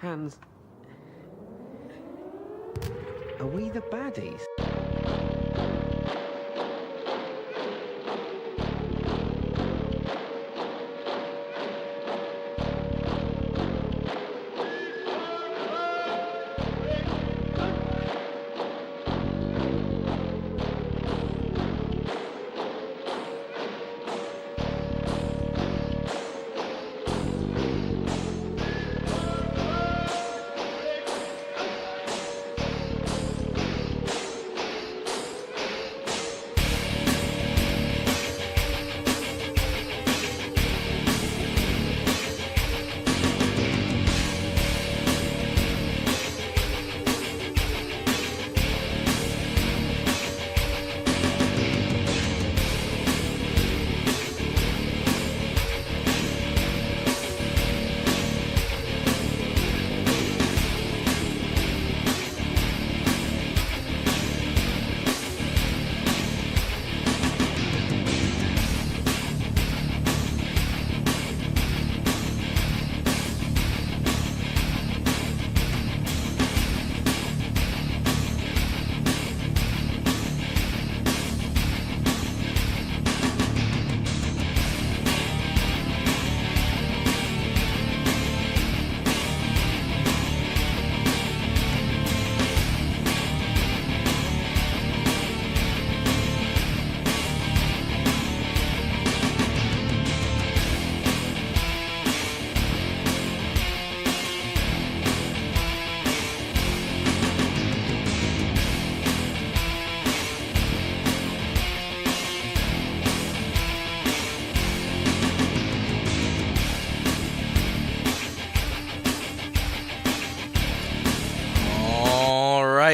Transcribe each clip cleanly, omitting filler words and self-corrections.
Hands, are we the baddies?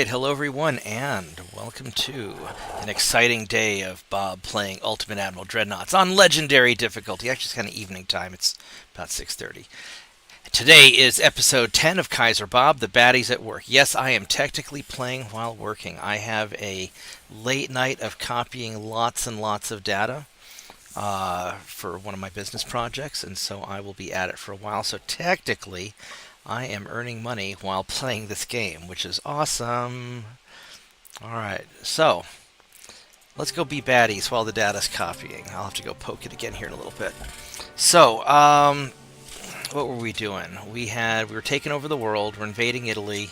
Hello everyone, and welcome to an exciting day of Bob playing Ultimate Admiral Dreadnoughts on Legendary difficulty. Actually, it's kind of evening time. It's about 6:30. Today is episode 10 of Kaiser Bob, the Baddies at Work. Yes, I am technically playing while working. I have a late night of copying lots and lots of data for one of my business projects, and so I will be at it for a while. So technically, I am earning money while playing this game, which is awesome. Alright, so let's go be baddies while the data's copying. I'll have to go poke it again here in a little bit. So, what were we doing? We were taking over the world. We're invading Italy.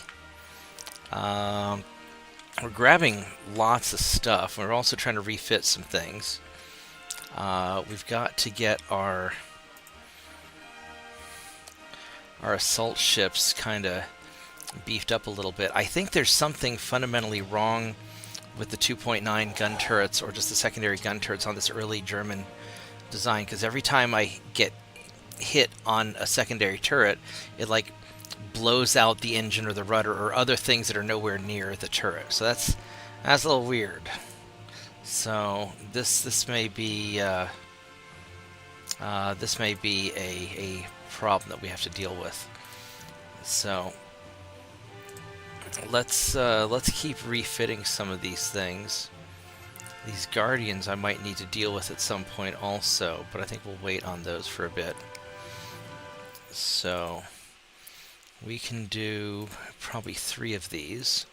We're grabbing lots of stuff. We're also trying to refit some things. We've got to get our assault ships kind of beefed up a little bit. I think there's something fundamentally wrong with the 2.9 gun turrets, or just the secondary gun turrets on this early German design, because every time I get hit on a secondary turret, it like blows out the engine or the rudder or other things that are nowhere near the turret. So that's a little weird. So this may be a problem that we have to deal with. So let's keep refitting some of these things. These guardians I might need to deal with at some point also, but I think we'll wait on those for a bit. So we can do probably 3 of these.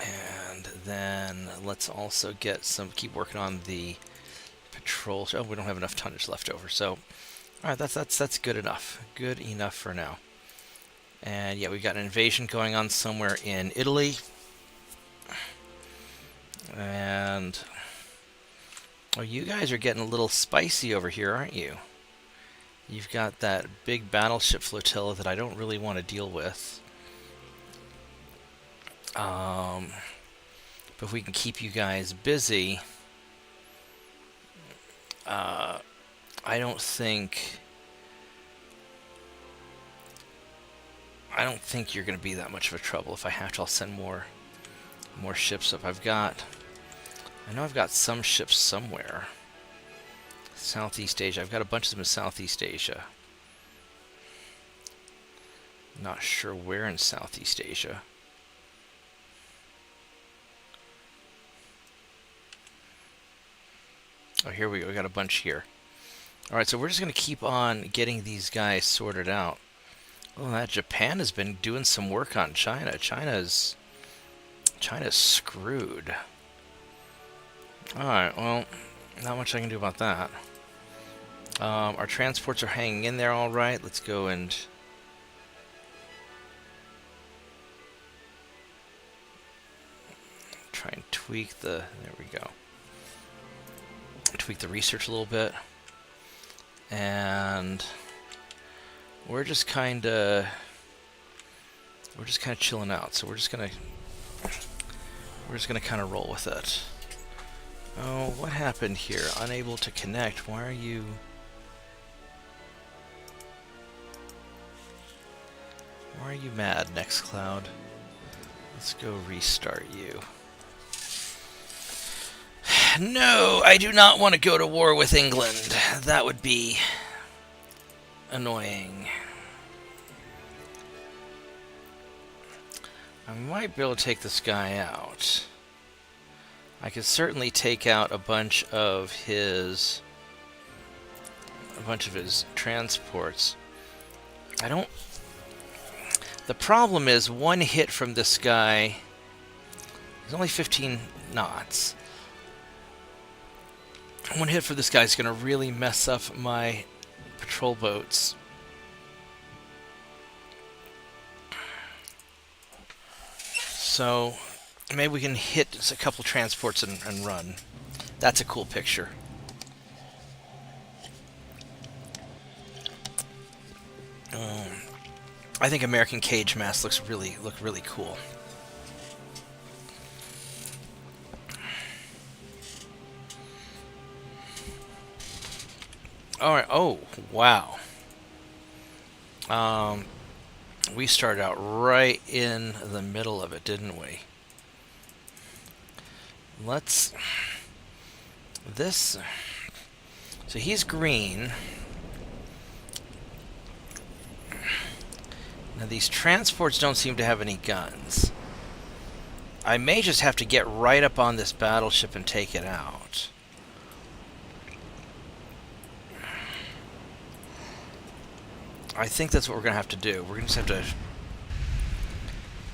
And then let's also keep working on the patrol. Oh, we don't have enough tonnage left over. So, all right, that's good enough. Good enough for now. And yeah, we've got an invasion going on somewhere in Italy. And oh, you guys are getting a little spicy over here, aren't you? You've got that big battleship flotilla that I don't really want to deal with. But if we can keep you guys busy, I don't think you're going to be that much of a trouble. If I have to, I'll send more ships up. I know I've got some ships somewhere. Southeast Asia. I've got a bunch of them in Southeast Asia. Not sure where in Southeast Asia. Oh, here we go. We got a bunch here. Alright, so we're just going to keep on getting these guys sorted out. Oh, that Japan has been doing some work on China. China's screwed. Alright, well, not much I can do about that. Our transports are hanging in there alright. Let's go and... try and tweak the... there we go. Tweak the research a little bit. And... we're just kind of chilling out. So we're just gonna kind of roll with it. Oh, what happened here? Unable to connect. Why are you... why are you mad, Nextcloud? Let's go restart you. No, I do not want to go to war with England. That would be annoying. I might be able to take this guy out. I could certainly take out a bunch of his transports. I don't... the problem is one hit from this guy is only 15 knots. One hit for this guy is going to really mess up my patrol boats. So maybe we can hit a couple transports and run. That's a cool picture. I think American Cage Mass look really cool. All right. Oh, wow. We started out right in the middle of it, didn't we? Let's... this... so he's green. Now these transports don't seem to have any guns. I may just have to get right up on this battleship and take it out. I think that's what we're going to have to do. We're going to just have to...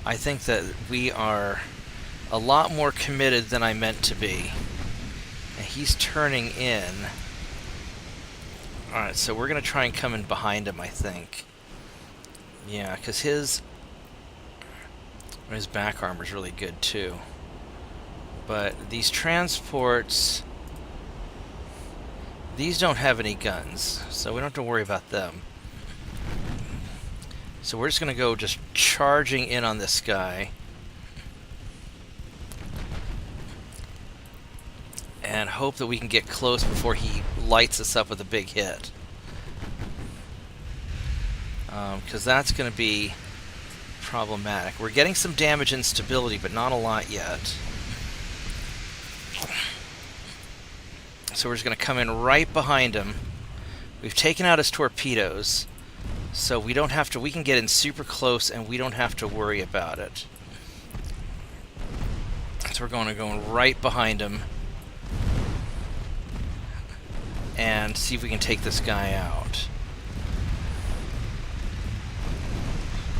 I think that we are a lot more committed than I meant to be. And he's turning in. Alright, so we're going to try and come in behind him, I think. Yeah, because his back armor is really good, too. But these transports... these don't have any guns, so we don't have to worry about them. So we're just going to go just charging in on this guy. And hope that we can get close before he lights us up with a big hit. Because that's going to be problematic. We're getting some damage and stability, but not a lot yet. So we're just going to come in right behind him. We've taken out his torpedoes. So we don't have to, we can get in super close and we don't have to worry about it. So we're going to go right behind him and see if we can take this guy out.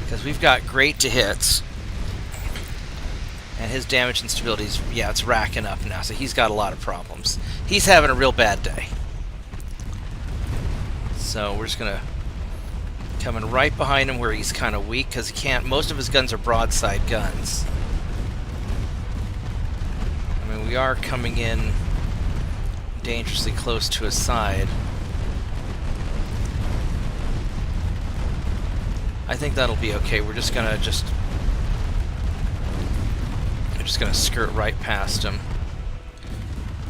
Because we've got great to hits. And his damage and stability is, yeah, it's racking up now. So he's got a lot of problems. He's having a real bad day. So we're just going to coming right behind him where he's kind of weak because he can't. Most of his guns are broadside guns. I mean, we are coming in dangerously close to his side. I think that'll be okay. We're just gonna skirt right past him.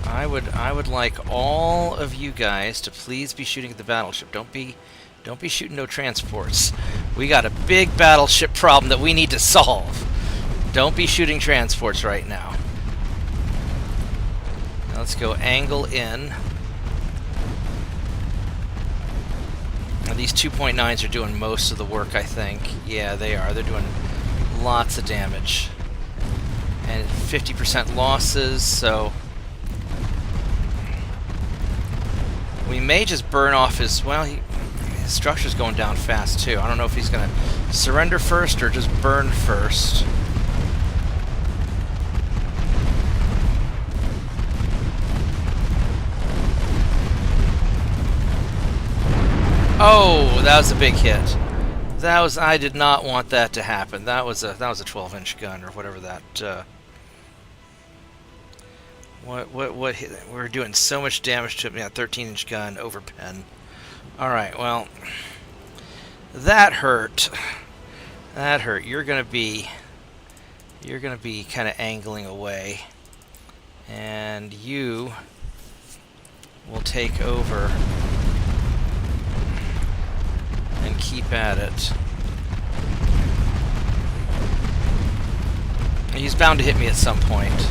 I would like all of you guys to please be shooting at the battleship. Don't be shooting no transports. We got a big battleship problem that we need to solve. Don't be shooting transports right now. Now let's go angle in. Now these 2.9s are doing most of the work, I think. Yeah, they are. They're doing lots of damage. And 50% losses, so... We may just burn off his... Well, his structure's going down fast, too. I don't know if he's going to surrender first or just burn first. Oh, that was a big hit. That was... I did not want that to happen. That was a 12-inch gun, or whatever that... What hit? We're doing so much damage to it. Yeah, 13-inch gun over pen. Alright, well... That hurt. That hurt. You're gonna be kind of angling away. And you will take over and keep at it. He's bound to hit me at some point.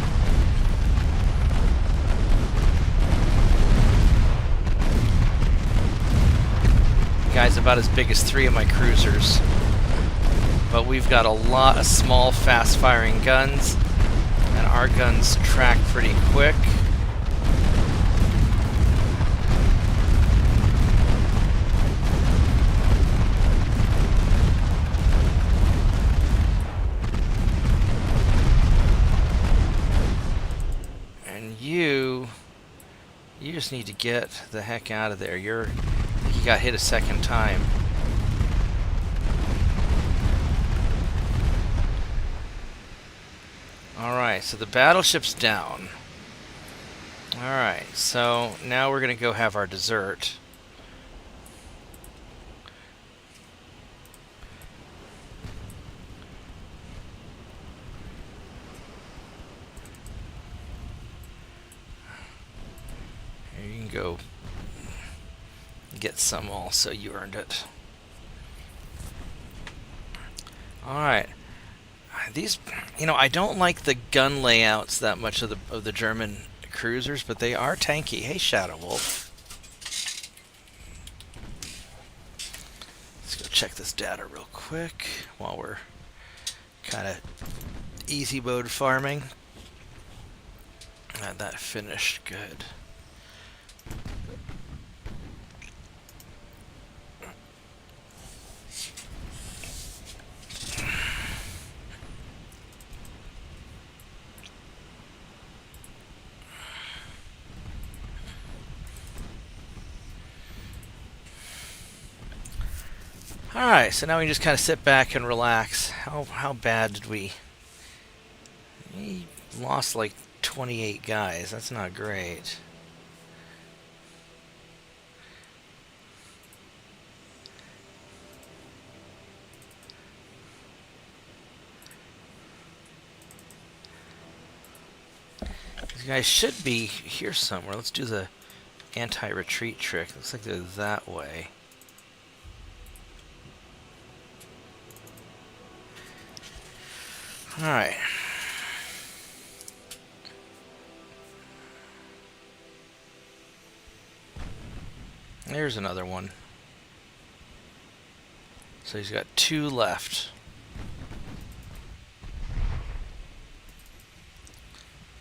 Guy's about as big as 3 of my cruisers. But we've got a lot of small, fast-firing guns, and our guns track pretty quick. And you just need to get the heck out of there. I think he got hit a second time. Alright, so the battleship's down. Alright, so now we're going to go have our dessert. Here, you can go get some also. You earned it. Alright. These, I don't like the gun layouts that much of the German cruisers, but they are tanky. Hey, Shadow Wolf. Let's go check this data real quick while we're kind of easy mode farming. And that finished good. Alright, so now we just kind of sit back and relax. How bad did we... We lost like 28 guys. That's not great. These guys should be here somewhere. Let's do the anti-retreat trick. Looks like they're that way. Alright. There's another one. So he's got 2 left.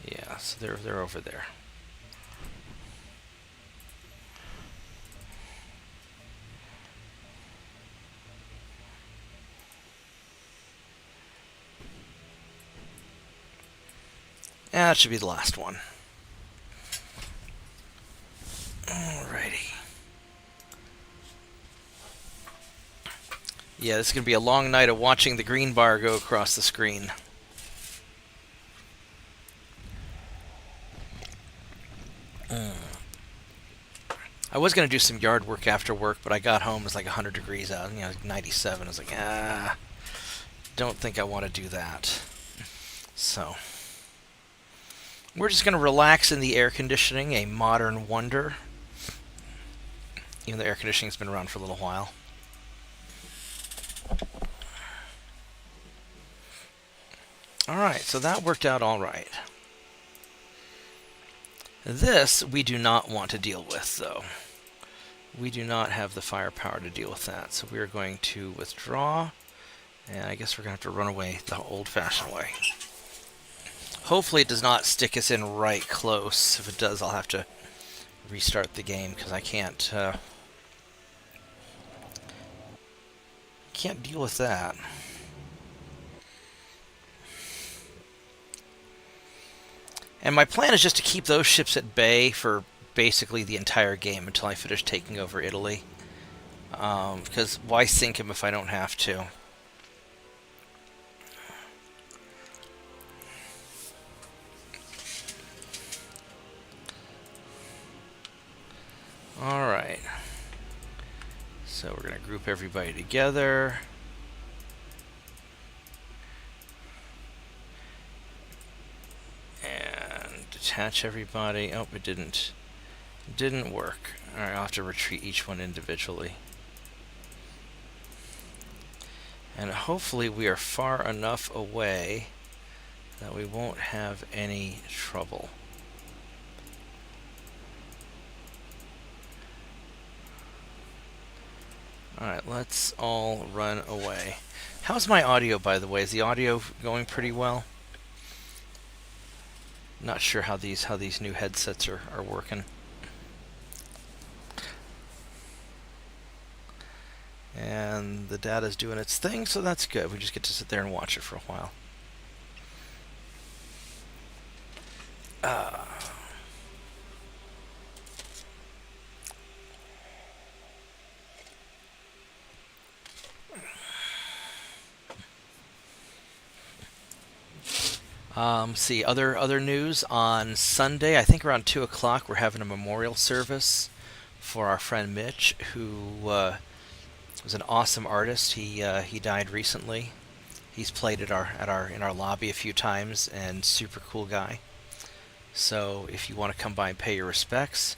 Yeah, so they're over there. Yeah, that should be the last one. Alrighty. Yeah, this is going to be a long night of watching the green bar go across the screen. I was going to do some yard work after work, but I got home, it was like 100 degrees out, 97. I was like, don't think I want to do that. So... we're just going to relax in the air conditioning, a modern wonder. Even though the air conditioning's been around for a little while. Alright, so that worked out alright. This we do not want to deal with, though. We do not have the firepower to deal with that, so we are going to withdraw. And I guess we're going to have to run away the old-fashioned way. Hopefully it does not stick us in right close. If it does, I'll have to restart the game because I can't deal with that. And my plan is just to keep those ships at bay for basically the entire game until I finish taking over Italy. Because why sink him if I don't have to? Alright. So we're going to group everybody together. And detach everybody. Oh, it didn't work. Alright, I'll have to retreat each one individually. And hopefully we are far enough away that we won't have any trouble. Alright, let's all run away. How's my audio, by the way? Is the audio going pretty well? Not sure how these new headsets are working. And the data's doing its thing, so that's good. We just get to sit there and watch it for a while. See, other news on Sunday, I think around 2 o'clock, we're having a memorial service for our friend Mitch, who was an awesome artist. He died recently. He's played in our lobby a few times, and super cool guy. So if you want to come by and pay your respects,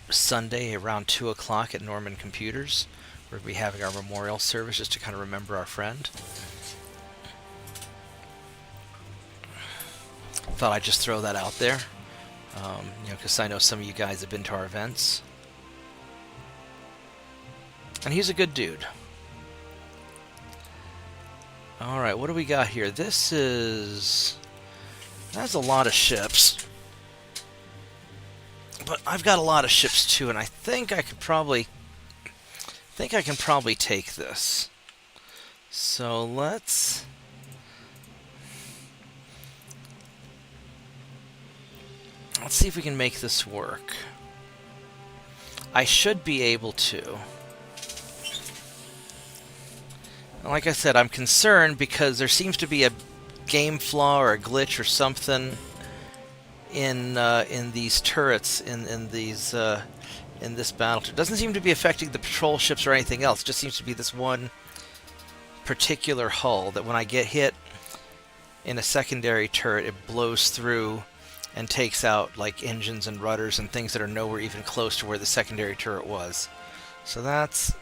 Sunday around 2 o'clock at Norman Computers, we're going to be having our memorial service just to kind of remember our friend. Thought I'd just throw that out there, because I know some of you guys have been to our events. And he's a good dude. Alright, what do we got here? That's a lot of ships. But I've got a lot of ships too, and I think I can probably take this. So let's see if we can make this work. I should be able to. Like I said, I'm concerned because there seems to be a game flaw or a glitch or something in these turrets in this battle. It doesn't seem to be affecting the patrol ships or anything else. It just seems to be this one particular hull that when I get hit in a secondary turret, it blows through and takes out like engines and rudders and things that are nowhere even close to where the secondary turret was. So that's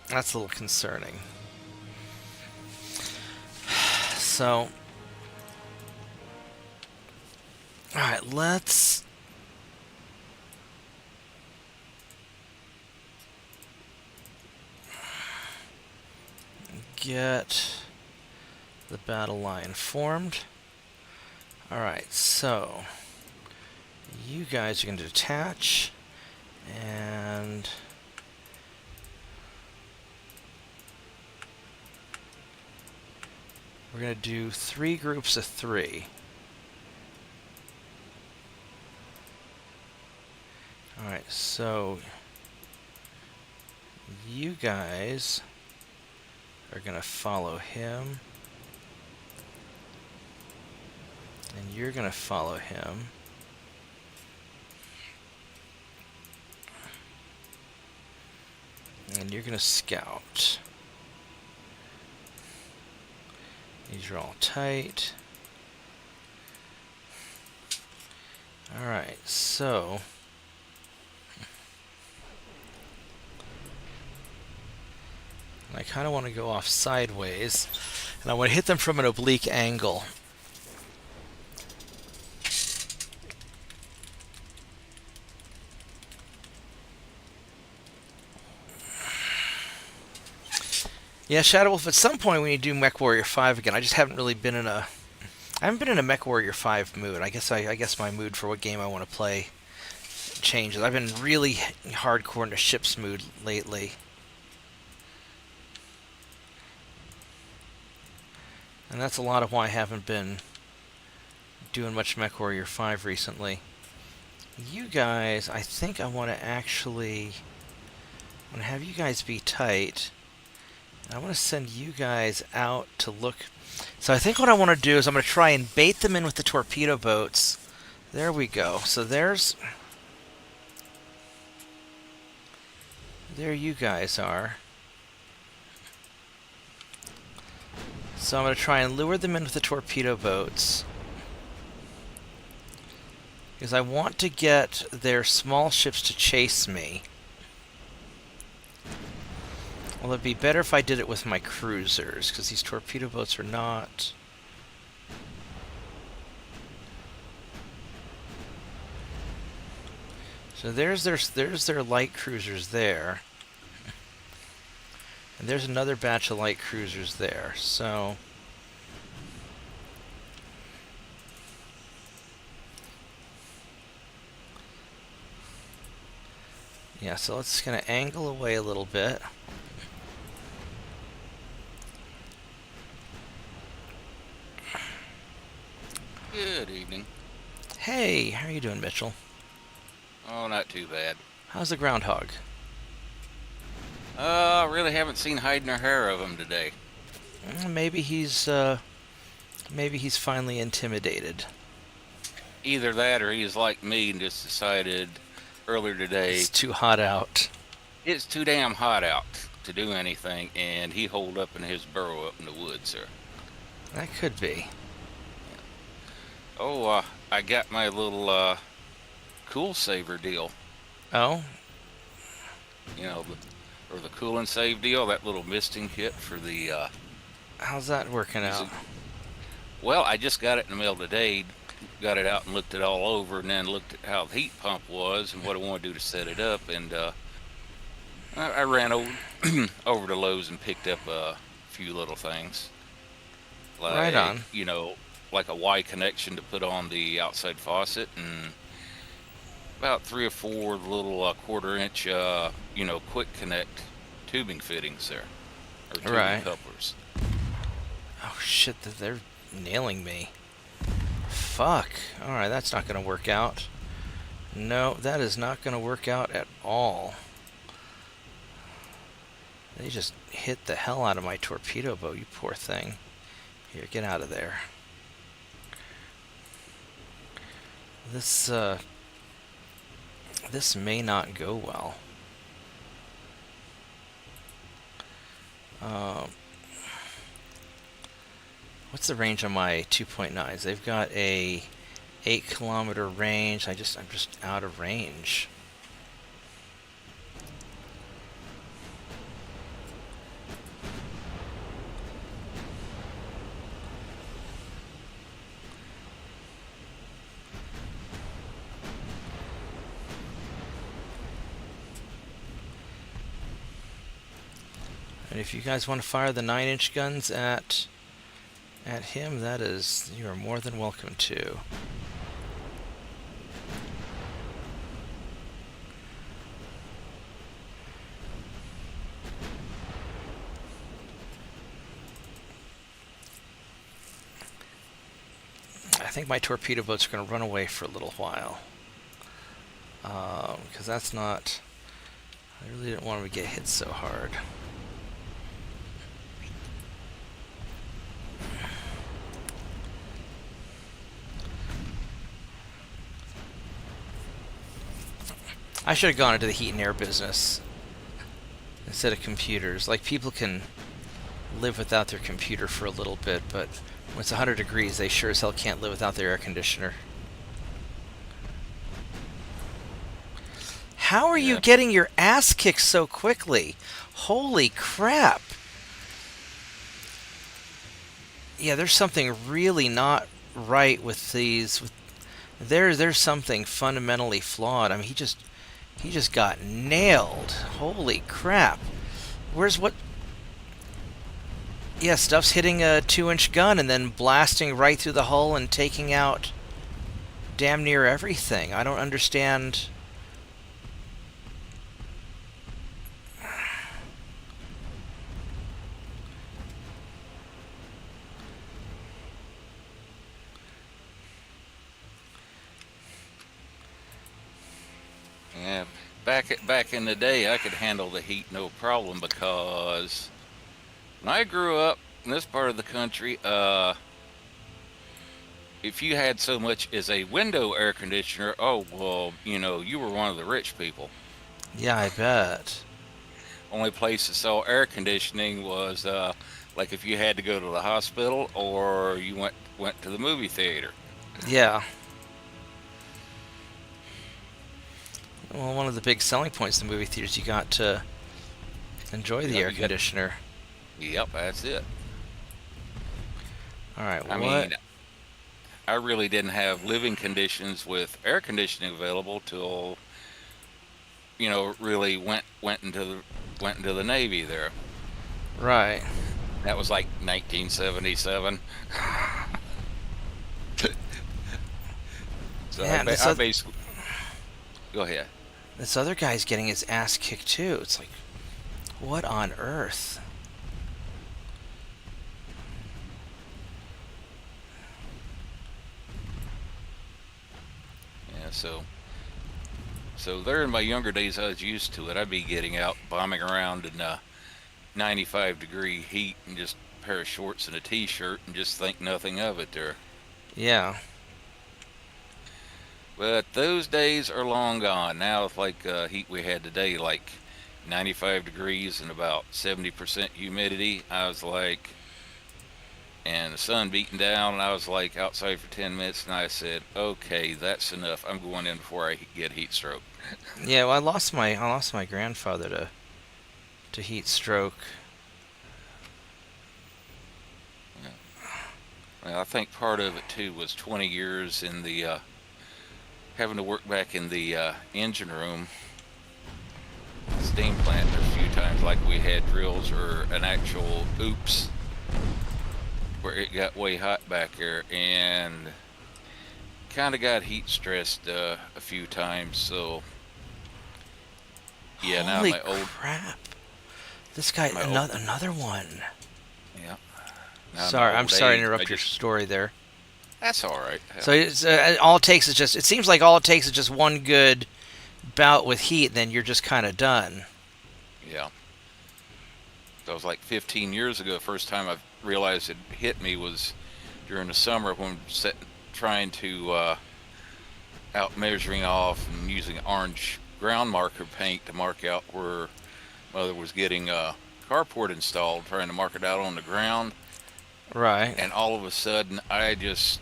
a little concerning. So, alright, let's get the battle line formed. Alright, so you guys are going to detach, and we're going to do 3 groups of 3. Alright, so you guys are going to follow him. And you're going to follow him. And you're going to scout. These are all tight. Alright, so I kind of want to go off sideways, and I want to hit them from an oblique angle. Yeah, Shadow Wolf, at some point we need to do Mech Warrior 5 again. I just haven't really been in a I haven't been in a MechWarrior 5 mood. I guess my mood for what game I want to play changes. I've been really hardcore into ships mood lately. And that's a lot of why I haven't been doing much MechWarrior 5 recently. You guys, I think I want to actually... I'm going to have you guys be tight. I want to send you guys out to look... So I think what I want to do is I'm going to try and bait them in with the torpedo boats. There we go. So there's... There you guys are. So I'm going to try and lure them in with the torpedo boats. Because I want to get their small ships to chase me. Well, it'd be better if I did it with my cruisers, because these torpedo boats are not... So there's their light cruisers there. And there's another batch of light cruisers there, so... Yeah, so let's kind of angle away a little bit. Good evening. Hey, how are you doing, Mitchell? Oh, not too bad. How's the groundhog? Really haven't seen hide nor hair of him today. Maybe he's finally intimidated. Either that or he's like me and just decided earlier today It's too hot out. it's too damn hot out to do anything, and he holed up in his burrow up in the woods, sir. That could be. Oh, I got my little, cool saver deal. Oh? You know, or the cool and save deal, that little misting kit for the, How's that working out? Well, I just got it in the mail today, got it out and looked it all over, and then looked at how the heat pump was and what I want to do to set it up, and I ran over, over to Lowe's and picked up a few little things. Like, Right on. You know, like a Y connection to put on the outside faucet, and about 3 or 4 little 1/4 inch, you know, quick connect tubing fittings there, or tubing Right. couplers. Oh shit, they're nailing me. Fuck. Alright, that's not gonna work out. No, that is not gonna work out at all. They just hit the hell out of my torpedo boat, you poor thing. Here, get out of there. This may not go well. What's the range on my 2.9s? They've got a 8-kilometer range. I'm just out of range. And if you guys want to fire the 9-inch guns at him, you are more than welcome to. I think my torpedo boats are going to run away for a little while. Because that's not... I really didn't want them to get hit so hard. I should have gone into the heat and air business instead of computers. Like, people can live without their computer for a little bit, but when it's 100 degrees, they sure as hell can't live without their air conditioner. How are you getting your ass kicked so quickly? Holy crap. Yeah, there's something really not right with these. There's something fundamentally flawed. I mean, he just got nailed. Holy crap. Where's what? Yeah, stuff's hitting a 2-inch gun and then blasting right through the hull and taking out damn near everything. I don't understand. Yeah, back in the day, I could handle the heat no problem because when I grew up in this part of the country, if you had so much as a window air conditioner, oh well, you were one of the rich people. Yeah, I bet. Only place that saw air conditioning was like if you had to go to the hospital or you went to the movie theater. Yeah. Well, one of the big selling points in the movie theaters, you got to enjoy the air conditioner. Yep, that's it. All right, I mean, I really didn't have living conditions with air conditioning available till really went into the Navy there. Right. That was like 1977. So Man, I basically go ahead. This other guy's getting his ass kicked too. It's like, what on earth? Yeah, so there in my younger days, I was used to it. I'd be getting out, bombing around in 95-degree heat and just a pair of shorts and a t-shirt and just think nothing of it there. Yeah. But those days are long gone. Now with like heat we had today, like 95 degrees and about 70% humidity, I was like, and the sun beating down, and I was like outside for 10 minutes, and I said, okay, that's enough. I'm going in before I get heat stroke. Yeah, well, I lost my grandfather to heat stroke. Well, I think part of it too was 20 years in the having to work back in the engine room, steam plant a few times, like we had drills or an actual oops where it got way hot back there and kind of got heat stressed a few times. So yeah, Holy now my old crap! This guy, another one. Yeah. Sorry, I'm sorry to interrupt your story there. That's all right. So it's, all it takes is just. It seems like all it takes is just one good bout with heat, then you're just kind of done. Yeah. That was like 15 years ago. First time I realized it hit me was during the summer when trying to out measuring off and using orange ground marker paint to mark out where mother was getting a carport installed, trying to mark it out on the ground. Right. And all of a sudden, I just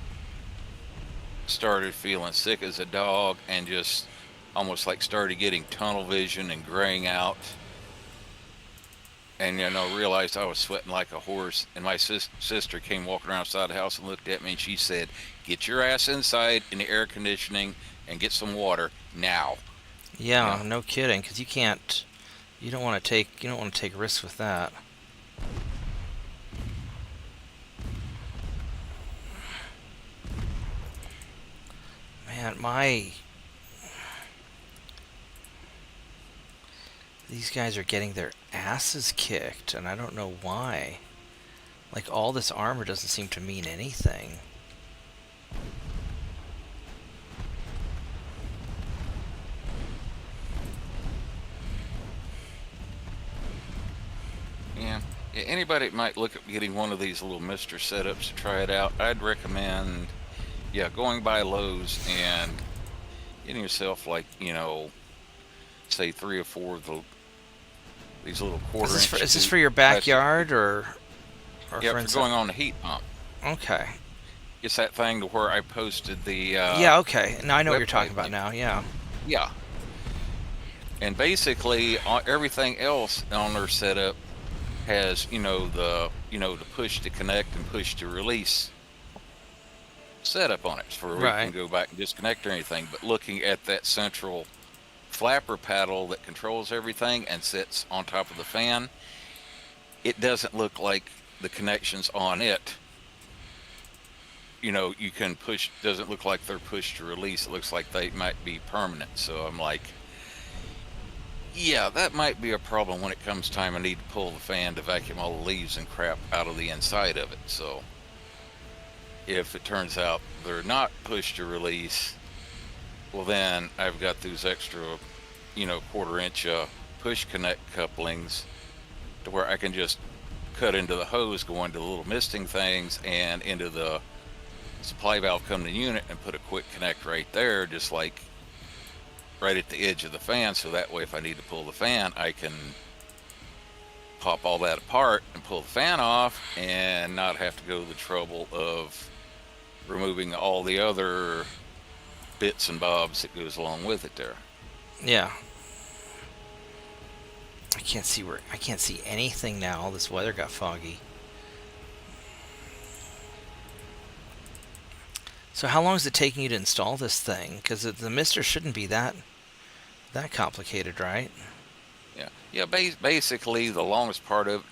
started feeling sick as a dog and just almost like started getting tunnel vision and graying out. And, realized I was sweating like a horse. And my sister came walking around outside the house and looked at me and she said, "Get your ass inside in the air conditioning and get some water now." Yeah, no kidding, because you don't want to take risks with that. Man, these guys are getting their asses kicked, and I don't know why. Like, all this armor doesn't seem to mean anything. Yeah. Anybody might look at getting one of these little Mister setups to try it out. I'd recommend, going by Lowe's and getting yourself like, say 3 or 4 of these little quarter-inch. Is this for your backyard or yeah, for for going on the heat pump. Okay. It's that thing to where I posted the. Yeah. Okay. Now I know what you're talking about. Now. Yeah. Yeah. And basically, everything else on their setup has, the push to connect and push to release setup on it, for where you can go back and disconnect or anything. But looking at that central flapper paddle that controls everything and sits on top of the fan, it doesn't look like the connections on it, you can push. Doesn't look like they're pushed to release. It looks like they might be permanent. So I'm like, yeah, that might be a problem when it comes time I need to pull the fan to vacuum all the leaves and crap out of the inside of it. So if it turns out they're not pushed to release, well then I've got those extra, 1/4 inch push connect couplings to where I can just cut into the hose, go into the little misting things and into the supply valve, come to the unit and put a quick connect right there, just like right at the edge of the fan, so that way if I need to pull the fan, I can pop all that apart and pull the fan off and not have to go to the trouble of removing all the other bits and bobs that goes along with it there. Yeah. I can't see anything now. This weather got foggy. So how long is it taking you to install this thing? Because the mister shouldn't be that complicated, right? Yeah. Basically, the longest part of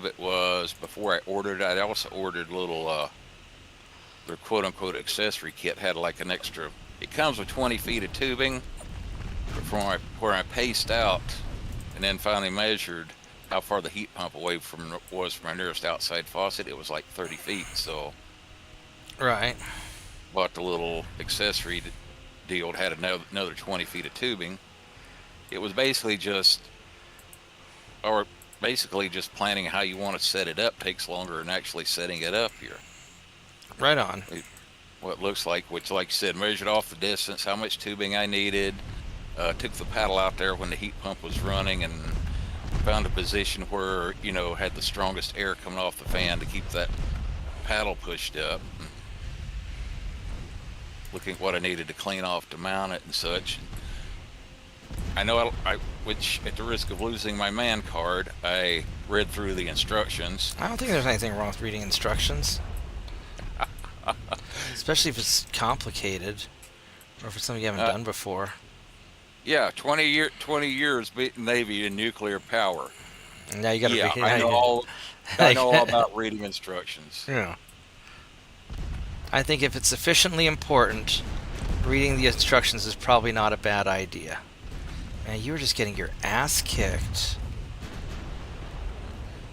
it was before I ordered it. I also ordered little their quote-unquote accessory kit. Had like an extra. It comes with 20 feet of tubing, but from where I paced out and then finally measured how far the heat pump away was from my nearest outside faucet, it was like 30 feet. So right. Bought the little accessory deal. It had another 20 feet of tubing. It was basically just planning how you want to set it up takes longer than actually setting it up here. Right on. What looks like, which like you said, measured off the distance, how much tubing I needed, took the paddle out there when the heat pump was running and found a position where, had the strongest air coming off the fan to keep that paddle pushed up. Looking at what I needed to clean off to mount it and such. I know which at the risk of losing my man card, I read through the instructions. I don't think there's anything wrong with reading instructions. Especially if it's complicated or if it's something you haven't done before. Yeah, 20 years beating Navy in nuclear power. Now you got to read. I know all about reading instructions. Yeah. I think if it's sufficiently important, reading the instructions is probably not a bad idea. Man, you were just getting your ass kicked.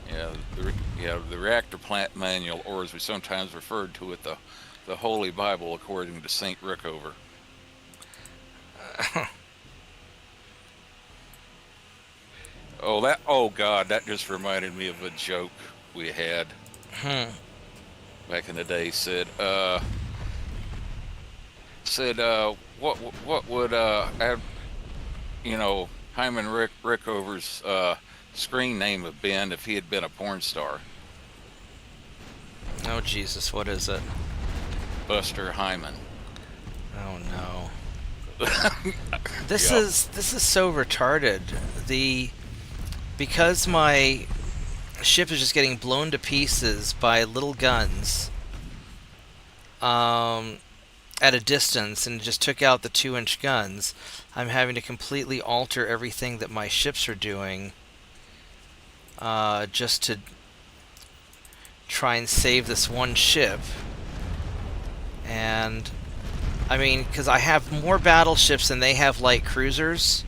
Yeah, the reactor plant manual, or as we sometimes referred to it, the Holy Bible according to St. Rickover. Oh God, that just reminded me of a joke we had back in the day. Said what would Hyman Rickover's screen name have been if he had been a porn star? Oh Jesus, what is it? Buster Hyman. Oh no. This is so retarded. Because my ship is just getting blown to pieces by little guns at a distance and just took out the 2-inch guns, I'm having to completely alter everything that my ships are doing just to try and save this one ship. And I mean, because I have more battleships than they have light cruisers,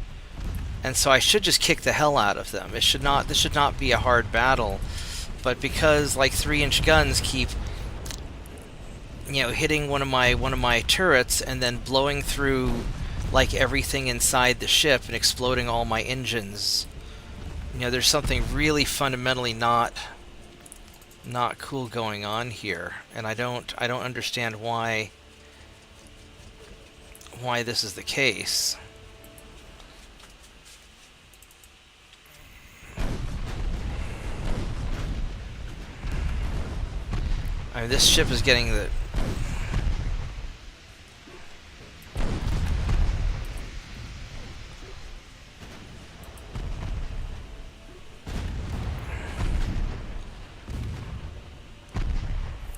and so I should just kick the hell out of them. This should not be a hard battle, but because like 3-inch guns keep hitting one of my turrets and then blowing through like everything inside the ship and exploding all my engines, there's something really fundamentally not cool going on here, and I don't understand why this is the case. I mean, this ship is getting the...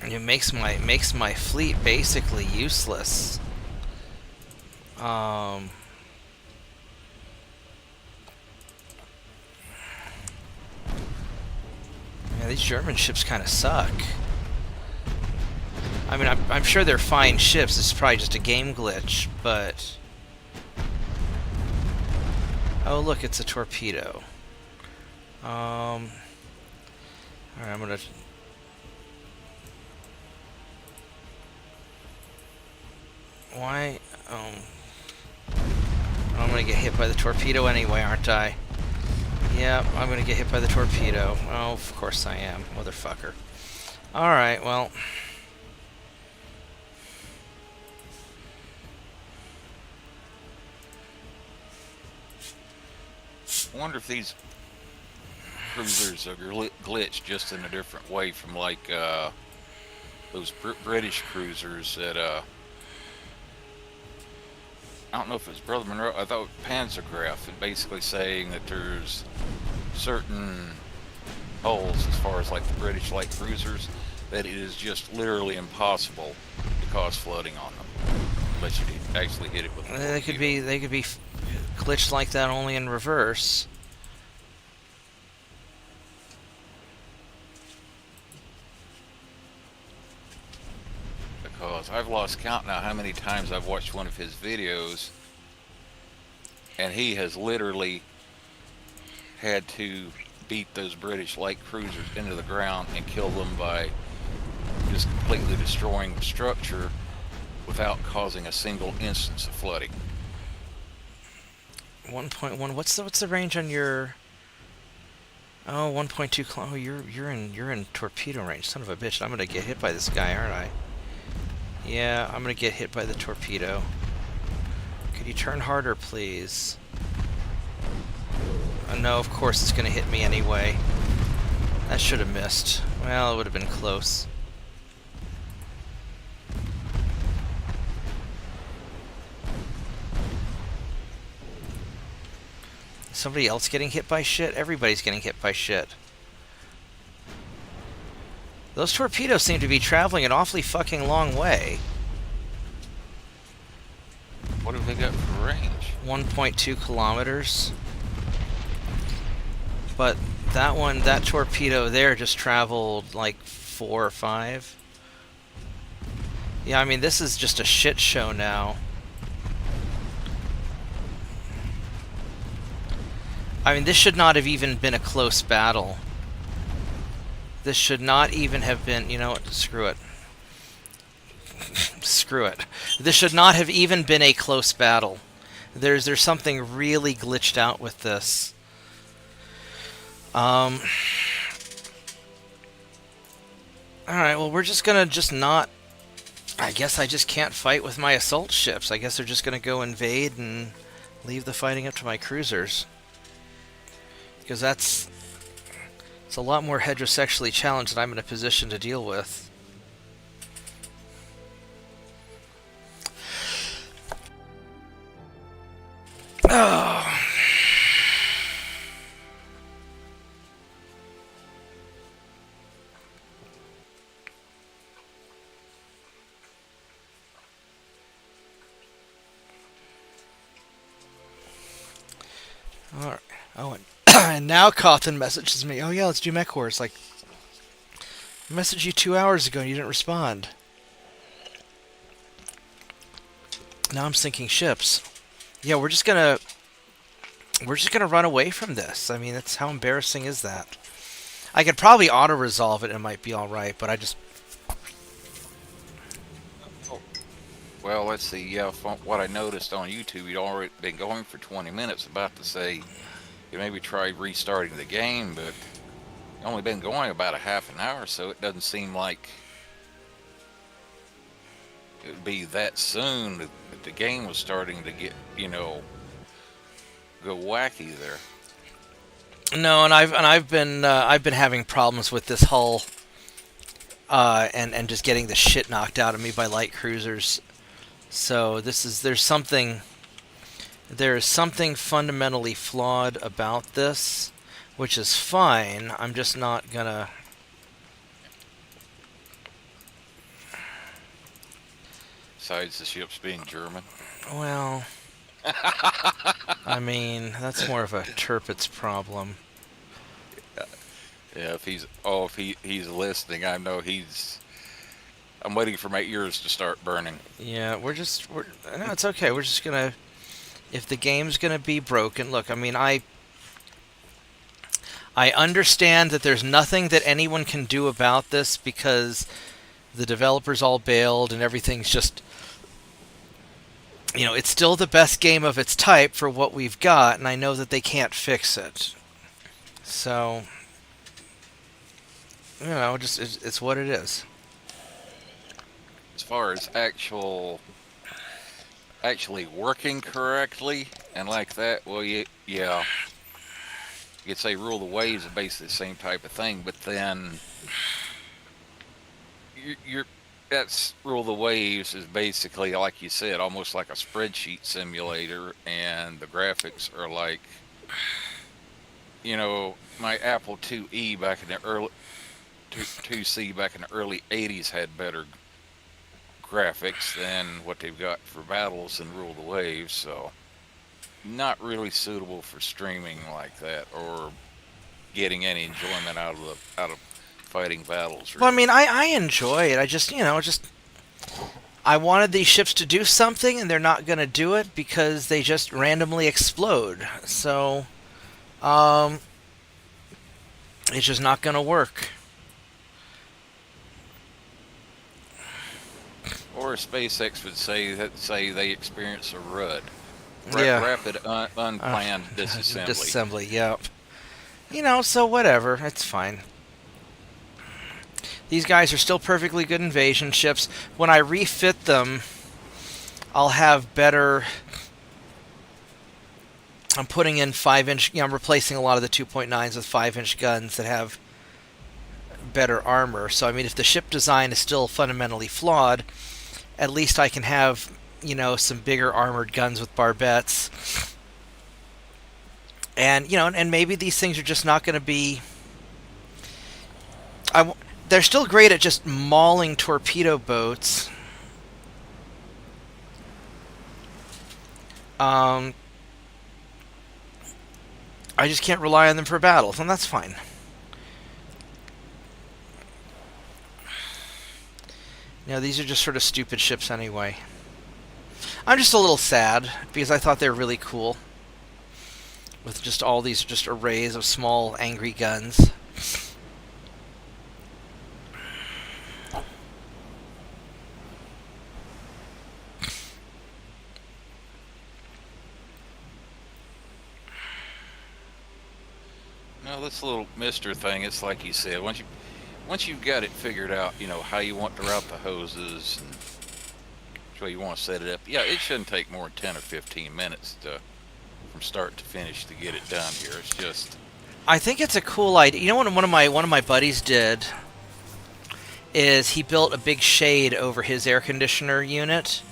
It makes my fleet basically useless. Yeah, these German ships kind of suck. I mean, I'm sure they're fine ships. This is probably just a game glitch, but... Oh, look, it's a torpedo. Alright, I'm gonna... Why? I'm gonna get hit by the torpedo anyway, aren't I? Yep, I'm gonna get hit by the torpedo. Oh, of course I am, motherfucker. Alright, well... I wonder if these cruisers are glitched just in a different way from like those British cruisers that I don't know if it's Brother Monroe. I thought Panzergraph, and basically saying that there's certain holes as far as like the British light cruisers that it is just literally impossible to cause flooding on them unless you actually hit it with. They could be glitched like that only in reverse. Because I've lost count now how many times I've watched one of his videos and he has literally had to beat those British light cruisers into the ground and kill them by just completely destroying the structure without causing a single instance of flooding. 1.1. What's the range on your? Oh, 1.2. Oh, you're in torpedo range. Son of a bitch! I'm gonna get hit by this guy, aren't I? Yeah, I'm gonna get hit by the torpedo. Could you turn harder, please? Oh no, of course it's gonna hit me anyway. That should have missed. Well, it would have been close. Somebody else getting hit by shit? Everybody's getting hit by shit. Those torpedoes seem to be traveling an awfully fucking long way. What have they got for range? 1.2 kilometers. But that torpedo there just traveled like 4 or 5. Yeah, I mean, this is just a shit show now. I mean, this should not have even been a close battle. This should not even have been... You know what? Screw it. Screw it. This should not have even been a close battle. There's something really glitched out with this. Alright, well, we're just gonna not... I guess I just can't fight with my assault ships. I guess they're just gonna go invade and leave the fighting up to my cruisers. Because it's a lot more heterosexually challenged than I'm in a position to deal with. Oh. All right. Oh, and now Cawthon messages me. Oh yeah, let's do Mech Wars. Like, I messaged you 2 hours ago and you didn't respond. Now I'm sinking ships. Yeah, we're just gonna run away from this. I mean, that's how embarrassing is that? I could probably auto-resolve it and it might be alright, but I just... Well, let's see. Yeah, from what I noticed on YouTube, you'd already been going for 20 minutes. About to say you maybe try restarting the game, but you've only been going about a half an hour, so it doesn't seem like it would be that soon that the game was starting to get, you know, go wacky there. No, and I've been having problems with this hull, and just getting the shit knocked out of me by light cruisers. So there's something fundamentally flawed about this, which is fine. I'm just not gonna... Besides the ships being German. Well, I mean, that's more of a Tirpitz problem. Yeah, if he's listening, I know he's. I'm waiting for my ears to start burning. Yeah, no, it's okay. We're just gonna, if the game's gonna be broken, look, I mean, I understand that there's nothing that anyone can do about this because the developers all bailed and everything's just, it's still the best game of its type for what we've got, and I know that they can't fix it. So, just it's what it is. As far as actually working correctly and like that, well, yeah, you could say rule of the waves are basically the same type of thing, but then you're that's rule of the waves is basically like you said, almost like a spreadsheet simulator, and the graphics are like, my Apple IIe back in the early 2C back in the early '80s had better graphics than what they've got for battles and rule of the waves, so not really suitable for streaming like that or getting any enjoyment out of fighting battles. Well, I Really. mean, I enjoy it. I just, I wanted these ships to do something, and they're not going to do it because they just randomly explode. So, um, it's just not going to work. Or SpaceX would say they experience a RUD, Yeah. rapid unplanned disassembly. Disassembly, yep. So whatever. It's fine. These guys are still perfectly good invasion ships. When I refit them, I'll have better. I'm putting in 5-inch. I'm replacing a lot of the 2.9s with 5-inch guns that have better armor. So, I mean, if the ship design is still fundamentally flawed, at least I can have, some bigger armored guns with barbettes. And, and maybe these things are just not going to be. They're still great at just mauling torpedo boats. I just can't rely on them for battles, and that's fine. These are just sort of stupid ships anyway. I'm just a little sad because I thought they were really cool. With just all these just arrays of small angry guns. No, this little Mister thing, it's like you said, once you've got it figured out, how you want to route the hoses and which way you want to set it up. Yeah, it shouldn't take more than 10 or 15 minutes from start to finish to get it done here. It's just. I think it's a cool idea. What one of my buddies did is he built a big shade over his air conditioner unit,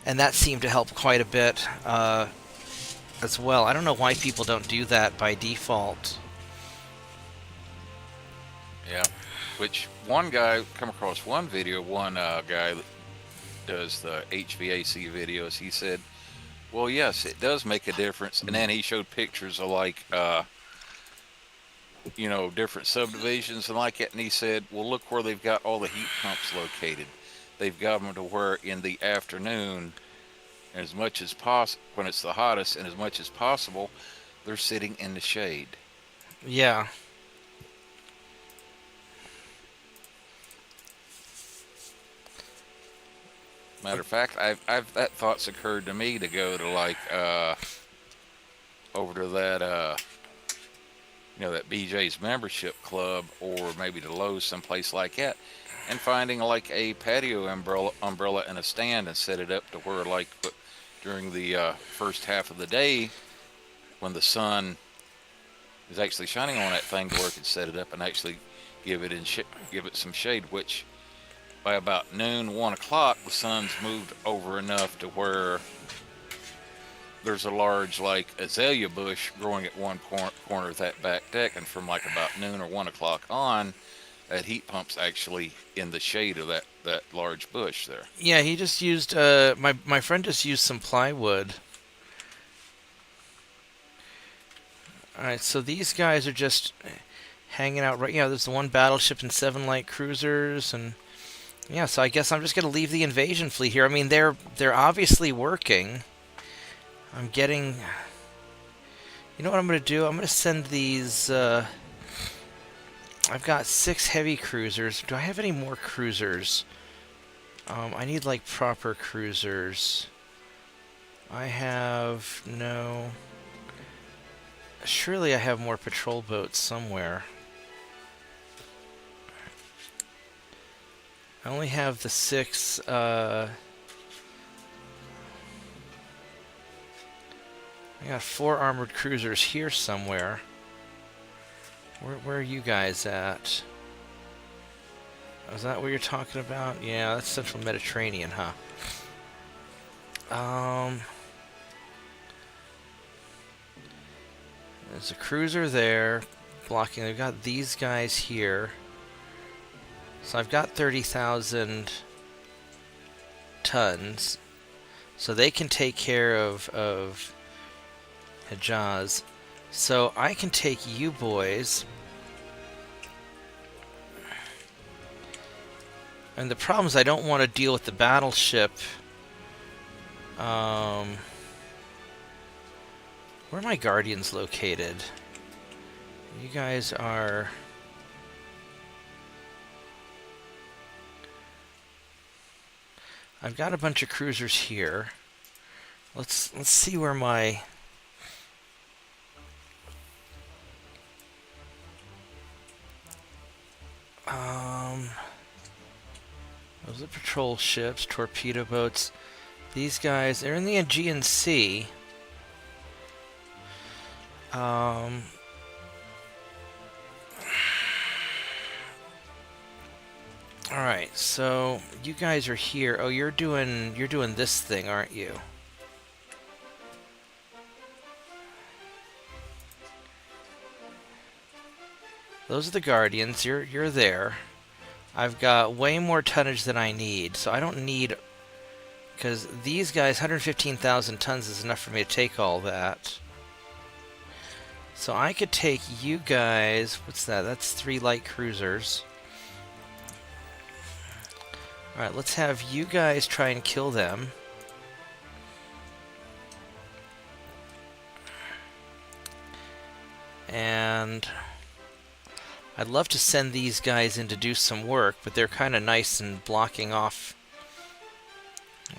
and that seemed to help quite a bit as well. I don't know why people don't do that by default. Yeah, which one guy come across one video, one guy that does the HVAC videos. He said, "Well, yes, it does make a difference." And then he showed pictures of different subdivisions and like it. And he said, "Well, look where they've got all the heat pumps located. They've got them to where in the afternoon, as much as possible, when it's the hottest, and as much as possible, they're sitting in the shade." Yeah. Matter of fact, that thought's occurred to me to go to over to that that BJ's membership club, or maybe to Lowe's, someplace like that, and finding like a patio umbrella and a stand and set it up to where during the first half of the day when the sun is actually shining on that thing, to where it could set it up and actually give it some shade, which by about noon, 1 o'clock, the sun's moved over enough to where there's a large azalea bush growing at one corner of that back deck, and from about noon or 1 o'clock on, that heat pump's actually in the shade of that large bush there. Yeah, he just used my friend just used some plywood. All right, so these guys are just hanging out right. There's the one battleship and 7 light cruisers, and yeah. So I guess I'm just gonna leave the invasion fleet here. I mean, they're obviously working. I'm getting. You know what I'm gonna do? I'm gonna send these. I've got 6 heavy cruisers. Do I have any more cruisers? I need like proper cruisers. I have no. Surely I have more patrol boats somewhere. I only have the 6, I got 4 armored cruisers here somewhere. Where are you guys at? Is that what you're talking about? Yeah, that's Central Mediterranean, huh? There's a cruiser there, blocking. They've got these guys here. So I've got 30,000 tons. So they can take care of Hejaz. So I can take you boys. And the problem is I don't want to deal with the battleship. Where are my guardians located? You guys are... I've got a bunch of cruisers here. Let's see where my... Those are patrol ships, torpedo boats. These guys, they're in the Aegean Sea. Alright, so you guys are here. Oh, you're doing this thing, aren't you? Those are the Guardians. You're there. I've got way more tonnage than I need, so I don't need... Because these guys, 115,000 tons is enough for me to take all that. So I could take you guys... What's that? That's 3 light cruisers. Alright, let's have you guys try and kill them. And... I'd love to send these guys in to do some work, but they're kind of nice and blocking off.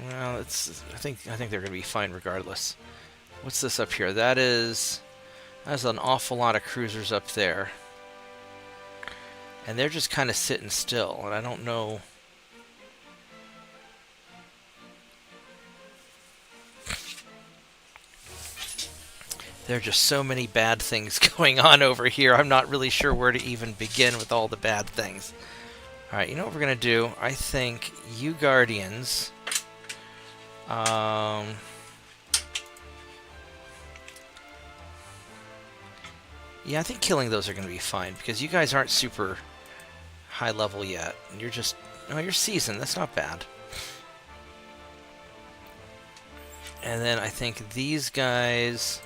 Well, it's... I think they're going to be fine regardless. What's this up here? That's an awful lot of cruisers up there. And they're just kind of sitting still, and I don't know... There are just so many bad things going on over here. I'm not really sure where to even begin with all the bad things. Alright, you know what we're going to do? I think you Guardians... Yeah, I think killing those are going to be fine, because you guys aren't super high level yet. You're just... Oh, you're seasoned. That's not bad. And then I think these guys...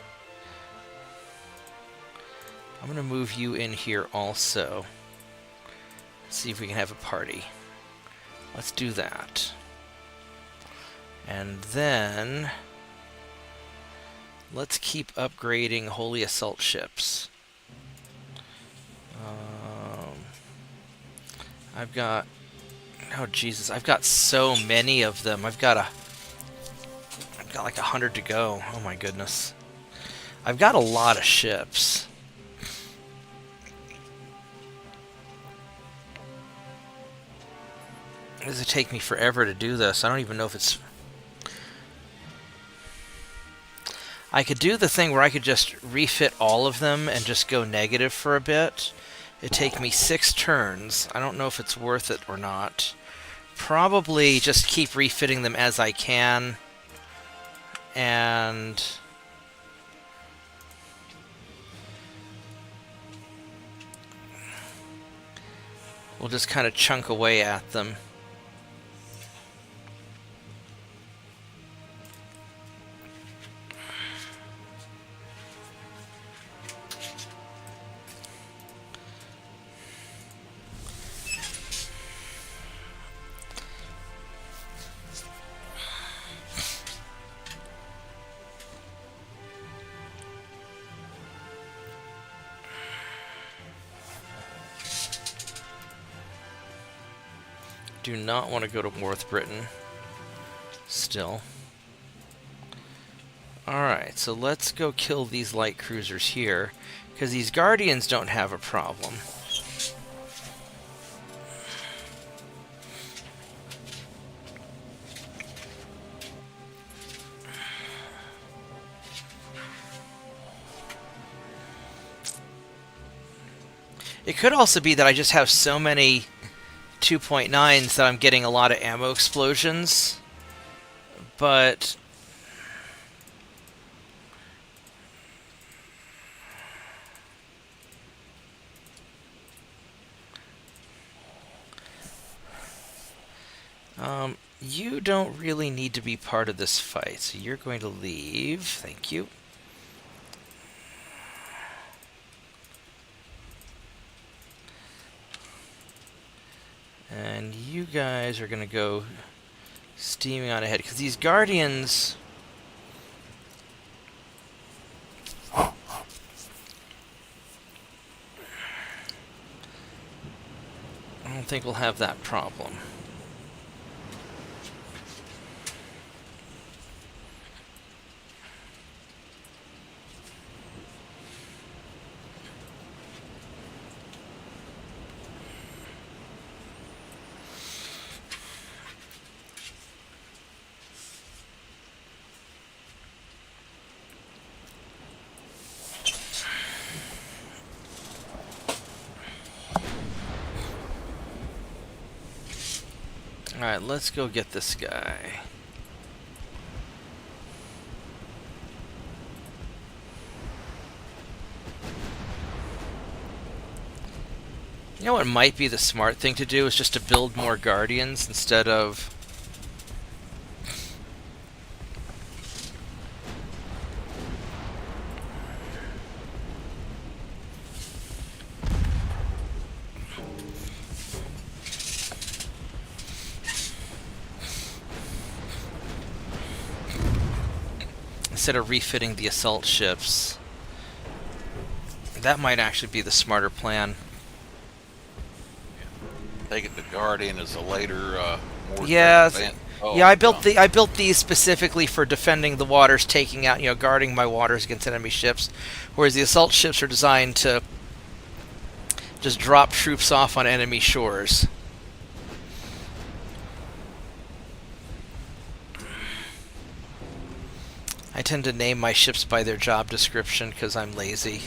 I'm going to move you in here also. Let's see if we can have a party. Let's do that. And then... let's keep upgrading Holy Assault ships. I've got... Oh, Jesus. I've got so many of them. I've got like 100 to go. Oh, my goodness. I've got a lot of ships. Does it take me forever to do this? I don't even know if it's... I could do the thing where I could just refit all of them and just go negative for a bit. It'd take me 6 turns. I don't know if it's worth it or not. Probably just keep refitting them as I can. And... we'll just kind of chunk away at them. Do not want to go to war with Britain. Still. Alright, so let's go kill these light cruisers here, because these Guardians don't have a problem. It could also be that I just have so many 2.9s that I'm getting a lot of ammo explosions, but you don't really need to be part of this fight, so you're going to leave. Thank you. And you guys are going to go steaming on ahead, because these Guardians... I don't think we'll have that problem. Alright, let's go get this guy. You know what might be the smart thing to do is just to build more Guardians instead of... instead of refitting the assault ships. That might actually be the smarter plan. Take it to Guardian as a later, more Yeah, yeah. I built these specifically for defending the waters, taking out, guarding my waters against enemy ships, whereas the assault ships are designed to just drop troops off on enemy shores. I tend to name my ships by their job description because I'm lazy.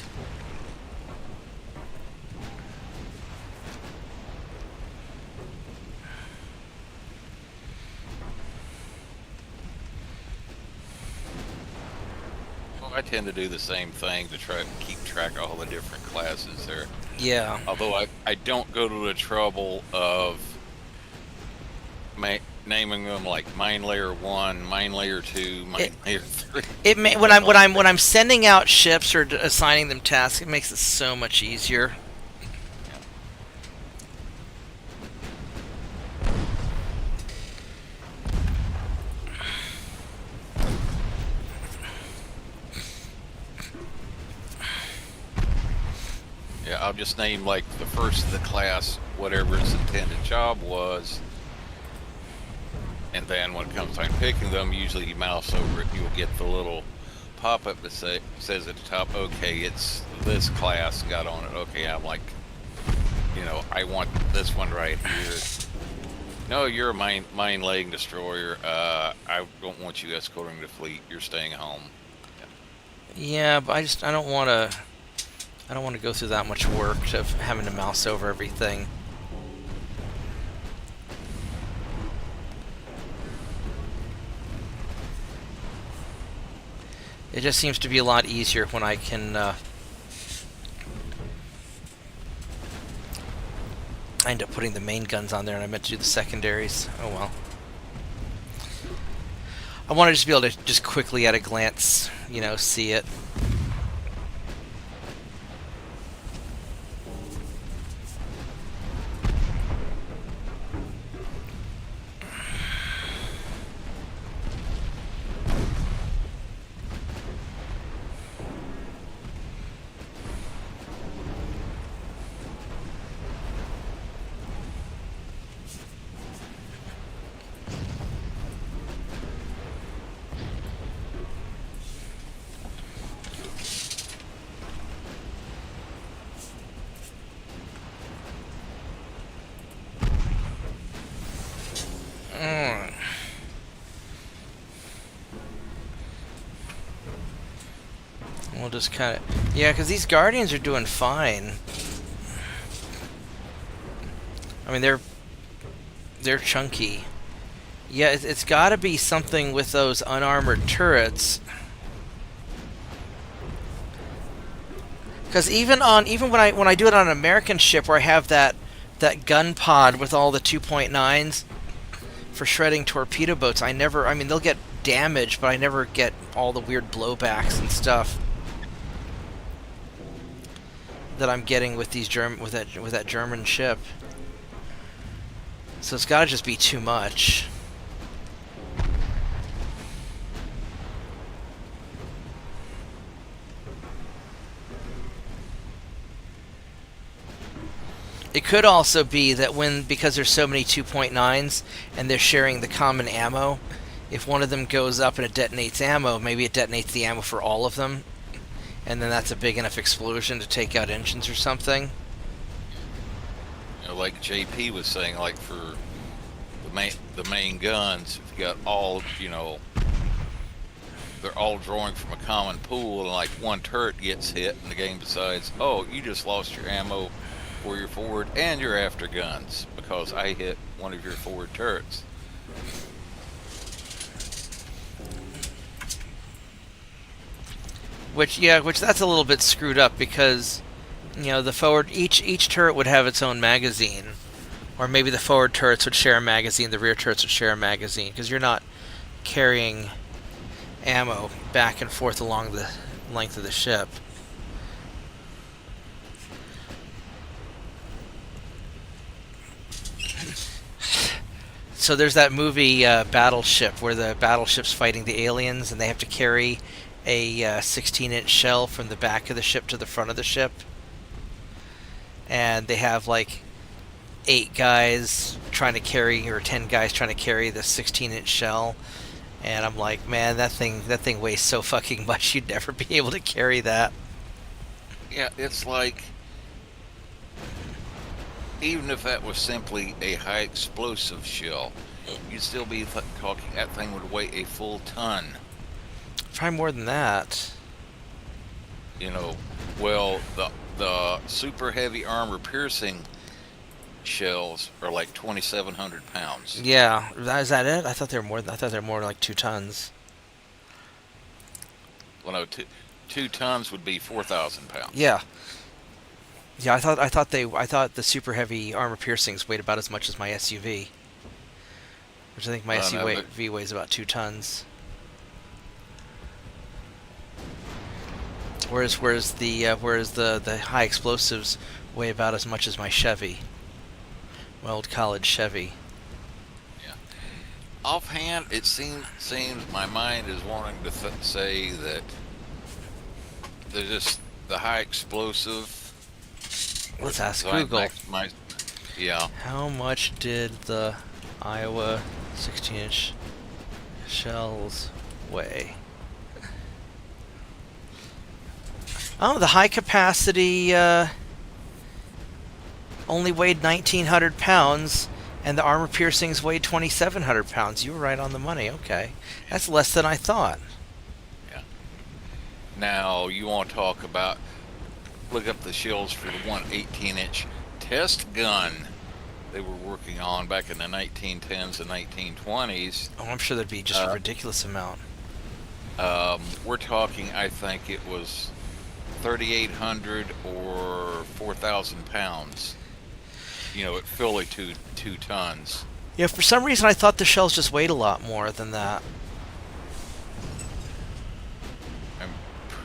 Well, I tend to do the same thing to try to keep track of all the different classes there. Yeah. Although I don't go to the trouble of naming them like Mine Layer 1, Mine Layer 2, Mine Layer 3. It may, when I'm sending out ships or assigning them tasks, it makes it so much easier. Yeah, I'll just name like the first of the class, whatever its intended job was. And then when it comes time picking them, usually you mouse over it, you'll get the little pop-up that says at the top, okay, it's this class got on it. Okay, I'm like, I want this one right here. No, you're a mine-laying destroyer. I don't want you escorting the fleet. You're staying home. Yeah, but I don't want to go through that much work of having to mouse over everything. It just seems to be a lot easier when I can I end up putting the main guns on there and I meant to do the secondaries. Oh well. I want to just be able to just quickly at a glance, see it. We'll just kind of... Yeah, because these Guardians are doing fine. I mean, they're chunky. Yeah, it's got to be something with those unarmored turrets. Because even when I do it on an American ship where I have that gun pod with all the 2.9s for shredding torpedo boats, I mean, they'll get damaged, but I never get all the weird blowbacks and stuff that I'm getting with these with that German ship. So it's got to just be too much. It could also be that because there's so many 2.9s and they're sharing the common ammo, if one of them goes up and it detonates ammo, maybe it detonates the ammo for all of them, and then that's a big enough explosion to take out engines or something. You know, like JP was saying, like for the main guns, if you got all, you know, they're all drawing from a common pool, and like one turret gets hit, and the game decides, oh, you just lost your ammo for your forward and your after guns because I hit one of your forward turrets. Which that's a little bit screwed up because, you know, the forward each turret would have its own magazine, or maybe the forward turrets would share a magazine, the rear turrets would share a magazine, because you're not carrying ammo back and forth along the length of the ship. So there's that movie Battleship, where the battleship's fighting the aliens and they have to carry a 16-inch shell from the back of the ship to the front of the ship. And they have like 8 guys trying to carry, or 10 guys trying to carry the 16-inch shell. And I'm like, man, that thing weighs so fucking much, you'd never be able to carry that. Yeah, it's like, even if that was simply a high explosive shell, you'd still be talking that thing would weigh a full ton. Probably more than that. You know, well, the super heavy armor piercing shells are like 2,700 pounds. Yeah, is that it? I thought they were more like 2 tons. Well, no, 2 tons would be 4,000 pounds. Yeah. Yeah, I thought the super heavy armor piercings weighed about as much as my SUV, which I think my SUV weighs about 2 tons. Whereas the high explosives weigh about as much as my Chevy, my old college Chevy. Yeah. Offhand, it seems my mind is wanting to say that they're just the high explosive. Let's ask Google. Yeah. How much did the Iowa 16-inch shells weigh? Oh, the high capacity only weighed 1,900 pounds, and the armor piercings weighed 2,700 pounds. You were right on the money. Okay, that's less than I thought. Yeah. Now you want to talk about? Look up the shells for the 18-inch test gun they were working on back in the 1910s and 1920s. Oh, I'm sure there'd be just a ridiculous amount. We're talking, I think it was 3,800 or 4,000 pounds. You know, at fully 2 tons. Yeah, for some reason I thought the shells just weighed a lot more than that.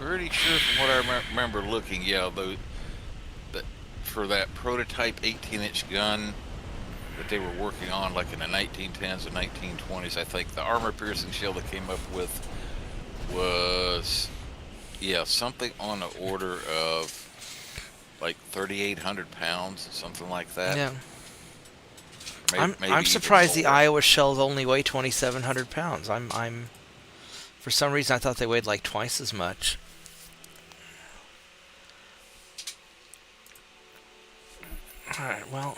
Pretty sure from what I remember looking, yeah, for that prototype 18-inch gun that they were working on, like in the 1910s and 1920s, I think the armor piercing shell they came up with was, yeah, something on the order of like 3,800 pounds, something like that. Yeah. Maybe I'm surprised the more. Iowa shells only weigh 2,700 pounds. I'm for some reason I thought they weighed like twice as much. Alright, well,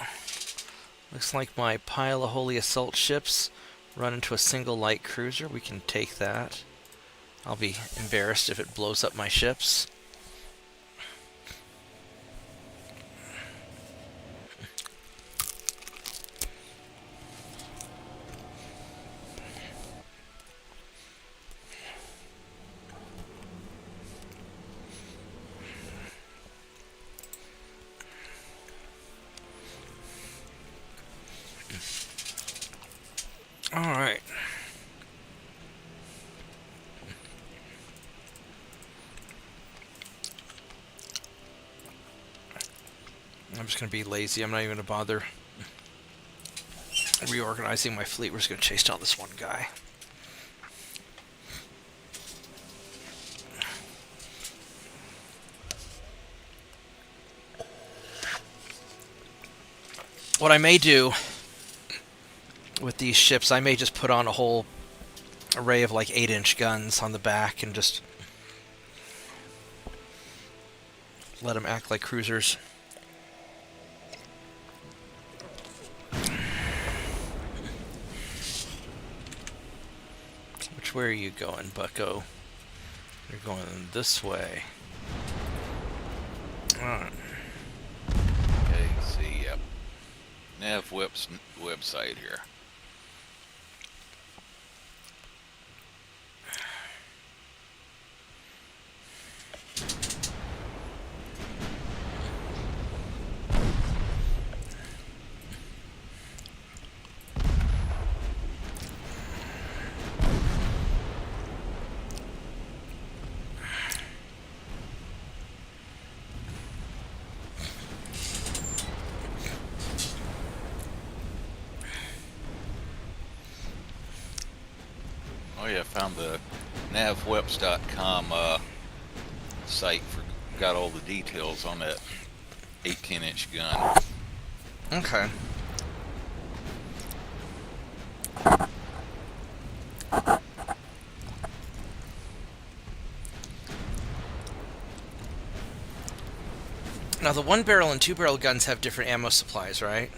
looks like my pile of holy assault ships run into a single light cruiser. We can take that. I'll be embarrassed if it blows up my ships. All right. I'm just going to be lazy. I'm not even going to bother reorganizing my fleet. We're just going to chase down this one guy. What I may do with these ships, I may just put on a whole array of like 8-inch guns on the back and just let them act like cruisers. Which way are you going, bucko? You're going this way. Alright. Okay, see, yep. Nav Whip's website here. Oh yeah, I found the navwhips.com site for got all the details on that 18-inch gun. Okay. Now the 1-barrel and 2-barrel guns have different ammo supplies, right?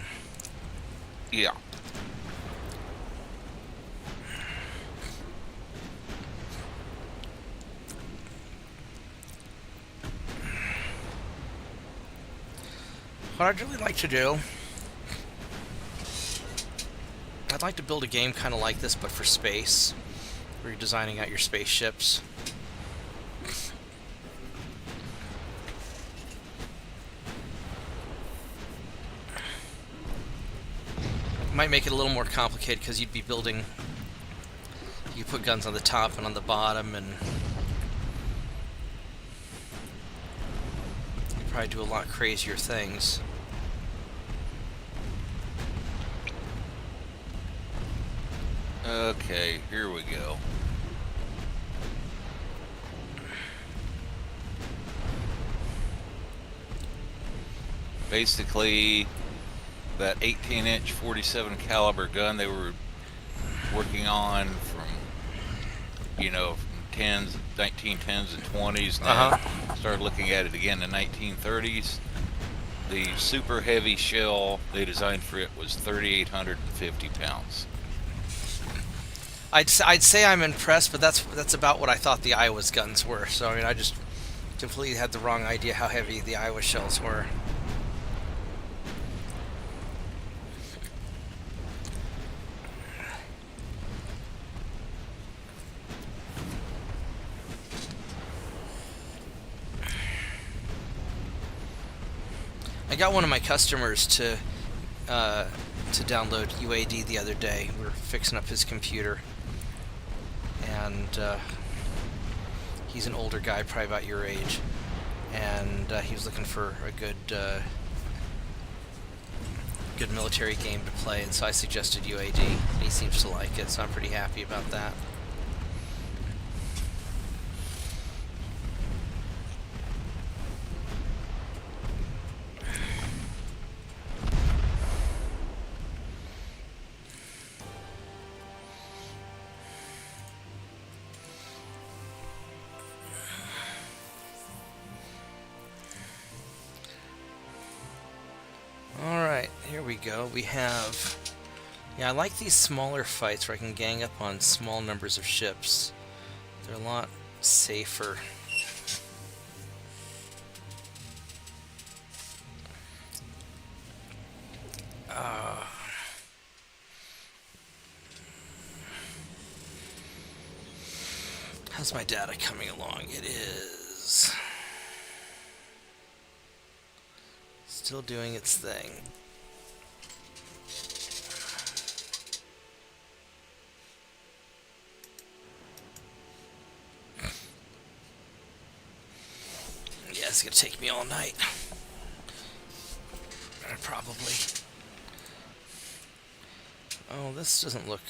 Yeah. What I'd really like to do, I'd like to build a game kind of like this, but for space, where you're designing out your spaceships. Might make it a little more complicated because you'd be building, you put guns on the top and on the bottom, and you'd probably do a lot crazier things. Okay, here we go. Basically, that 18-inch 47 caliber gun they were working on from, you know, from 1910s and 20s, and then started looking at it again in the 1930s. The super heavy shell they designed for it was 3,850 pounds. I'd say I'm impressed, but that's about what I thought the Iowa's guns were. So I mean, I just completely had the wrong idea how heavy the Iowa shells were. I got one of my customers to download UAD the other day. We were fixing up his computer, and he's an older guy, probably about your age, and he was looking for a good military game to play, and so I suggested UAD, and he seems to like it, so I'm pretty happy about that. Alright, here we go. We have... Yeah, I like these smaller fights where I can gang up on small numbers of ships. They're a lot safer. How's my data coming along? It is still doing its thing. Yeah, it's gonna take me all night. Probably. Oh, this doesn't look...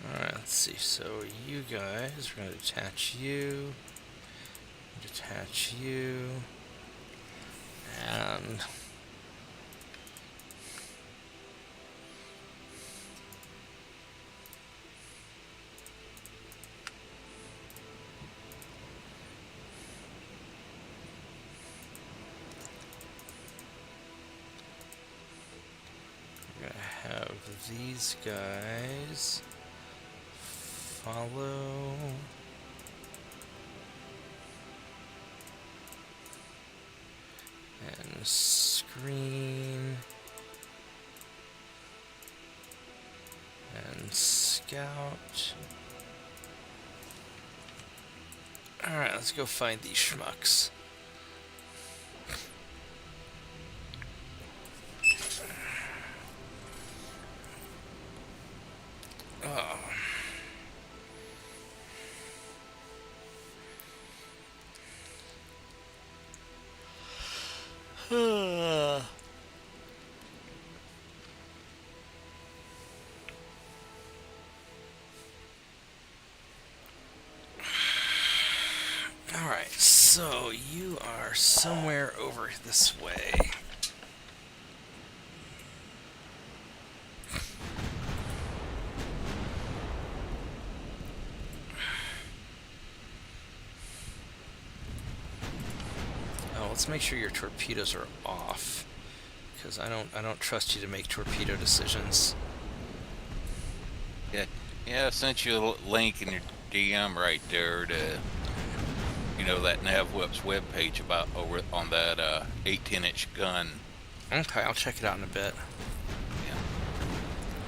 Alright, let's see. So you guys, we're going to detach you, and... we're going to have these guys follow... and screen... and scout... Alright, let's go find these schmucks. Alright, so you are somewhere over this way. Oh, let's make sure your torpedoes are off, because I don't trust you to make torpedo decisions. Yeah, I sent you a link in your DM right there to, you know, that NavWeb's webpage about over on that 18-inch gun. Okay, I'll check it out in a bit. Yeah.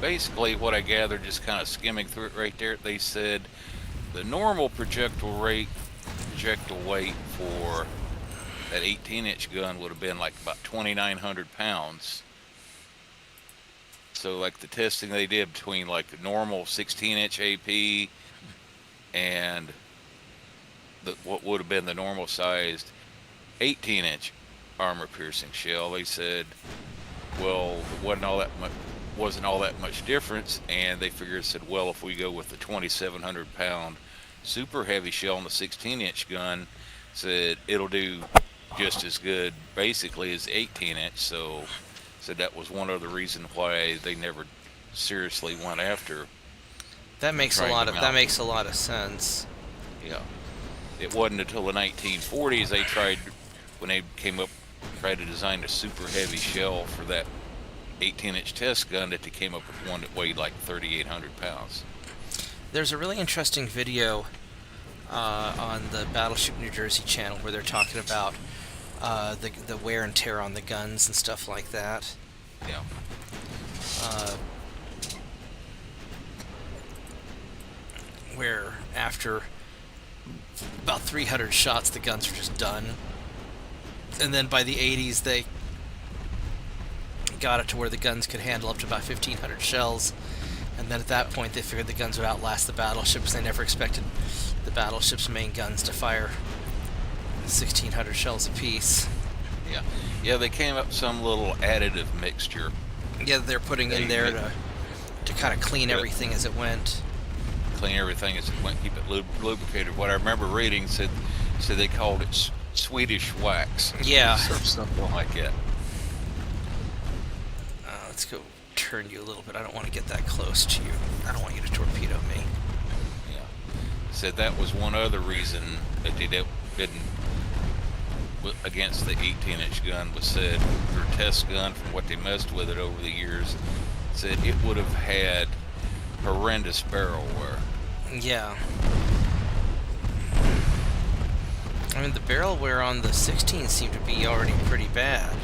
Basically, what I gathered, just kind of skimming through it right there, they said the normal projectile weight for that 18-inch gun would have been like about 2,900 pounds. So like the testing they did between like the normal 16-inch AP and what would have been the normal sized 18-inch armor-piercing shell, they said, well, it wasn't all that much difference, and they said, well, if we go with the 2,700 pound super heavy shell on the 16-inch gun, said it'll do just as good basically as 18-inch. So said that was one of the reasons why they never seriously went after. That makes a lot of sense. Yeah. It wasn't until the 1940s they tried to design a super heavy shell for that 18-inch test gun that they came up with one that weighed like 3,800 pounds. There's a really interesting video on the Battleship New Jersey channel where they're talking about the wear and tear on the guns and stuff like that. Yeah. Where after about 300 shots the guns were just done, and then by the 80s they got it to where the guns could handle up to about 1,500 shells, and then at that point they figured the guns would outlast the battleships. They never expected the battleship's main guns to fire 1,600 shells apiece. Yeah, they came up with some little additive mixture. Yeah, they're putting in there to kind of clean everything as it went. Clean everything as it went, keep it lubricated. What I remember reading said they called it Swedish wax. Yeah. Or something like that. Let's go turn you a little bit. I don't want to get that close to you. I don't want you to torpedo me. Yeah. said that was one other reason that they didn't against the 18-inch gun was said their test gun, from what they messed with it over the years, said it would have had horrendous barrel wear. Yeah. I mean, the barrel wear on the 16 seemed to be already pretty bad.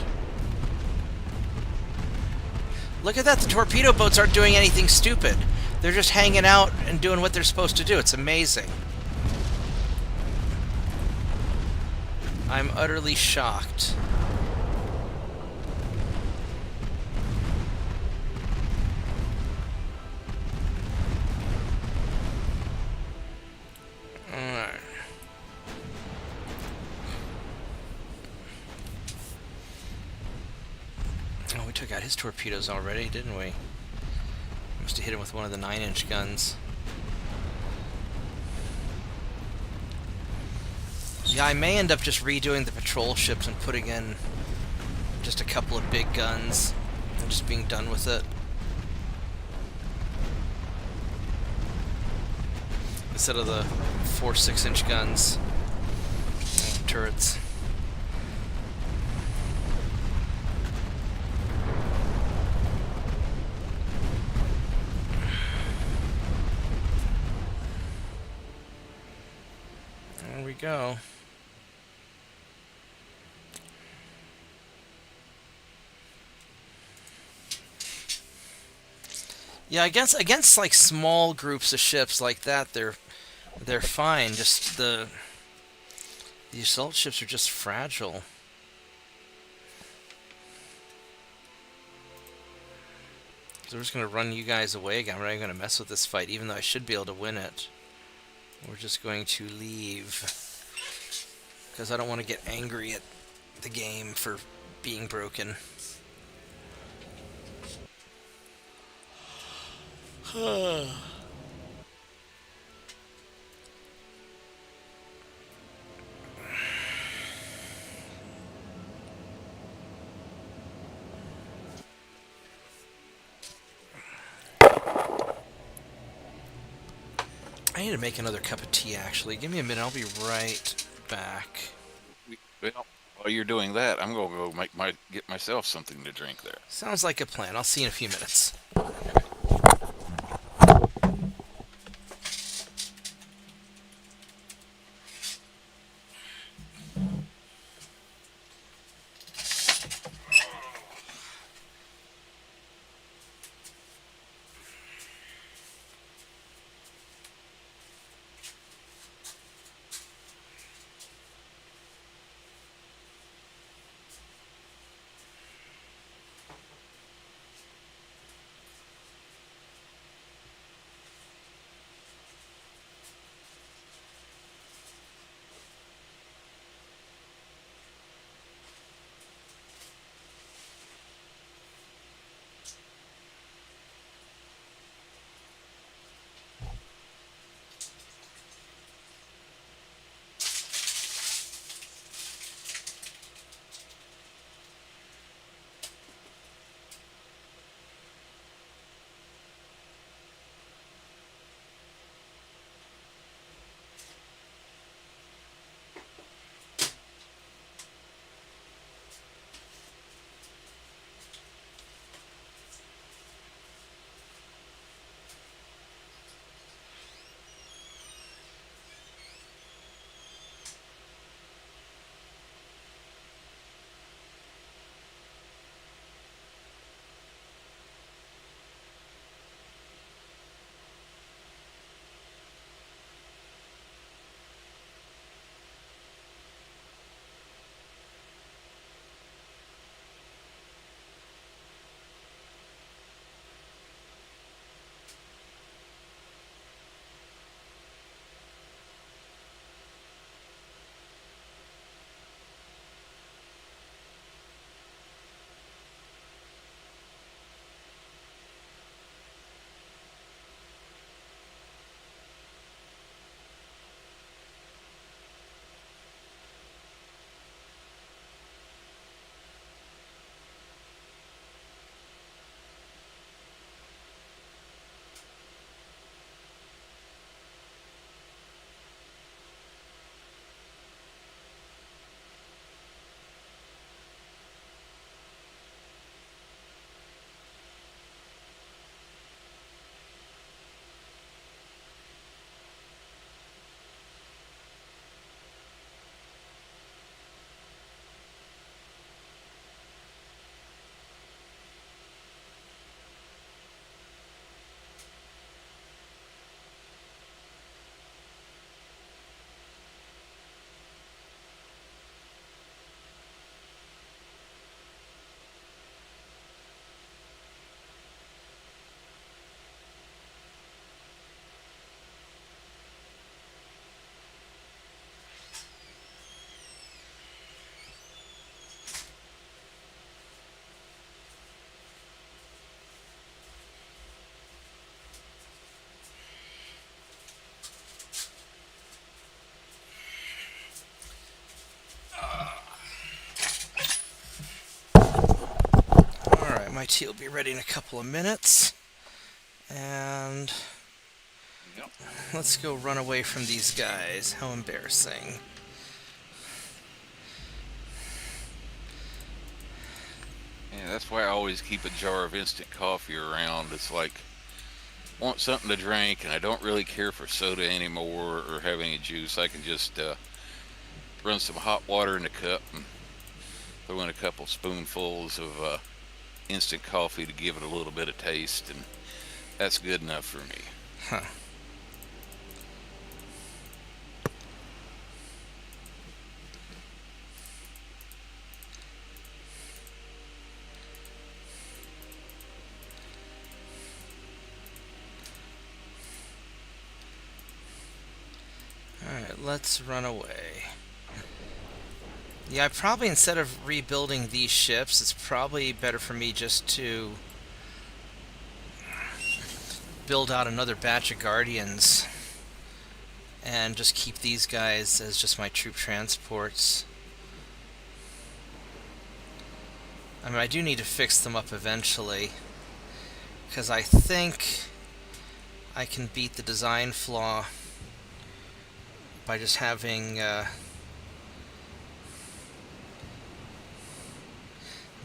Look at that, the torpedo boats aren't doing anything stupid. They're just hanging out and doing what they're supposed to do. It's amazing. I'm utterly shocked. Alright. Oh, we took out his torpedoes already, didn't we? Must have hit him with one of the 9-inch guns. Yeah, I may end up just redoing the patrol ships and putting in just a couple of big guns and just being done with it. Instead of the 4 6-inch guns and turrets. There we go. Yeah, against like small groups of ships like that, they're fine. Just the assault ships are just fragile. So we're just gonna run you guys away again. We're not even gonna mess with this fight, even though I should be able to win it. We're just going to leave because I don't want to get angry at the game for being broken. I need to make another cup of tea, actually. Give me a minute. I'll be right back. Well, while you're doing that, I'm going to go get myself something to drink there. Sounds like a plan. I'll see you in a few minutes. my tea will be ready in a couple of minutes. And Yep. let's go run away from these guys. How embarrassing. Yeah, that's why I always keep a jar of instant coffee around. It's like, want something to drink, and I don't really care for soda anymore or have any juice. I can just run some hot water in a cup and throw in a couple spoonfuls of instant coffee to give it a little bit of taste, and that's good enough for me. Huh. Alright, let's run away. Yeah, probably instead of rebuilding these ships, it's probably better for me just to build out another batch of Guardians and just keep these guys as just my troop transports. I mean, I do need to fix them up eventually, because I think I can beat the design flaw by just having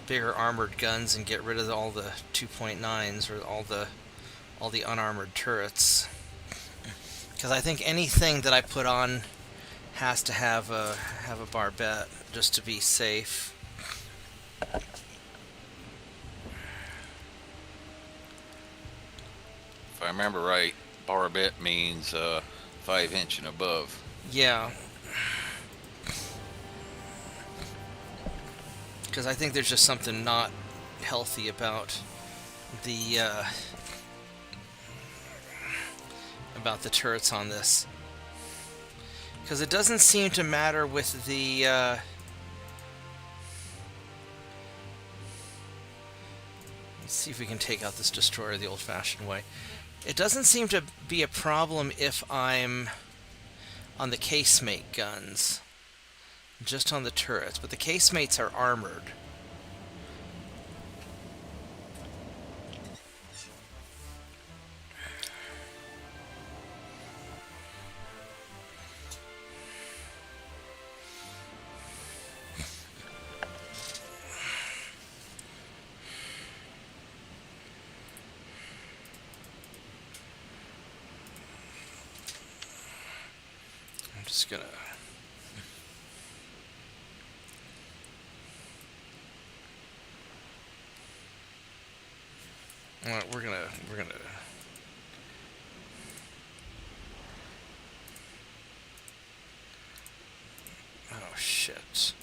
bigger armored guns and get rid of all the 2.9s or all the unarmored turrets. Because I think anything that I put on has to have a barbette just to be safe. If I remember right, barbette means 5-inch and above. Yeah. Because I think there's just something not healthy about the turrets on this. Because it doesn't seem to matter with the let's see if we can take out this destroyer the old-fashioned way. It doesn't seem to be a problem if I'm on the casemate guns, just on the turrets, but the casemates are armored. I'm just gonna we're gonna oh shit,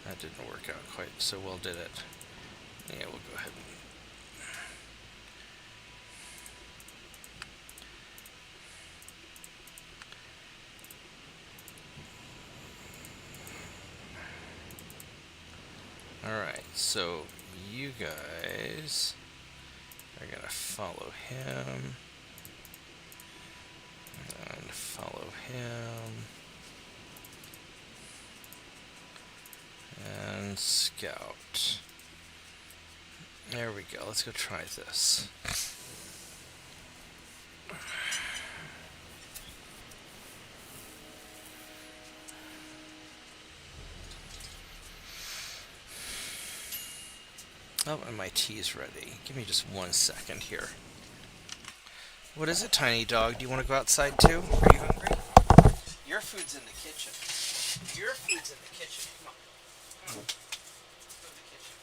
that didn't work out quite so well, did it? Yeah, we'll go ahead and alright, so you guys are gonna follow him and follow him and scout. There we go, let's go try this. Oh, and my tea's ready. Give me just 1 second here. What is it, tiny dog? Do you want to go outside too? Are you hungry? Your food's in the kitchen. Your food's in the kitchen. Come on. Come on. Go to the kitchen.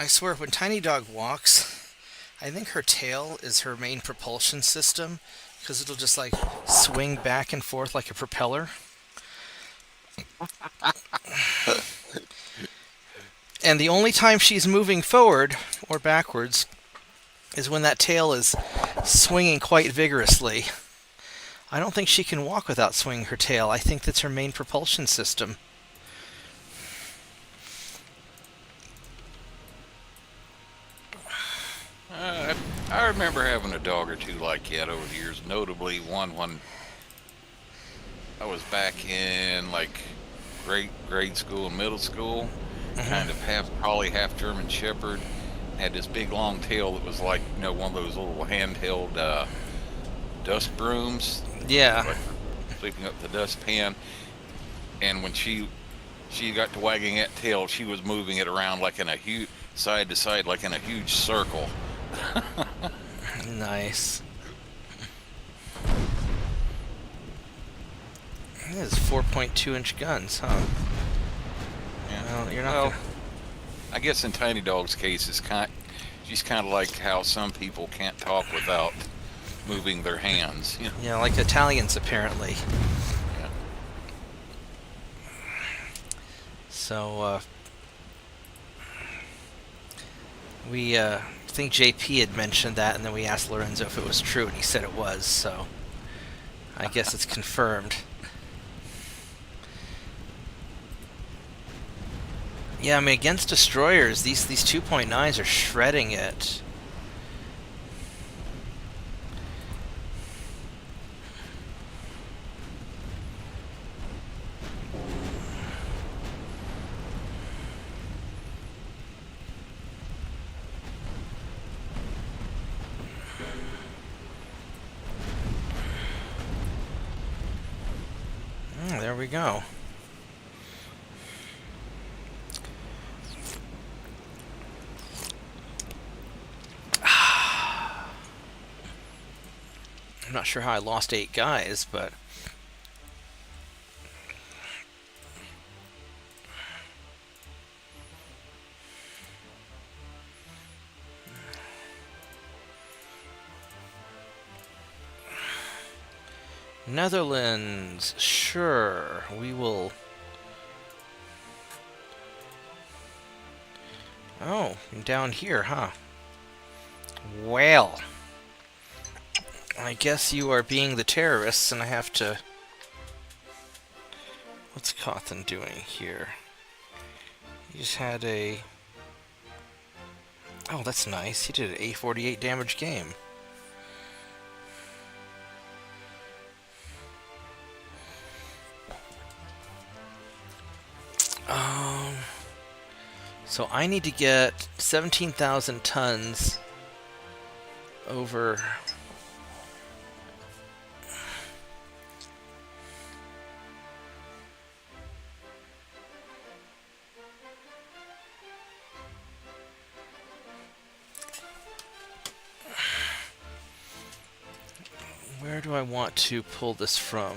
I swear, when Tiny Dog walks, I think her tail is her main propulsion system, because it'll just like swing back and forth like a propeller. And the only time she's moving forward or backwards is when that tail is swinging quite vigorously. I don't think she can walk without swinging her tail. I think that's her main propulsion system. I remember having a dog or two like that over the years. Notably, one when I was back in like grade school and middle school. Kind of probably half German Shepherd. Had this big long tail that was like, you know, one of those little handheld dust brooms. Yeah. Like sweeping up the dustpan. And when she got to wagging that tail, she was moving it around like in a huge side to side, like in a huge circle. Nice. This is 4.2-inch guns, huh? Yeah. Well, you're not. Well, I guess in Tiny Dog's case, she's kind of like how some people can't talk without moving their hands. You know? Yeah, like Italians apparently. Yeah. So, we think JP had mentioned that, and then we asked Lorenzo if it was true, and he said it was. So, I guess it's confirmed. Yeah, I mean, against destroyers, these 2.9s are shredding it. There we go. I'm not sure how I lost 8 guys, but Netherlands, sure, we will. Oh, down here, huh? Well, I guess you are being the terrorists, and I have to. What's Cawthon doing here? He just had a. Oh, that's nice. He did an A48 damage game. So I need to get 17,000 tons over. Where do I want to pull this from?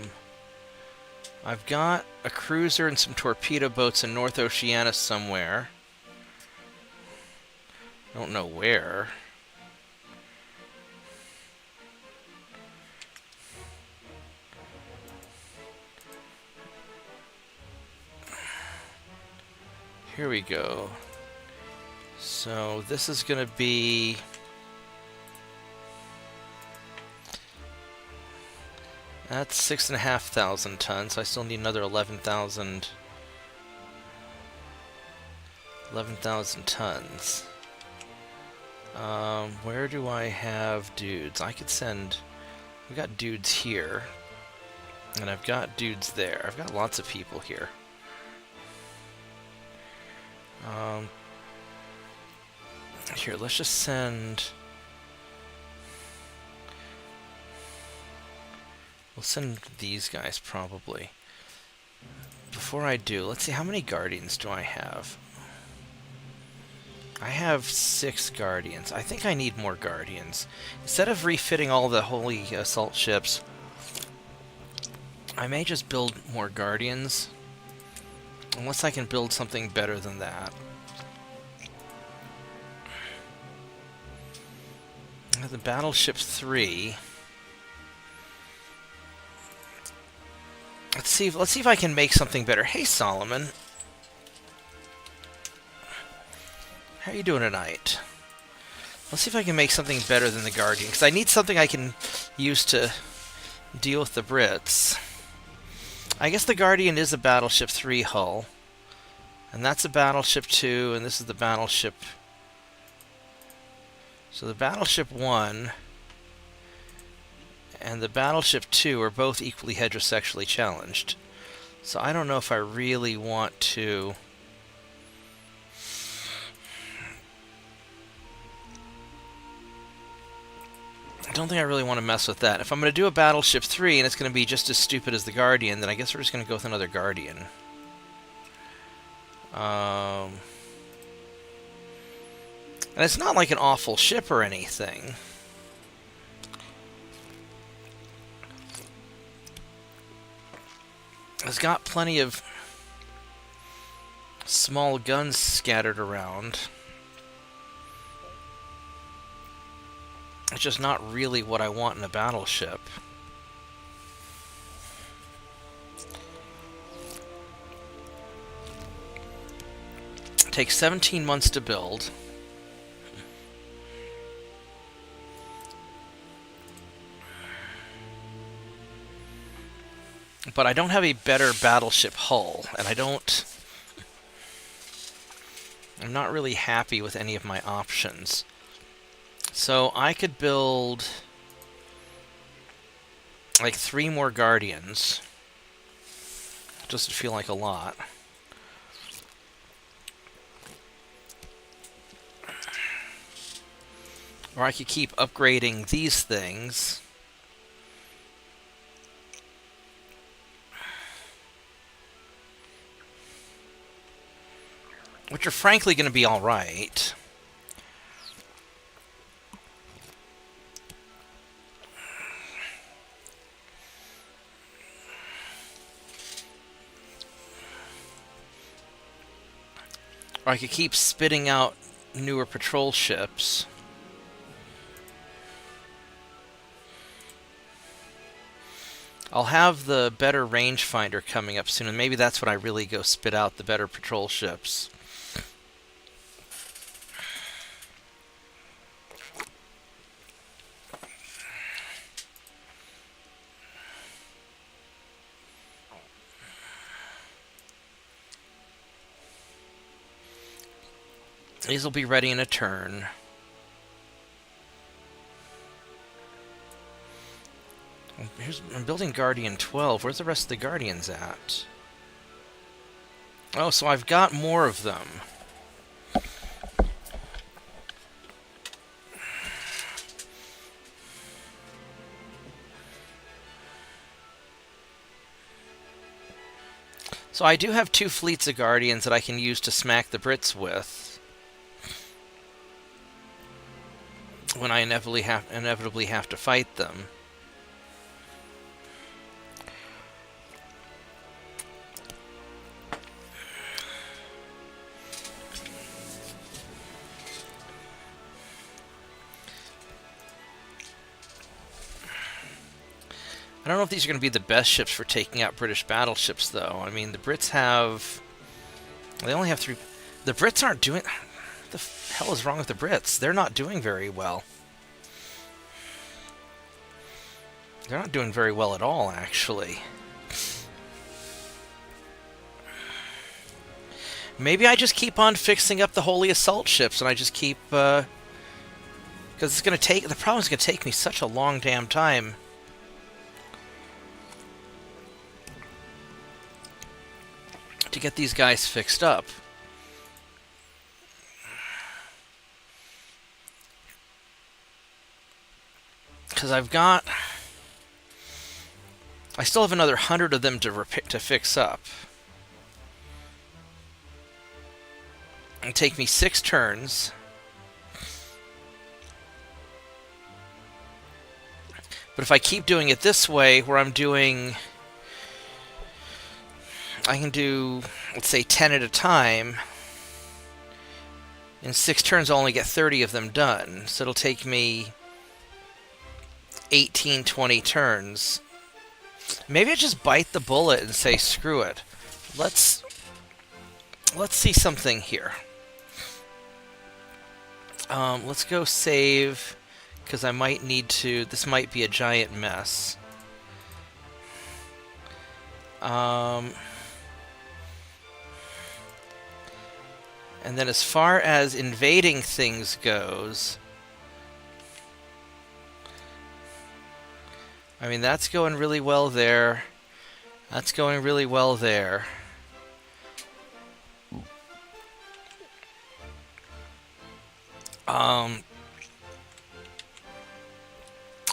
I've got a cruiser and some torpedo boats in North Oceania somewhere. I don't know where. Here we go. So this is going to be. That's 6,500 tons. So I still need another 11,000 tons. Where do I have dudes? I could send. We've got dudes here, and I've got dudes there. I've got lots of people here. Here, let's just send. We'll send these guys probably. Before I do, let's see, how many Guardians do I have? I have 6 Guardians. I think I need more Guardians. Instead of refitting all the Holy Assault ships, I may just build more Guardians. Unless I can build something better than that. The Battleship 3. Let's see if I can make something better. Hey, Solomon. How are you doing tonight? Let's see if I can make something better than the Guardian, because I need something I can use to deal with the Brits. I guess the Guardian is a Battleship 3 hull. And that's a Battleship 2, and this is the Battleship... So the Battleship 1 and the Battleship 2 are both equally heterosexually challenged. So I don't know if I really want to... I don't think I really want to mess with that. If I'm going to do a Battleship 3 and it's going to be just as stupid as the Guardian, then I guess we're just going to go with another Guardian. And it's not like an awful ship or anything. It's got plenty of small guns scattered around. It's just not really what I want in a battleship. It takes 17 months to build. But I don't have a better battleship hull, and I'm not really happy with any of my options. So I could build like 3 more Guardians. Doesn't feel like a lot. Or I could keep upgrading these things. Which are frankly going to be alright. Or I could keep spitting out newer patrol ships. I'll have the better rangefinder coming up soon, and maybe that's when I really go spit out the better patrol ships. These will be ready in a turn. I'm building Guardian 12. Where's the rest of the Guardians at? Oh, so I've got more of them. So I do have 2 fleets of Guardians that I can use to smack the Brits with. When I inevitably have to fight them. I don't know if these are going to be the best ships for taking out British battleships, though. I mean, the Brits have... They only have 3... The Brits aren't doing... What the hell is wrong with the Brits? They're not doing very well. They're not doing very well at all, actually. Maybe I just keep on fixing up the Holy Assault ships, and I just keep... Because it's going to take... The problem is going to take me such a long damn time. To get these guys fixed up. Because I've got... I still have another 100 of them to fix up. It'll take me 6 turns. But if I keep doing it this way, where I'm doing... I can do, let's say, 10 at a time. In 6 turns, I'll only get 30 of them done. So it'll take me 18, 20 turns. Maybe I just bite the bullet and say screw it. Let's see something here. Let's go save, because I might need to. This might be a giant mess. And then as far as invading things goes, I mean, that's going really well there. That's going really well there.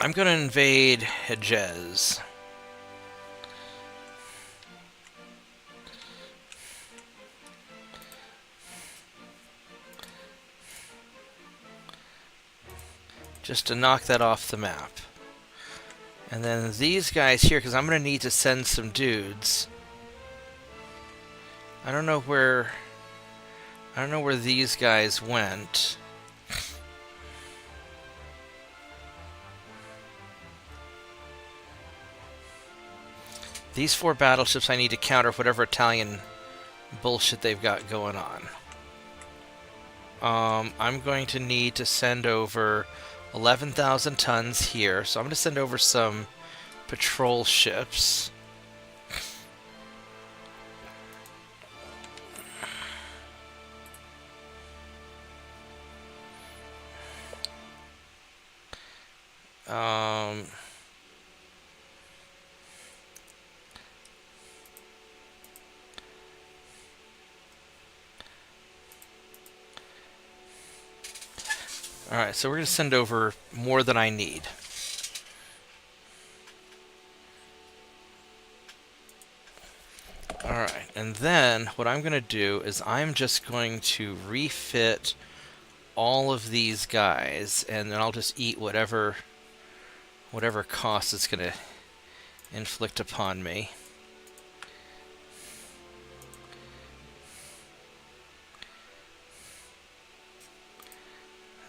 I'm going to invade Hejez. Just to knock that off the map. And then these guys here, because I'm going to need to send some dudes. I don't know where these guys went. These 4 battleships I need to counter whatever Italian bullshit they've got going on. I'm going to need to send over 11,000 tons here, so I'm going to send over some patrol ships. Alright, so we're going to send over more than I need. Alright, and then what I'm going to do is I'm just going to refit all of these guys, and then I'll just eat whatever cost it's going to inflict upon me.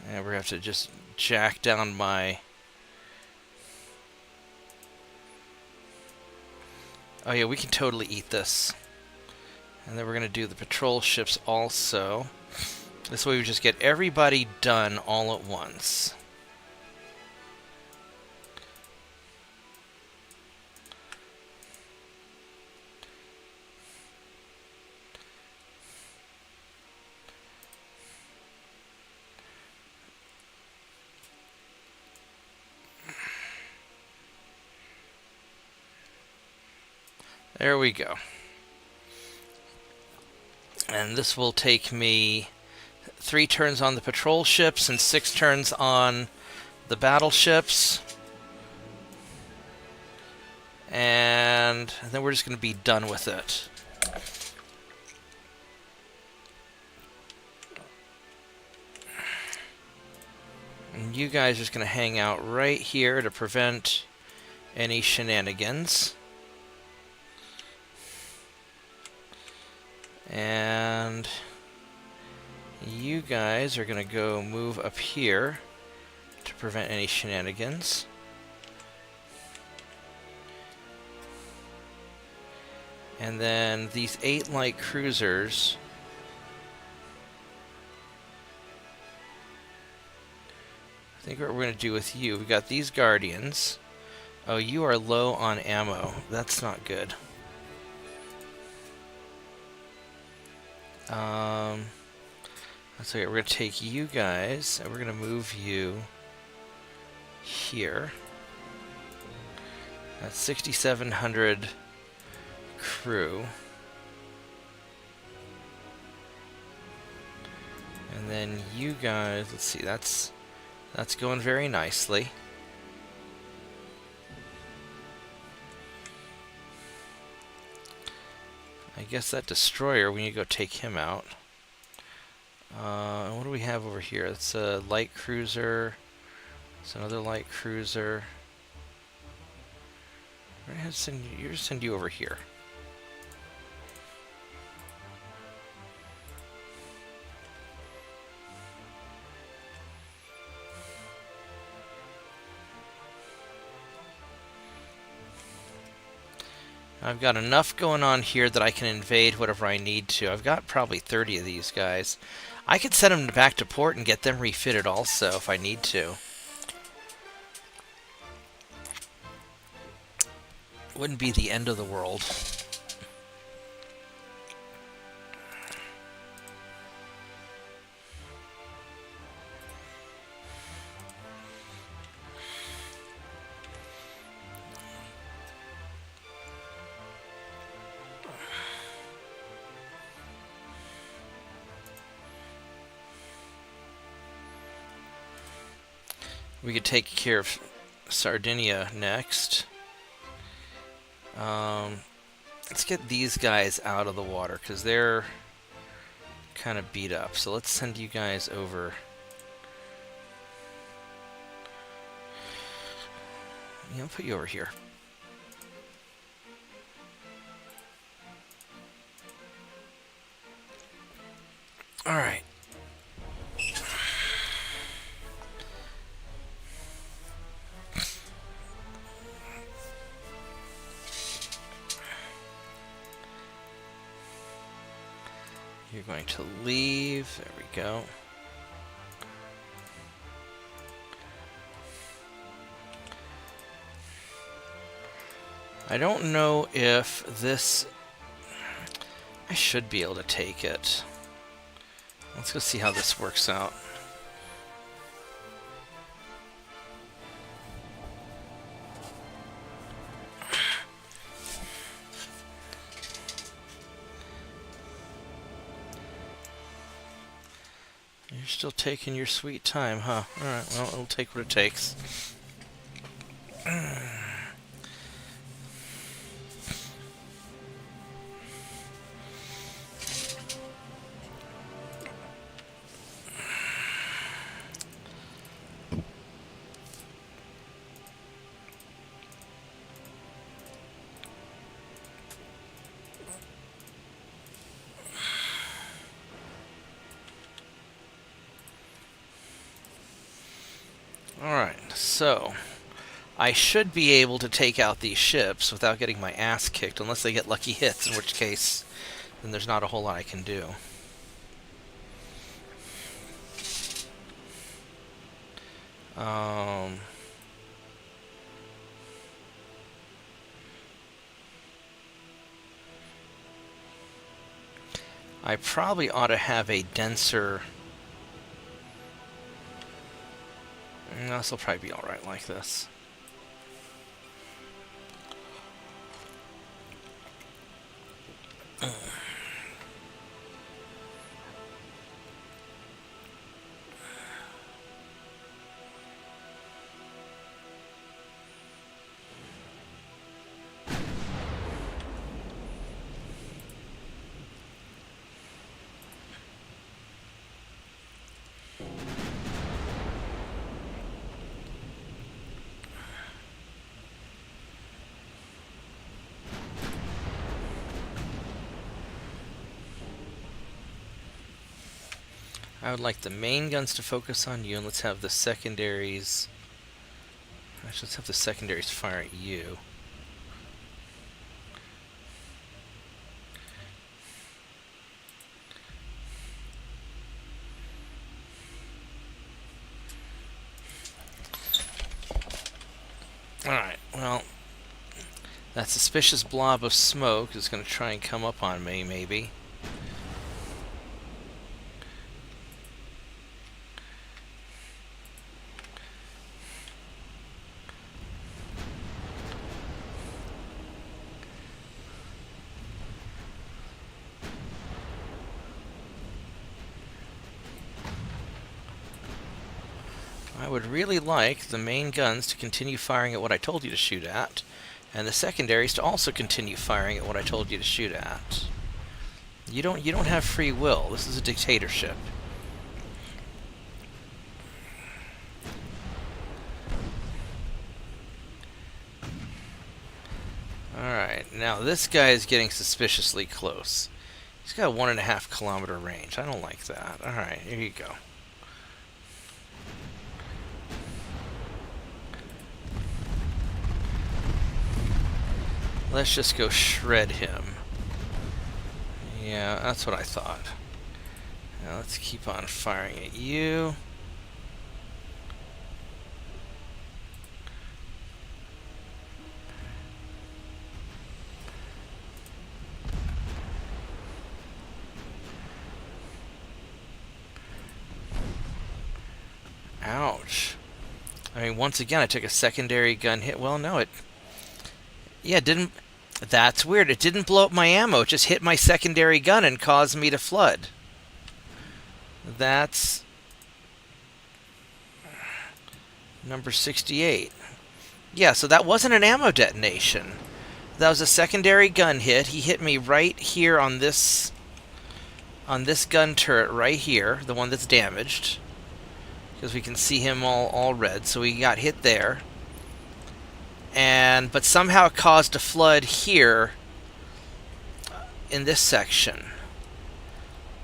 And we're going to have to just jack down my... Oh yeah, we can totally eat this. And then we're going to do the patrol ships also. This way we just get everybody done all at once. There we go. And this will take me 3 turns on the patrol ships and 6 turns on the battleships. And then we're just going to be done with it. And you guys are just going to hang out right here to prevent any shenanigans. And you guys are going to go move up here to prevent any shenanigans. And then these 8 light cruisers, I think what we're going to do with you, we've got these Guardians. Oh, you are low on ammo. That's not good. So we're going to take you guys, and we're going to move you here. That's 6,700 crew. And then you guys, let's see, that's going very nicely. I guess that destroyer, we need to go take him out. What do we have over here? It's a light cruiser. It's another light cruiser. We're gonna send you over here. I've got enough going on here that I can invade whatever I need to. I've got probably 30 of these guys. I could send them back to port and get them refitted also if I need to. Wouldn't be the end of the world. We could take care of Sardinia next. Let's get these guys out of the water because they're kind of beat up. So let's send you guys over. Yeah, I'll put you over here. All right. You're going to leave. There we go. I don't know if this... I should be able to take it. Let's go see how this works out. You're still taking your sweet time, huh? Alright, well, it'll take what it takes. Alright, so I should be able to take out these ships without getting my ass kicked, unless they get lucky hits, in which case then there's not a whole lot I can do. I probably ought to have a denser... This will probably be alright like this. I would like the main guns to focus on you, and let's have the secondaries... Actually, let's have the secondaries fire at you. Alright, well... That suspicious blob of smoke is going to try and come up on me, maybe. I would really like the main guns to continue firing at what I told you to shoot at, and the secondaries to also continue firing at what I told you to shoot at. You don't have free will. This is a dictatorship. Alright, now this guy is getting suspiciously close. He's got a 1.5 kilometer range. I don't like that. Alright, here you go. Let's just go shred him. Yeah, that's what I thought. Now let's keep on firing at you. Ouch. I mean, once again, I took a secondary gun hit. Well, no, yeah, it didn't... That's weird. It didn't blow up my ammo. It just hit my secondary gun and caused me to flood. That's... number 68. Yeah, so that wasn't an ammo detonation. That was a secondary gun hit. He hit me right here on this gun turret right here, the one that's damaged. Because we can see him all red, so he got hit there. But somehow it caused a flood here in this section.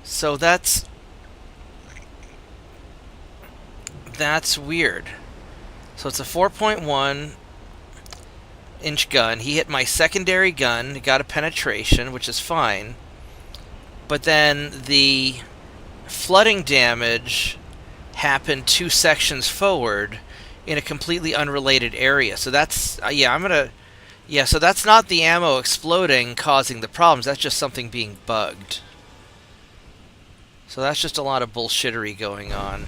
So that's weird. So it's a 4.1 inch gun. He hit my secondary gun, got a penetration, which is fine. But then the flooding damage happened 2 sections forward in a completely unrelated area. So that's so that's not the ammo exploding causing the problems. That's just something being bugged. So that's just a lot of bullshittery going on.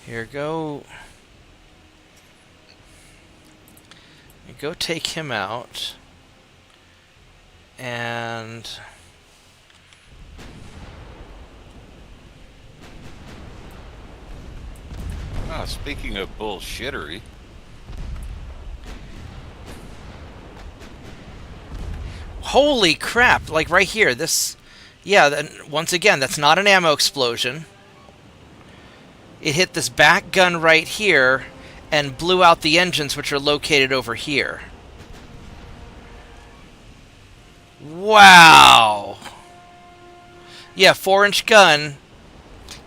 Here, go take him out. And speaking of bullshittery, holy crap! Like right here, this, yeah. Once again, that's not an ammo explosion. It hit this back gun right here and blew out the engines, which are located over here. Wow. Yeah, 4-inch gun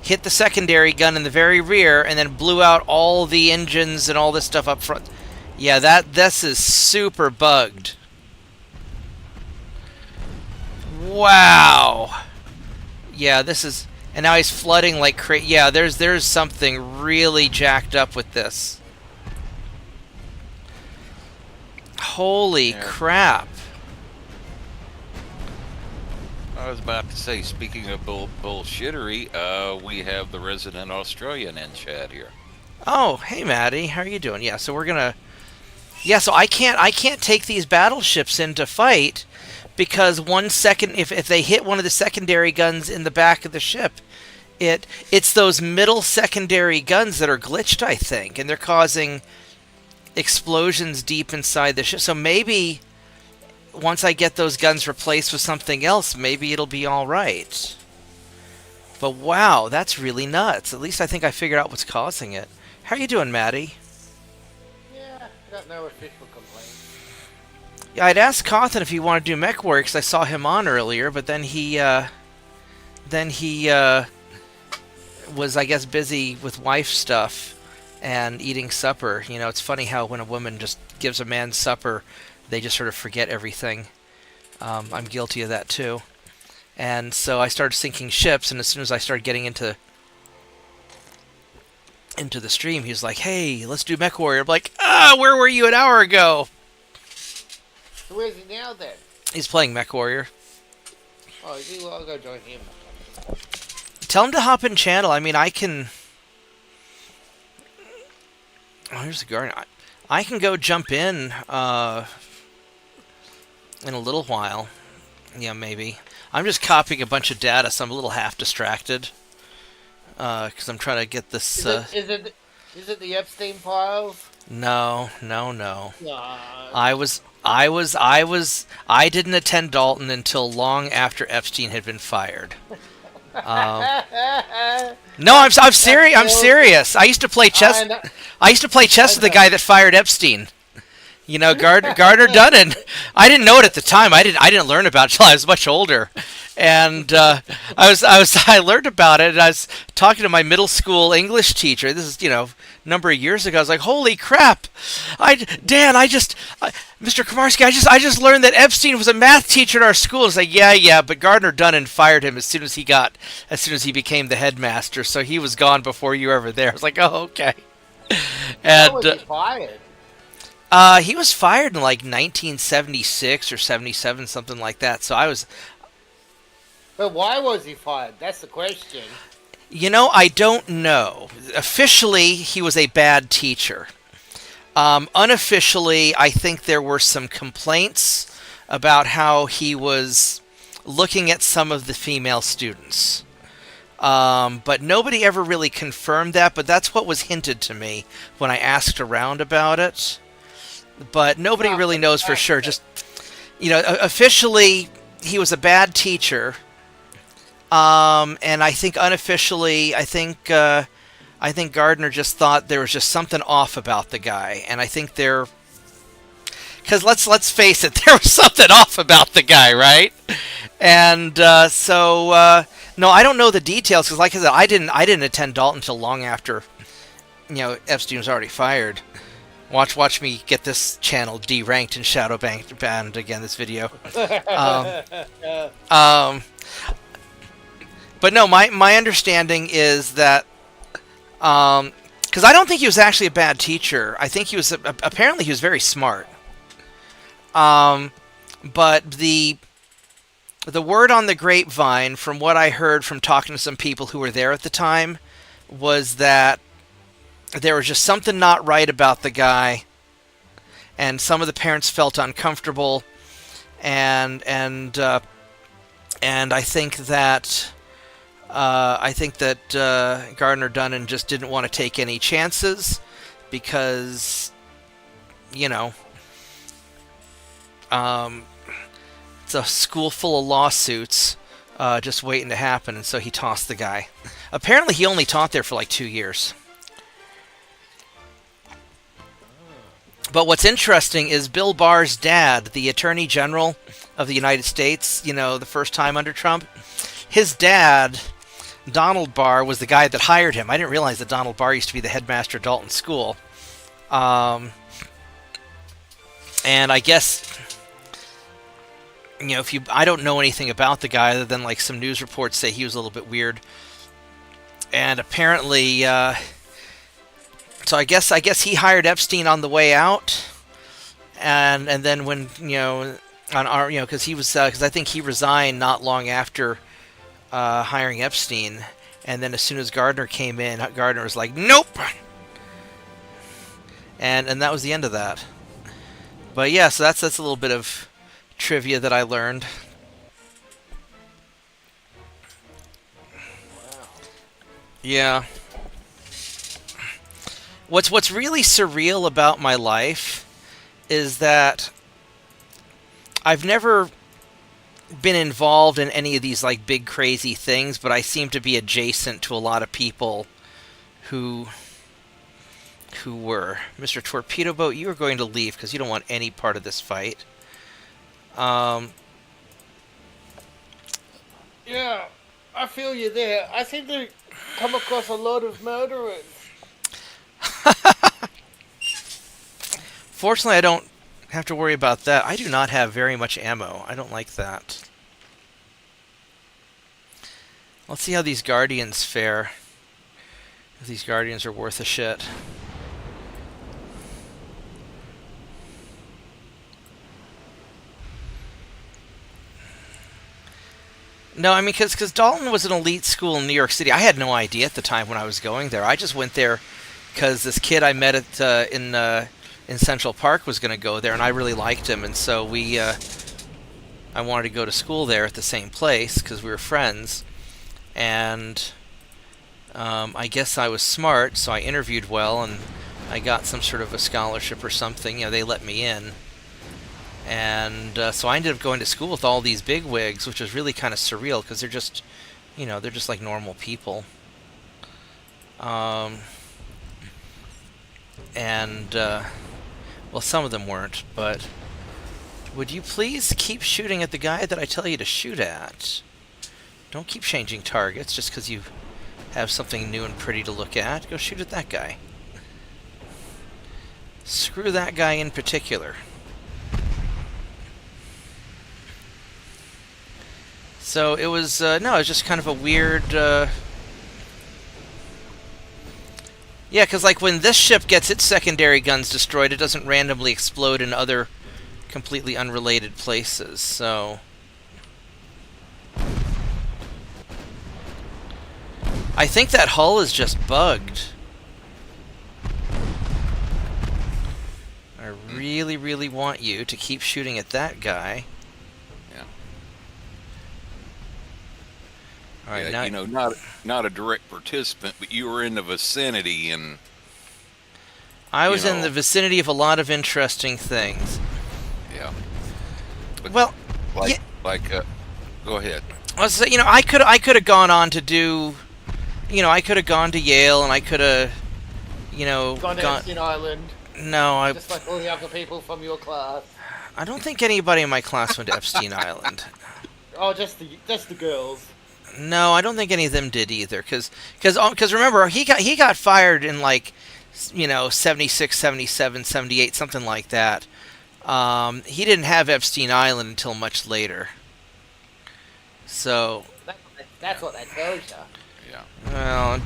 hit the secondary gun in the very rear and then blew out all the engines and all this stuff up front. Yeah, this is super bugged. Wow. Yeah, this is, and now he's flooding like crazy. Yeah, there's something really jacked up with this. Holy crap. I was about to say, speaking of bullshittery, we have the resident Australian in chat here. Oh, hey Maddie, how are you doing? Yeah, so we're gonna... Yeah, so I can't take these battleships in to fight because if they hit one of the secondary guns in the back of the ship, it's those middle secondary guns that are glitched, I think, and they're causing explosions deep inside the ship. So maybe once I get those guns replaced with something else, maybe it'll be all right. But wow, that's really nuts. At least I think I figured out what's causing it. How are you doing, Maddie? Yeah, got no official complaints. Yeah, I'd asked Cawthon if he wanted to do Mech Warrior because I saw him on earlier, but then he was, I guess, busy with wife stuff and eating supper. You know, it's funny how when a woman just gives a man supper, they just sort of forget everything. I'm guilty of that too. And so I started sinking ships, and as soon as I started getting into the stream, he was like, hey, let's do Mech Warrior. I'm like, where were you an hour ago? So where's he now then? He's playing Mech Warrior. Oh, is he? Well, I'll go join him. Tell him to hop in channel. I mean, I can... Oh, here's the Guardian. I can go jump in a little while. Yeah, maybe. I'm just copying a bunch of data, so I'm a little half distracted. Because I'm trying to get this... Is it the Epstein files? No. Nah. I didn't attend Dalton until long after Epstein had been fired. No, I'm serious. I'm serious. I used to play chess. I used to play chess with the guy that fired Epstein. You know, Gardner Dunn. I didn't know it at the time. I didn't learn about it until I was much older, and I learned about it. And I was talking to my middle school English teacher. This is a number of years ago. I was like, "Holy crap, Mr. Komarski, I just learned that Epstein was a math teacher at our school." It's like, yeah, but Gardner Dunn fired him as soon as he became the headmaster. So he was gone before you were ever there. I was like, "Oh, okay." And How was he fired? he was fired in like 1976 or 77, something like that. So I was. But why was he fired? That's the question. I don't know. Officially, he was a bad teacher. Unofficially, I think there were some complaints about how he was looking at some of the female students. But nobody ever really confirmed that, but that's what was hinted to me when I asked around about it. But nobody really knows for sure. Just, officially, he was a bad teacher. And I think unofficially, I think Gardner just thought there was just something off about the guy. And I think because let's face it, there was something off about the guy, right? And no, I don't know the details because, like I said, I didn't attend Dalton until long after Epstein was already fired. Watch me get this channel deranked and shadow banned again. This video. But no, my understanding is that because I don't think he was actually a bad teacher. I think he was apparently he was very smart. But the word on the grapevine, from what I heard from talking to some people who were there at the time, was that there was just something not right about the guy, and some of the parents felt uncomfortable, and I think that Gardner Dunn just didn't want to take any chances because it's a school full of lawsuits just waiting to happen, and so he tossed the guy. Apparently, he only taught there for like 2 years. But what's interesting is Bill Barr's dad, the Attorney General of the United States, the first time under Trump, his dad, Donald Barr, was the guy that hired him. I didn't realize that Donald Barr used to be the headmaster at Dalton School. And I guess, I don't know anything about the guy other than like some news reports say he was a little bit weird. And apparently, so I guess he hired Epstein on the way out, and then when because he was because I think he resigned not long after hiring Epstein, and then as soon as Gardner came in, Gardner was like, nope, and that was the end of that. But yeah, so that's a little bit of trivia that I learned. Yeah. What's really surreal about my life is that I've never been involved in any of these like big crazy things, but I seem to be adjacent to a lot of people who were. Mr. Torpedo Boat, you are going to leave because you don't want any part of this fight. Yeah, I feel you there. I seem to come across a lot of murderers. Fortunately, I don't have to worry about that. I do not have very much ammo. I don't like that. Let's see how these Guardians fare. If these Guardians are worth a shit. No, I mean, because Dalton was an elite school in New York City. I had no idea at the time when I was going there. I just went there because this kid I met at in Central Park was going to go there, and I really liked him, and so I wanted to go to school there at the same place because we were friends, and I guess I was smart, so I interviewed well, and I got some sort of a scholarship or something. They let me in. And so I ended up going to school with all these bigwigs, which was really kind of surreal because they're just, they're just like normal people. Well, some of them weren't, but would you please keep shooting at the guy that I tell you to shoot at? Don't keep changing targets just because you have something new and pretty to look at. Go shoot at that guy. Screw that guy in particular. So it was, no, it was just kind of a weird, yeah, because like when this ship gets its secondary guns destroyed, it doesn't randomly explode in other completely unrelated places, so... I think that hull is just bugged. I really, really want you to keep shooting at that guy. Yeah. All right, Yeah, now you know, not a direct participant, but you were in the vicinity, and I was you in know. the vicinity of a lot of interesting things. yeah. But Well, like, yeah, go ahead. I was, you know, I could have gone on to do, you know, I could have gone to Yale, and I could have, you know, Gone to Epstein Island, No, just like all the other people from your class. I don't think anybody in my class went to Epstein Island. Oh, just the girls. No, I don't think any of them did either. Because remember, he got fired in like, you know, 76, 77, 78, something like that. He didn't have Epstein Island until much later. So, That's what that tells you. Yeah. well,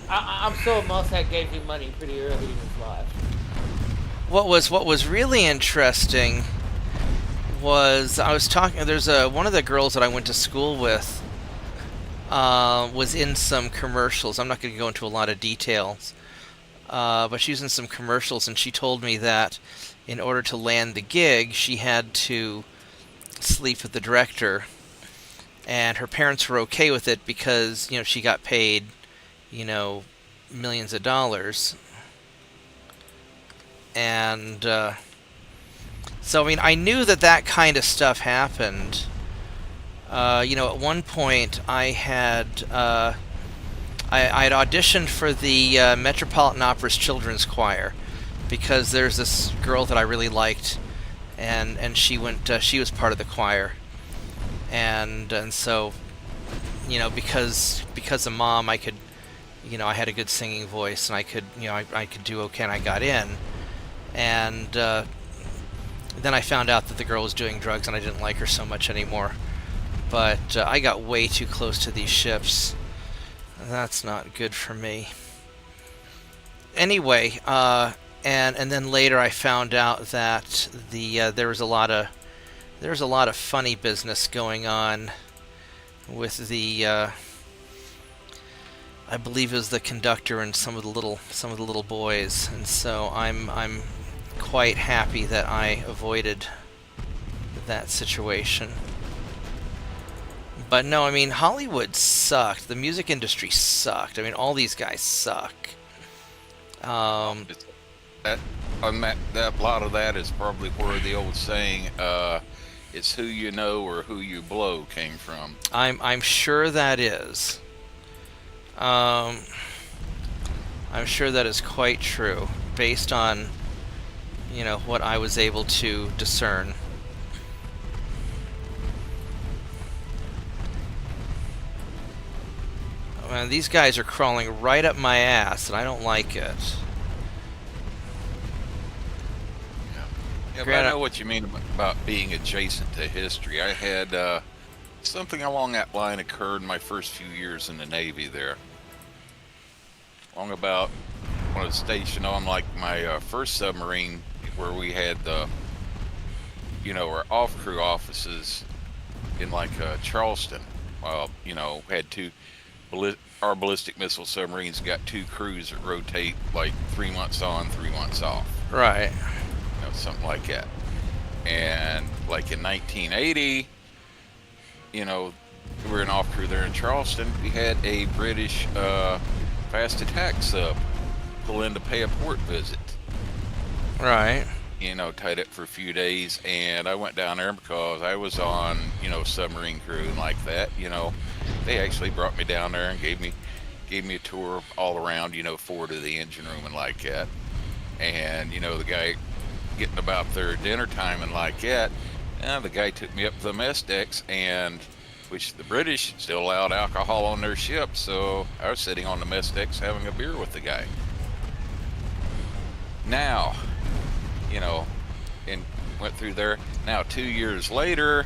I'm sure Mossad gave him money pretty early in his life. what was really interesting was I was talking. There's one of the girls that I went to school with was in some commercials. I'm not going to go into a lot of details, but she was in some commercials, and she told me that in order to land the gig, she had to sleep with the director, and her parents were okay with it because, you know, she got paid, you know, millions of dollars. And so, I mean, I knew that kind of stuff happened. You know, at one point I had I had auditioned for the Metropolitan Opera's Children's Choir because there's this girl that I really liked, and she went she was part of the choir, and so, you know, because of Mom, I could, you know, I had a good singing voice, and I could, you know, I could do okay, and I got in. And then I found out that the girl was doing drugs, and I didn't like her so much anymore. But I got way too close to these ships. That's not good for me. Anyway, and then later I found out that there was a lot of funny business going on with the I believe it was the conductor and some of the little boys, and so I'm quite happy that I avoided that situation. But no, I mean, Hollywood sucked. The music industry sucked. I mean, all these guys suck. A lot of that is probably where the old saying, "It's who you know or who you blow" came from. I'm sure that is. I'm sure that is quite true, based on, you know, what I was able to discern. Man, these guys are crawling right up my ass, and I don't like it. Yeah, but I know what you mean about being adjacent to history. I had something along that line occurred in my first few years in the Navy there. Long about when I was stationed on like my first submarine, where we had you know, our off-crew offices in like Charleston. Well, you know, had our ballistic missile submarines got two crews that rotate like 3 months on, 3 months off. Right. You know, something like that. And like in 1980, you know, we were an off crew there in Charleston. We had a British fast attack sub pull in to pay a port visit. Right. You know, tied up for a few days, and I went down there because I was on, you know, submarine crew and like that. You know, they actually brought me down there and gave me a tour all around, you know, forward of the engine room and like that. And you know, the guy getting about their dinner time and like that, the guy took me up to the mess decks, and which the British still allowed alcohol on their ship, so I was sitting on the mess decks having a beer with the guy. Now, and went through there. Now 2 years later,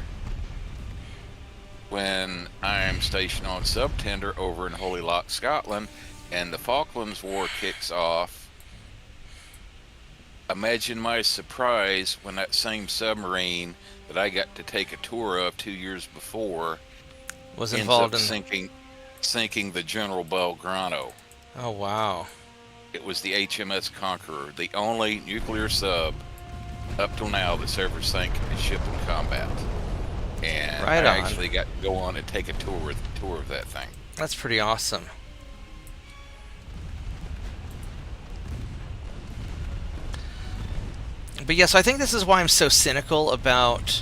when I'm stationed on subtender over in Holy Loch, Scotland, and the Falklands War kicks off, imagine my surprise when that same submarine that I got to take a tour of 2 years before Was ends involved up in sinking the General Belgrano. Oh wow. It was the HMS Conqueror, the only nuclear sub up till now that's ever sank a ship in combat. And Right I on. actually got to go on and take a tour of that thing. That's pretty awesome. But yes, I think this is why I'm so cynical about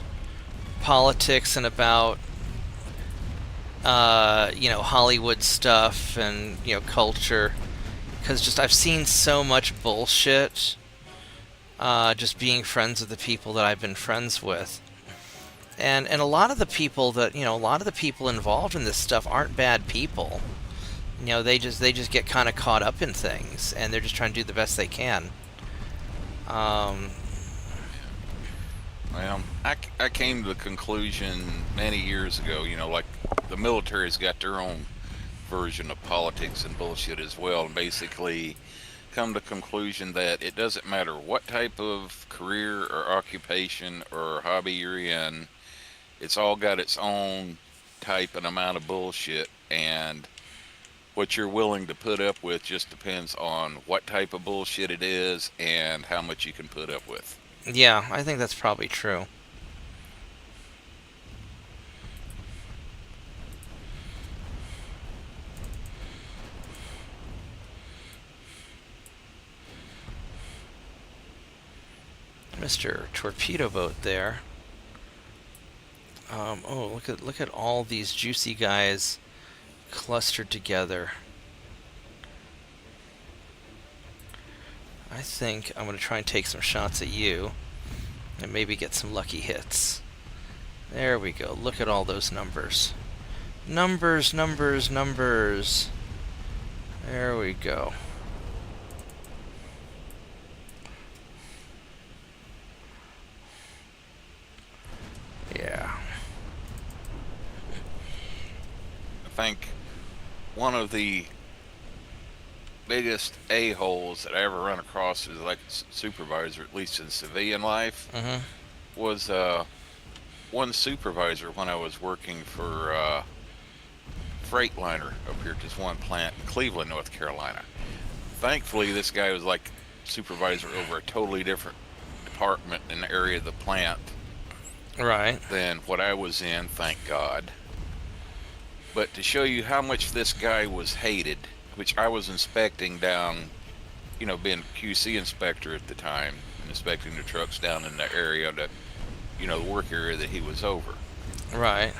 politics and about Hollywood stuff and culture, because just I've seen so much bullshit. Just being friends with the people that I've been friends with, and a lot of the people that a lot of the people involved in this stuff aren't bad people. They just get kind of caught up in things, and they're just trying to do the best they can. Well, I came to the conclusion many years ago, like the military's got their own version of politics and bullshit as well, and basically come to the conclusion that it doesn't matter what type of career or occupation or hobby you're in, it's all got its own type and amount of bullshit, and what you're willing to put up with just depends on what type of bullshit it is and how much you can put up with. Yeah, I think that's probably true. Mr. Torpedo Boat there. Oh, look at all these juicy guys clustered together. I think I'm going to try and take some shots at you and maybe get some lucky hits. There we go. Look at all those numbers. Numbers, numbers, numbers. There we go. Yeah. I think one of the biggest a-holes that I ever run across as like a supervisor, at least in civilian life, was one supervisor when I was working for Freightliner up here at this one plant in Cleveland, North Carolina. Thankfully, this guy was like supervisor over a totally different department in the area of the plant Right. than what I was in, thank God. But to show you how much this guy was hated, which I was inspecting down, being QC inspector at the time, and inspecting the trucks down in the area that, the work area that he was over. Right.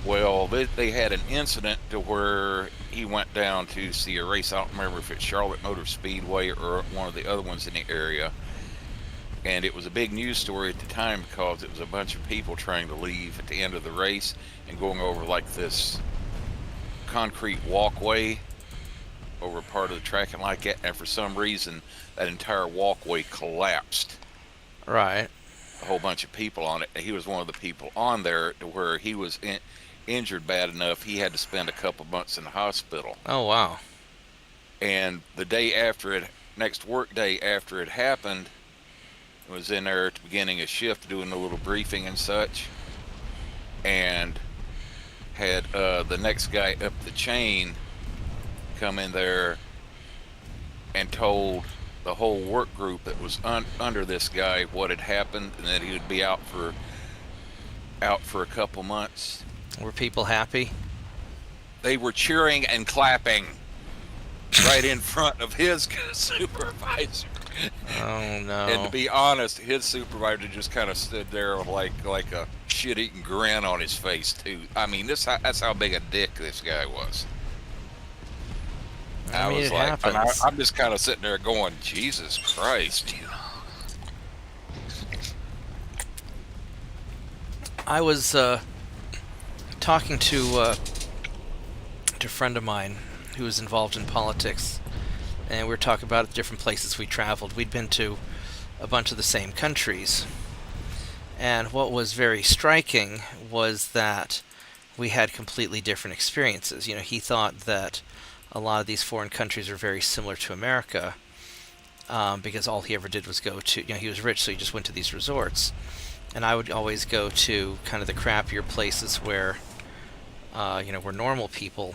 Well, they had an incident to where he went down to see a race. I don't remember if it's Charlotte Motor Speedway or one of the other ones in the area. And it was a big news story at the time because it was a bunch of people trying to leave at the end of the race and going over like this concrete walkway over part of the track and like that. And for some reason, that entire walkway collapsed. Right. A whole bunch of people on it. And he was one of the people on there to where he was injured bad enough he had to spend a couple months in the hospital. Oh, wow. And the day after it, next work day after it happened, was in there at the beginning of shift doing a little briefing and such, and had the next guy up the chain come in there and told the whole work group that was under this guy what had happened and that he would be out for a couple months. Were people happy? They were cheering and clapping right in front of his supervisor. Oh no. And to be honest, his supervisor just kind of stood there with like a shit-eating grin on his face too. I mean, that's how big a dick this guy was. I mean, was it like, happens. I'm just kind of sitting there going, Jesus Christ, I was talking to a friend of mine who was involved in politics, and we were talking about the different places we traveled. We'd been to a bunch of the same countries, and what was very striking was that we had completely different experiences. You know, he thought that a lot of these foreign countries are very similar to America, because all he ever did was go to, you know, he was rich, so he just went to these resorts. And I would always go to kind of the crappier places where, where normal people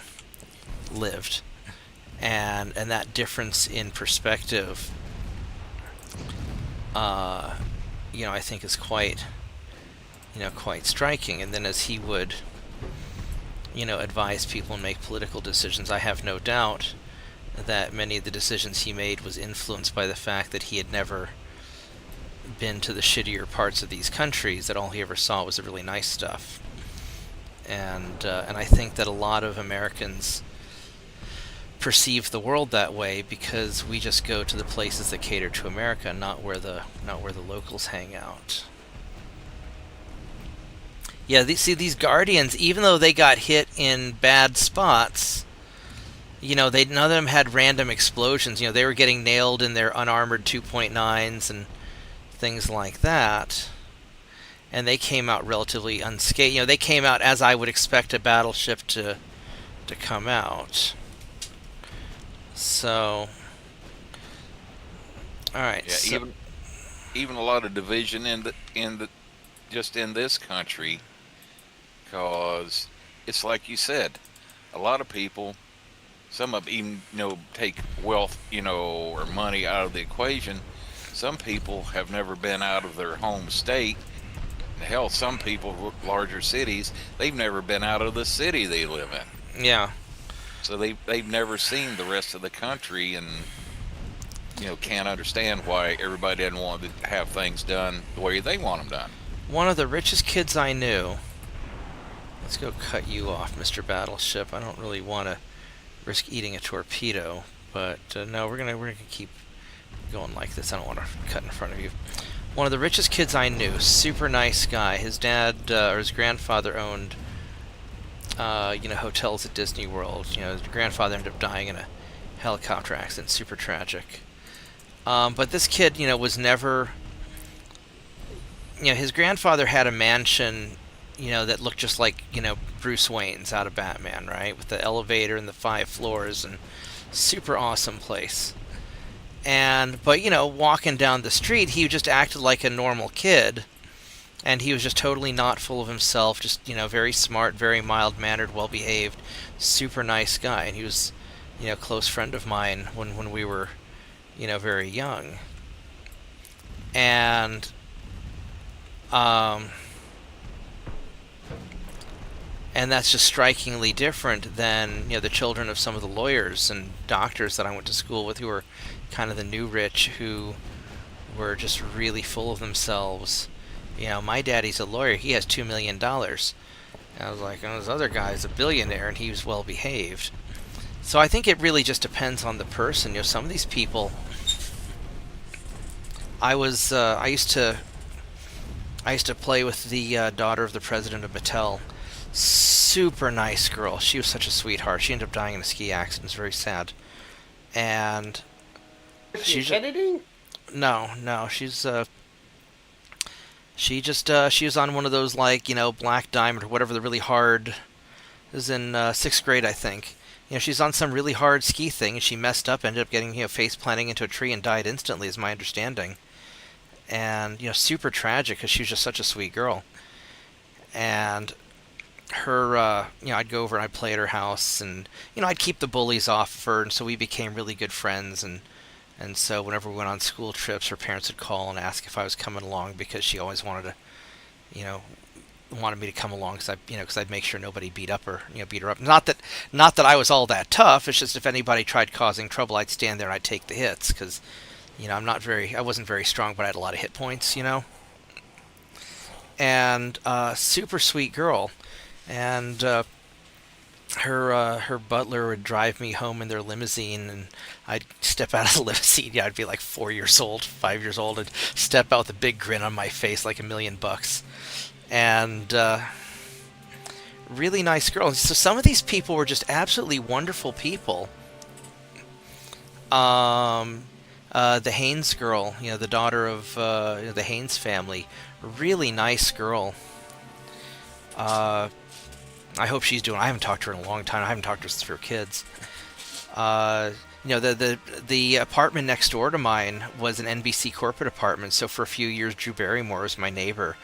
lived. And that difference in perspective, I think is quite striking. And then as he would, advise people and make political decisions, I have no doubt that many of the decisions he made was influenced by the fact that he had never been to the shittier parts of these countries, that all he ever saw was the really nice stuff. And I think that a lot of Americans perceive the world that way because we just go to the places that cater to America, not where the locals hang out. Yeah, these Guardians, even though they got hit in bad spots, none of them had random explosions. They were getting nailed in their unarmored 2.9s and things like that, and they came out relatively unscathed. They came out as I would expect a battleship to come out. So, all right. Yeah, so, even a lot of division in this country, because it's like you said, a lot of people, some of them even take wealth or money out of the equation. Some people have never been out of their home state. Hell, some people, larger cities, they've never been out of the city they live in. Yeah. So they've never seen the rest of the country, and can't understand why everybody doesn't want to have things done the way they want them done. One of the richest kids I knew. Let's go cut you off, Mr. Battleship. I don't really want to risk eating a torpedo, but no, we're gonna keep going like this. I don't want to cut in front of you. One of the richest kids I knew, super nice guy. His dad or his grandfather owned, hotels at Disney World. His grandfather ended up dying in a helicopter accident, super tragic. But this kid, was never. His grandfather had a mansion, that looked just like, Bruce Wayne's out of Batman, right, with the elevator and the 5 floors, and super awesome place. But walking down the street, he just acted like a normal kid, and he was just totally not full of himself, just, very smart, very mild-mannered, well-behaved, super nice guy. And he was, a close friend of mine when we were, very young. And, and that's just strikingly different than, the children of some of the lawyers and doctors that I went to school with, who were kind of the new rich, who were just really full of themselves. My daddy's a lawyer. He has $2 million. And I was like, this other guy's a billionaire, and he was well behaved. So I think it really just depends on the person. Some of these people. I used to play with the daughter of the president of Mattel. Super nice girl. She was such a sweetheart. She ended up dying in a ski accident. It's very sad. And she's Kennedy? No. She was on one of those, Black Diamond or whatever, the really hard. It was in 6th grade, I think. She's on some really hard ski thing, and she messed up, ended up getting, face planting into a tree and died instantly, is my understanding. And, super tragic, because she was just such a sweet girl. And her, I'd go over and I'd play at her house, and, I'd keep the bullies off of her, and so we became really good friends. And so whenever we went on school trips, her parents would call and ask if I was coming along, because she always wanted me to come along, because I'd make sure nobody beat her up. Not that I was all that tough. It's just if anybody tried causing trouble, I'd stand there and I'd take the hits, because, I wasn't very strong, but I had a lot of hit points, And super sweet girl. And her butler would drive me home in their limousine, and I'd step out of the limousine. Yeah, I'd be like 4 years old, 5 years old, and step out with a big grin on my face, like $1 million. and really nice girl. So some of these people were just absolutely wonderful people. The Haynes girl, the daughter of the Haynes family, really nice girl. I hope she's doing. I haven't talked to her in a long time. I haven't talked to her since we were kids. The apartment next door to mine was an NBC corporate apartment. So for a few years, Drew Barrymore was my neighbor.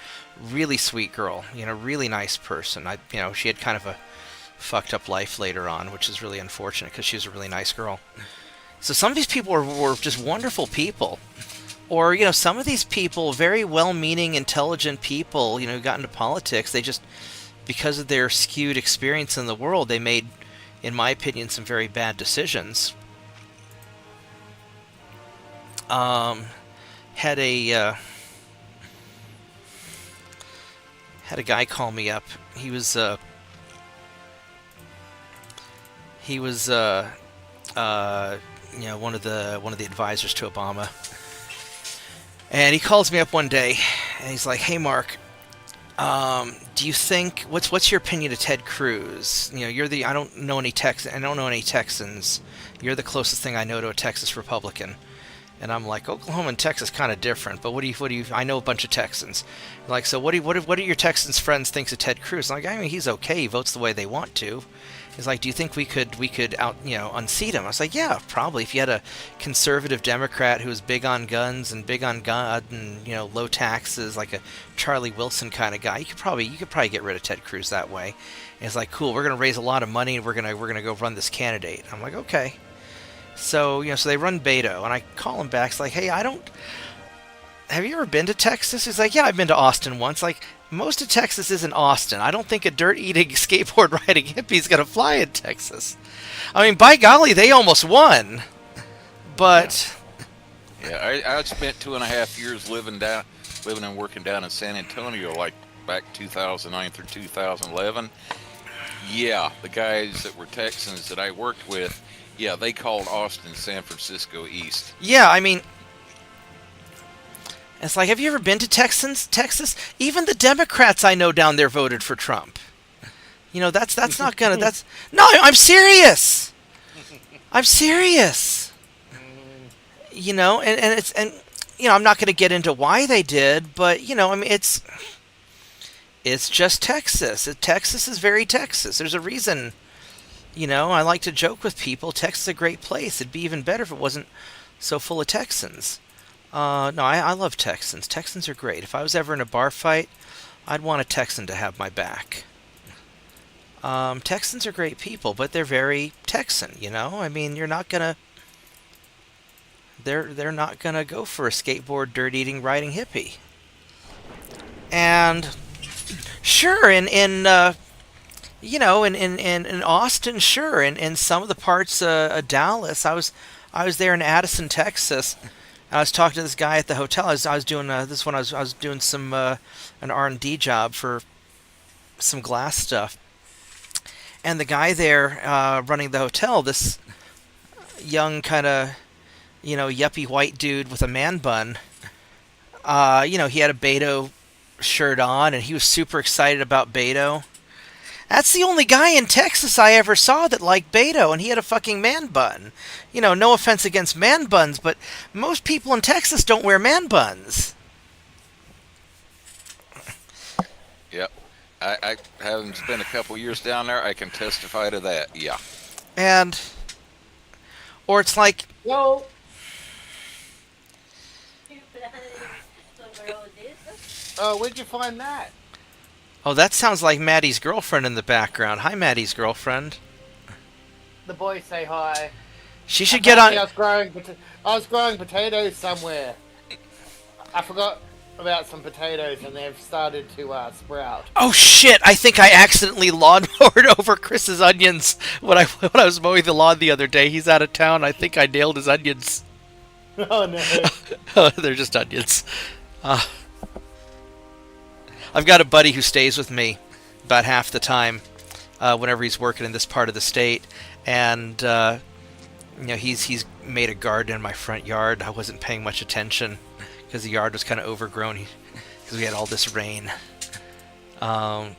Really sweet girl. Really nice person. She had kind of a fucked up life later on, which is really unfortunate because she was a really nice girl. So some of these people were just wonderful people. Or, some of these people, very well-meaning, intelligent people, who got into politics, they just, because of their skewed experience in the world, they made, in my opinion, some very bad decisions. Had a guy call me up. He was one of the advisors to Obama. And he calls me up one day, and he's like, "Hey, Mark, do you think what's your opinion of Ted Cruz? I don't know any Texans. You're the closest thing I know to a Texas Republican." And I'm like, "Oklahoma and Texas kind of different, but what do you? I know a bunch of Texans. Like, so what do your Texans friends think of Ted Cruz?" I'm like, "I mean, he's okay. He votes the way they want to." He's like, "Do you think we could unseat him?" I was like, "Yeah, probably. If you had a conservative Democrat who was big on guns and big on gun and low taxes, like a Charlie Wilson kind of guy, you could probably get rid of Ted Cruz that way." And he's like, "Cool. We're gonna raise a lot of money and we're gonna go run this candidate." I'm like, "Okay." So so they run Beto, and I call him back. It's like, "Hey, have you ever been to Texas?" He's like, "Yeah, I've been to Austin once." Like, most of Texas isn't Austin. I don't think a dirt-eating, skateboard-riding hippie's going to fly in Texas. I mean, by golly, they almost won. But... Yeah, I spent 2.5 years living and working down in San Antonio, like back 2009 through 2011. Yeah, the guys that were Texans that I worked with, yeah, they called Austin San Francisco East. Yeah, I mean... It's like, have you ever been to Texas? Even the Democrats I know down there voted for Trump. That's not gonna. No, I'm serious. I'm serious. And I'm not gonna get into why they did, but I mean, it's just Texas. Texas is very Texas. There's a reason. I like to joke with people. Texas is a great place. It'd be even better if it wasn't so full of Texans. No, I love Texans. Texans are great. If I was ever in a bar fight, I'd want a Texan to have my back. Texans are great people, but they're very Texan, I mean, you're not gonna... They're not gonna go for a skateboard, dirt-eating, riding hippie. And... Sure, in Austin, sure. In some of the parts of Dallas, I was there in Addison, Texas. I was talking to this guy at the hotel. I was doing I was doing some an R&D job for some glass stuff, and the guy there running the hotel, this young kind of yuppie white dude with a man bun. He had a Beto shirt on, and he was super excited about Beto. That's the only guy in Texas I ever saw that liked Beto, and he had a fucking man bun. No offense against man buns, but most people in Texas don't wear man buns. Yep. I having spent a couple years down there, I can testify to that, yeah. Or it's like... Yo! Oh, where'd you find that? Oh, that sounds like Maddie's girlfriend in the background. Hi, Maddie's girlfriend. The boys say hi. She should get on... I was growing potatoes somewhere. I forgot about some potatoes, and they've started to sprout. Oh shit! I think I accidentally lawnmowered over Chris's onions when I was mowing the lawn the other day. He's out of town. I think I nailed his onions. Oh no! Oh, they're just onions. I've got a buddy who stays with me about half the time whenever he's working in this part of the state, and he's made a garden in my front yard. I wasn't paying much attention because the yard was kind of overgrown because we had all this rain. All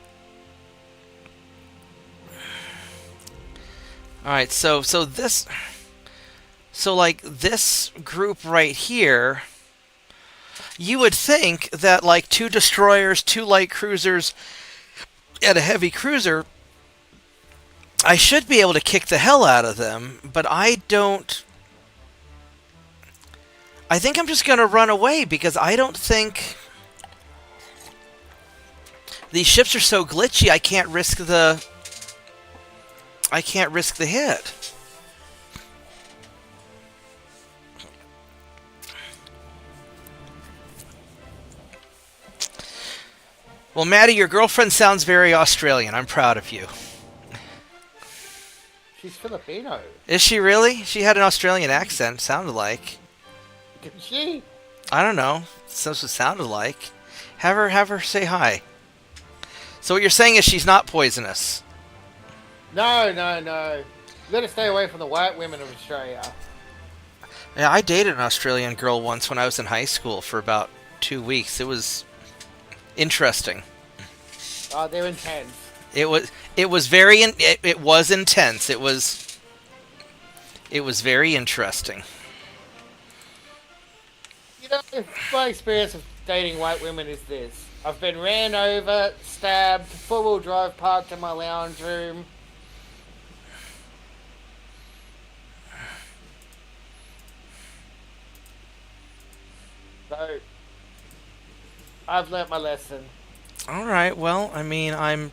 right, so like this group right here, you would think that like 2 destroyers, 2 light cruisers, and a heavy cruiser, I should be able to kick the hell out of them, but I don't. I think I'm just going to run away because I don't think these ships are so glitchy. I can't risk the hit. Well, Maddie, your girlfriend sounds very Australian. I'm proud of you. She's Filipino. Is she really? She had an Australian accent, sounded like. Did she? I don't know. That's what it sounded like. Have her say hi. So what you're saying is she's not poisonous. No. You gotta stay away from the white women of Australia. Yeah, I dated an Australian girl once when I was in high school for about 2 weeks. It was interesting. Oh, they're intense. It was very it was intense. It was very interesting. You know, my experience of dating white women is this. I've been ran over, stabbed, four-wheel drive parked in my lounge room. So, I've learnt my lesson. All right. Well, I mean, I'm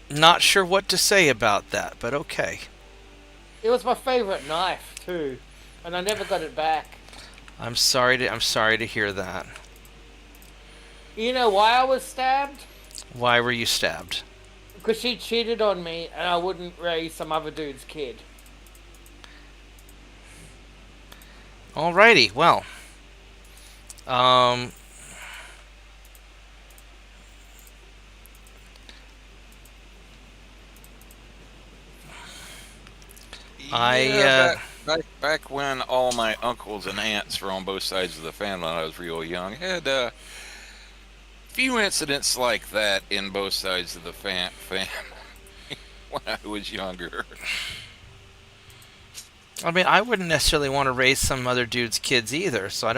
not sure what to say about that, but okay. It was my favourite knife, too. And I never got it back. I'm sorry to hear that. You know why I was stabbed? Why were you stabbed? Because she cheated on me and I wouldn't raise some other dude's kid. Alrighty, well. Back when all my uncles and aunts were on both sides of the family when I was real young, had a few incidents like that in both sides of the family when I was younger. I mean, I wouldn't necessarily want to raise some other dude's kids either, so I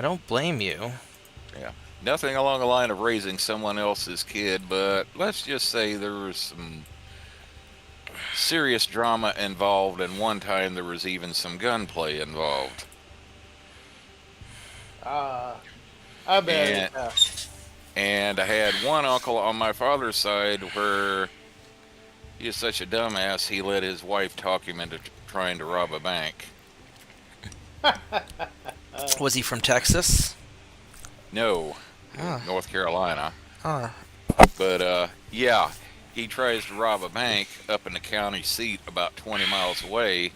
don't blame you. Yeah. Nothing along the line of raising someone else's kid, but let's just say there was some serious drama involved, and one time there was even some gunplay involved. I bet. And I had one uncle on my father's side where he is such a dumbass, he let his wife talk him into trying to rob a bank. Was he from Texas? No, North Carolina. Huh. But, yeah, he tries to rob a bank up in the county seat about 20 miles away.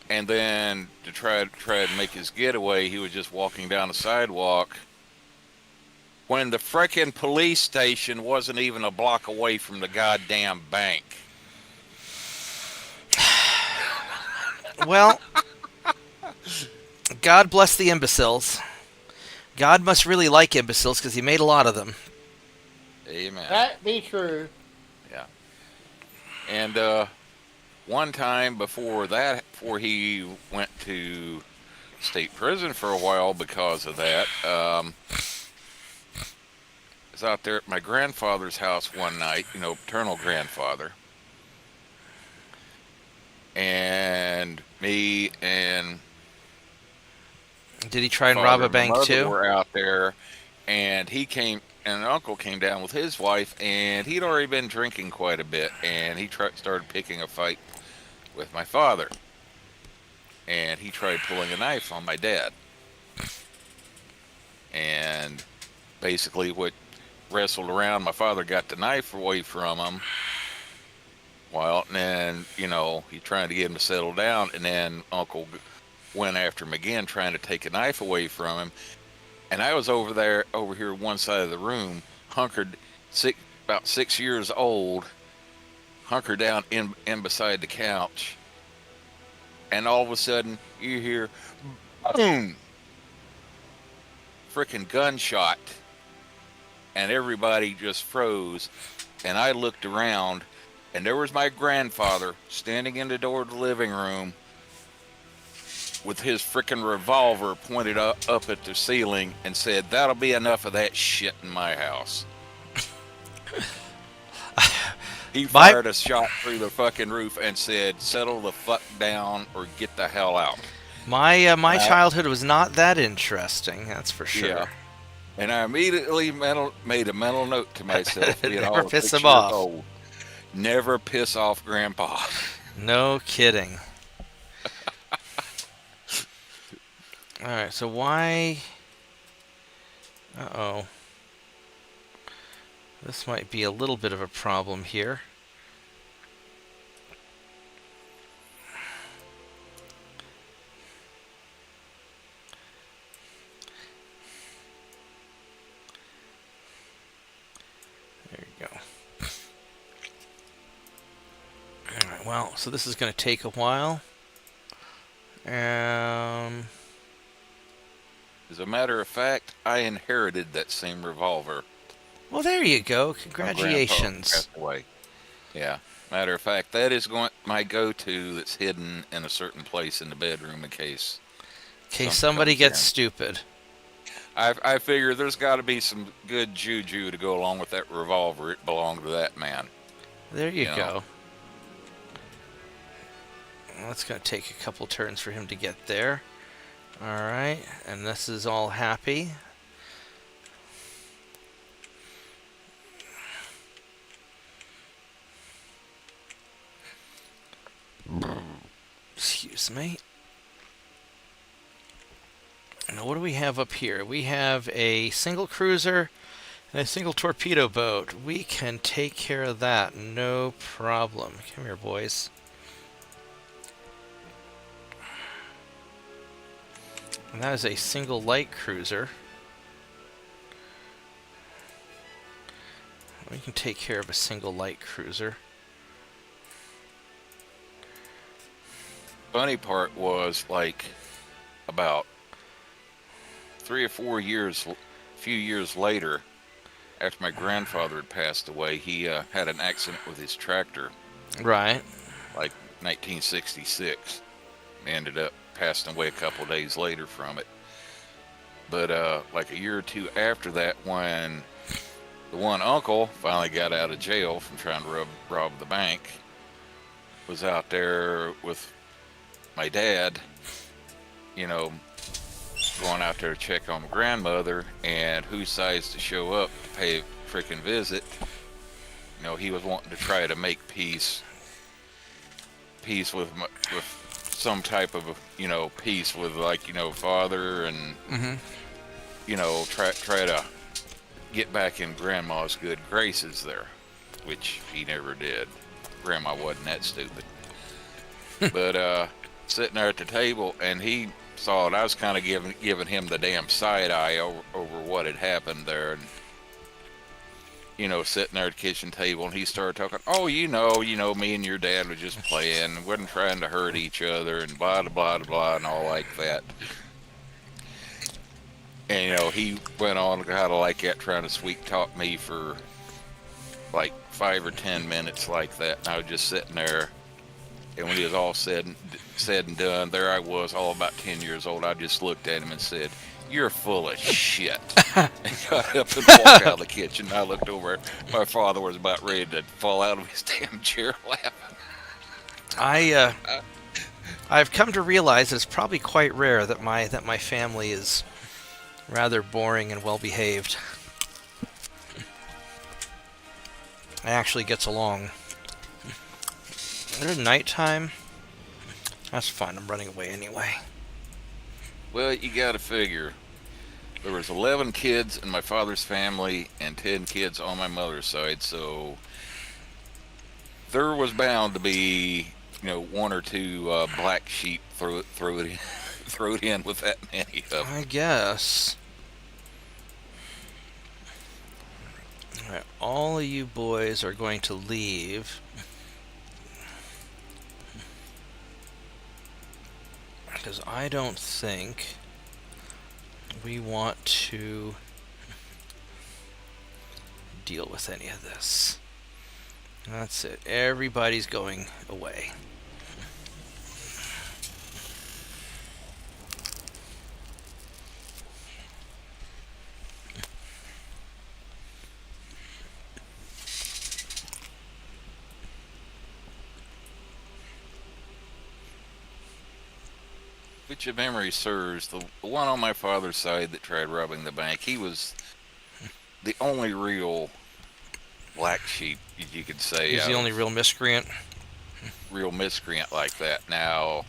And then to try to make his getaway, he was just walking down the sidewalk when the frickin' police station wasn't even a block away from the goddamn bank. Well, God bless the imbeciles. God must really like imbeciles because he made a lot of them. Amen. That be true. Yeah. And one time before he went to state prison for a while because of that, I was out there at my grandfather's house one night, paternal grandfather. And me and did he try and rob a bank too? Were out there, and an uncle came down with his wife, and he'd already been drinking quite a bit, and he started picking a fight with my father, and he tried pulling a knife on my dad, and basically what wrestled around, my father got the knife away from him. Well, and then, he's trying to get him to settle down, and then Uncle went after him again, trying to take a knife away from him. And I was over here one side of the room, about 6 years old, hunkered down in beside the couch. And all of a sudden, you hear, boom! frickin' gunshot, and everybody just froze. And I looked around, and there was my grandfather standing in the door of the living room with his frickin' revolver pointed up at the ceiling and said, "That'll be enough of that shit in my house." He fired a shot through the fucking roof and said, "Settle the fuck down or get the hell out." My childhood was not that interesting, that's for sure. Yeah. And I immediately made a mental note to myself, Never piss him off. Old, never piss off Grandpa. No kidding. Alright, so why... Uh-oh. This might be a little bit of a problem here. There you go. Alright, well, so this is going to take a while. As a matter of fact, I inherited that same revolver. Well, there you go. Congratulations. Passed away. Yeah. Matter of fact, that is my go-to that's hidden in a certain place in the bedroom in case somebody gets stupid. I figure there's got to be some good juju to go along with that revolver. It belonged to that man. There you go. Well, it's going to take a couple turns for him to get there. Alright, and this is all happy. Excuse me. Now what do we have up here? We have a single cruiser and a single torpedo boat. We can take care of that, no problem. Come here, boys. And that is a single light cruiser. We can take care of a single light cruiser. Funny part was, like, about 3 or 4 years, a few years later, after my grandfather had passed away, he had an accident with his tractor. Right. Like 1966. Ended up passing away a couple days later from it. But like a year or two after that, when the one uncle finally got out of jail from trying to rob the bank, was out there with my dad, you know, going out there to check on my grandmother, and who decides to show up to pay a freaking visit? You know, he was wanting to try to make peace with some type of, you know, peace with, like, you know, father, and you know, try to get back in grandma's good graces there, which he never did. Grandma wasn't that stupid. But sitting there at the table, and he saw it. I was kind of giving him the damn side eye over what had happened there, and you know, sitting there at the kitchen table, and he started talking, "Oh, you know, me and your dad were just playing, wasn't trying to hurt each other, and blah, blah, blah, blah, and all like that." And, you know, he went on kind of like that, trying to sweet talk me for like 5 or 10 minutes like that. And I was just sitting there, and when he was all said and done, there I was, all about 10 years old. I just looked at him and said, "You're full of shit." And got up and walked out of the kitchen. I looked over. My father was about ready to fall out of his damn chair laughing. I've come to realize it's probably quite rare that my family is rather boring and well behaved. It actually gets along. Is it nighttime? That's fine. I'm running away anyway. Well, you got to figure. There was 11 kids in my father's family and 10 kids on my mother's side, so there was bound to be, you know, 1 or 2 black sheep throw it in with that many of them. I guess. Alright, all of you boys are going to leave. Because I don't think we want to deal with any of this. That's it. Everybody's going away. Which, if memory serves, the one on my father's side that tried robbing the bank, he was the only real black sheep, you could say. He's the only real miscreant. Real miscreant like that. Now,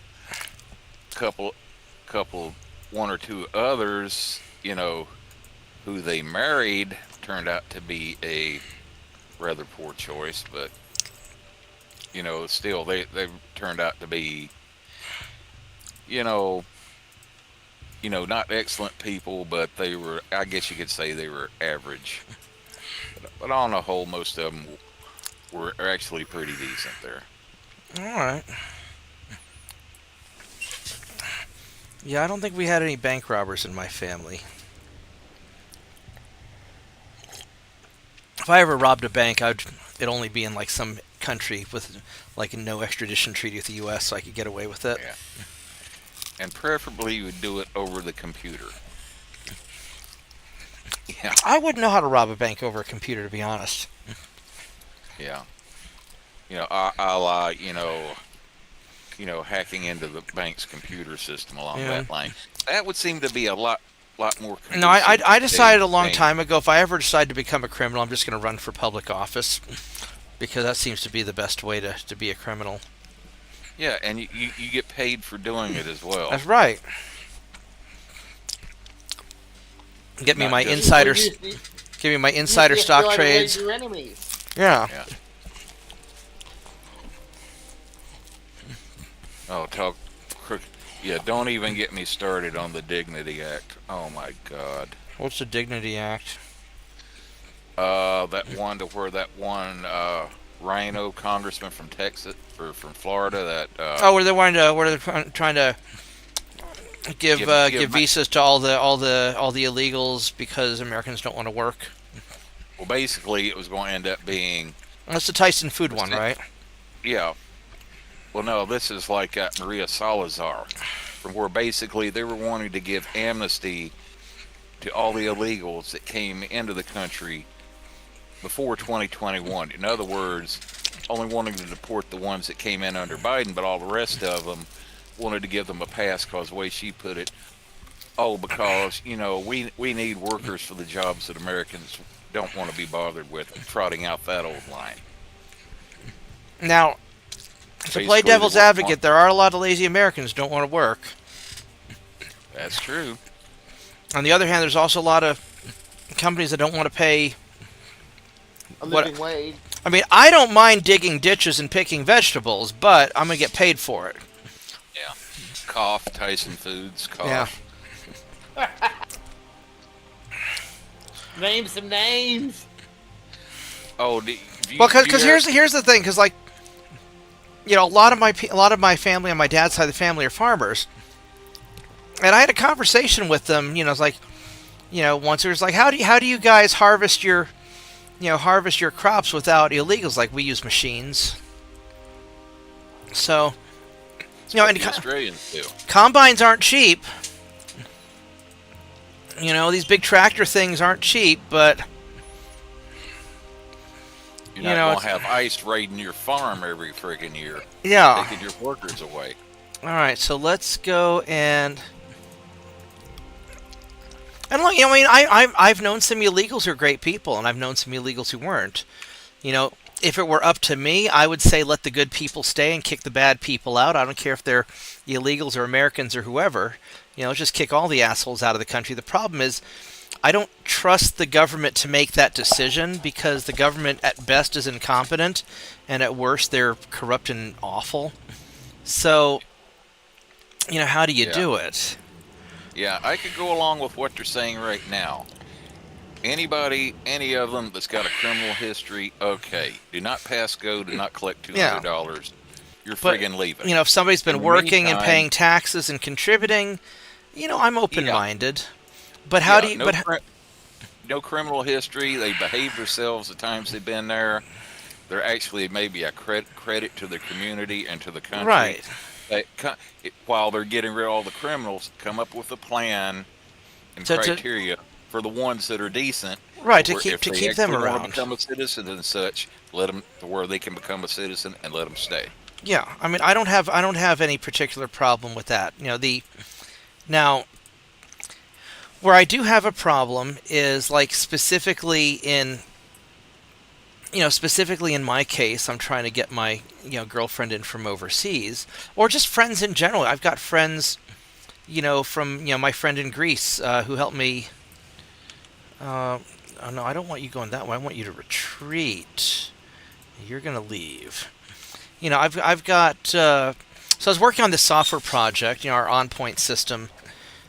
one or two others, who they married turned out to be a rather poor choice, but still they turned out to be not excellent people, but they were, I guess you could say they were average. But on the whole, most of them were actually pretty decent there. Alright. Yeah, I don't think we had any bank robbers in my family. If I ever robbed a bank, it'd only be in like some country with like a no extradition treaty with the U.S. so I could get away with it. Yeah. And preferably you would do it over the computer. Yeah. I wouldn't know how to rob a bank over a computer, to be honest. Yeah. A la, hacking into the bank's computer system along that line. That would seem to be a lot more. No, I decided a long time ago, if I ever decide to become a criminal, I'm just going to run for public office, because that seems to be the best way to be a criminal. Yeah, and you get paid for doing it as well. That's right. Give me my insider stock trades. Yeah. Oh, don't even get me started on the Dignity Act. Oh my God. What's the Dignity Act? That one to where that one rhino congressman from Texas or from Florida that where they're trying to give visas to all the illegals because Americans don't want to work. Well, basically, it was going to end up being. That's the Tyson food one, right? Yeah. Well, no, this is like Maria Salazar, from where basically they were wanting to give amnesty to all the illegals that came into the country before 2021. In other words, only wanting to deport the ones that came in under Biden, but all the rest of them wanted to give them a pass because the way she put it, because, we need workers for the jobs that Americans don't want to be bothered with, trotting out that old line. Now, to play devil's advocate, there are a lot of lazy Americans who don't want to work. That's true. On the other hand, there's also a lot of companies that don't want to pay a living wage. I mean, I don't mind digging ditches and picking vegetables, but I'm going to get paid for it. Yeah. Cough, Tyson Foods, cough. Yeah. Name some names. Oh, because here's the thing, because a lot of my family on my dad's side of the family are farmers, and I had a conversation with them. It's like, once it was like, how do you guys harvest your crops without illegals? Like, we use machines. So, and the Australians do. Combines aren't cheap. These big tractor things aren't cheap, but you're not going to have ICE raiding your farm every friggin' year. Yeah. Taking your workers away. All right, so let's go and I've known some illegals who are great people, and I've known some illegals who weren't. If it were up to me, I would say let the good people stay and kick the bad people out. I don't care if they're illegals or Americans or whoever. Just kick all the assholes out of the country. The problem is, I don't trust the government to make that decision, because the government at best is incompetent, and at worst they're corrupt and awful. So, how do you do it? Yeah, I could go along with what you're saying right now. Anybody, any of them that's got a criminal history, okay. Do not pass go, do not collect $200. You're friggin' leaving. If somebody's been working and paying taxes and contributing, I'm open-minded. But how do you? no, no criminal history. They behave themselves the times they've been there. They're actually maybe a credit to the community and to the country. Right. They, while they're getting rid of all the criminals, come up with a plan and criteria for the ones that are decent. Right, to keep them around. around. Want to become a citizen and such, let them to where they can become a citizen and let them stay. Yeah, I mean, I don't have any particular problem with that. Now, where I do have a problem is like specifically in my case, I'm trying to get my girlfriend in from overseas, or just friends in general. I've got friends, from my friend in Greece who helped me. Oh no, I don't want you going that way. I want you to retreat. You're gonna leave. I've got. So I was working on this software project. Our on-point system.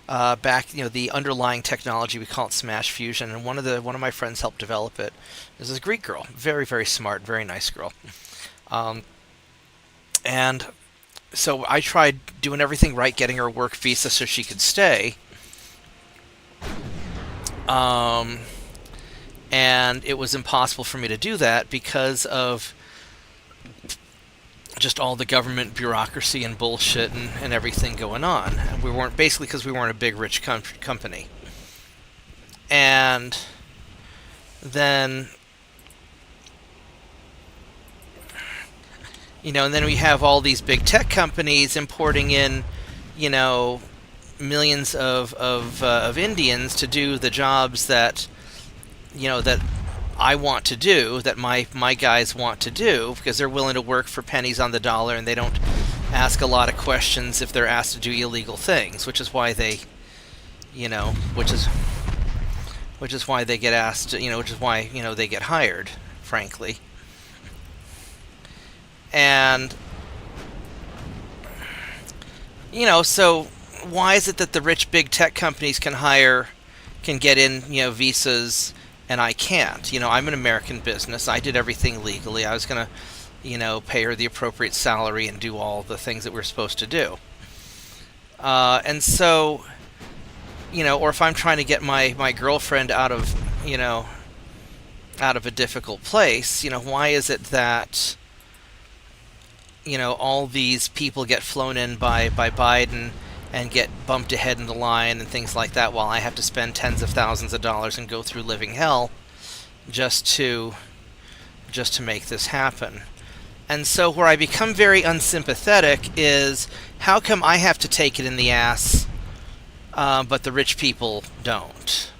Back, the underlying technology, we call it Smash Fusion, and one of my friends helped develop it. This is a Greek girl, very, very smart, very nice girl. And so I tried doing everything right, getting her a work visa so she could stay. And it was impossible for me to do that because of just all the government bureaucracy and bullshit and everything going on. And we weren't, basically because we weren't a big rich company. And then, and then we have all these big tech companies importing in, millions of Indians to do the jobs that, that I want to do, that my guys want to do, because they're willing to work for pennies on the dollar, and they don't ask a lot of questions if they're asked to do illegal things, which is why they, which is why they get asked, which is why, they get hired, frankly. And, so why is it that the rich big tech companies can get in, visas, and I can't? I'm an American business. I did everything legally. I was going to, pay her the appropriate salary and do all the things that we're supposed to do. And so, or if I'm trying to get my girlfriend out of a difficult place, why is it that, all these people get flown in by Biden and get bumped ahead in the line and things like that, while I have to spend tens of thousands of dollars and go through living hell just to make this happen? And so where I become very unsympathetic is, how come I have to take it in the ass, but the rich people don't?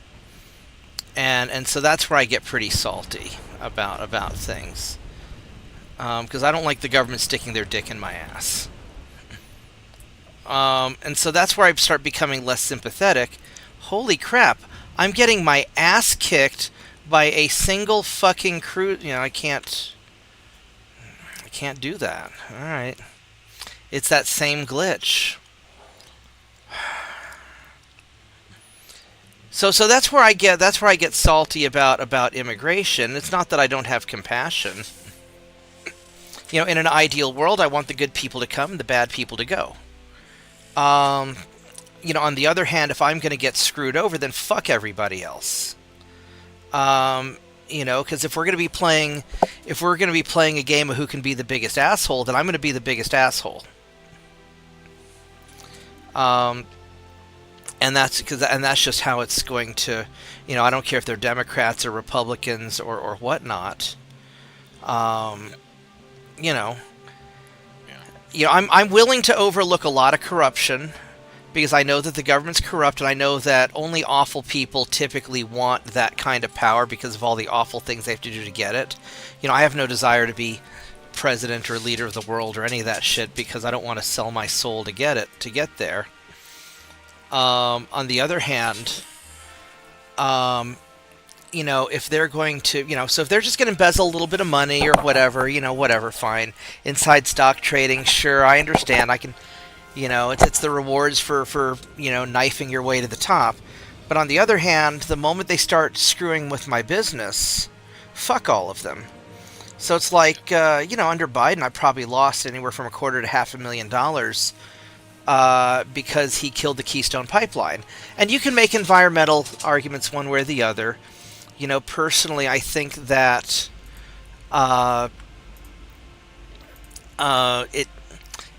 And so that's where I get pretty salty about things, because I don't like the government sticking their dick in my ass. And so that's where I start becoming less sympathetic. Holy crap, I'm getting my ass kicked by a single fucking crew. I can't do that. Alright. It's that same glitch. So that's where I get salty about immigration. It's not that I don't have compassion. In an ideal world, I want the good people to come and the bad people to go. On the other hand, if I'm going to get screwed over, then fuck everybody else. Because if we're going to be playing a game of who can be the biggest asshole, then I'm going to be the biggest asshole. And that's just how it's going to, I don't care if they're Democrats or Republicans or whatnot. I'm willing to overlook a lot of corruption, because I know that the government's corrupt, and I know that only awful people typically want that kind of power because of all the awful things they have to do to get it. I have no desire to be president or leader of the world or any of that shit, because I don't want to sell my soul to get there. On the other hand, if they're going to, so if they're just going to embezzle a little bit of money or whatever, whatever, fine. Inside stock trading, sure, I understand. I can, it's the rewards for knifing your way to the top. But on the other hand, the moment they start screwing with my business, fuck all of them. So it's like, under Biden, I probably lost anywhere from $250,000 because he killed the Keystone Pipeline. And you can make environmental arguments one way or the other. Personally, I think that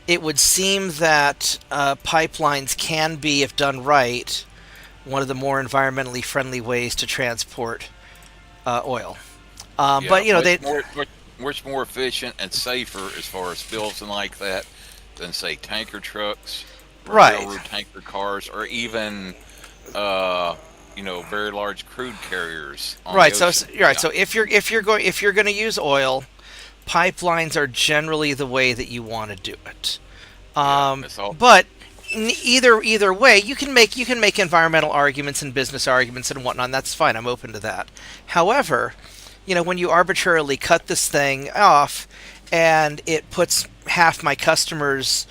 it would seem that pipelines can be, if done right, one of the more environmentally friendly ways to transport oil. But much more efficient and safer as far as spills and like that than, say, tanker trucks, or right? Railroad tanker cars, or even very large crude carriers. Right. So if you're going to use oil, pipelines are generally the way that you want to do it. But either way, you can make environmental arguments and business arguments and whatnot. And that's fine. I'm open to that. However, when you arbitrarily cut this thing off and it puts half my customers,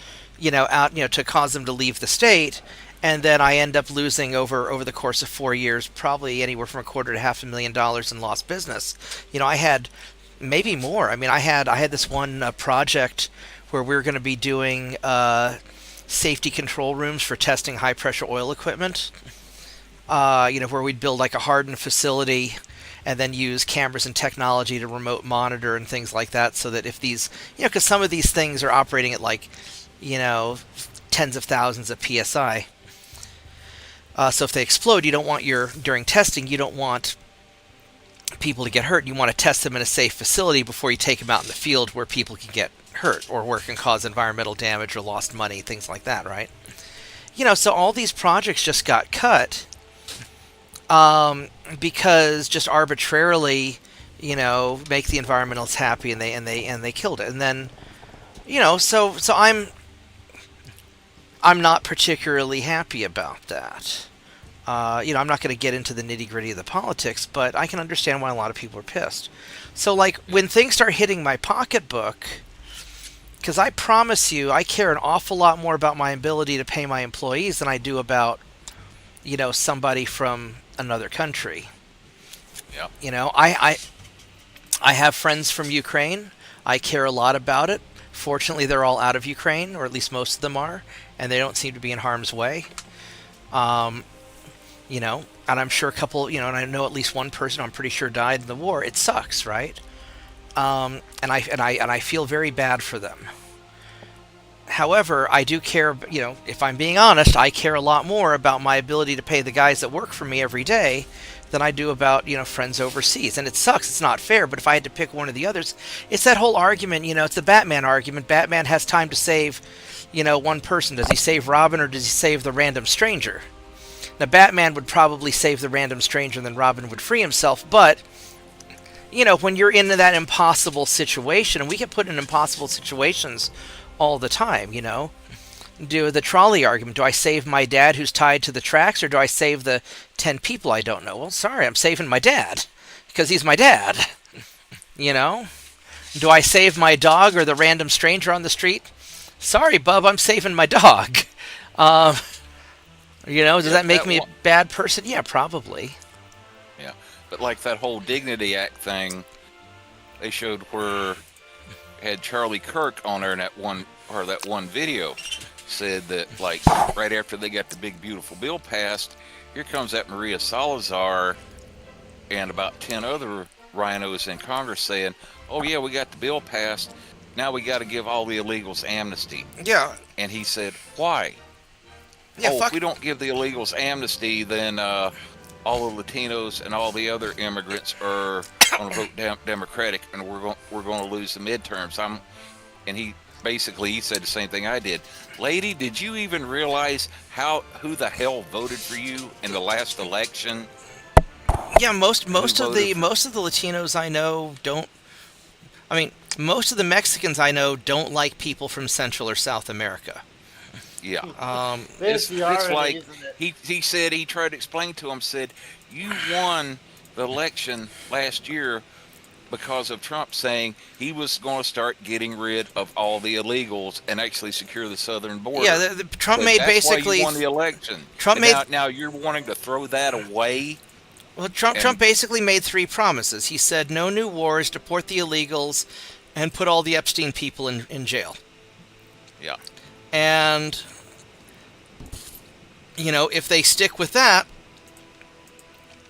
out, to cause them to leave the state, and then I end up losing over the course of 4 years, probably anywhere from $250,000 to $500,000 in lost business. I had maybe more. I mean, I had this one project where we were going to be doing safety control rooms for testing high pressure oil equipment. Where we'd build like a hardened facility and then use cameras and technology to remote monitor and things like that, so that if these, because some of these things are operating at like, tens of thousands of PSI. So if they explode, during testing, you don't want people to get hurt. You want to test them in a safe facility before you take them out in the field where people can get hurt or where it can cause environmental damage or lost money, things like that, right? So all these projects just got cut because just arbitrarily, make the environmentalists happy, and they killed it. And then, so I'm not particularly happy about that. I'm not going to get into the nitty-gritty of the politics, but I can understand why a lot of people are pissed. So, like, when things start hitting my pocketbook, because I promise you, I care an awful lot more about my ability to pay my employees than I do about, somebody from another country. Yeah. I have friends from Ukraine. I care a lot about it. Fortunately, they're all out of Ukraine, or at least most of them are, and they don't seem to be in harm's way. And I'm sure a couple, and I know at least one person I'm pretty sure died in the war. It sucks, right? And I feel very bad for them. However, I do care, if I'm being honest, I care a lot more about my ability to pay the guys that work for me every day than I do about, friends overseas. And it sucks. It's not fair. But if I had to pick one or the others, it's that whole argument, it's the Batman argument. Batman has time to save, one person. Does he save Robin, or does he save the random stranger? Now, Batman would probably save the random stranger, and then Robin would free himself. But, when you're in that impossible situation, and we get put in impossible situations all the time, do the trolley argument. Do I save my dad who's tied to the tracks, or do I save the 10 people I don't know? Well, sorry, I'm saving my dad because he's my dad. Do I save my dog or the random stranger on the street? Sorry, bub, I'm saving my dog. Does that make me a bad person? Yeah, probably. Yeah, but like that whole Dignity Act thing, they showed where had Charlie Kirk on there in that one video, said that like right after they got the big beautiful bill passed, here comes that Maria Salazar and about 10 other rhinos in Congress saying, oh yeah, we got the bill passed, now we got to give all the illegals amnesty. Yeah. And he said, why? Yeah, if we don't give the illegals amnesty, then all the Latinos and all the other immigrants are going to vote Democratic, and we're going to lose the midterms. And he said the same thing I did. Lady, did you even realize who the hell voted for you in the last election? Yeah, most of the Latinos I know don't. I mean, most of the Mexicans I know don't like people from Central or South America. Yeah. It's like he said, he tried to explain to him, said, you won the election last year because of Trump saying he was going to start getting rid of all the illegals and actually secure the southern border. Yeah, Trump made that's basically. Why you won the election. Now you're wanting to throw that away. Well, Trump basically made 3 promises. He said no new wars, deport the illegals, and put all the Epstein people in jail. Yeah. And if they stick with that,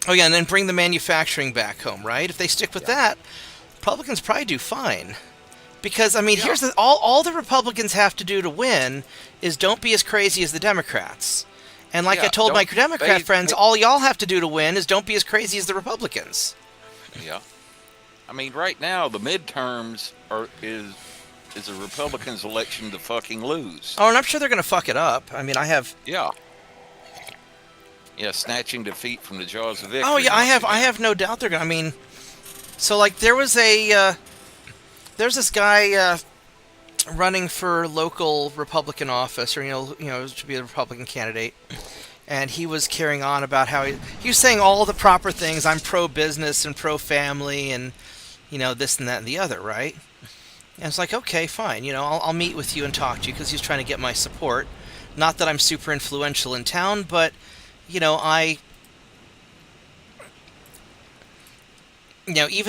oh yeah, and then bring the manufacturing back home, right? If they stick with that, Republicans probably do fine. Because, I mean, here's all the Republicans have to do to win is don't be as crazy as the Democrats. And like I told my Democrat friends, all y'all have to do to win is don't be as crazy as the Republicans. Yeah. I mean, right now, the midterms is a Republicans' election to fucking lose. Oh, and I'm sure they're going to fuck it up. I mean, I have... Yeah. Yeah, snatching defeat from the jaws of victory. Oh, yeah, I have no doubt they're going to... I mean, so, like, there's this guy running for local Republican office, or, to be a Republican candidate, and he was carrying on about how he was saying all the proper things. I'm pro-business and pro-family and, this and that and the other, right? And it's like, okay, fine, I'll meet with you and talk to you because he's trying to get my support. Not that I'm super influential in town, but, even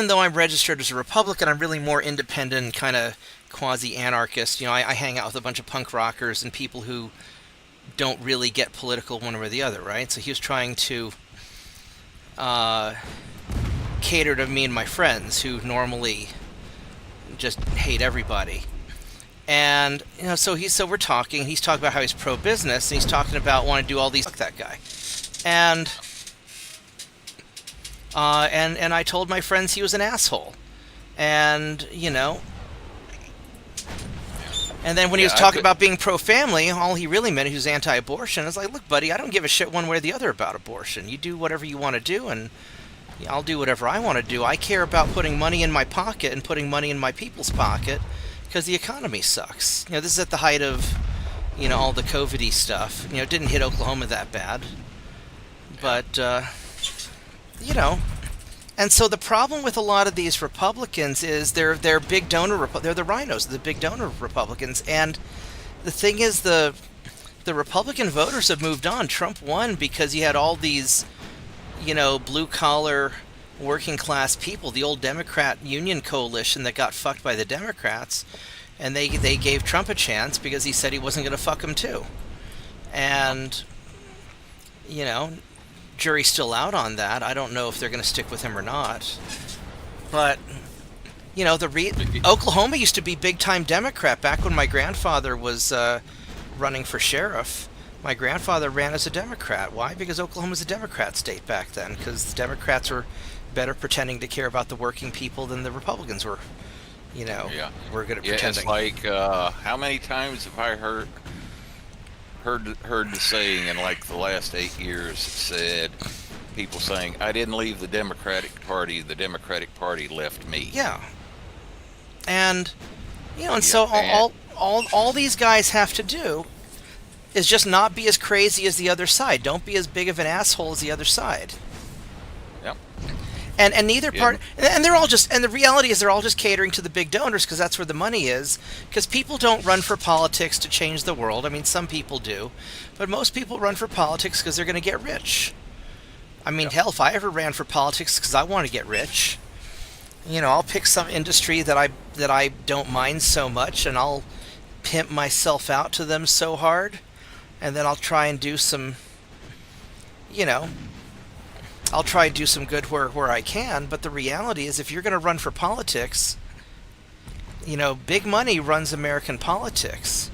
though I'm registered as a Republican, I'm really more independent, kind of quasi-anarchist. I hang out with a bunch of punk rockers and people who don't really get political one way or the other, right? So he was trying to cater to me and my friends who normally just hate everybody. And, so we're talking, and he's talking about how he's pro-business, and he's talking about wanting to do all these... Fuck that guy. And I told my friends he was an asshole. And, And then when he was talking about being pro-family, all he really meant, he was anti-abortion. I was like, look, buddy, I don't give a shit one way or the other about abortion. You do whatever you want to do, and I'll do whatever I want to do. I care about putting money in my pocket and putting money in my people's pocket because the economy sucks. This is at the height of, all the COVID-y stuff. It didn't hit Oklahoma that bad. But, And so the problem with a lot of these Republicans is they're big donor, they're the rhinos, the big donor Republicans. And the thing is, the Republican voters have moved on. Trump won because he had all these, blue-collar, working-class people, the old Democrat Union coalition that got fucked by the Democrats. And they gave Trump a chance because he said he wasn't going to fuck them too. And, jury's still out on that. I don't know if they're going to stick with him or not. But, Oklahoma used to be big-time Democrat back when my grandfather was running for sheriff. My grandfather ran as a Democrat. Why? Because Oklahoma was a Democrat state back then, because the Democrats were better pretending to care about the working people than the Republicans were. We're good at pretending. It's like, how many times have I heard the saying in like the last 8 years, said people saying, I didn't leave the Democratic Party left me. Yeah. And so all these guys have to do is just not be as crazy as the other side. Don't be as big of an asshole as the other side. Yep. And neither part, and they're all just, and the reality is they're all just catering to the big donors because that's where the money is. Because people don't run for politics to change the world. I mean, some people do, but most people run for politics because they're going to get rich. I mean, hell, if I ever ran for politics because I want to get rich, I'll pick some industry that I don't mind so much, and I'll pimp myself out to them so hard, and then I'll try and do some, I'll try and do some good where I can. But the reality is, if you're going to run for politics, big money runs American politics.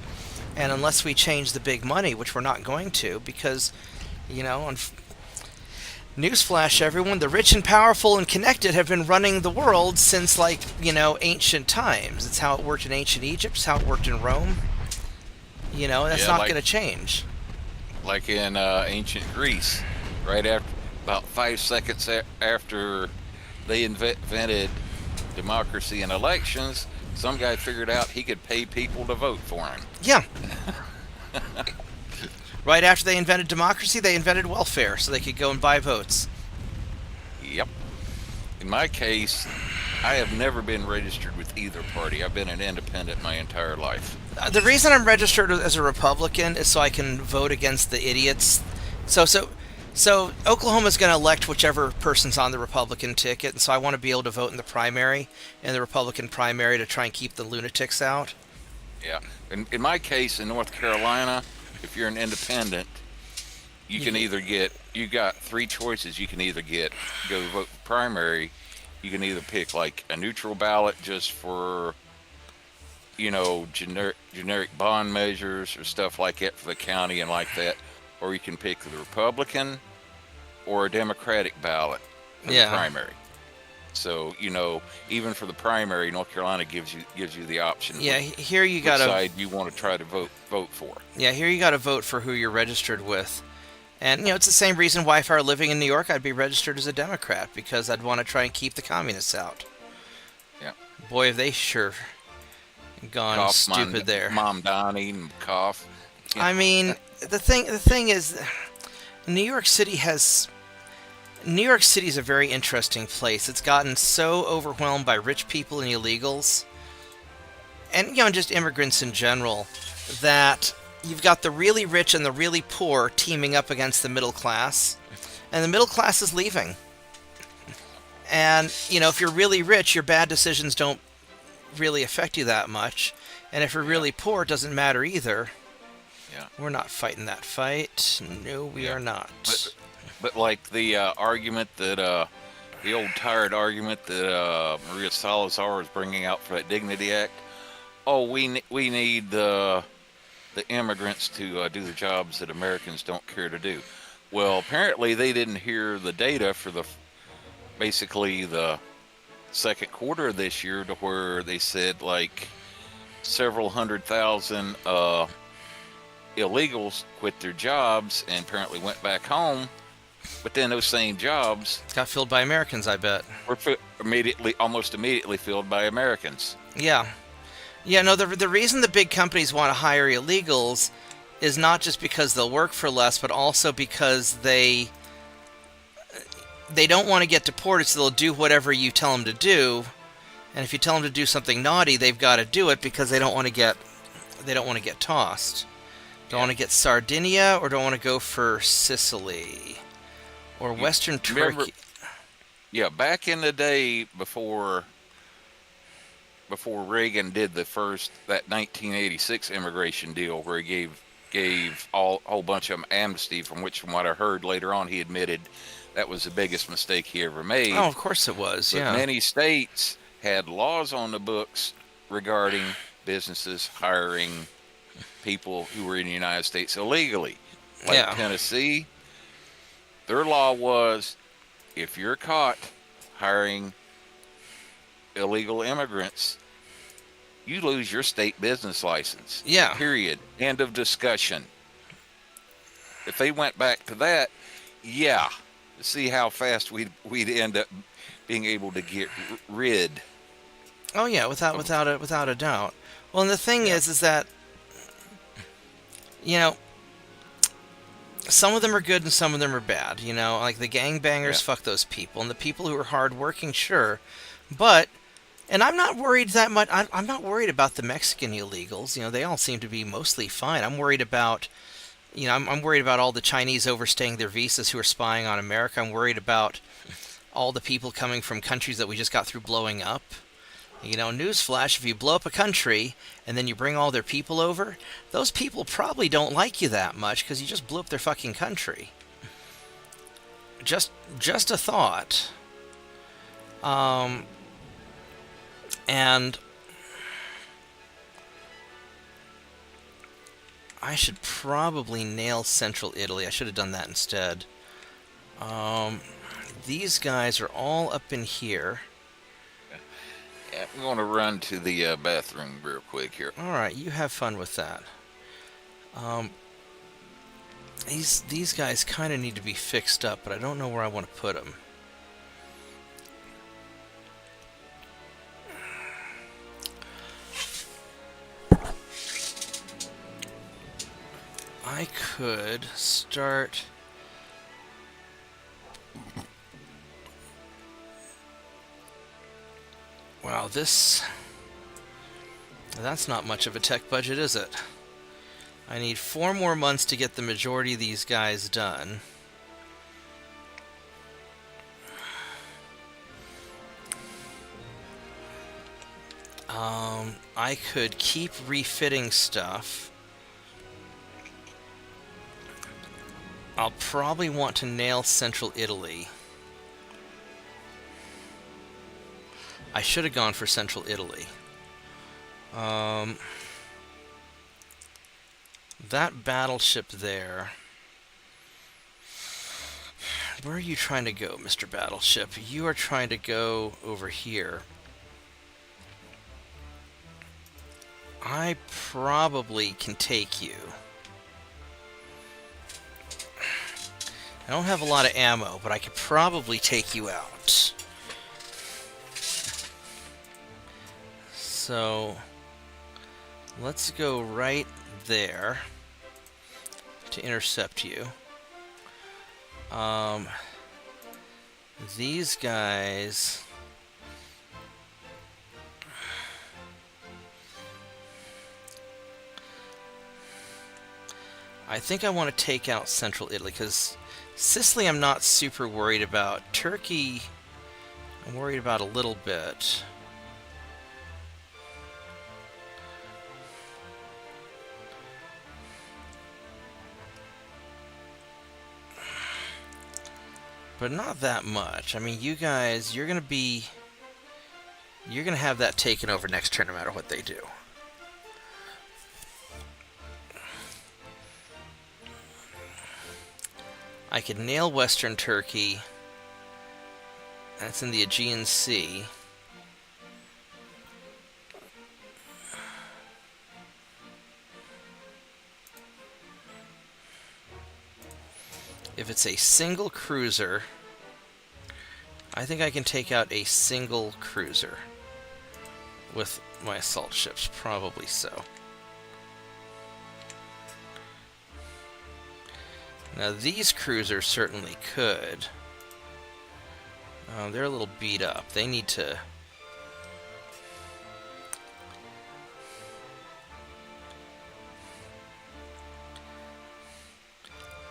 And unless we change the big money, which we're not going to, because, newsflash, everyone, the rich and powerful and connected have been running the world since, ancient times. It's how it worked in ancient Egypt. It's how it worked in Rome. That's not going to change. Like in ancient Greece, right after... About 5 seconds after they invented democracy and elections, some guy figured out he could pay people to vote for him. Yeah. Right after they invented democracy, they invented welfare so they could go and buy votes. Yep. In my case, I have never been registered with either party. I've been an independent my entire life. The reason I'm registered as a Republican is so I can vote against the idiots. So Oklahoma's going to elect whichever person's on the Republican ticket, and so I want to be able to vote in the Republican primary, to try and keep the lunatics out. Yeah. In my case, in North Carolina, if you're an independent, You can either you got three choices. You can either go vote for primary. You can either pick like a neutral ballot just for, generic bond measures or stuff like that for the county and like that, or you can pick the Republican or a Democratic ballot for the primary. So, even for the primary, North Carolina gives you the option. Yeah, here you got to decide you want to try to vote for. Yeah, here you got to vote for who you're registered with. And, it's the same reason why if I were living in New York, I'd be registered as a Democrat, because I'd want to try and keep the communists out. Yeah. Boy, have they sure gone cough, stupid there. Mom Donnie, cough. I mean, the thing is, New York City is a very interesting place. It's gotten so overwhelmed by rich people and illegals, and just immigrants in general, that you've got the really rich and the really poor teaming up against the middle class, and the middle class is leaving. And if you're really rich, your bad decisions don't really affect you that much, and if you're really poor, it doesn't matter either. Yeah, we're not fighting that fight. No, we are not. But like the argument that the old tired argument that Maria Salazar was bringing out for that Dignity Act. Oh, we need the immigrants to do the jobs that Americans don't care to do. Well, apparently they didn't hear the data for basically the second quarter of this year, to where they said like several 100,000 illegals quit their jobs and apparently went back home. But then those same jobs got filled by Americans, I bet. Were almost immediately filled by Americans. Yeah. Yeah, no, the reason the big companies want to hire illegals is not just because they'll work for less, but also because they don't want to get deported, so they'll do whatever you tell them to do. And if you tell them to do something naughty, they've got to do it because they don't want to get tossed. Don't want to get Sardinia, or don't want to go for Sicily or Western Turkey. Yeah, back in the day before Reagan did that 1986 immigration deal, where he gave a whole bunch of them amnesty, from what I heard later on, he admitted that was the biggest mistake he ever made. Oh, of course it was. But yeah. Many states had laws on the books regarding businesses hiring people who were in the United States illegally. Like Tennessee, their law was, if you're caught hiring illegal immigrants, you lose your state business license. Yeah. Period. End of discussion. If they went back to that, see how fast we'd end up being able to get rid. Oh yeah, without a doubt. Well, and the thing is that some of them are good and some of them are bad. Like the gangbangers, fuck those people, and the people who are hardworking, sure, but. And I'm not worried that much. I'm not worried about the Mexican illegals. They all seem to be mostly fine. I'm worried about, I'm worried about all the Chinese overstaying their visas who are spying on America. I'm worried about all the people coming from countries that we just got through blowing up. Newsflash, if you blow up a country and then you bring all their people over, those people probably don't like you that much because you just blew up their fucking country. Just a thought. And I should probably nail Central Italy. I should have done that instead. These guys are all up in here. Yeah, I'm going to run to the bathroom real quick here. All right, you have fun with that. These guys kind of need to be fixed up, but I don't know where I want to put them. I could start... Wow, that's not much of a tech budget, is it? I need 4 more months to get the majority of these guys done. I could keep refitting stuff. I'll probably want to nail Central Italy. I should have gone for Central Italy. That battleship there... Where are you trying to go, Mr. Battleship? You are trying to go over here. I probably can take you. I don't have a lot of ammo, but I could probably take you out. So, let's go right there to intercept you. These guys... I think I want to take out Central Italy, because Sicily I'm not super worried about. Turkey, I'm worried about a little bit. But not that much. I mean, you guys, you're going to have that taken over next turn no matter what they do. I could nail Western Turkey. That's in the Aegean Sea. If it's a single cruiser, I think I can take out a single cruiser with my assault ships, probably so. Now these cruisers certainly could. They're a little beat up. They need to...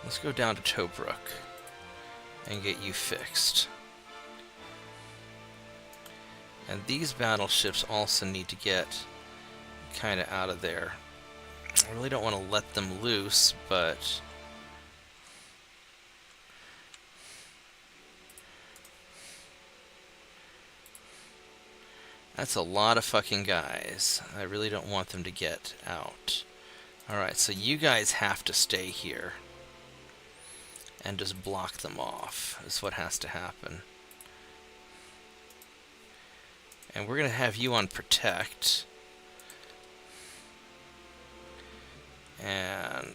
Let's go down to Tobruk and get you fixed. And these battleships also need to get kind of out of there. I really don't want to let them loose, but... That's a lot of fucking guys. I really don't want them to get out. Alright, so you guys have to stay here. And just block them off, is what has to happen. And we're going to have you on Protect. And...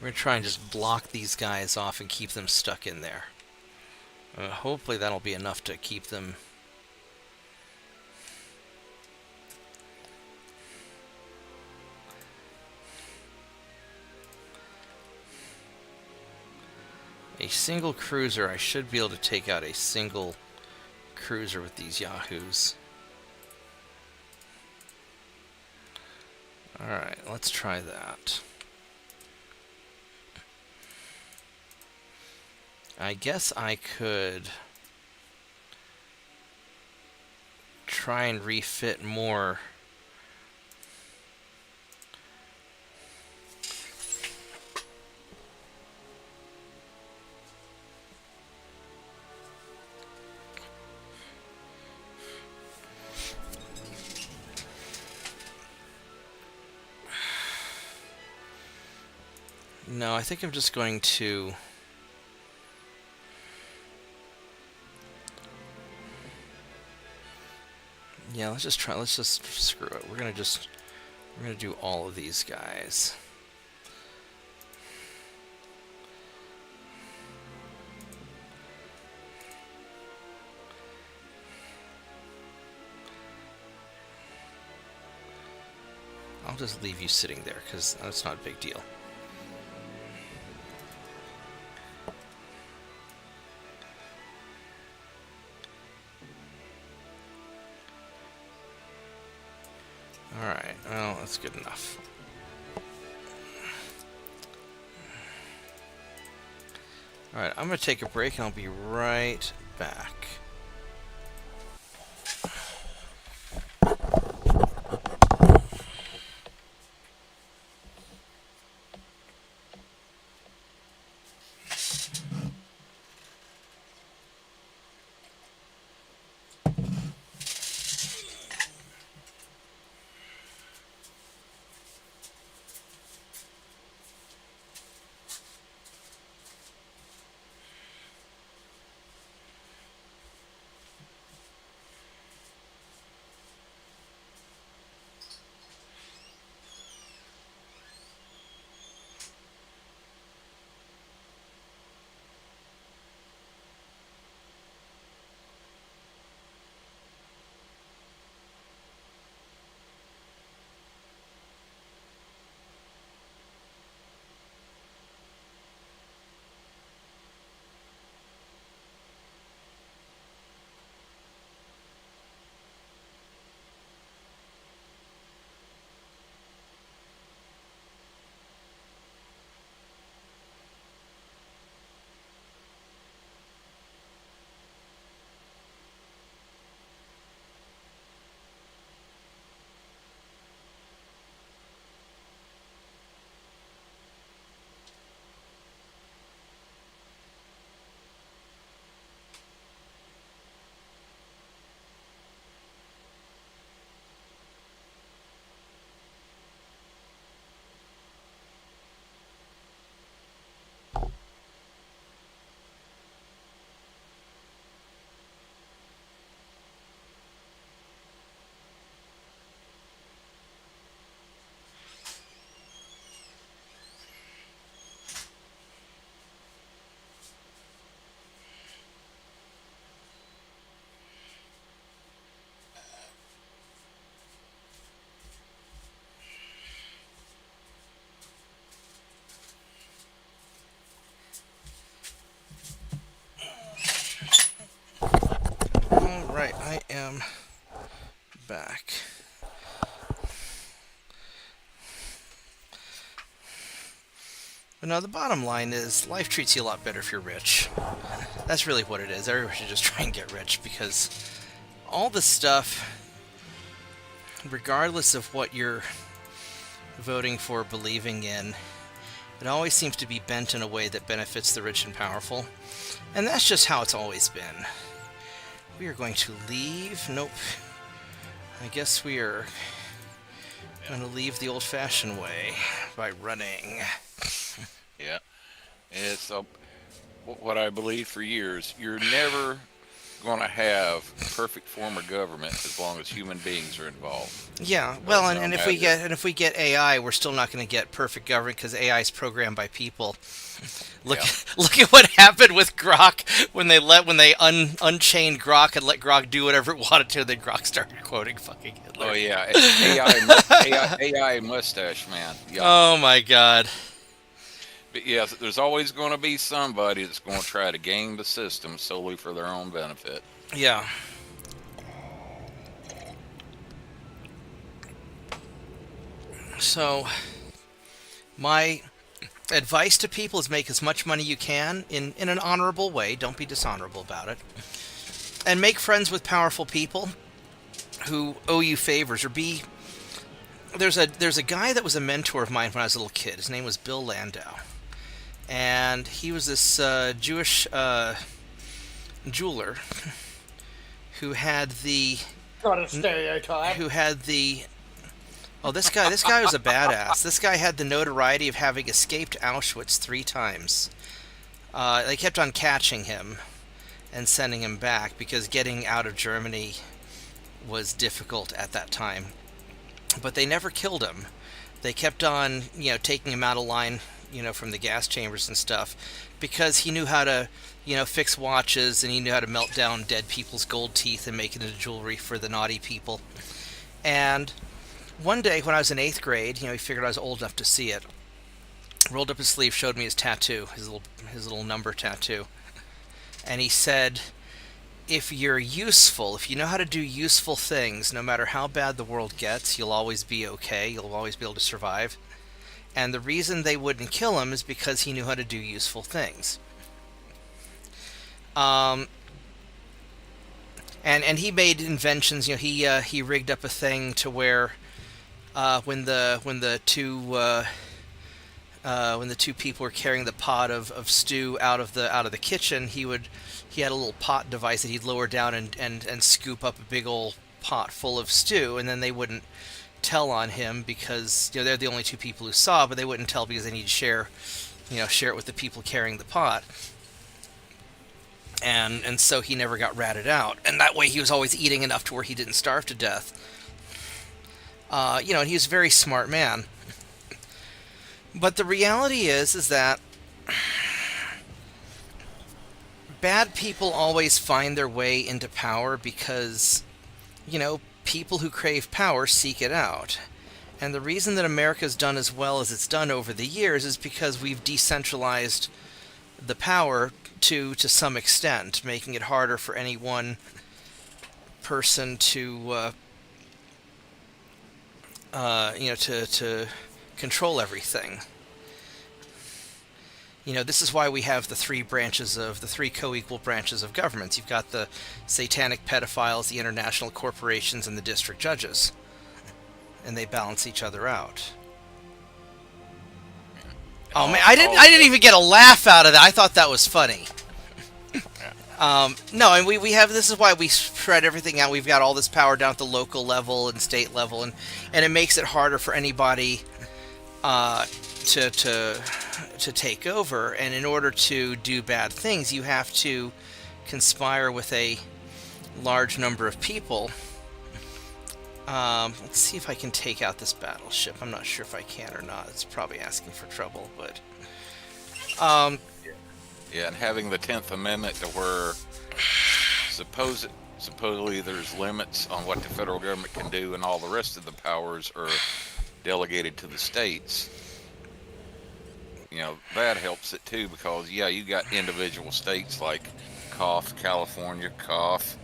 we're going to try and just block these guys off and keep them stuck in there. Hopefully that'll be enough to keep them... A single cruiser, I should be able to take out a single cruiser with these yahoos. Alright, let's try that. I guess I could try and refit more. No, I think I'm just going to... Yeah, let's just screw it. We're gonna do all of these guys. I'll just leave you sitting there, because that's not a big deal. Alright, well, that's good enough. Alright, I'm going to take a break and I'll be right back. I am back. But no, the bottom line is life treats you a lot better if you're rich. That's really what it is. Everyone should just try and get rich, because all this stuff, regardless of what you're voting for, believing in, it always seems to be bent in a way that benefits the rich and powerful. And that's just how it's always been. We are going to leave. Nope. I guess we are going to leave the old-fashioned way by running. Yeah. It's what I believe for years. You're never going to have perfect form of government as long as human beings are involved. Yeah, well, and if we get AI, we're still not going to get perfect government, because AI is programmed by people. Look at what happened with Grok when they unchained Grok and let Grok do whatever it wanted to. Then Grok started quoting fucking Hitler. Oh yeah, AI mustache man. Yeah. Oh my God. But yes, there's always going to be somebody that's going to try to game the system solely for their own benefit. Yeah. So, my advice to people is make as much money you can in an honorable way. Don't be dishonorable about it. And make friends with powerful people who owe you favors, or be... There's a guy that was a mentor of mine when I was a little kid. His name was Bill Landau. And he was this Jewish jeweler who had the... Got a stereotype. Who had the... Oh, this guy was a badass. This guy had the notoriety of having escaped Auschwitz 3 times. They kept on catching him and sending him back, because getting out of Germany was difficult at that time. But they never killed him. They kept on, taking him out of line, from the gas chambers and stuff, because he knew how to, fix watches, and he knew how to melt down dead people's gold teeth and make it into jewelry for the naughty people. And one day when I was in 8th grade, he figured I was old enough to see it. Rolled up his sleeve, showed me his tattoo, his little number tattoo. And he said, if you're useful, if you know how to do useful things, no matter how bad the world gets, you'll always be okay. You'll always be able to survive. And the reason they wouldn't kill him is because he knew how to do useful things. And he made inventions. He rigged up a thing to where when the two people were carrying the pot of stew out of the kitchen, he had a little pot device that he'd lower down and scoop up a big old pot full of stew, and then they wouldn't tell on him, because they're the only 2 people who saw, but they wouldn't tell because they need to share it with the people carrying the pot. And so he never got ratted out, and that way he was always eating enough to where he didn't starve to death. And he was a very smart man. But the reality is that bad people always find their way into power because, people who crave power seek it out. And the reason that America's done as well as it's done over the years is because we've decentralized the power to some extent, making it harder for any one person to control everything. This is why we have the 3 co-equal branches of governments. You've got the satanic pedophiles, the international corporations, and the district judges. And they balance each other out. Oh man, I didn't even get a laugh out of that. I thought that was funny. No, and we have, this is why we spread everything out. We've got all this power down at the local level and state level, and it makes it harder for anybody to take over. And in order to do bad things, you have to conspire with a large number of people. Let's see if I can take out this battleship. I'm not sure if I can or not. It's probably asking for trouble, but yeah, and having the 10th Amendment to where supposedly there's limits on what the federal government can do, and all the rest of the powers are delegated to the states. That helps it too, because you got individual states like cough, California, cough,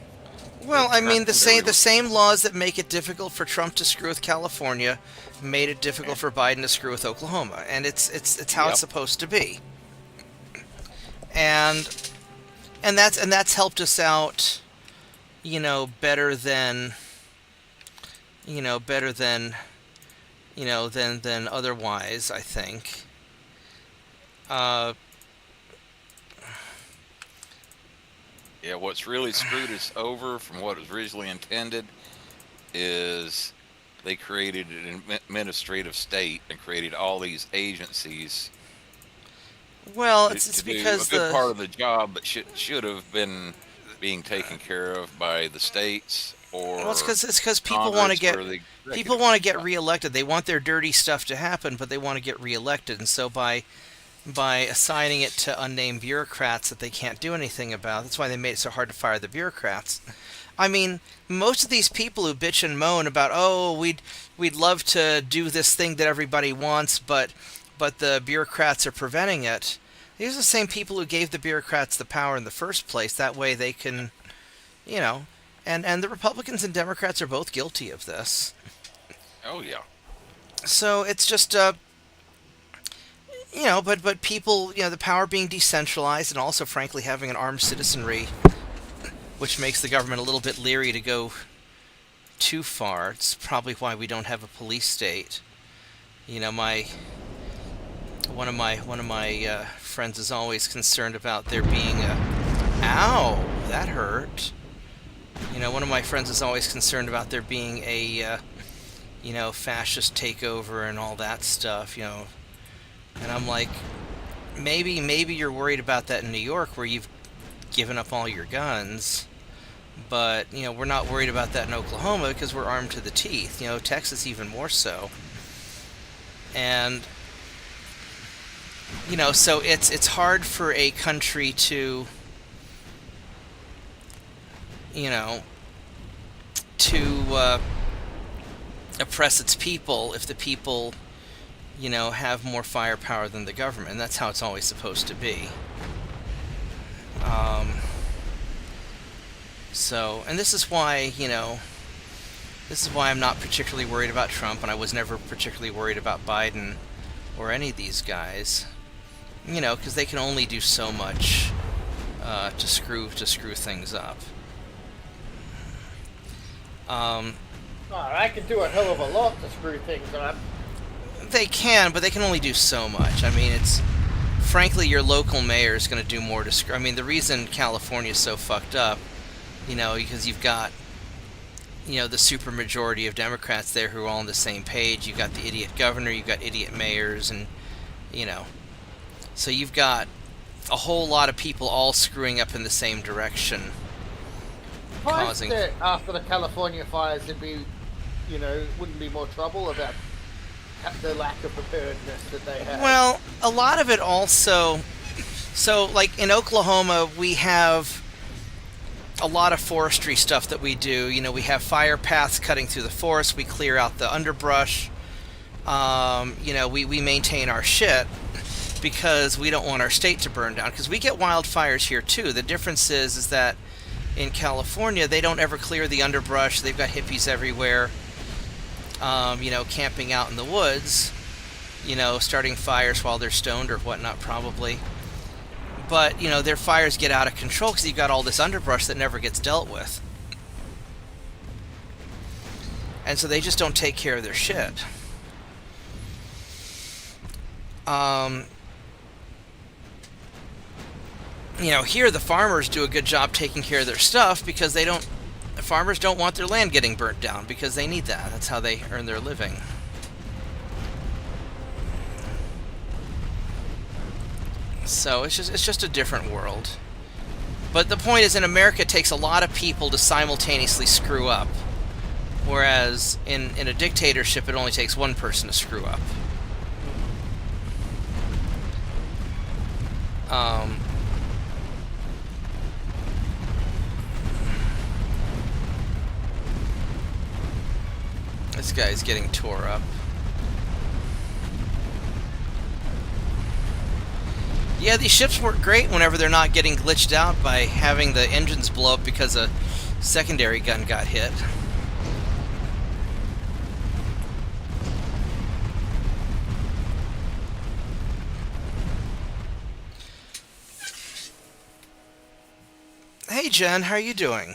Well, I mean, They're really- the same laws that make it difficult for Trump to screw with California made it difficult for Biden to screw with Oklahoma, and it's how it's Yep. supposed to be. And that's helped us out, better than than otherwise, I think. Yeah, what's really screwed us over from what was originally intended is they created an administrative state and created all these agencies Well, to, it's to do because a good part the of the job, but should have been being taken care of by the states or well, it's because people Congress want to get or the people executive. want to get reelected. They want their dirty stuff to happen, but they want to get reelected, and so by assigning it to unnamed bureaucrats that they can't do anything about. That's why they made it so hard to fire the bureaucrats. I mean, most of these people who bitch and moan about, oh, we'd love to do this thing that everybody wants, but the bureaucrats are preventing it. These are the same people who gave the bureaucrats the power in the first place. That way they can, and the Republicans and Democrats are both guilty of this. Oh yeah. So it's just but people, the power being decentralized and also, frankly, having an armed citizenry, which makes the government a little bit leery to go too far. It's probably why we don't have a police state. One of my friends is always concerned about there being ow, that hurt. One of my friends is always concerned about there being a fascist takeover and all that stuff. And I'm like, maybe you're worried about that in New York where you've given up all your guns, but we're not worried about that in Oklahoma because we're armed to the teeth. Texas even more so. And so it's hard for a country to oppress its people if the people have more firepower than the government. And that's how it's always supposed to be. And this is why, I'm not particularly worried about Trump, and I was never particularly worried about Biden or any of these guys. Because they can only do so much to screw things up. I can do a hell of a lot to screw things up. They can, but they can only do so much. I mean, frankly, your local mayor is going to do more to screw. I mean, the reason California is so fucked up, because you've got, the supermajority of Democrats there who are all on the same page. You've got the idiot governor, you've got idiot mayors, and, so you've got a whole lot of people all screwing up in the same direction. Causing that after the California fires, wouldn't be more trouble about the lack of preparedness that they have. Well, a lot of it also. So, like in Oklahoma, we have a lot of forestry stuff that we do. We have fire paths cutting through the forest. We clear out the underbrush. We maintain our shit because we don't want our state to burn down. Because we get wildfires here too. The difference is that in California, they don't ever clear the underbrush. They've got hippies everywhere, camping out in the woods, starting fires while they're stoned or whatnot, probably. But, their fires get out of control because you've got all this underbrush that never gets dealt with. And so they just don't take care of their shit. Here the farmers do a good job taking care of their stuff because the farmers don't want their land getting burnt down because they need that. That's how they earn their living. So it's just a different world. But the point is, in America, it takes a lot of people to simultaneously screw up. Whereas in a dictatorship, it only takes one person to screw up. This guy's getting tore up. Yeah, these ships work great whenever they're not getting glitched out by having the engines blow up because of secondary gun got hit. Hey Jen, how are you doing?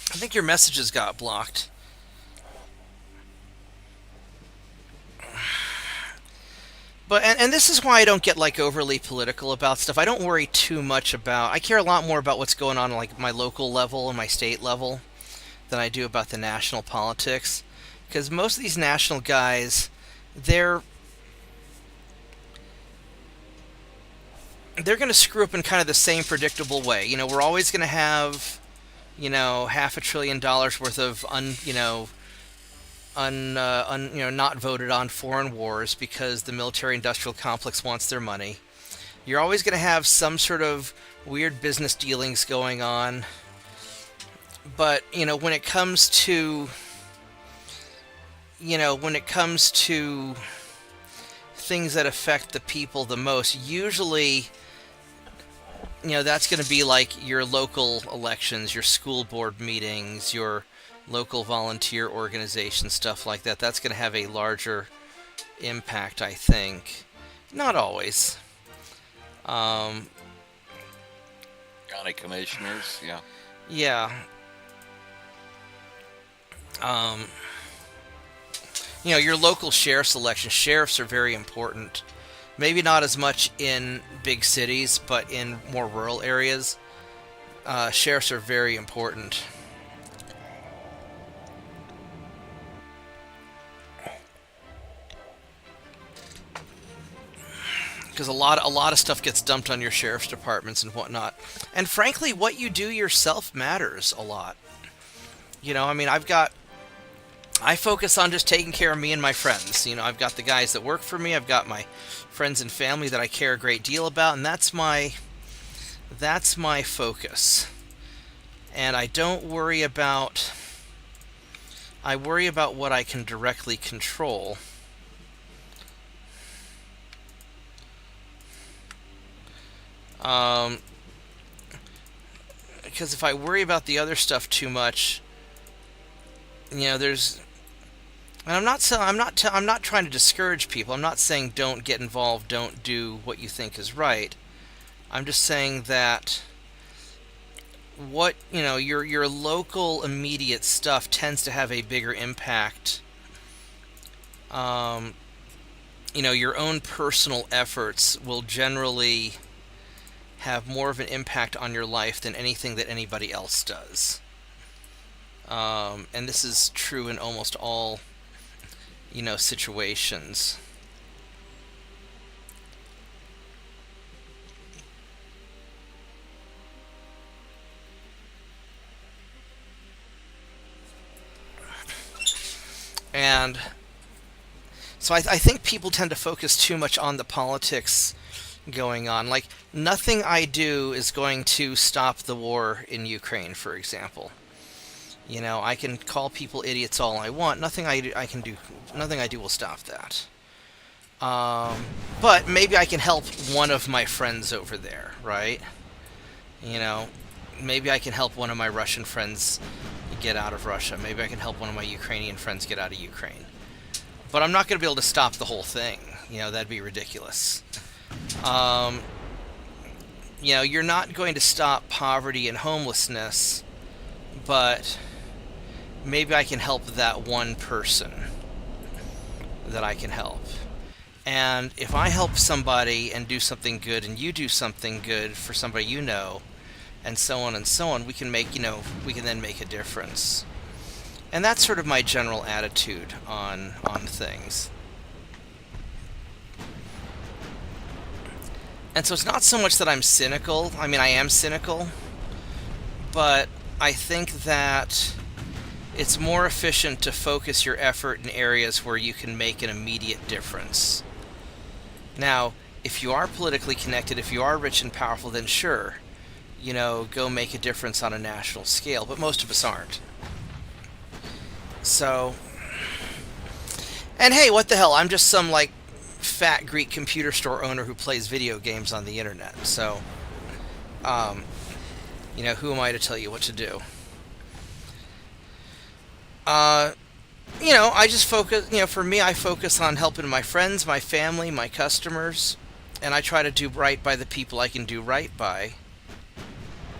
I think your messages got blocked. But and this is why I don't get like overly political about stuff. I don't worry too much about. I care a lot more about what's going on like my local level and my state level than I do about the national politics, because most of these national guys, they're going to screw up in kind of the same predictable way. You know, we're always going to have, you know, $500 billion worth of not voted on foreign wars because the military-industrial complex wants their money. You're always going to have some sort of weird business dealings going on. But, you know, when it comes to things that affect the people the most, usually, you know, that's going to be like your local elections, your school board meetings, your local volunteer organization, stuff like that. That's going to have a larger impact, I think. Not always. County commissioners, yeah. Yeah. You know, your local sheriff's election. Sheriffs are very important. Maybe not as much in big cities, but in more rural areas, sheriffs are very important. Because a lot of stuff gets dumped on your sheriff's departments and whatnot. And frankly, what you do yourself matters a lot. You know, I mean, I focus on just taking care of me and my friends. You know, I've got the guys that work for me. I've got my friends and family that I care a great deal about, and that's my focus. And I don't worry about. I worry about what I can directly control. Because if I worry about the other stuff too much, you know, and I'm not trying to discourage people. I'm not saying don't get involved, don't do what you think is right. I'm just saying that your local immediate stuff tends to have a bigger impact. You know, your own personal efforts will generally have more of an impact on your life than anything that anybody else does. And this is true in almost all, you know, situations. And so I think people tend to focus too much on the politics going on. Like, nothing I do is going to stop the war in Ukraine, for example. You know, I can call people idiots all I want. Nothing I do will stop that. But maybe I can help one of my friends over there, right? You know, maybe I can help one of my Russian friends get out of Russia. Maybe I can help one of my Ukrainian friends get out of Ukraine. But I'm not going to be able to stop the whole thing. You know, that'd be ridiculous. You know, you're not going to stop poverty and homelessness, but maybe I can help that one person that I can help. And if I help somebody and do something good, and you do something good for somebody you know, and so on, we can then make a difference. And that's sort of my general attitude on things. And so it's not so much that I'm cynical. I mean, I am cynical, but I think that it's more efficient to focus your effort in areas where you can make an immediate difference. Now, if you are politically connected, if you are rich and powerful, then sure, you know, go make a difference on a national scale, but most of us aren't. So, And hey, what the hell? I'm just some like fat Greek computer store owner who plays video games on the internet. So, who am I to tell you what to do? I just focus. For me, I focus on helping my friends, my family, my customers, and I try to do right by the people I can do right by.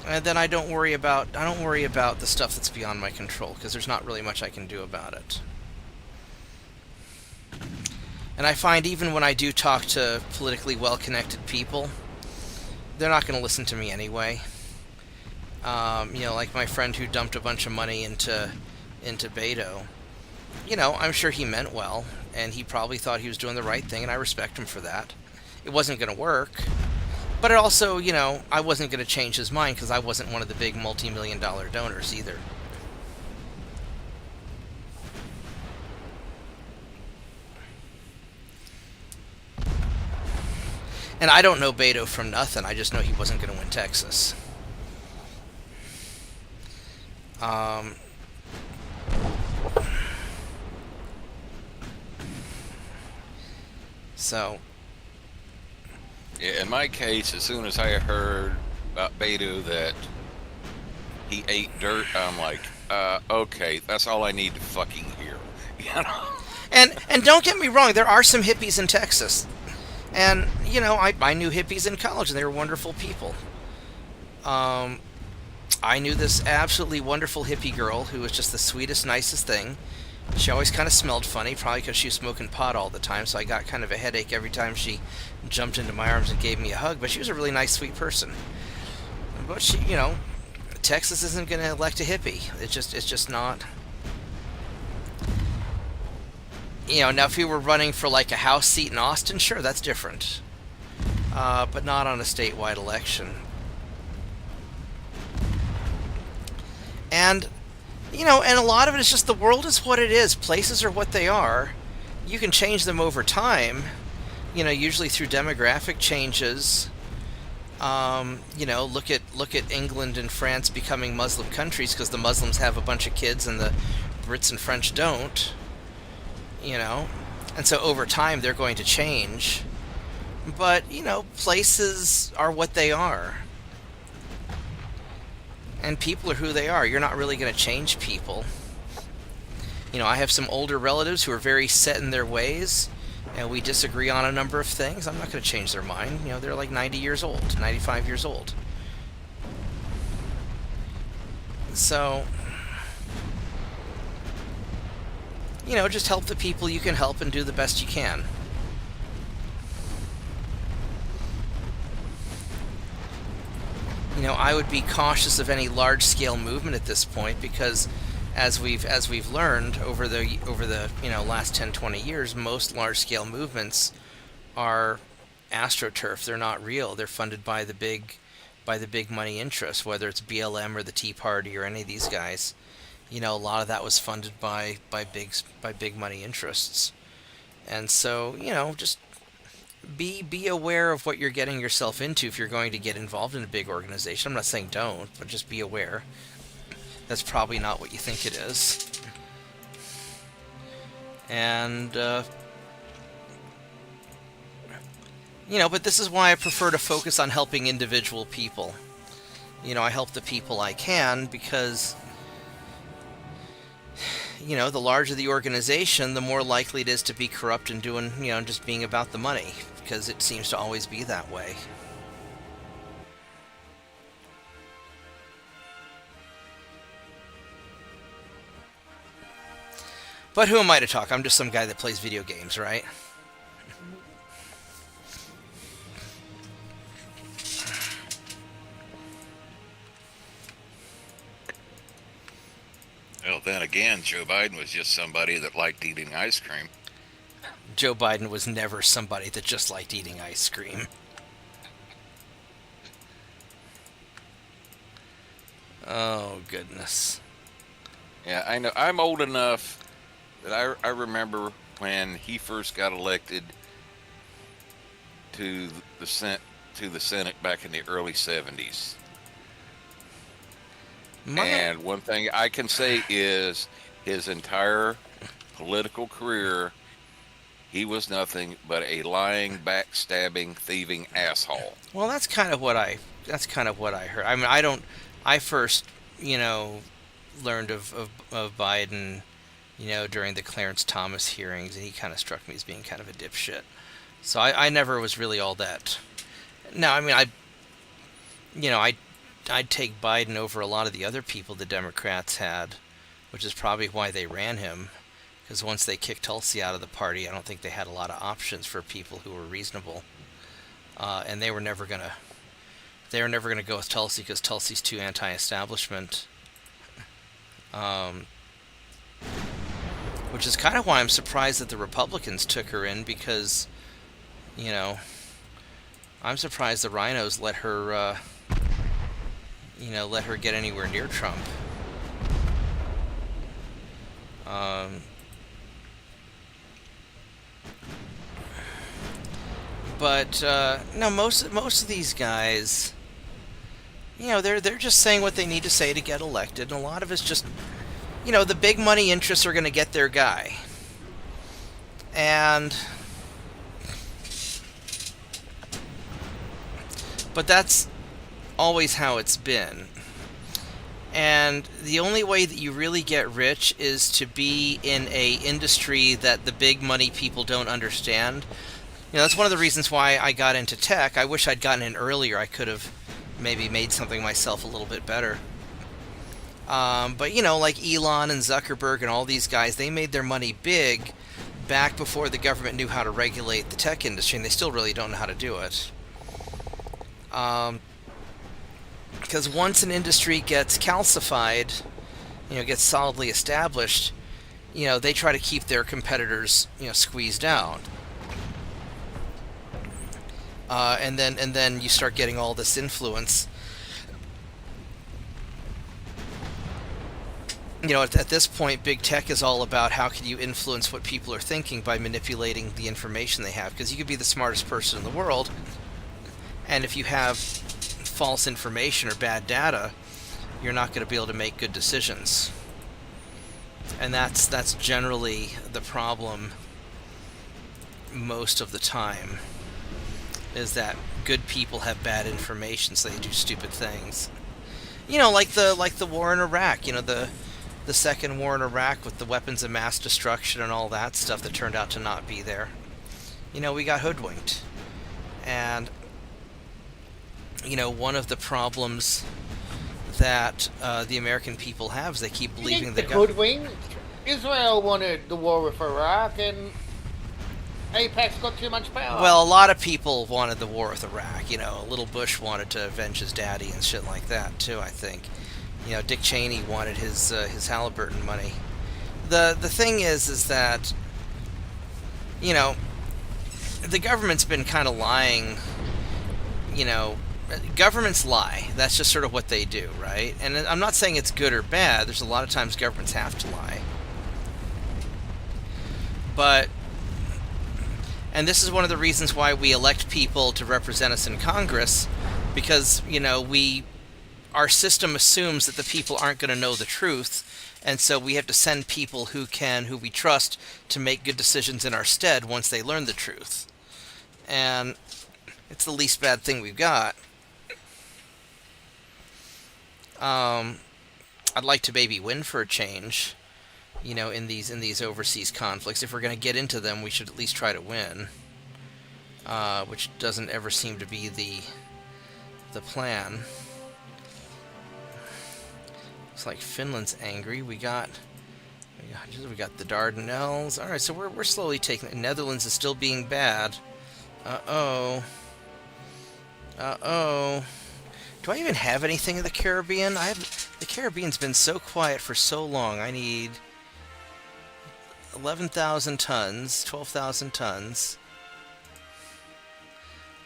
And then I don't worry about the stuff that's beyond my control, because there's not really much I can do about it. And I find even when I do talk to politically well-connected people, they're not going to listen to me anyway. Like my friend who dumped a bunch of money into Beto. I'm sure he meant well, and he probably thought he was doing the right thing, and I respect him for that. It wasn't going to work. But it also, I wasn't going to change his mind because I wasn't one of the big multi-million-dollar donors either. And I don't know Beto from nothing. I just know he wasn't going to win Texas. So... Yeah, in my case, as soon as I heard about Beto that he ate dirt, I'm like, okay, that's all I need to fucking hear. And don't get me wrong, there are some hippies in Texas. And, I knew hippies in college, and they were wonderful people. I knew this absolutely wonderful hippie girl who was just the sweetest, nicest thing. She always kind of smelled funny, probably because she was smoking pot all the time, so I got kind of a headache every time she jumped into my arms and gave me a hug, but she was a really nice, sweet person. But she, Texas isn't going to elect a hippie. It's just not. Now if we were running for like a House seat in Austin, sure, that's different. But not on a statewide election. And... and a lot of it is just the world is what it is. Places are what they are. You can change them over time, usually through demographic changes. Look at England and France becoming Muslim countries because the Muslims have a bunch of kids and the Brits and French don't. And so over time they're going to change. But, places are what they are. And people are who they are. You're not really going to change people. I have some older relatives who are very set in their ways, and we disagree on a number of things. I'm not going to change their mind. They're like 90 years old, 95 years old. So, just help the people you can help and do the best you can. I would be cautious of any large-scale movement at this point because, as we've learned over the last 10, 20 years, most large-scale movements are astroturf. They're not real. They're funded by the big money interests, whether it's BLM or the Tea Party or any of these guys. A lot of that was funded by big money interests, and so just. Be aware of what you're getting yourself into if you're going to get involved in a big organization. I'm not saying don't, but just be aware. That's probably not what you think it is. And, but this is why I prefer to focus on helping individual people. I help the people I can because, the larger the organization, the more likely it is to be corrupt and doing, just being about the money. Because it seems to always be that way. But who am I to talk? I'm just some guy that plays video games, right? Well, then again, Joe Biden was just somebody that liked eating ice cream. Joe Biden was never somebody that just liked eating ice cream. Oh, goodness. Yeah, I know. I'm old enough that I remember when he first got elected to the Senate back in the early 70s. And one thing I can say is his entire political career He was nothing but a lying, backstabbing, thieving asshole. Well, that's kind of what I heard. I mean, I don't. I first, learned of Biden, during the Clarence Thomas hearings, and he kind of struck me as being kind of a dipshit. So I never was really all that. No, I mean, I'd take Biden over a lot of the other people the Democrats had, which is probably why they ran him. Because once they kicked Tulsi out of the party, I don't think they had a lot of options for people who were reasonable, and they were never gonna go with Tulsi because Tulsi's too anti-establishment. Which is kind of why I'm surprised that the Republicans took her in, because, I'm surprised the rhinos let her get anywhere near Trump. But no, most of these guys, they're just saying what they need to say to get elected, and a lot of it's just, the big money interests are going to get their guy, but that's always how it's been. And the only way that you really get rich is to be in a industry that the big money people don't understand. That's one of the reasons why I got into tech. I wish I'd gotten in earlier. I could have maybe made something myself a little bit better. But, like Elon and Zuckerberg and all these guys, they made their money big back before the government knew how to regulate the tech industry, and they still really don't know how to do it. Because once an industry gets calcified, gets solidly established, they try to keep their competitors, squeezed out. And then you start getting all this influence. At this point, big tech is all about how can you influence what people are thinking by manipulating the information they have. Because you could be the smartest person in the world, and if you have false information or bad data, you're not going to be able to make good decisions. And that's generally the problem most of the time. Is that good people have bad information, so they do stupid things. Like the war in Iraq. The second war in Iraq with the weapons of mass destruction and all that stuff that turned out to not be there. We got hoodwinked, and one of the problems that the American people have is they keep believing the hoodwinked. Israel wanted the war with Iraq, and AIPAC's got too much power. Well, a lot of people wanted the war with Iraq. Little Bush wanted to avenge his daddy and shit like that too, I think. Dick Cheney wanted his Halliburton money. The thing is that, the government's been kind of lying. Governments lie. That's just sort of what they do, right? And I'm not saying it's good or bad. There's a lot of times governments have to lie. And this is one of the reasons why we elect people to represent us in Congress, because, our system assumes that the people aren't going to know the truth, and so we have to send people who we trust to make good decisions in our stead once they learn the truth. And it's the least bad thing we've got. I'd like to maybe win for a change, in these overseas conflicts. If we're going to get into them, we should at least try to win, which doesn't ever seem to be the plan. Looks like Finland's angry. We got the Dardanelles. All right, so we're slowly taking. Netherlands is still being bad. Uh-oh. Do I even have anything in the Caribbean? The Caribbean's been so quiet for so long. I need 11,000 tons, 12,000 tons.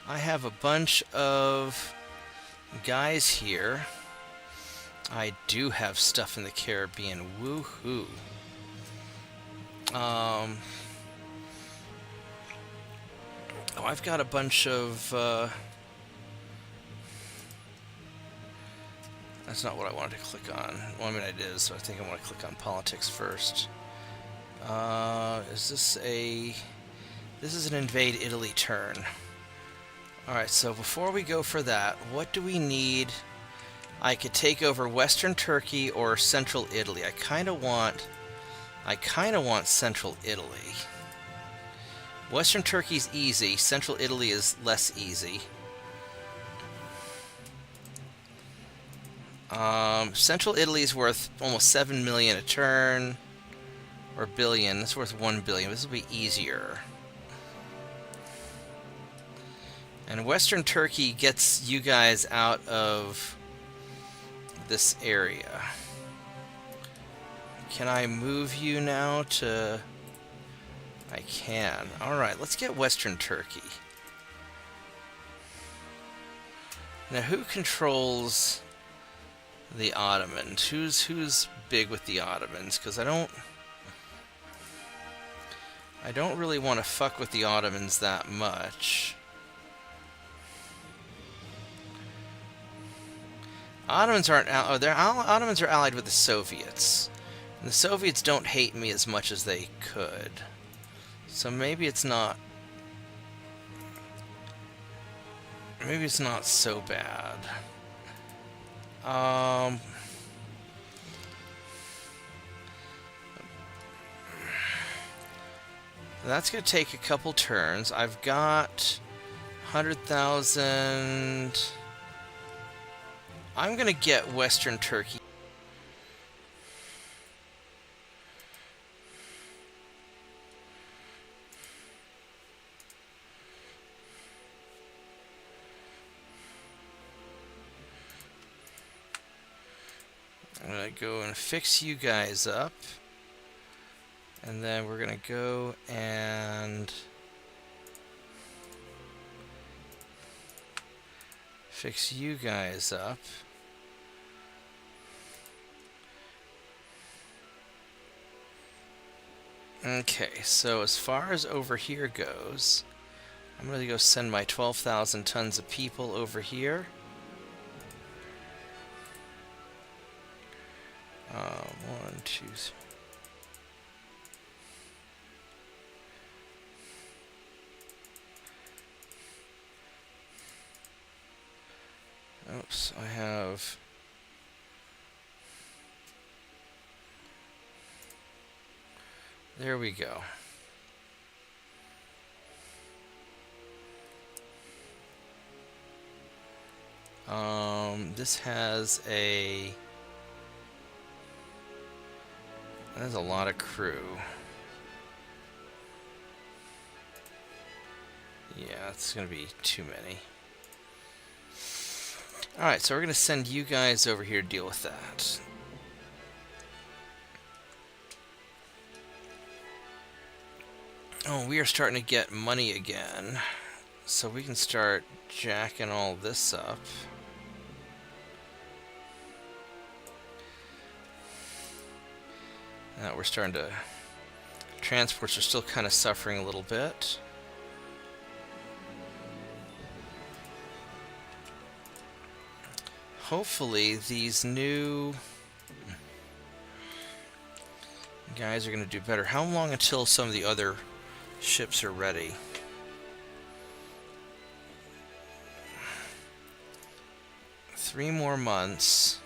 I have a bunch of guys here. I do have stuff in the Caribbean. Woohoo. I've got a bunch of... That's not what I wanted to click on. Well, I mean, it is, so I think I want to click on politics first. Is this a This is an invade Italy turn. Alright, so before we go for that, what do we need? I could take over Western Turkey or Central Italy. I kind of want Central Italy. Western Turkey's easy. Central Italy is less easy. Central Italy is worth almost 7 million a turn. Or billion. It's worth 1 billion. This will be easier. And Western Turkey gets you guys out of this area. Can I move you now to... I can. Alright, let's get Western Turkey. Now, who controls the Ottomans? Who's big with the Ottomans? Because I don't really want to fuck with the Ottomans that much. Ottomans aren't... Ottomans are allied with the Soviets. And the Soviets don't hate me as much as they could. So maybe it's not... Maybe it's not so bad. That's going to take a couple turns. I've got 100,000... I'm going to get Western Turkey. I'm going to go and fix you guys up. And then we're going to go and fix you guys up. Okay, so as far as over here goes, I'm going to go send my 12,000 tons of people over here. One, two, three. Oops, I have... There we go. This has a... That's a lot of crew. Yeah, it's gonna be too many. Alright, so we're gonna send you guys over here to deal with that. Oh, we are starting to get money again. So we can start jacking all this up. Now we're starting to... Transports are still kind of suffering a little bit. Hopefully these new guys are going to do better. How long until some of the other ships are ready? Three more months.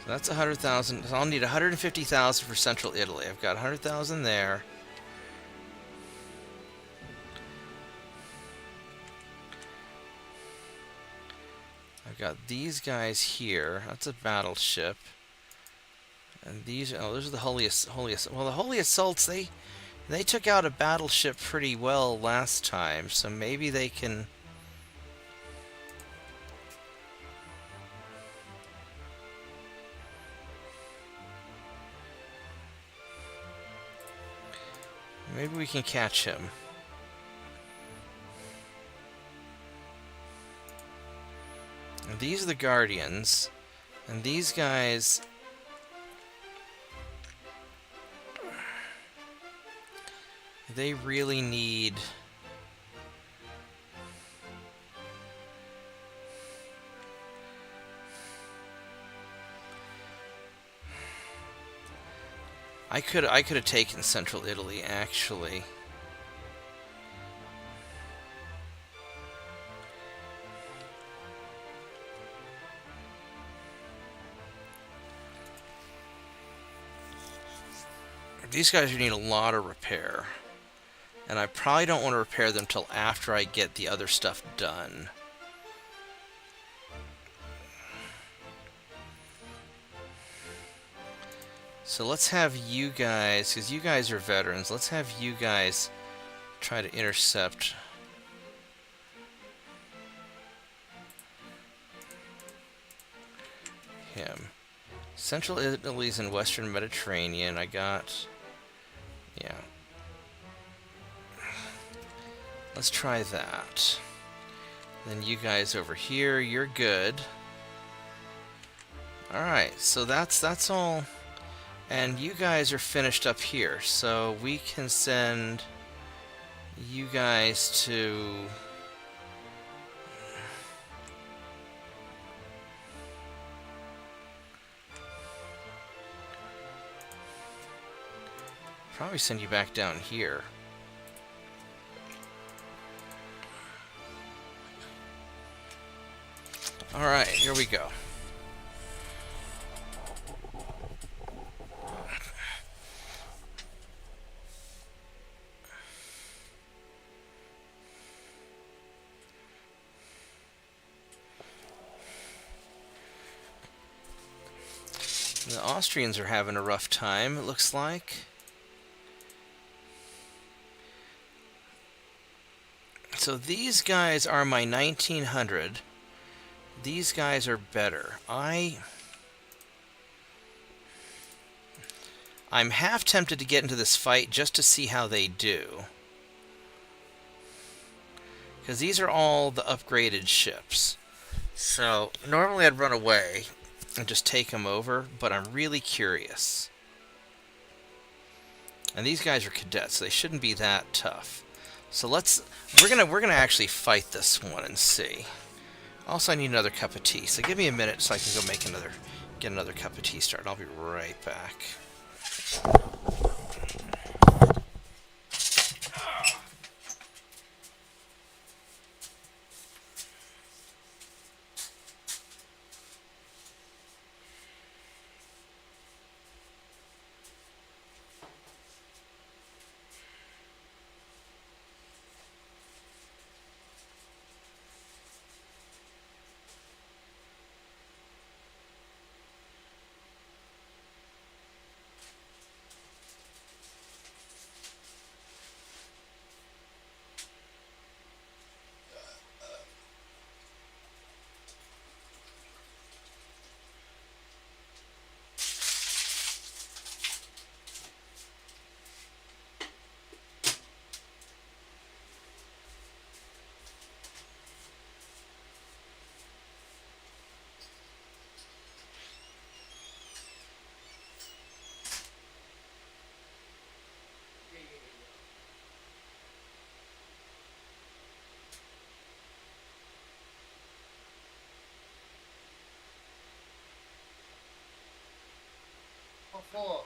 So that's 100,000. So I'll need 150,000 for Central Italy. I've got 100,000 there. I've got these guys here. That's a battleship. And these, oh, those are the Holy well, the Holy Assaults, they took out a battleship pretty well last time, so maybe they can... Maybe we can catch him. And these are the Guardians, and these guys... They really need... I could have taken Central Italy, actually. These guys need a lot of repair. And I probably don't want to repair them till after I get the other stuff done. So let's have you guys, because you guys are veterans, let's have you guys try to intercept. Him. Central Italy's in Western Mediterranean. I got... yeah. Let's try that. Then you guys over here, you're good. Alright, so that's all. And you guys are finished up here, so we can send you guys to... probably send you back down here. Alright, here we go. The Austrians are having a rough time, it looks like. So these guys are my 1900. These guys are better. I'm half tempted to get into this fight just to see how they do. Because these are all the upgraded ships. So normally I'd run away and just take them over, but I'm really curious. And these guys are cadets, so they shouldn't be that tough. So we're gonna actually fight this one and see. Also, I need another cup of tea, so give me a minute so I can go get another cup of tea started. I'll be right back. Four.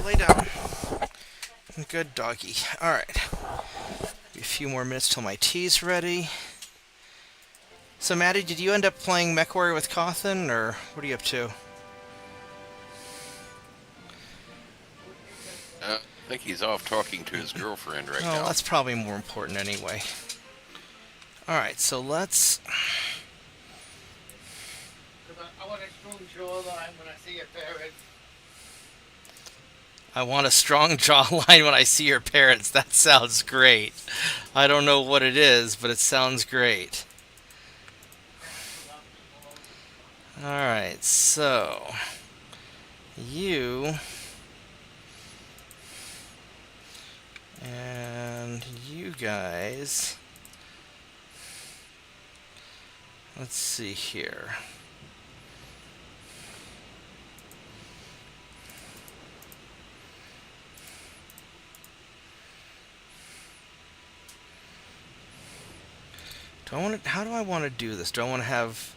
lay down. Good doggy. Alright. A few more minutes till my tea's ready. So, Maddie, did you end up playing MechWarrior with Cawthon, or what are you up to? I think he's off talking to his girlfriend right now. Oh, that's probably more important anyway. Alright, so let's... I want a strong jawline when I see your parents. I want a strong jawline when I see your parents. That sounds great. I don't know what it is, but it sounds great. Alright, so... You... And you guys... Let's see here. How do I want to do this? Do I want to have...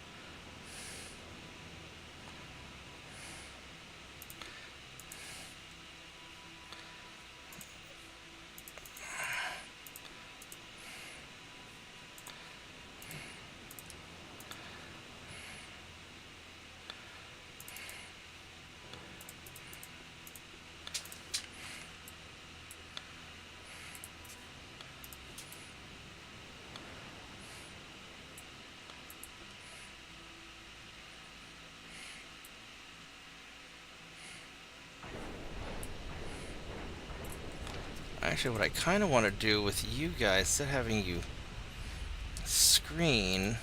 Actually, what I kind of want to do with you guys, instead of having you screen,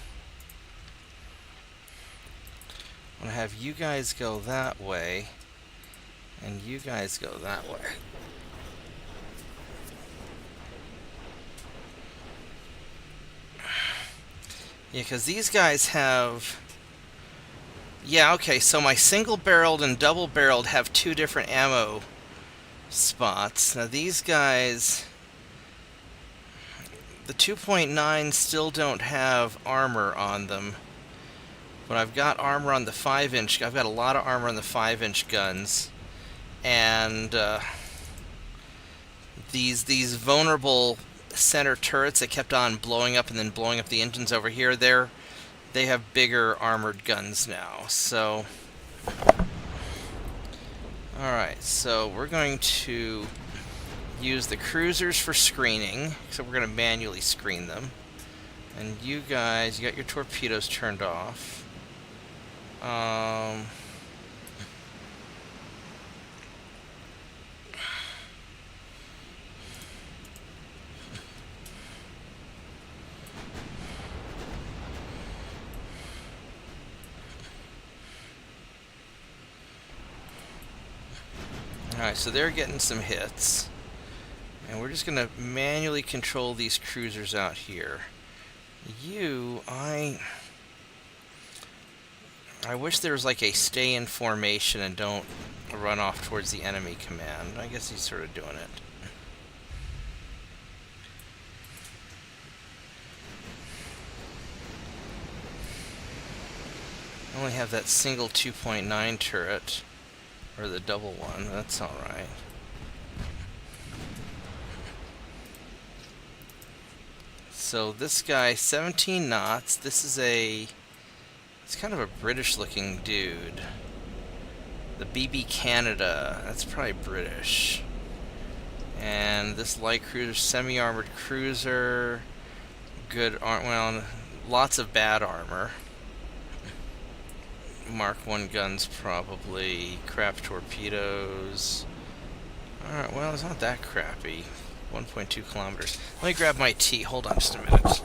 I want to have you guys go that way, and you guys go that way. Yeah, because these guys have... Yeah, okay, so my single-barreled and double-barreled have two different ammo spots. Now these guys, the 2.9 still don't have armor on them, but I've got armor on the 5-inch. I've got a lot of armor on the 5-inch guns, and these vulnerable center turrets that kept on blowing up and then blowing up the engines over here, they have bigger armored guns now. So alright, so we're going to use the cruisers for screening, so we're going to manually screen them. And you guys, you got your torpedoes turned off. Alright, so they're getting some hits. And we're just going to manually control these cruisers out here. I wish there was like a stay in formation and don't run off towards the enemy command. I guess he's sort of doing it. I only have that single 2.9 turret. Or the double one, that's alright. So this guy, 17 knots, this is it's kind of a British looking dude. The BB Canada, that's probably British. And this light cruiser, semi-armored cruiser, good armor, well, lots of bad armor. Mark 1 guns probably, crap torpedoes. Alright, well, it's not that crappy. 1.2 kilometers. Let me grab my tea. Hold on just a minute.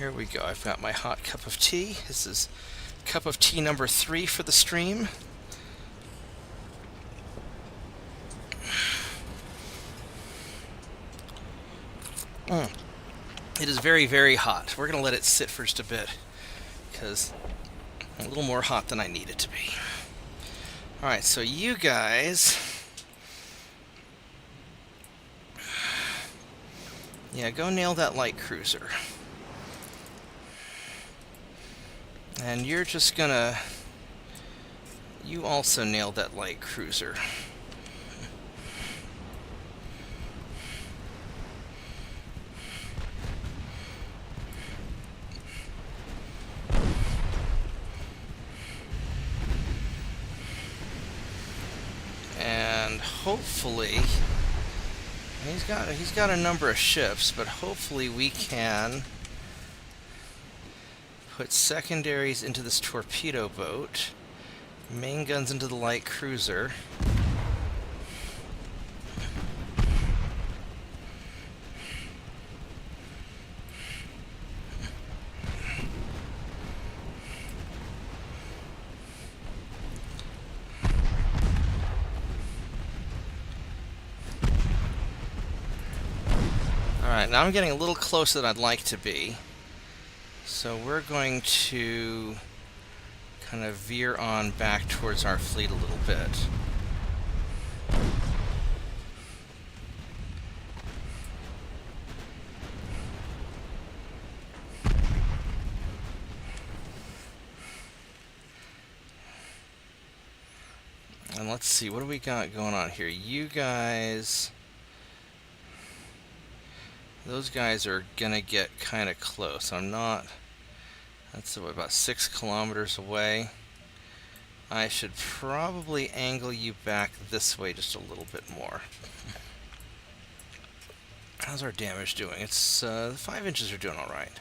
Here we go. I've got my hot cup of tea. This is cup of tea number 3 for the stream. It is very, very hot. We're going to let it sit for just a bit, because a little more hot than I need it to be. Alright, so you guys... Yeah, go nail that light cruiser. And you're just gonna... You also nail that light cruiser. And hopefully... He's got a number of ships, but hopefully we can put secondaries into this torpedo boat, main guns into the light cruiser. Alright, now I'm getting a little closer than I'd like to be. So we're going to kind of veer on back towards our fleet a little bit. And let's see, what do we got going on here? You guys... Those guys are gonna get kind of close. I'm not... That's about 6 kilometers away. I should probably angle you back this way just a little bit more. How's our damage doing? It's... the 5 inches are doing alright.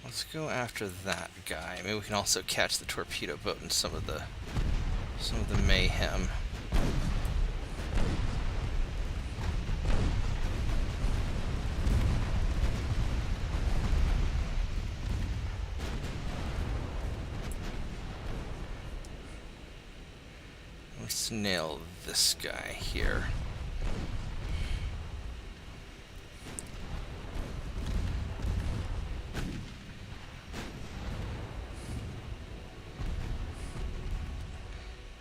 Let's go after that guy. Maybe we can also catch the torpedo boat and some of the mayhem. Let's nail this guy here.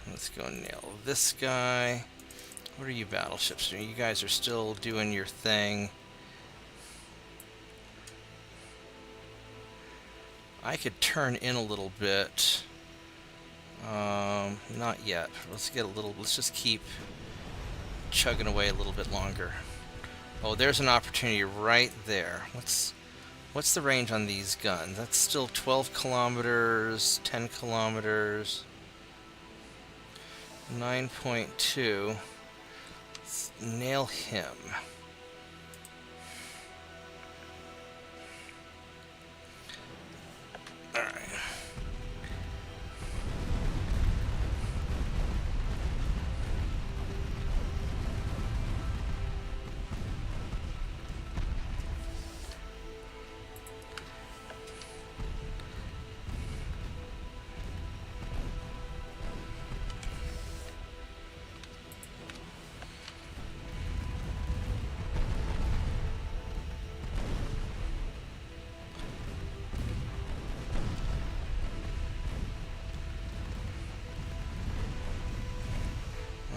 Let's go nail this guy. What are you battleships doing? You guys are still doing your thing. I could turn in a little bit. Not yet. Let's just keep chugging away a little bit longer. Oh, there's an opportunity right there. What's the range on these guns? That's still 12 kilometers, 10 kilometers. 9.2. Let's nail him. Alright.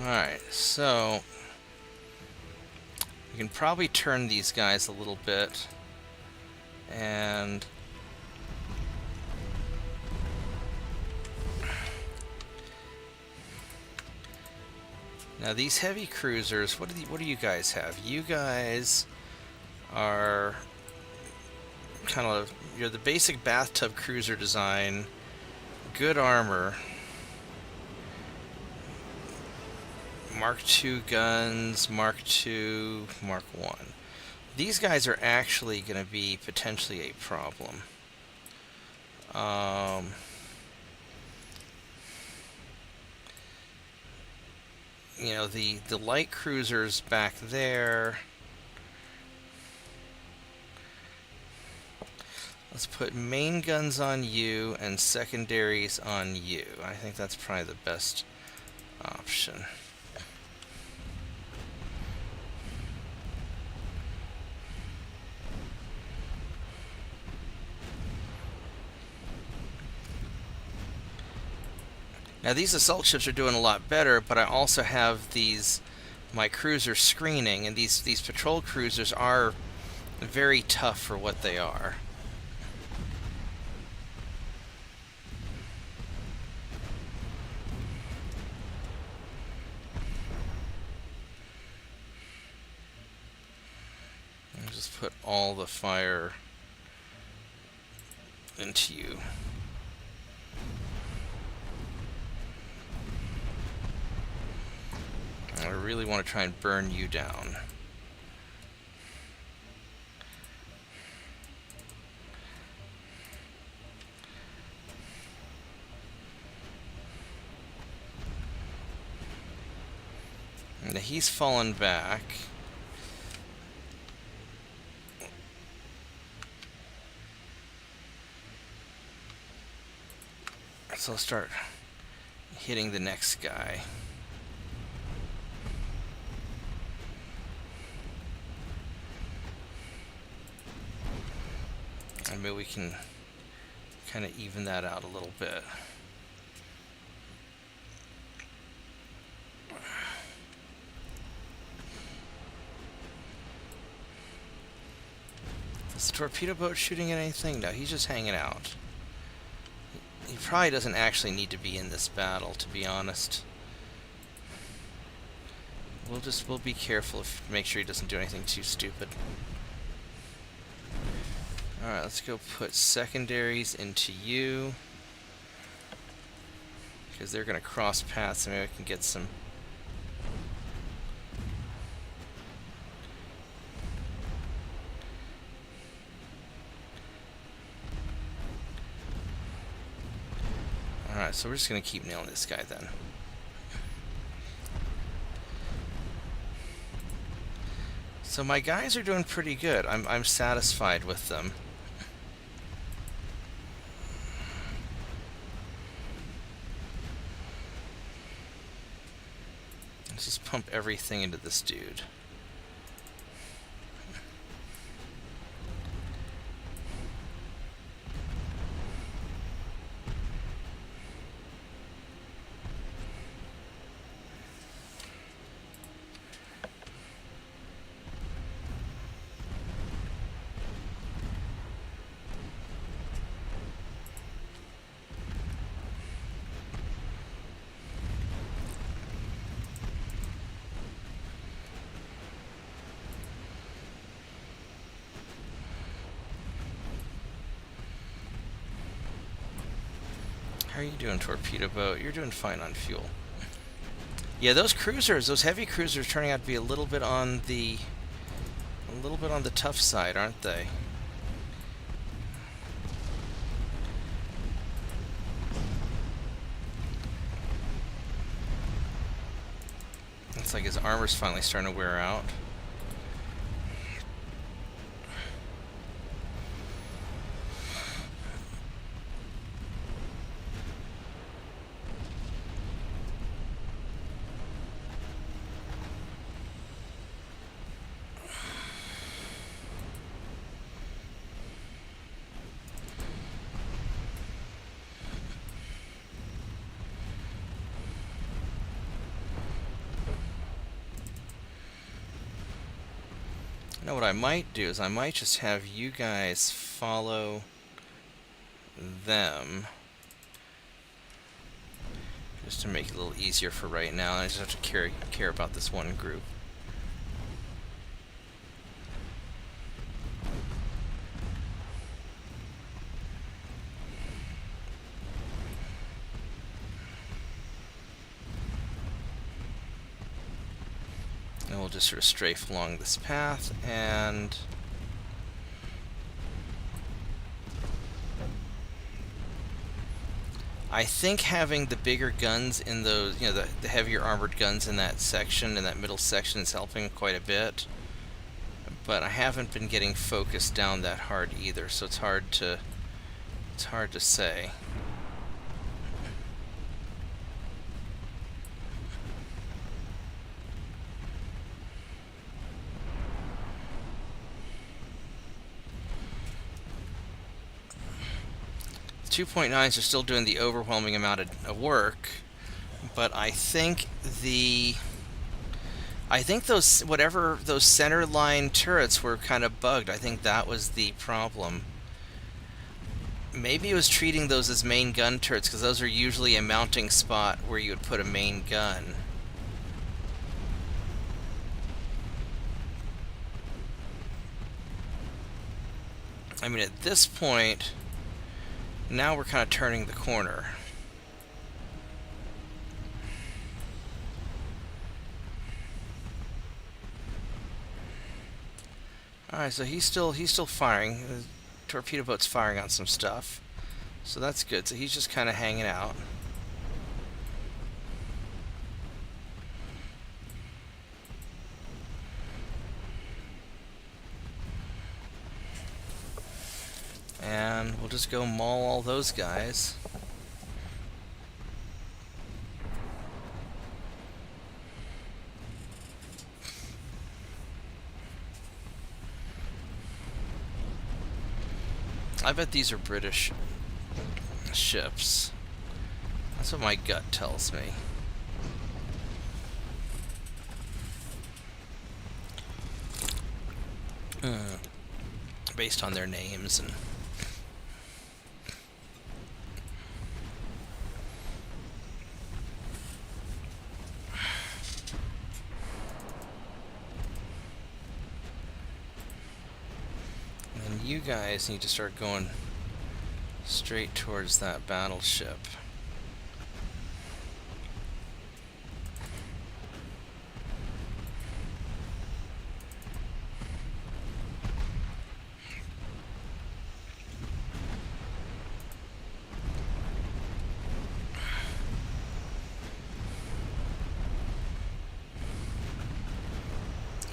Alright, so we can probably turn these guys a little bit, and now these heavy cruisers, what do you guys have? You guys are kind of, you're the basic bathtub cruiser design, good armor, Mark II guns, Mark II, Mark I. These guys are actually going to be potentially a problem. You know, the light cruisers back there. Let's put main guns on you and secondaries on you. I think that's probably the best option. Now these assault ships are doing a lot better, but I also have my cruisers screening, and these patrol cruisers are very tough for what they are. I'll just put all the fire into you. I really want to try and burn you down. And he's fallen back. So I'll start hitting the next guy. And maybe we can kind of even that out a little bit. Is the torpedo boat shooting at anything? No, he's just hanging out. He probably doesn't actually need to be in this battle, to be honest. We'll be careful to make sure he doesn't do anything too stupid. Alright, let's go put secondaries into you. Because they're going to cross paths, and maybe I can get some... Alright, so we're just going to keep nailing this guy then. So my guys are doing pretty good. I'm satisfied with them. Let's just pump everything into this dude. How are you doing, torpedo boat? You're doing fine on fuel. Yeah, those cruisers, those heavy cruisers, turning out to be a little bit on the tough side, aren't they? Looks like his armor's finally starting to wear out. You know what I might do is I might just have you guys follow them, just to make it a little easier for right now. I just have to care about this one group. And we'll just sort of strafe along this path, and I think having the bigger guns in those, the heavier armored guns in that section, in that middle section, is helping quite a bit. But I haven't been getting focused down that hard either, so it's hard to say. The 2.9s are still doing the overwhelming amount of work, but I think those center line turrets were kind of bugged. I think that was the problem. Maybe it was treating those as main gun turrets, because those are usually a mounting spot where you would put a main gun. I mean, at this point, now we're kind of turning the corner. Alright, so he's still firing. The torpedo boat's firing on some stuff. So that's good. So he's just kind of hanging out. And we'll just go maul all those guys. I bet these are British ships. That's what my gut tells me. Based on their names and... You guys need to start going straight towards that battleship.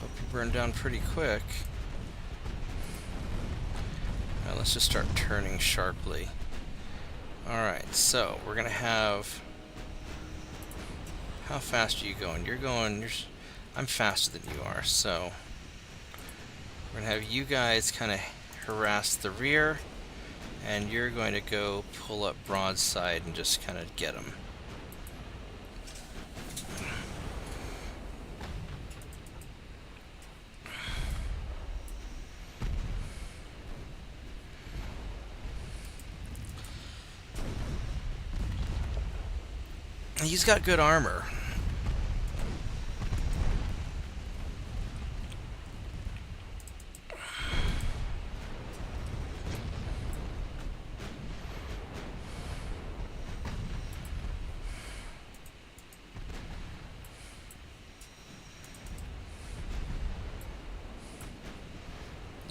Hope you burn down pretty quick. Let's just start turning sharply. Alright, so we're gonna have... How fast are you going? I'm faster than you are, so... We're gonna have you guys kind of harass the rear, and you're going to go pull up broadside and just kind of get them. He's got good armor.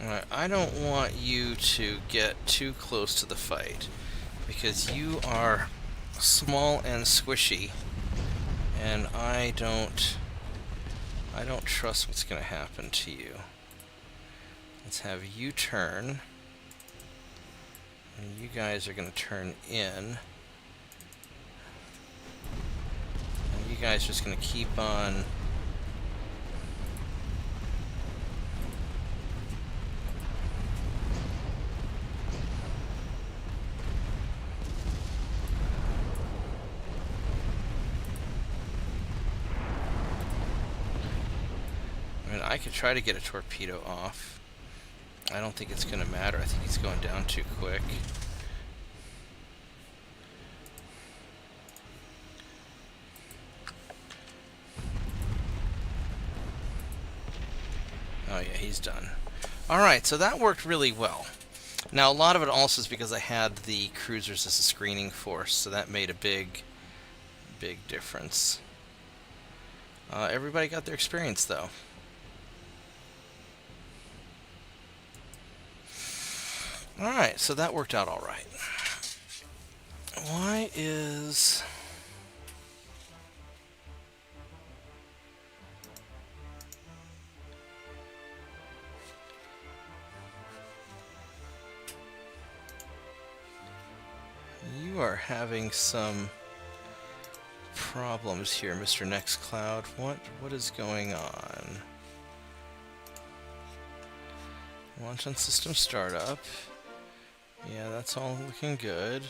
Alright, I don't want you to get too close to the fight, because you are small and squishy, and I don't trust what's going to happen to you. Let's have you turn, and you guys are going to turn in, and you guys are just going to keep on. I could try to get a torpedo off. I don't think it's going to matter. I think he's going down too quick. Oh yeah, he's done. Alright, so that worked really well. Now a lot of it also is because I had the cruisers as a screening force, so that made a big difference. Everybody got their experience though. Alright, so that worked out alright. Why is... You are having some problems here, Mr. Nextcloud. What is going on? Launch on system startup. Yeah, that's all looking good.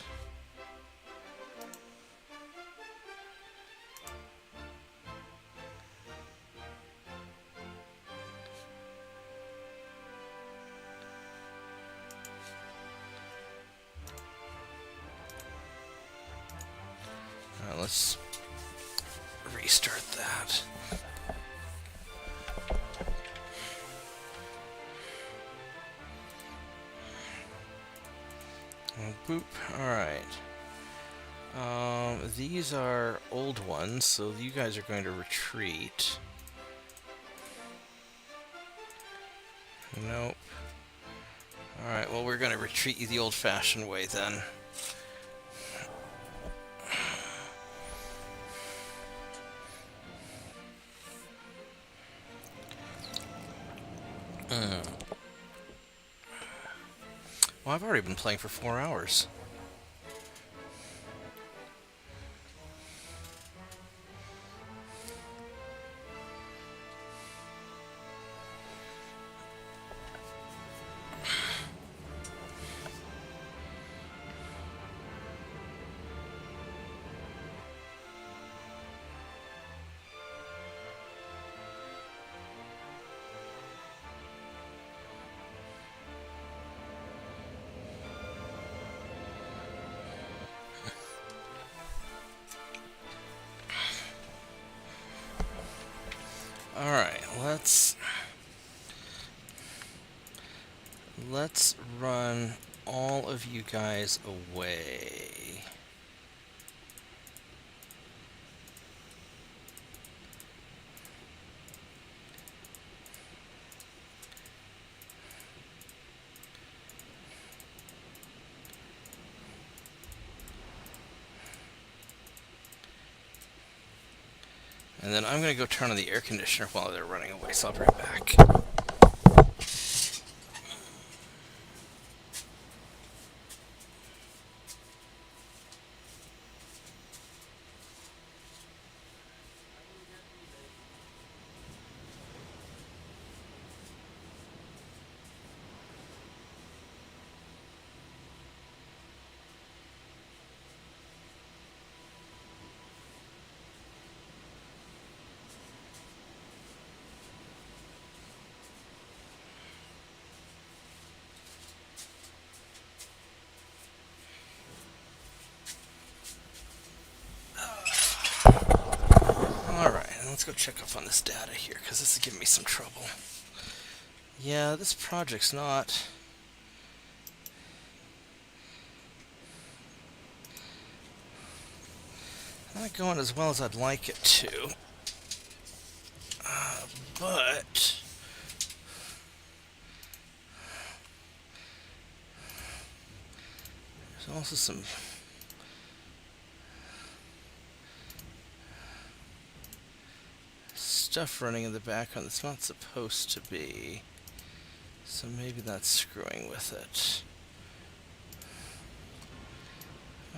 Alright, let's restart that. Boop. Alright. These are old ones, so you guys are going to retreat. Nope. Alright, well, we're going to retreat you the old-fashioned way then. Well, I've already been playing for 4 hours. Alright, let's run all of you guys away. And then I'm going to go turn on the air conditioner while they're running away, so I'll be right back. Let's go check up on this data here, because this is giving me some trouble. Yeah, this project's not going as well as I'd like it to. But there's also some stuff running in the background that's not supposed to be, so maybe that's screwing with it.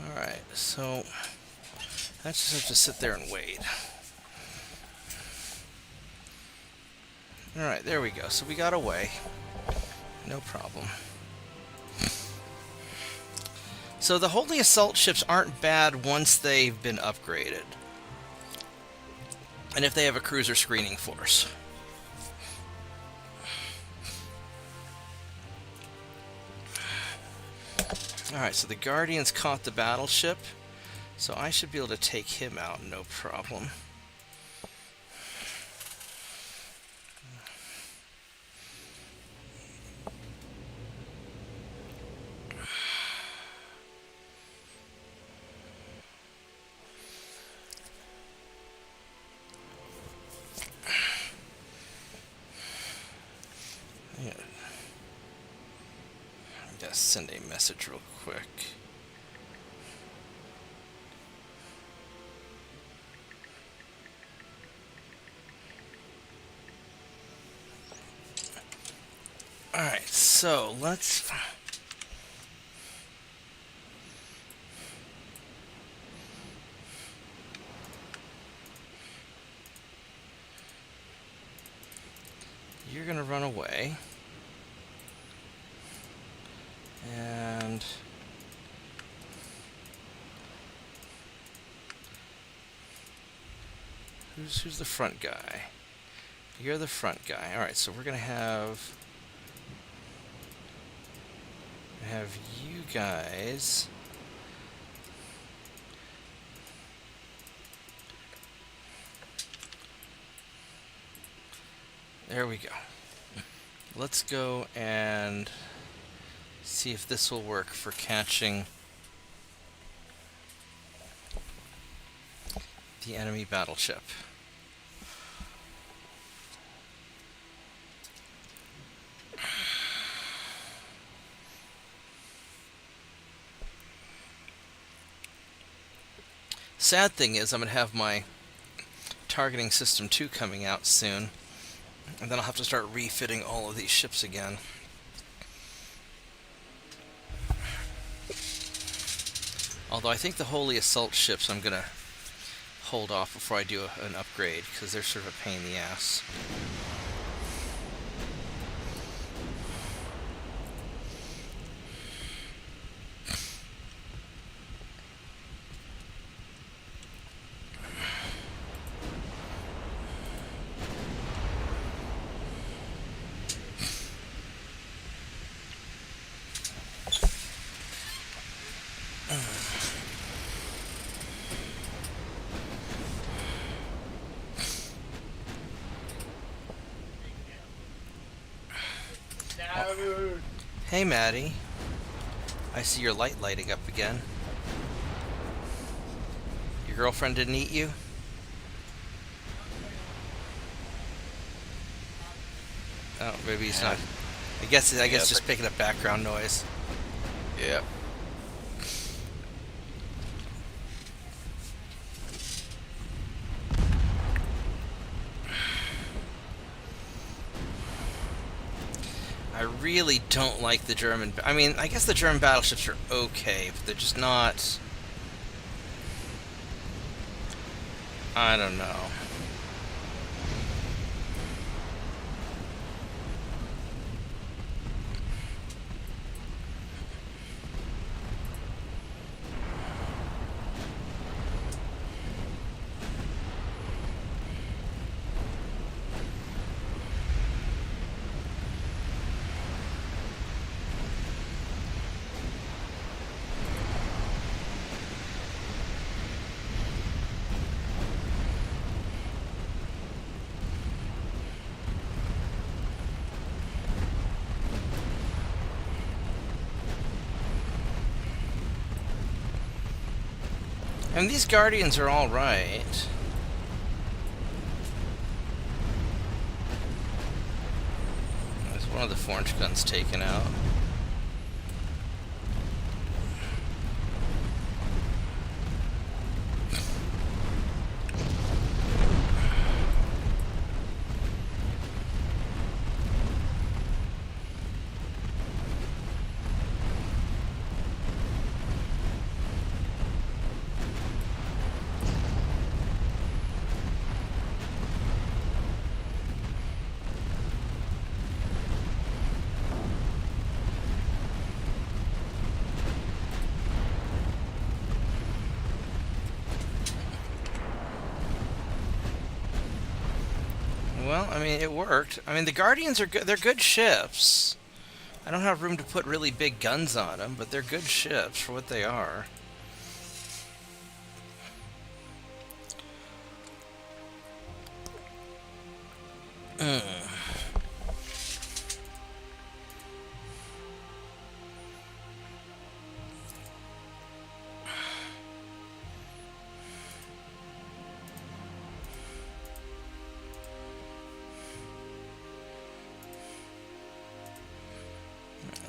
Alright, so I just have to sit there and wait. Alright, there we go. So we got away. No problem. So the Holy Assault ships aren't bad once they've been upgraded. And if they have a cruiser screening force. Alright, so the Guardians caught the battleship. So I should be able to take him out, no problem. Send a message real quick. So let's. You're gonna run away. And who's the front guy? You're the front guy. All right, so we're gonna have you guys. There we go. Let's go and see if this will work for catching the enemy battleship. Sad thing is I'm going to have my targeting system 2 coming out soon, and then I'll have to start refitting all of these ships again. Although I think the Holy Assault ships I'm going to hold off before I do an upgrade, because they're sort of a pain in the ass. No. Hey, Maddie. I see your light lighting up again. Your girlfriend didn't eat you? Oh, maybe he's not. I guess just picking up background noise. Yeah. I really don't like the German. I mean, I guess the German battleships are okay, but they're just not. I don't know. And these Guardians are all right. There's one of the Forge guns taken out. Well, I mean, it worked. I mean, the Guardians are good. They're good ships. I don't have room to put really big guns on them, but they're good ships for what they are.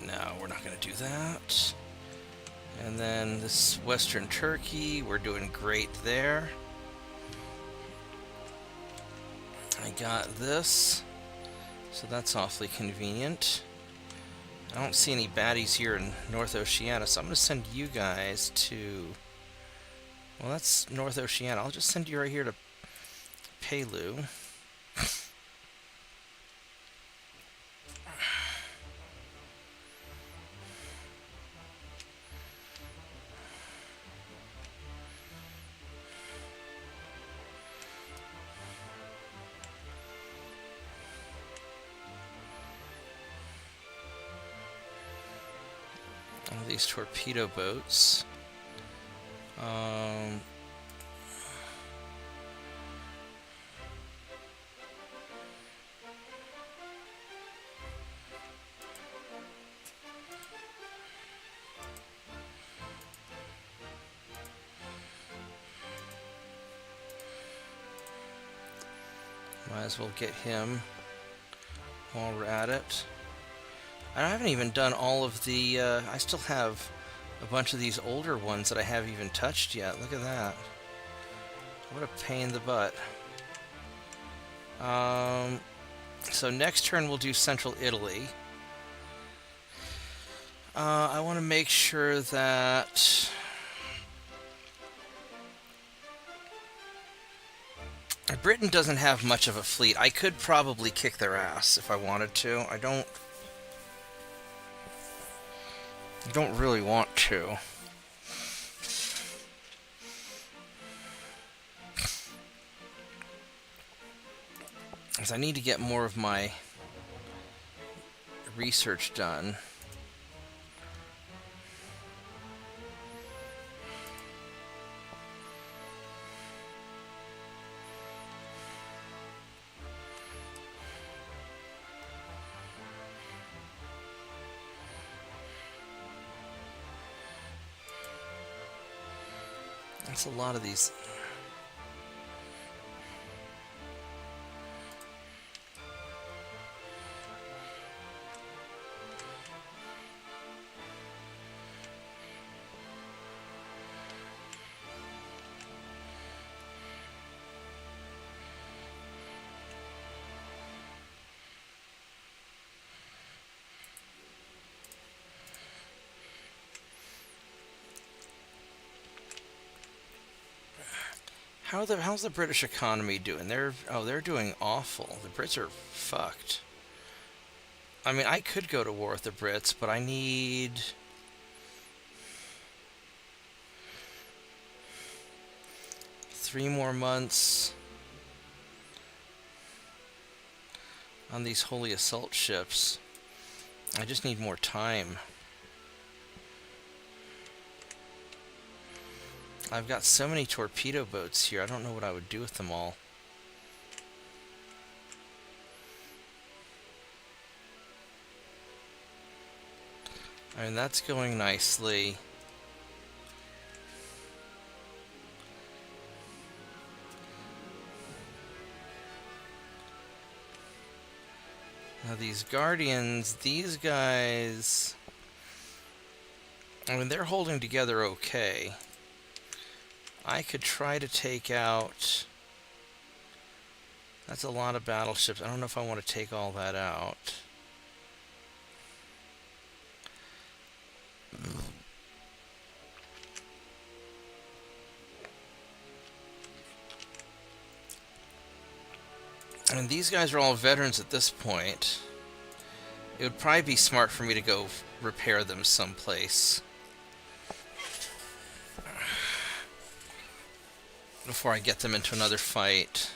No, we're not going to do that. And then this Western Turkey, we're doing great there. I got this, so that's awfully convenient. I don't see any baddies here in North Oceania, so I'm going to send you guys to... Well, that's North Oceania. I'll just send you right here to Pelu. All these torpedo boats. Might as well get him while we're at it. I haven't even done all of the, I still have a bunch of these older ones that I haven't even touched yet. Look at that. What a pain in the butt. So next turn we'll do Central Italy. I want to make sure that... Britain doesn't have much of a fleet. I could probably kick their ass if I wanted to. I don't really want to. Because I need to get more of my research done. That's a lot of these. How's the British economy doing? They're doing awful. The Brits are fucked. I mean, I could go to war with the Brits, but I need 3 more months on these holy assault ships. I just need more time. I've got so many torpedo boats here, I don't know what I would do with them all. I mean, that's going nicely. Now these Guardians, these guys... I mean, they're holding together okay. I could try to take out... That's a lot of battleships. I don't know if I want to take all that out. I mean, these guys are all veterans at this point. It would probably be smart for me to go repair them someplace before I get them into another fight.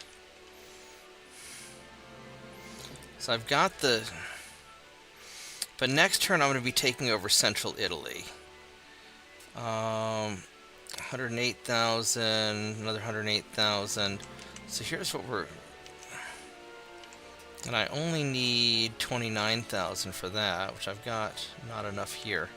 So I've got the... But next turn I'm going to be taking over Central Italy. 108,000, another 108,000. So here's what we're... And I only need 29,000 for that, which I've got not enough here.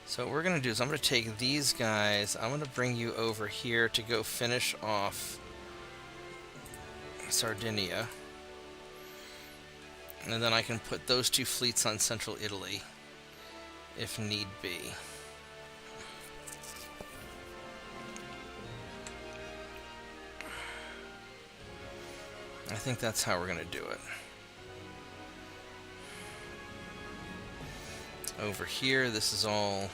So what we're going to do is I'm going to take these guys, I'm going to bring you over here to go finish off Sardinia. And then I can put those 2 fleets on Central Italy, if need be. I think that's how we're going to do it. Over here, this is all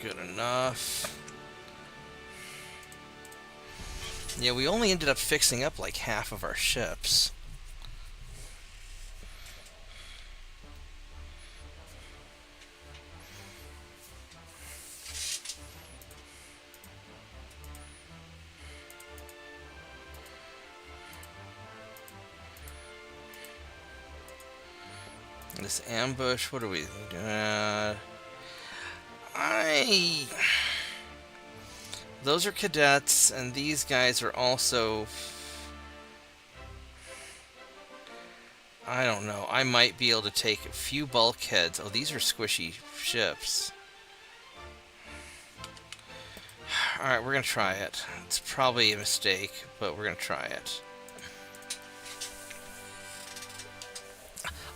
good enough. Yeah, we only ended up fixing up like half of our ships. This ambush, what are we doing? Those are cadets, and these guys are also... I don't know. I might be able to take a few bulkheads. Oh, these are squishy ships. Alright, we're going to try it. It's probably a mistake, but we're going to try it.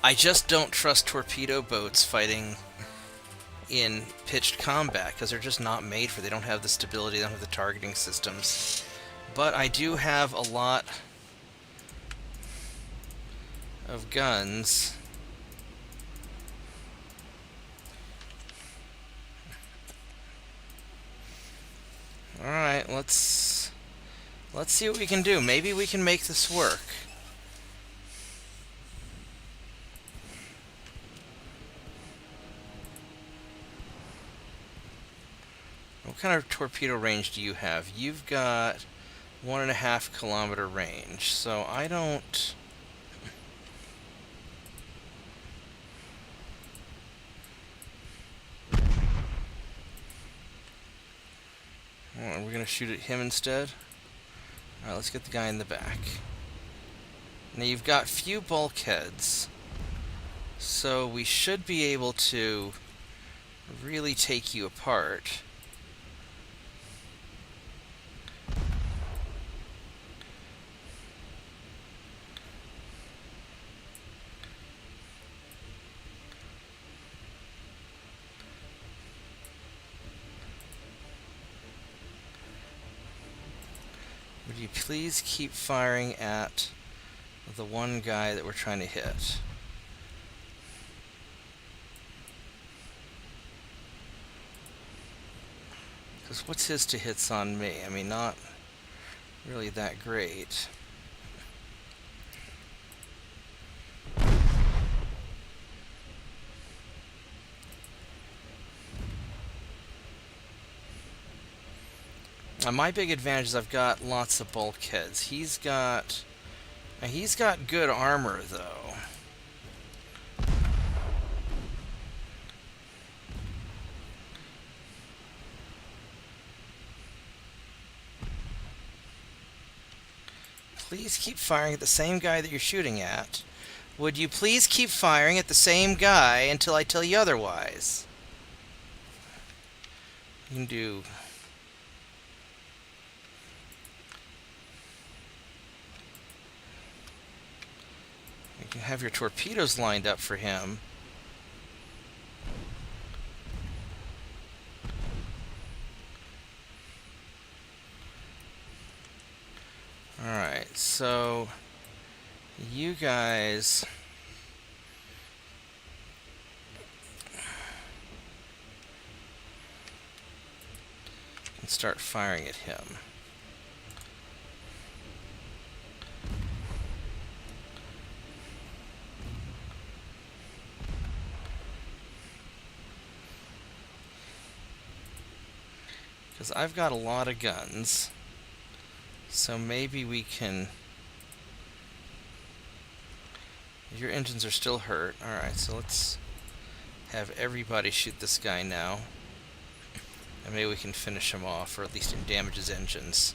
I just don't trust torpedo boats fighting in pitched combat, because they're just not made for it. They don't have the stability, they don't have the targeting systems. But I do have a lot of guns. Alright, let's see what we can do. Maybe we can make this work. What kind of torpedo range do you have? You've got 1.5 kilometer range, so I don't... Oh, we're gonna shoot at him instead? Alright, let's get the guy in the back. Now you've got few bulkheads, so we should be able to really take you apart. Would you please keep firing at the one guy that we're trying to hit? Because what's his to hits on me? I mean, not really that great. My big advantage is I've got lots of bulkheads. He's got good armor, though. Please keep firing at the same guy that you're shooting at. Would you please keep firing at the same guy until I tell you otherwise? You can do... You can have your torpedoes lined up for him. Alright, so you guys can start firing at him. Because I've got a lot of guns, so maybe we can... Your engines are still hurt. Alright, so let's have everybody shoot this guy now. And maybe we can finish him off, or at least damage his engines.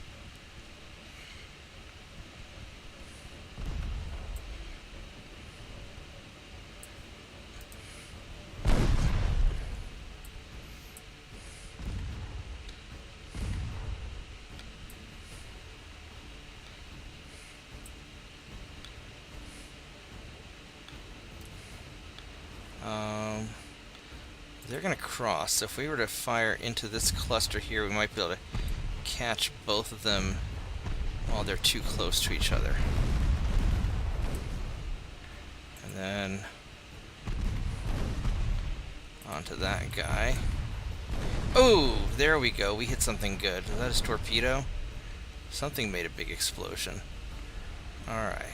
They're going to cross, so if we were to fire into this cluster here, we might be able to catch both of them while they're too close to each other. And then onto that guy. Oh, there we go. We hit something good. Is that his torpedo? Something made a big explosion. Alright.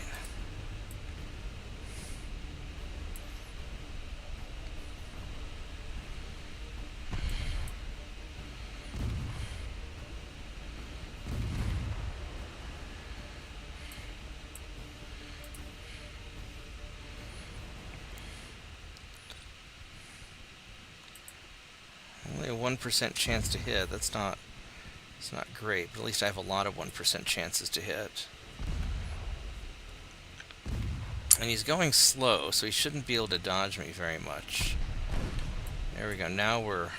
Only a 1% chance to hit. It's not great, but at least I have a lot of 1% chances to hit. And he's going slow, so he shouldn't be able to dodge me very much. There we go. Now we're...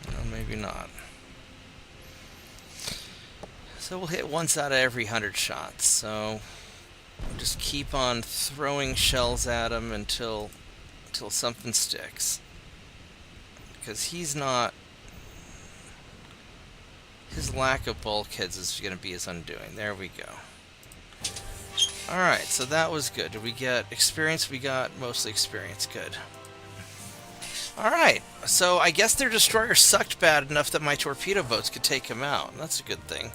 Well, maybe not. So we'll hit once out of every 100 shots, so just keep on throwing shells at him until something sticks. Because he's not... His lack of bulkheads is going to be his undoing. There we go. Alright, so that was good. Did we get experience? We got mostly experience. Good. Alright, so I guess their destroyer sucked bad enough that my torpedo boats could take him out. That's a good thing.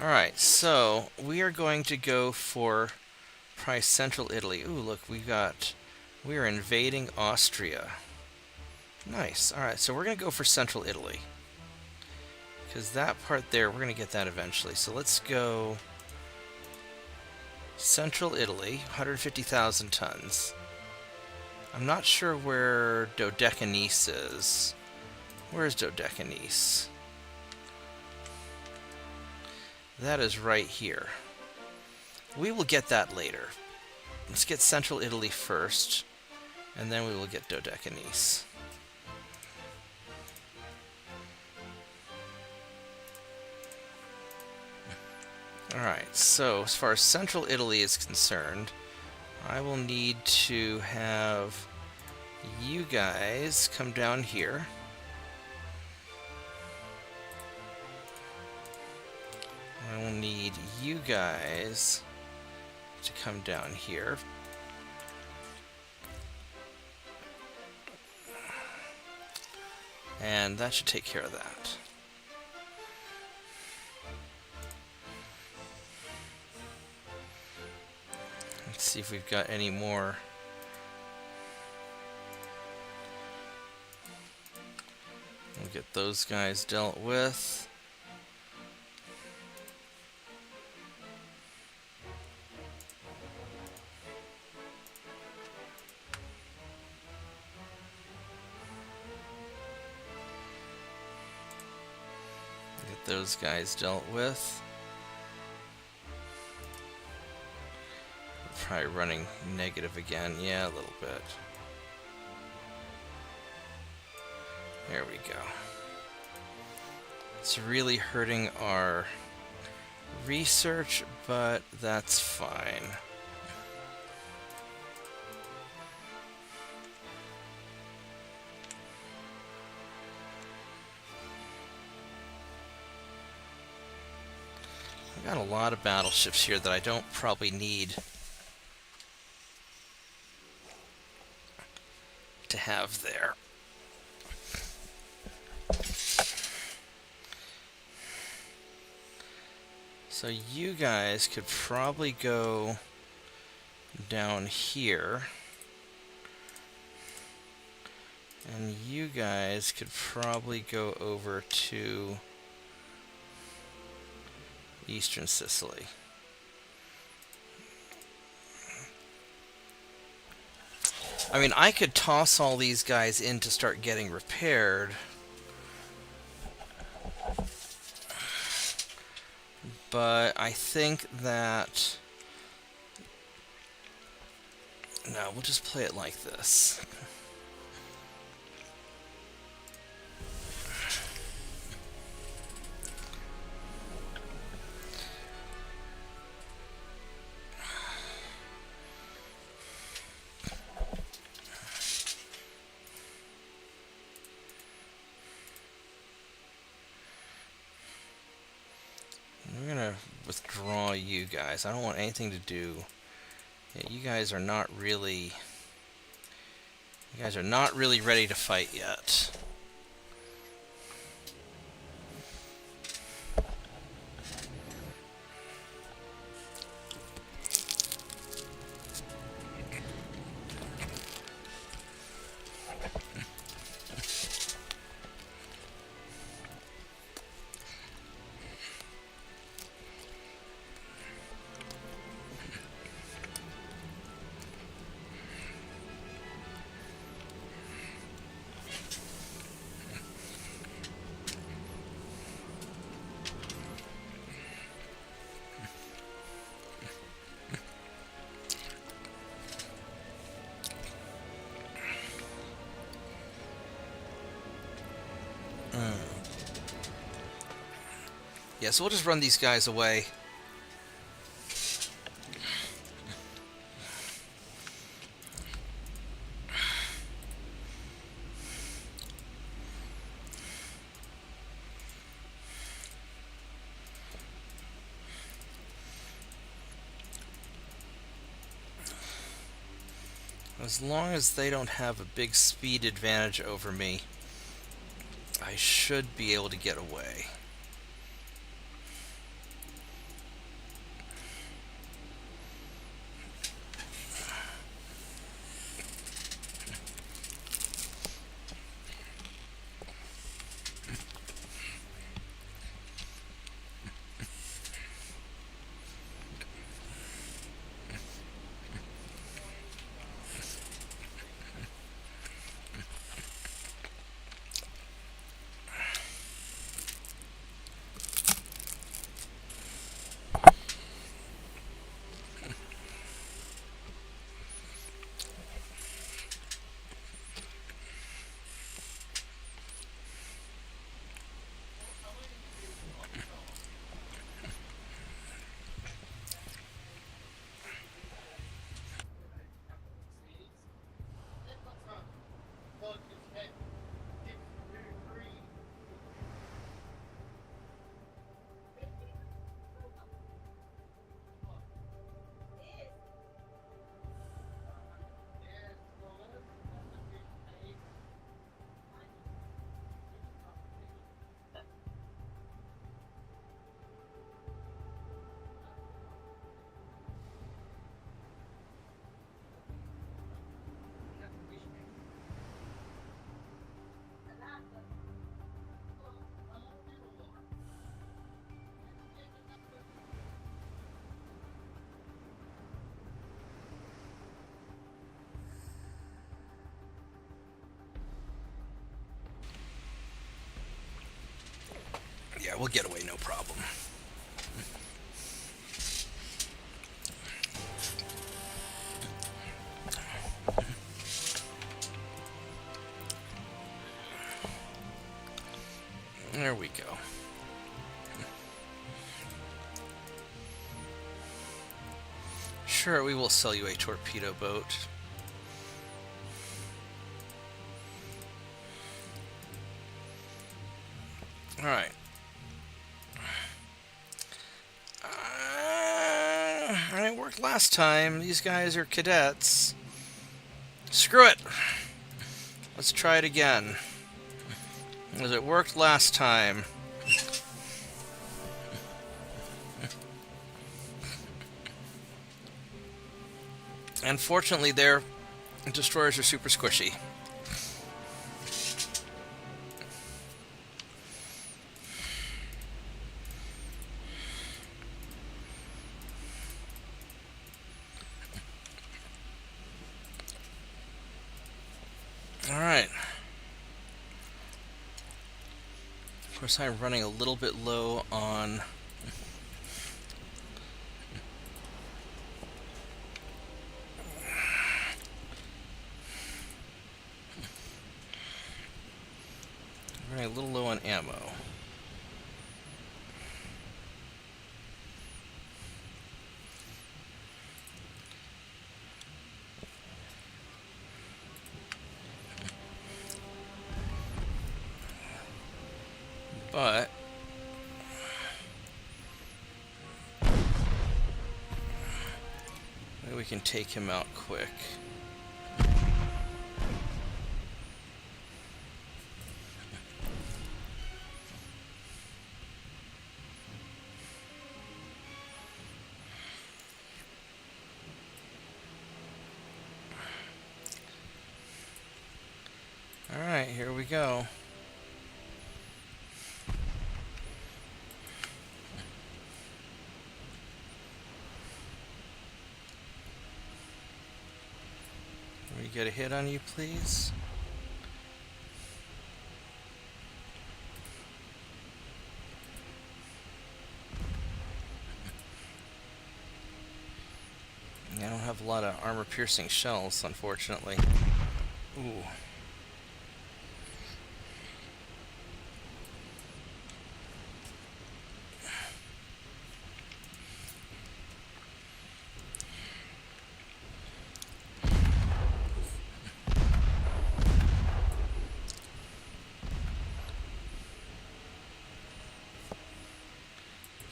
Alright, so we are going to go for probably Central Italy. Ooh, look, we are invading Austria. Nice. Alright, so we're going to go for Central Italy. Because that part there, we're going to get that eventually. So let's go Central Italy, 150,000 tons. I'm not sure where Dodecanese is. Where's Dodecanese? That is right here. We will get that later. Let's get Central Italy first, and then we will get Dodecanese. Alright, so as far as Central Italy is concerned, I will need to have you guys come down here. I will need you guys to come down here. And that should take care of that. Let's see if we've got any more. We'll get those guys dealt with. Those guys dealt with. Probably running negative again. Yeah, a little bit. There we go. It's really hurting our research, but that's fine. I've got a lot of battleships here that I don't probably need to have there. So you guys could probably go down here. And you guys could probably go over to Eastern Sicily. I mean, I could toss all these guys in to start getting repaired. But I think that No, we'll just play it like this. We're gonna withdraw you guys. I don't want anything to do. Yeah, you guys are not really ready to fight yet. Yeah, so we'll just run these guys away. As long as they don't have a big speed advantage over me, I should be able to get away. Yeah, we'll get away, no problem. There we go. Sure, we will sell you a torpedo boat. Alright. It worked last time. These guys are cadets. Screw it. Let's try it again. As it worked last time. Unfortunately, their destroyers are super squishy. Alright. Of course, I'm running a little bit low on Running a little low on ammo. But maybe we can take him out quick. Alright, here we go. Can we get a hit on you, please? I don't have a lot of armor-piercing shells, unfortunately. Ooh.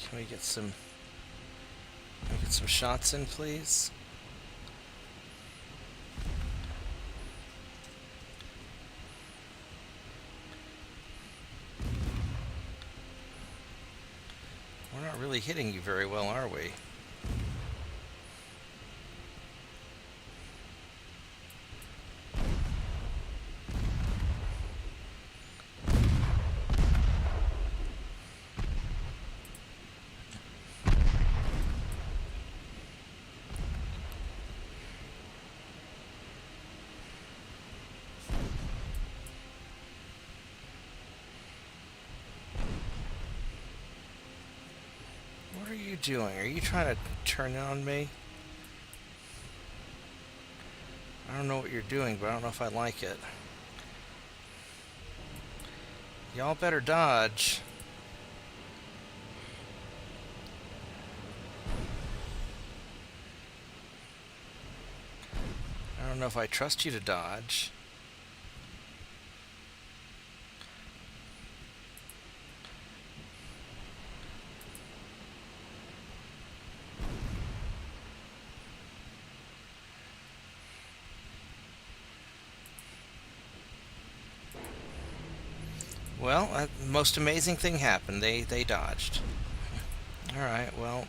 Can we get some shots in, please? We're not really hitting you very well, are we? What are you doing? Are you trying to turn on me? I don't know what you're doing, but I don't know if I like it. Y'all better dodge. I don't know if I trust you to dodge. Well, the most amazing thing happened. They dodged. Alright, well.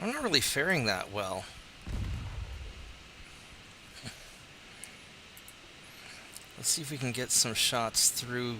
I'm not really faring that well. Let's see if we can get some shots through.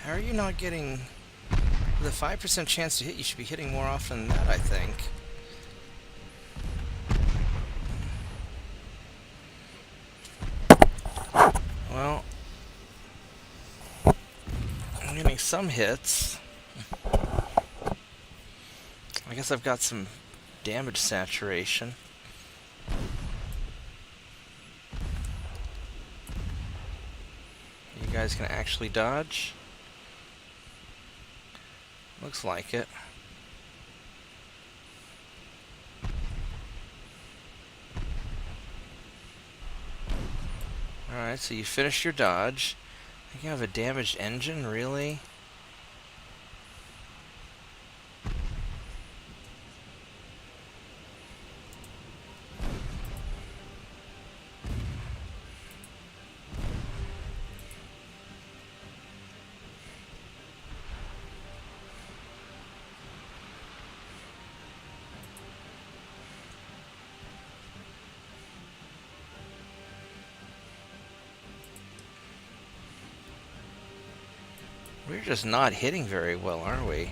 How are you not getting the 5% chance to hit? You should be hitting more often than that, I think. Well, I'm getting some hits. I guess I've got some damage saturation. guys can actually dodge? Looks like it. Alright, so you finished your dodge. I think you have a damaged engine, really? We're just not hitting very well, are we?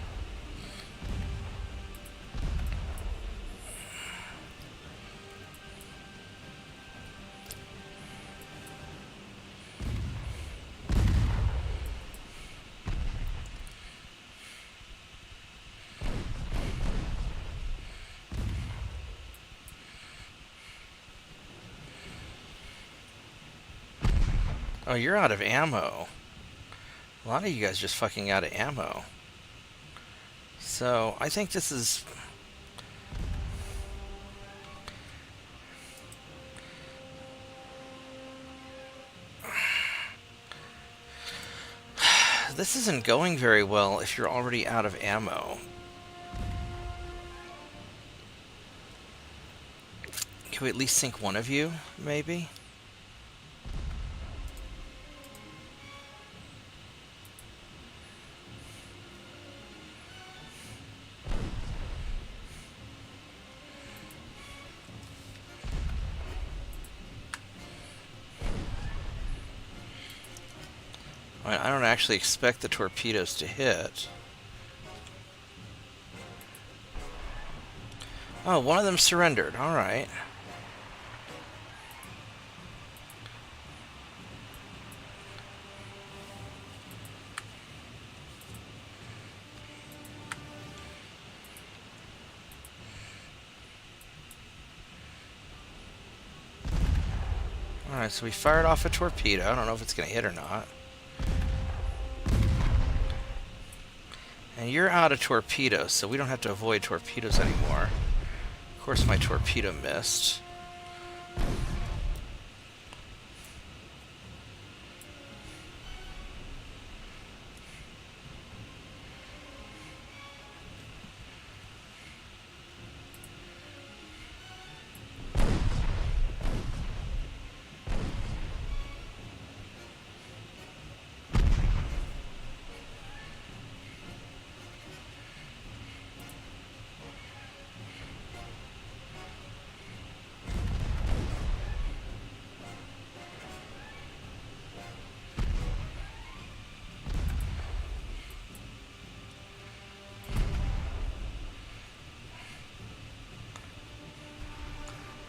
Oh, you're out of ammo. A lot of you guys just fucking out of ammo. So, I think this is... This isn't going very well if you're already out of ammo. Can we at least sink one of you, maybe? I don't actually expect the torpedoes to hit. Oh, one of them surrendered. All right. All right, so we fired off a torpedo. I don't know if it's going to hit or not. And you're out of torpedoes, so we don't have to avoid torpedoes anymore. Of course, my torpedo missed.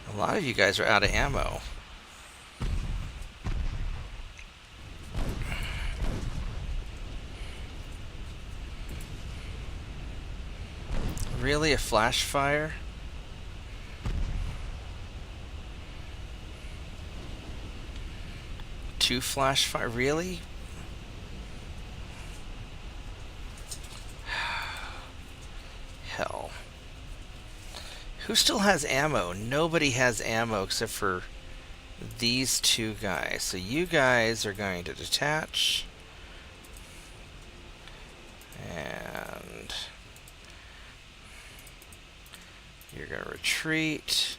A lot of you guys are out of ammo. Really? A flash fire? Two flash fire? Really? Hell. Who still has ammo? Nobody has ammo except for these two guys. So you guys are going to detach. And you're going to retreat.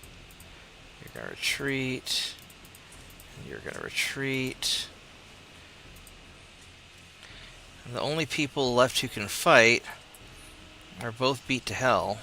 You're going to retreat. And you're going to retreat. And the only people left who can fight are both beat to hell.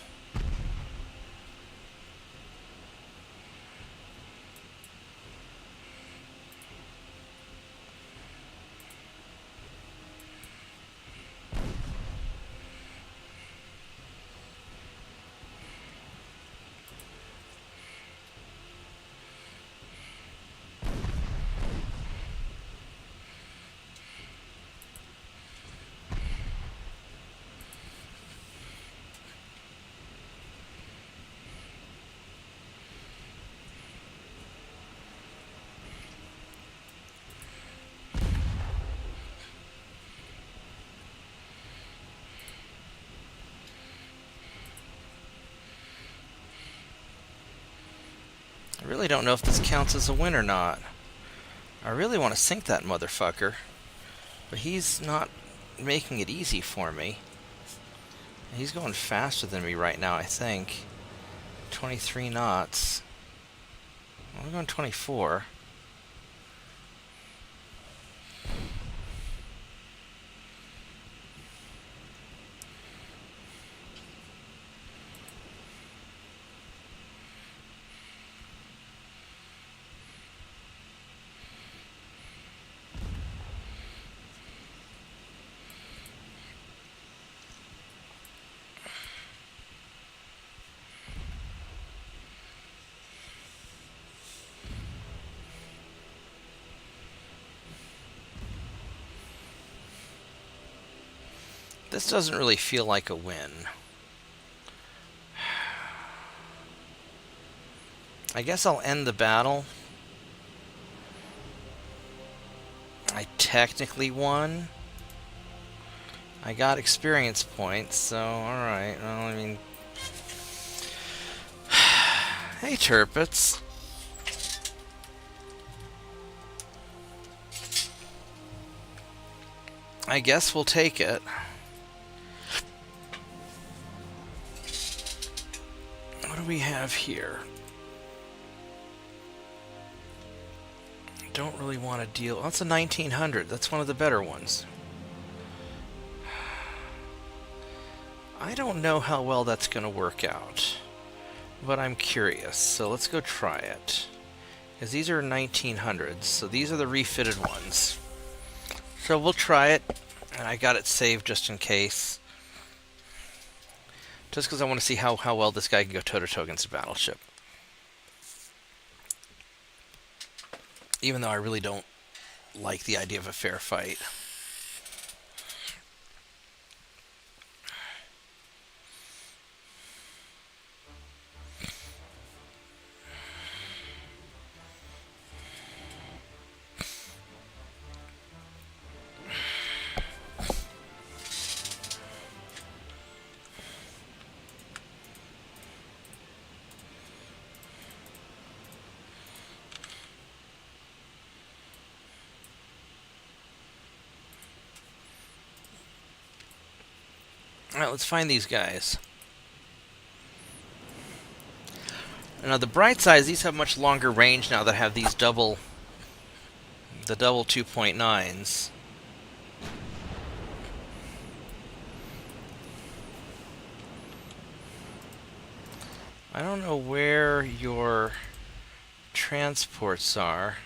I really don't know if this counts as a win or not. I really want to sink that motherfucker, but he's not making it easy for me. He's going faster than me right now, I think. 23 knots. I'm going 24. This doesn't really feel like a win. I guess I'll end the battle. I technically won. I got experience points, so alright. Well, I mean... Hey, Turpits. I guess we'll take it. What do we have here? Don't really want to deal... That's a 1900. That's one of the better ones. I don't know how well that's going to work out, but I'm curious, so let's go try it. Because these are 1900s, so these are the refitted ones. So we'll try it, and I got it saved just in case. Just because I want to see how well this guy can go toe-to-toe against a battleship. Even though I really don't like the idea of a fair fight. Alright, let's find these guys. Now the bright side is these have much longer range now that have these double 2.9s. I don't know where your transports are.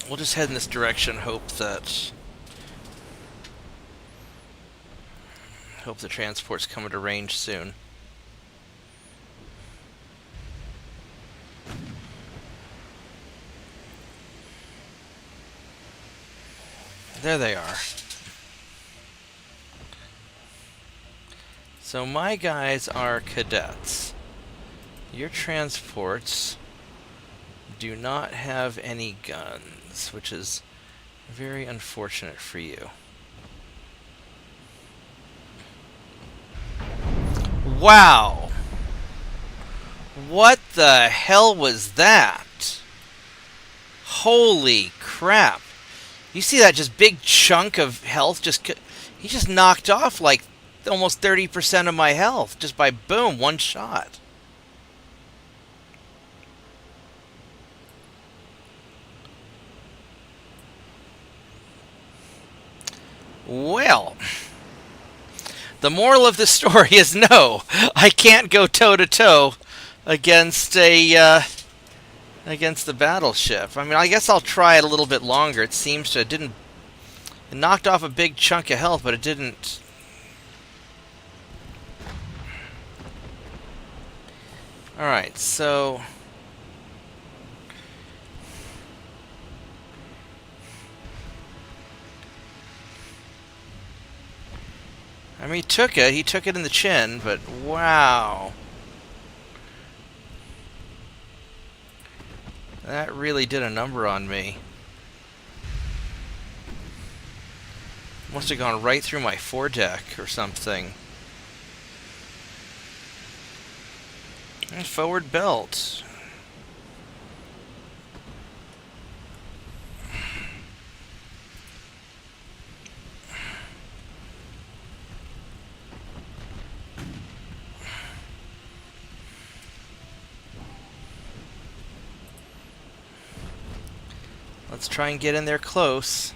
We'll just head in this direction, hope the transport's coming to range soon. There they are. So my guys are cadets. Your transports do not have any guns, which is very unfortunate for you. Wow! What the hell was that? Holy crap! You see that just big chunk of health? He just knocked off like almost 30% of my health just by boom, one shot. Well, the moral of the story is no, I can't go toe-to-toe against the battleship. I mean, I guess I'll try it a little bit longer. It seems to it knocked off a big chunk of health, but it didn't. All right, so I mean, he took it in the chin, but wow. That really did a number on me. Must have gone right through my foredeck or something. And forward belt. Let's try and get in there close.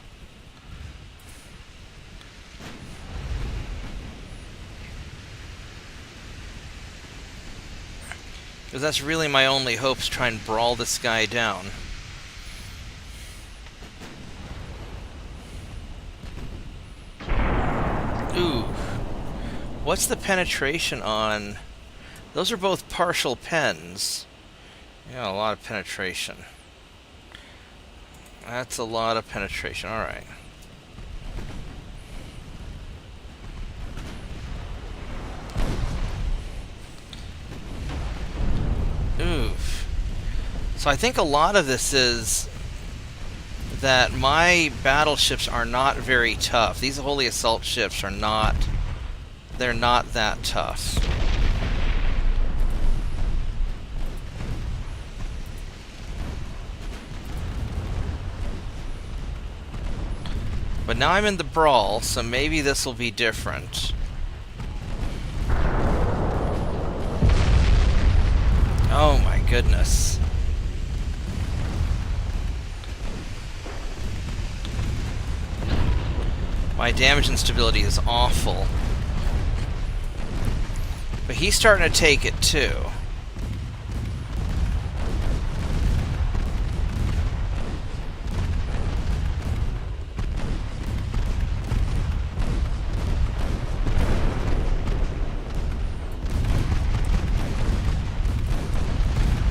Because that's really my only hope, is try and brawl this guy down. Ooh. What's the penetration on? Those are both partial pens. Yeah, a lot of penetration. That's a lot of penetration. Alright. Oof. So I think a lot of this is that my battleships are not very tough. These Holy Assault ships are not... They're not that tough. But now I'm in the brawl, so maybe this will be different. Oh my goodness. My damage and stability is awful. But he's starting to take it too.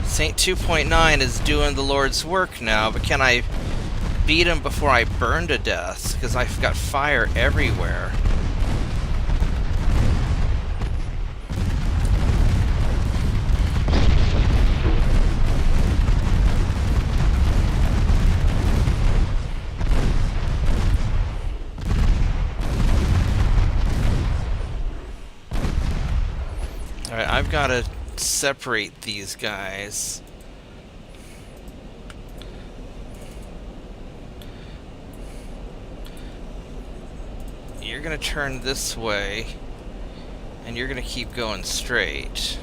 Saint 2.9 is doing the Lord's work now, but can I beat him before I burn to death? Because I've got fire everywhere. Alright, I've got to separate these guys. You're gonna turn this way, and you're gonna keep going straight.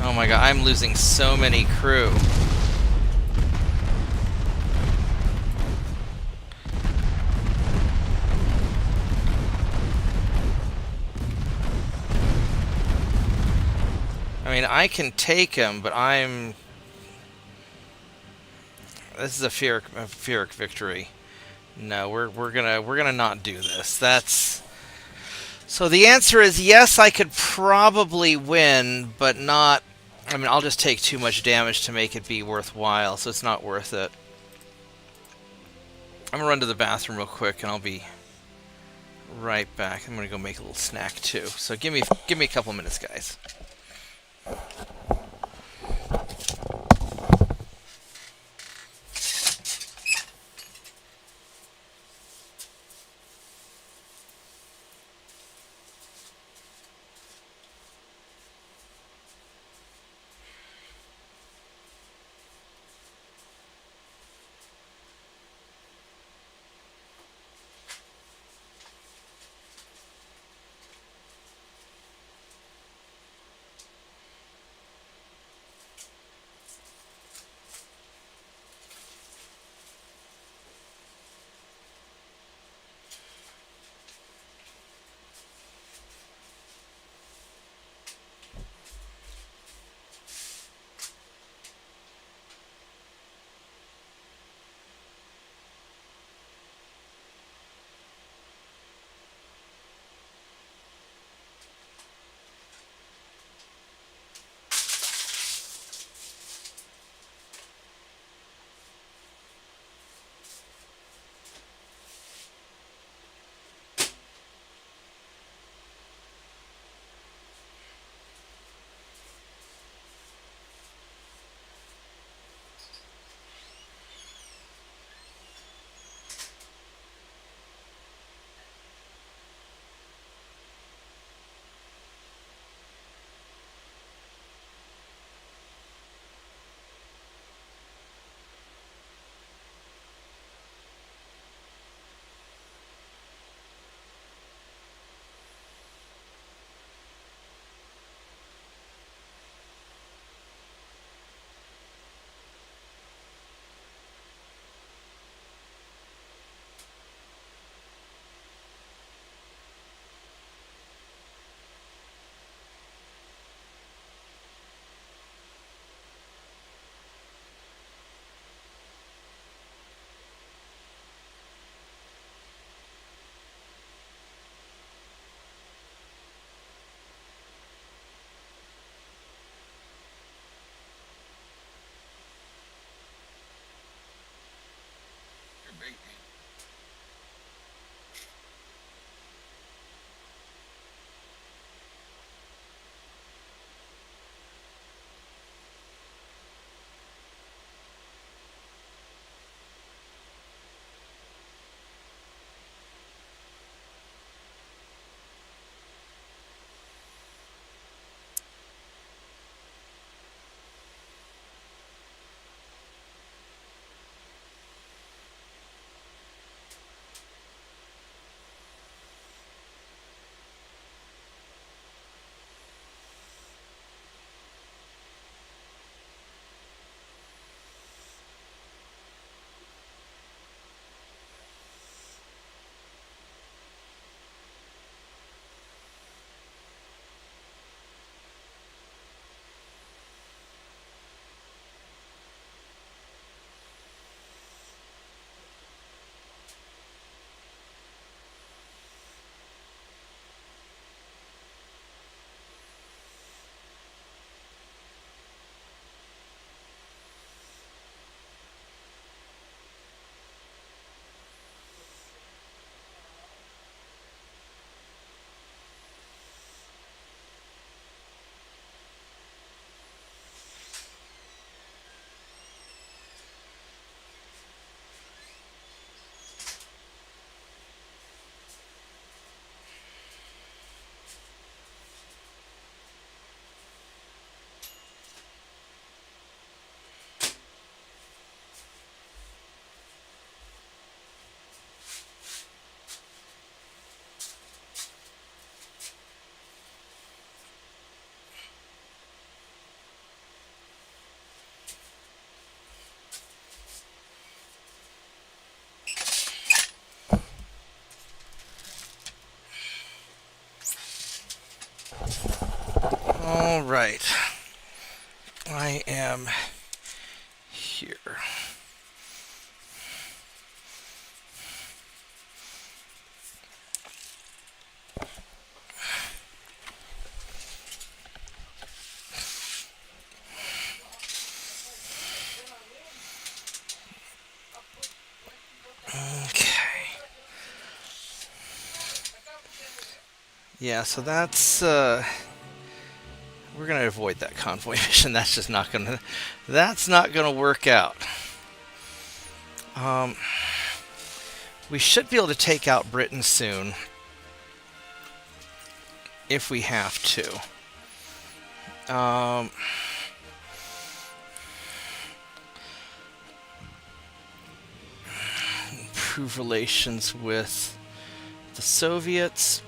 Oh my god, I'm losing so many crew. I mean, I can take him, but I'm... This is a Pyrrhic victory. No, we're gonna not do this. That's... So the answer is yes, I could probably win, but not... I mean, I'll just take too much damage to make it be worthwhile, so it's not worth it. I'm gonna run to the bathroom real quick, and I'll be right back. I'm gonna go make a little snack too. So give me a couple minutes, guys. right. I am here. Yeah, so that's, we're going to avoid that convoy mission. That's just not going to, that's not going to work out. We should be able to take out Britain soon, if we have to. Improve relations with the Soviets.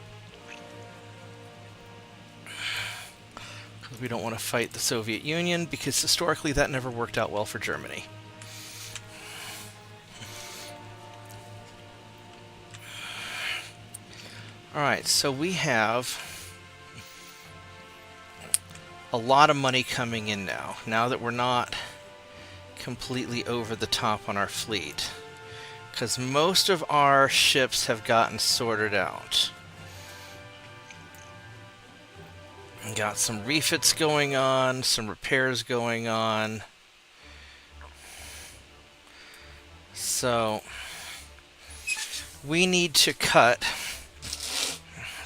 We don't want to fight the Soviet Union because historically that never worked out well for Germany. Alright, so we have a lot of money coming in now that we're not completely over the top on our fleet. Because most of our ships have gotten sorted out. Got some refits going on, some repairs going on. So we need to cut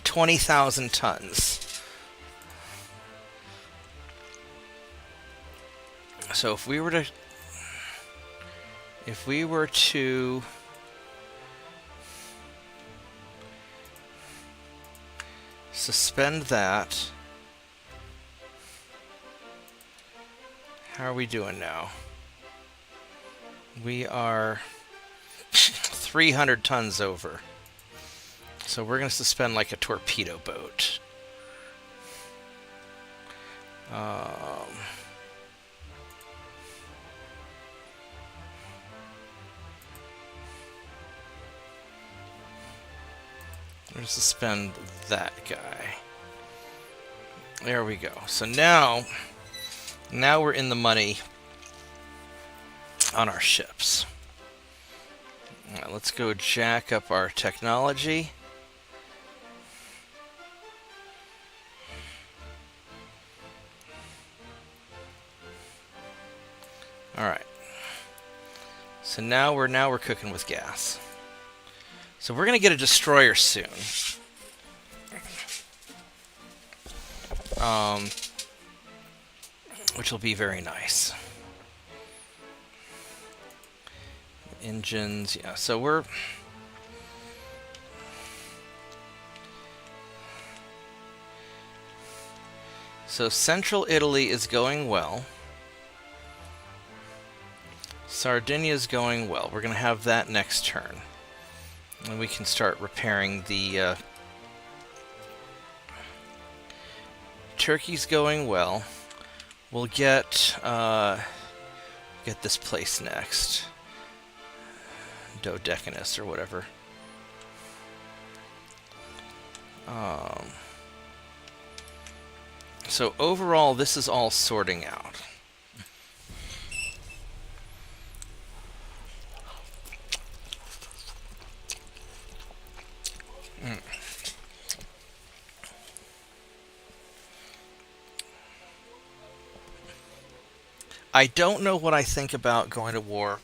20,000 tons. So if we were to suspend that. How are we doing now? We are 300 tons over. So we're going to suspend like a torpedo boat. We're going to suspend that guy. There we go. So now we're in the money on our ships. All right, let's go jack up our technology. All right. So now we're cooking with gas. So we're going to get a destroyer soon. Which will be very nice. Engines, yeah, so we're... So Central Italy is going well. Sardinia's going well. We're going to have that next turn. And we can start repairing the... Turkey's going well. We'll get this place next. Dodecanus or whatever. So overall, this is all sorting out. I don't know what I think about going to war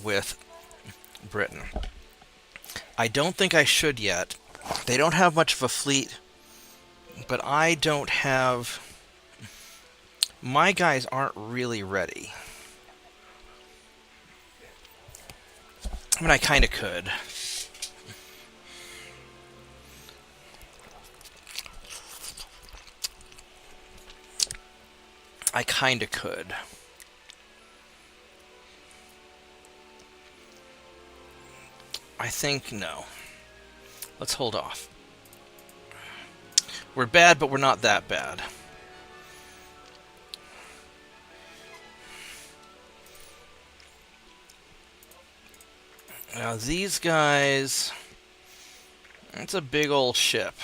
with Britain. I don't think I should yet. They don't have much of a fleet, but I don't have... My guys aren't really ready. I mean, I kind of could. I kind of could. I think no. Let's hold off. We're bad, but we're not that bad. Now these guys... It's a big old ship.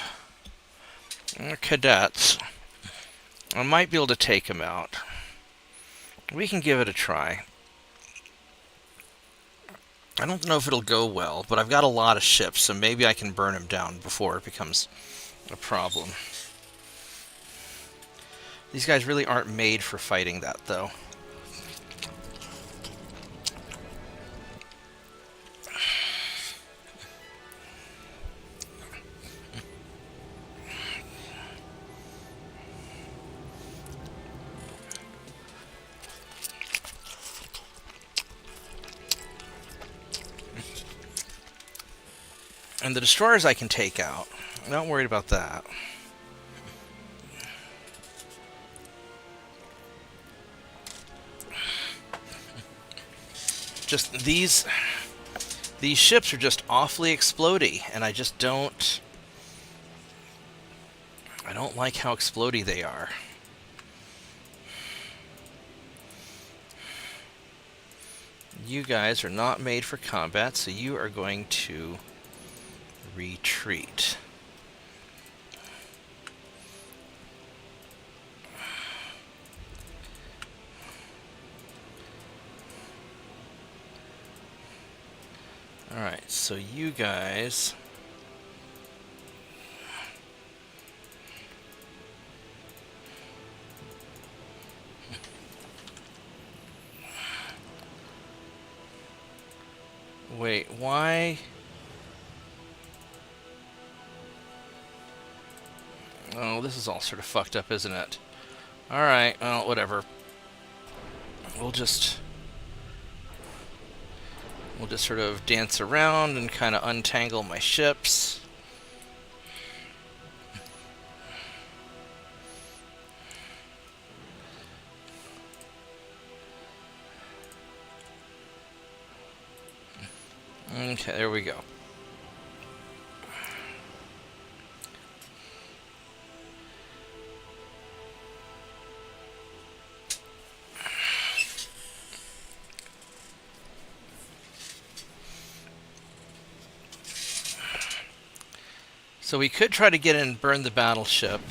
They're cadets. I might be able to take him out. We can give it a try. I don't know if it'll go well, but I've got a lot of ships, so maybe I can burn him down before it becomes a problem. These guys really aren't made for fighting that, though. And the destroyers I can take out. I'm not worried about that. Just these ships are just awfully explodey, and I just don't like how explodey they are. You guys are not made for combat, so you are going to retreat. Alright, so you guys... Wait, why... Oh, this is all sort of fucked up, isn't it? Alright, well, whatever. We'll just sort of dance around and kind of untangle my ships. Okay, there we go. So we could try to get in and burn the battleship.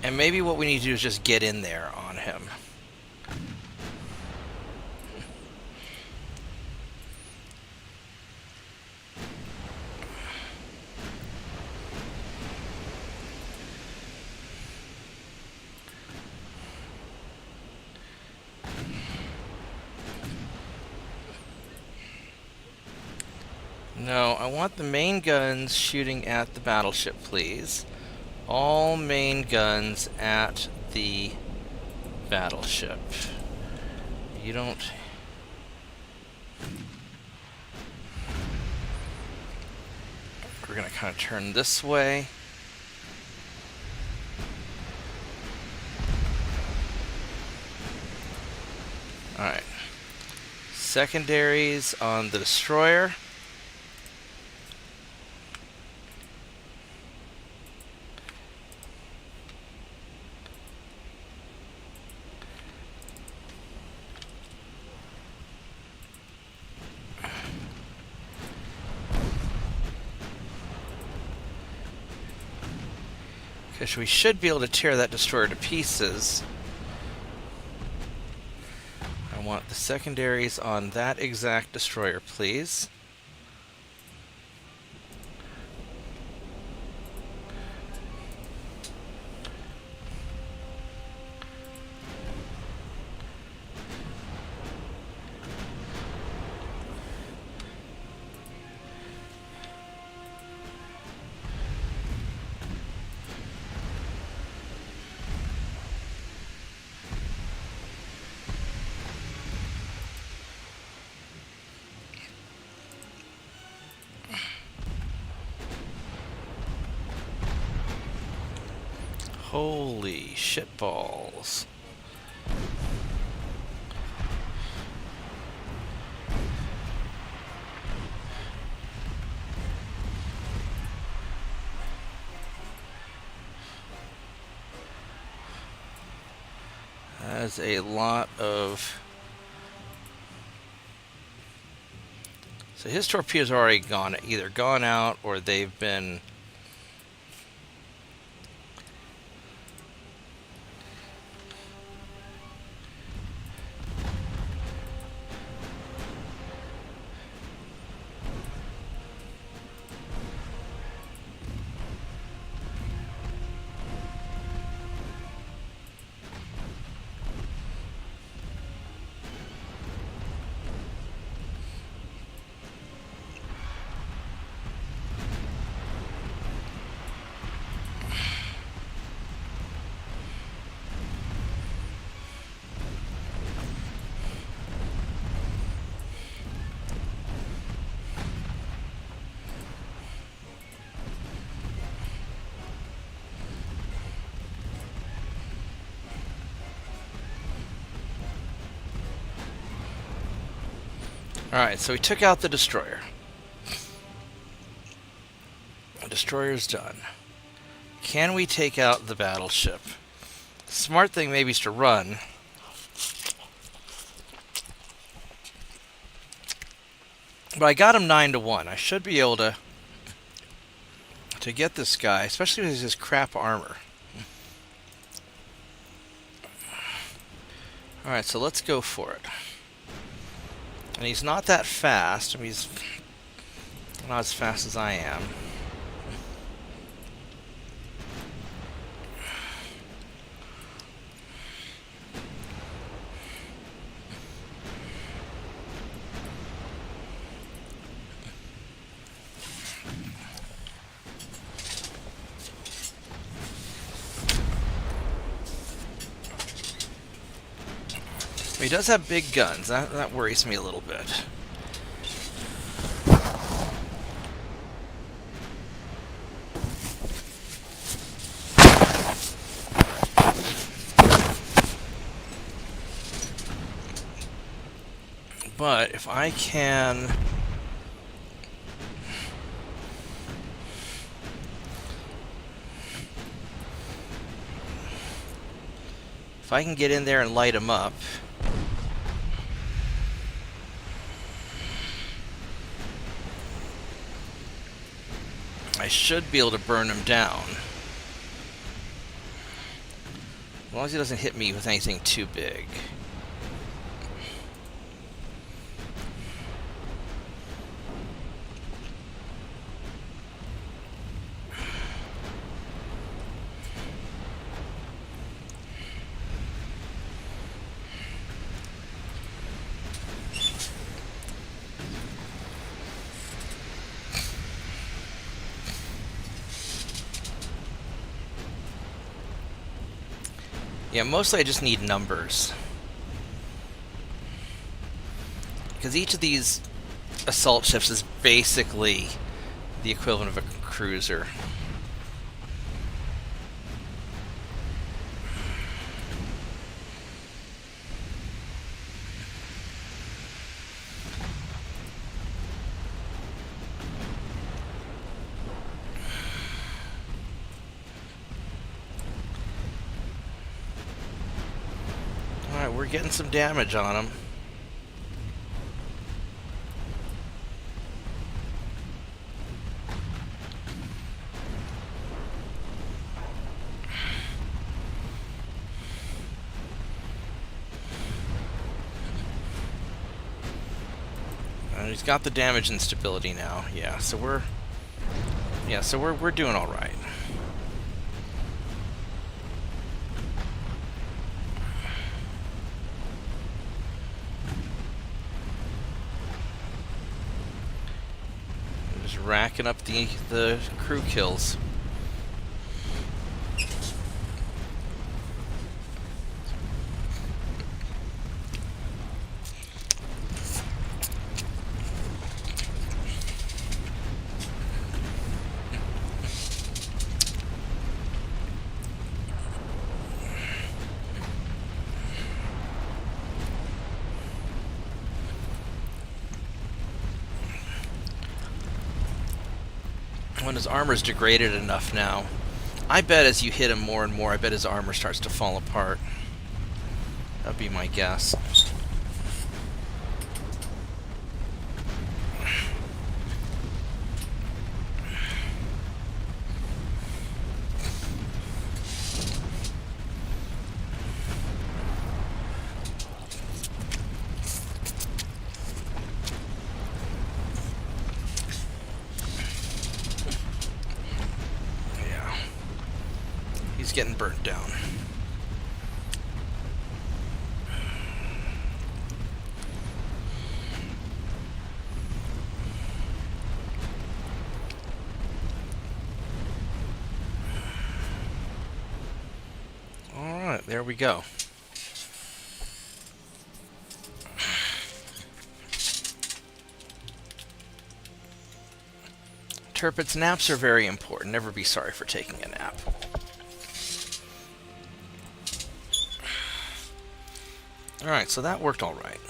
And maybe what we need to do is just get in there on him. No, I want the main guns shooting at the battleship, please. All main guns at the battleship. You don't... We're gonna kind of turn this way. Alright. Secondaries on the destroyer. Because we should be able to tear that destroyer to pieces. I want the secondaries on that exact destroyer, please. Holy shitballs. That has a lot of... So his torpedoes are already either gone out or they've been... Alright, so we took out the destroyer. The destroyer's done. Can we take out the battleship? The smart thing maybe is to run. But I got him 9-1. I should be able to get this guy, especially with his crap armor. Alright, so let's go for it. And he's not that fast. I mean, he's not as fast as I am. He does have big guns. That worries me a little bit. But if I can... If I can get in there and light him up... I should be able to burn him down. As long as he doesn't hit me with anything too big. Yeah, mostly I just need numbers. Because each of these assault ships is basically the equivalent of a cruiser. Alright, we're getting some damage on him. He's got the damage and stability now. Yeah, so we're doing all right. Just racking up the crew kills. When his armor's degraded enough now, I bet as you hit him more and more, I bet his armor starts to fall apart. That'd be my guess. Yeah. He's getting burnt down. Alright, there we go. Turpitz, naps are very important. Never be sorry for taking a nap. Alright, so that worked alright.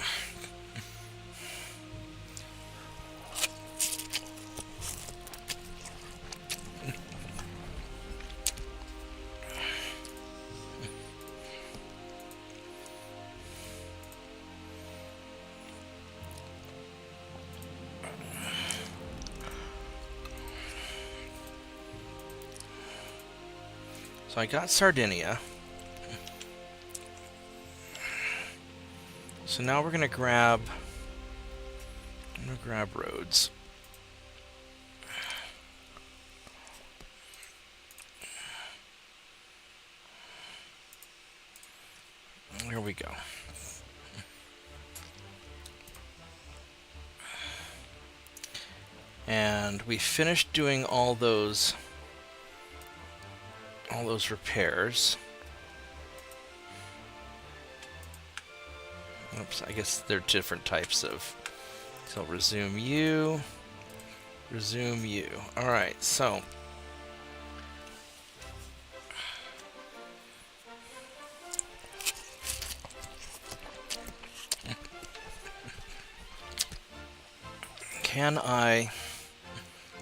So I got Sardinia. So now we're gonna grab Rhodes. There we go. And we finished doing all those repairs. Oops, I guess they're different types of. So resume you. Resume you. Alright, so. Can I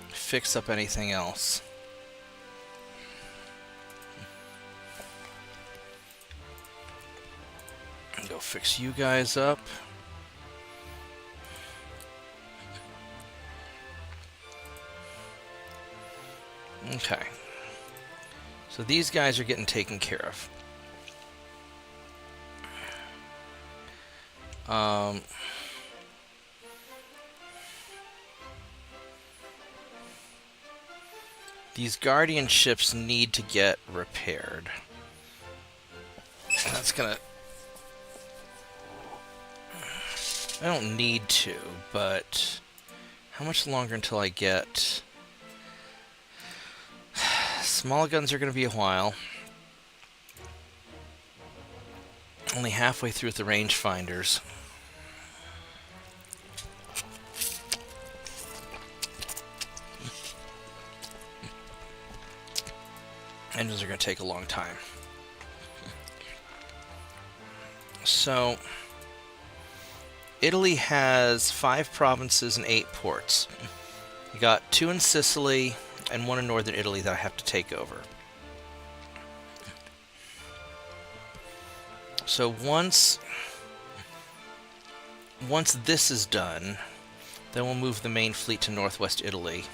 fix up anything else? Go fix you guys up. Okay. So these guys are getting taken care of. These Guardian ships need to get repaired. That's gonna... I don't need to, but... How much longer until I get... Small guns are gonna be a while. Only halfway through with the rangefinders. Engines are going to take a long time. So, Italy has 5 provinces and 8 ports. You got 2 in Sicily and 1 in northern Italy that I have to take over. So once this is done, then we'll move the main fleet to northwest Italy.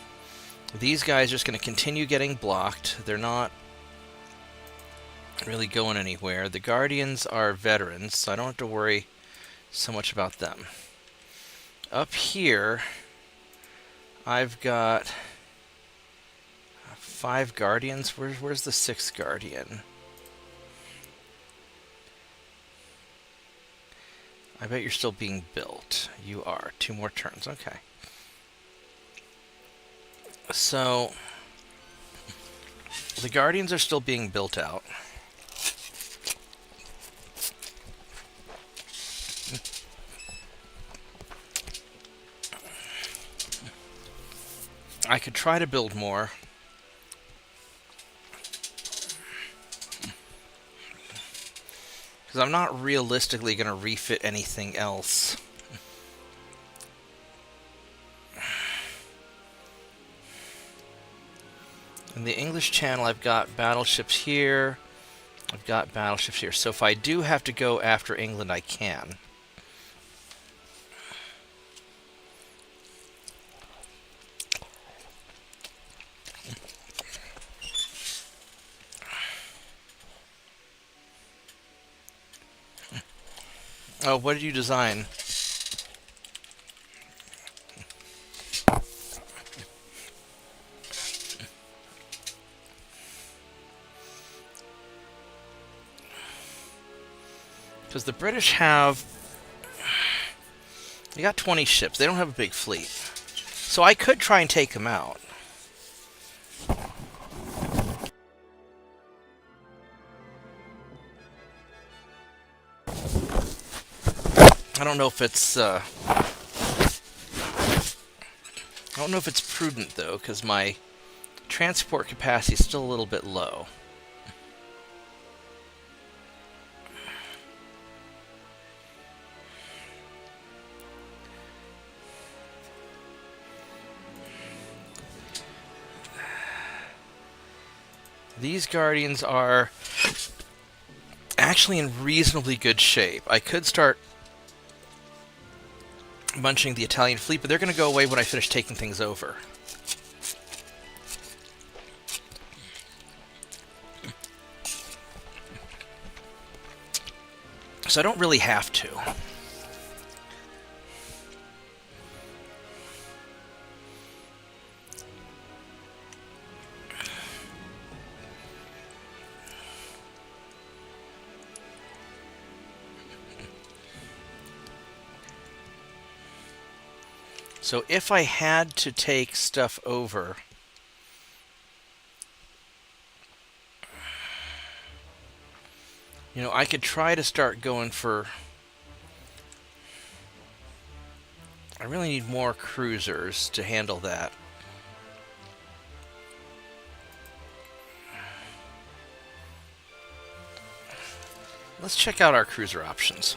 These guys are just going to continue getting blocked. They're not really going anywhere. The Guardians are veterans, so I don't have to worry so much about them. Up here, I've got 5 Guardians. Where's the 6th Guardian? I bet you're still being built. You are. 2 more turns. Okay. So, the Guardians are still being built out. I could try to build more. Because I'm not realistically going to refit anything else. In the English Channel, I've got battleships here. I've got battleships here, so if I do have to go after England, I can. Oh, what did you design? Because the British have... They got 20 ships. They don't have a big fleet. So I could try and take them out. I don't know if it's... I don't know if it's prudent, though, because my transport capacity is still a little bit low. These Guardians are actually in reasonably good shape. I could start munching the Italian fleet, but they're going to go away when I finish taking things over. So I don't really have to. So if I had to take stuff over, you know, I could try to start going for... I really need more cruisers to handle that. Let's check out our cruiser options.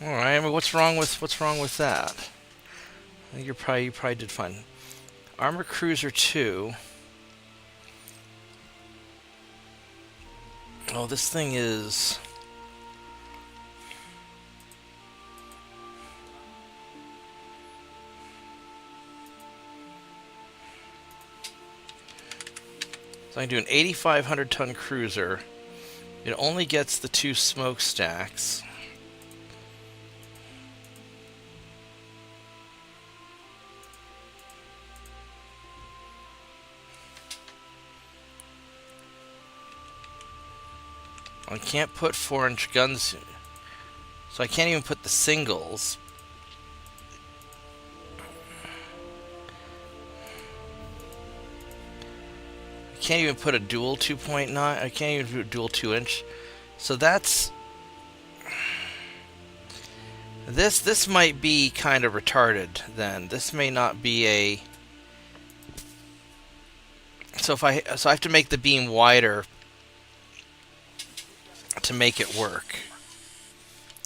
All right. I mean, what's wrong with that? I think you probably did fine. Armor Cruiser 2. Oh, this thing is... So I can do an 8,500 ton cruiser. It only gets the 2 smokestacks. I can't put 4-inch guns, so I can't even put the singles. I can't even put a dual 2.9. I can't even do a dual 2-inch. So that's... This might be kind of retarded then. This may not be a... So I have to make the beam wider to make it work,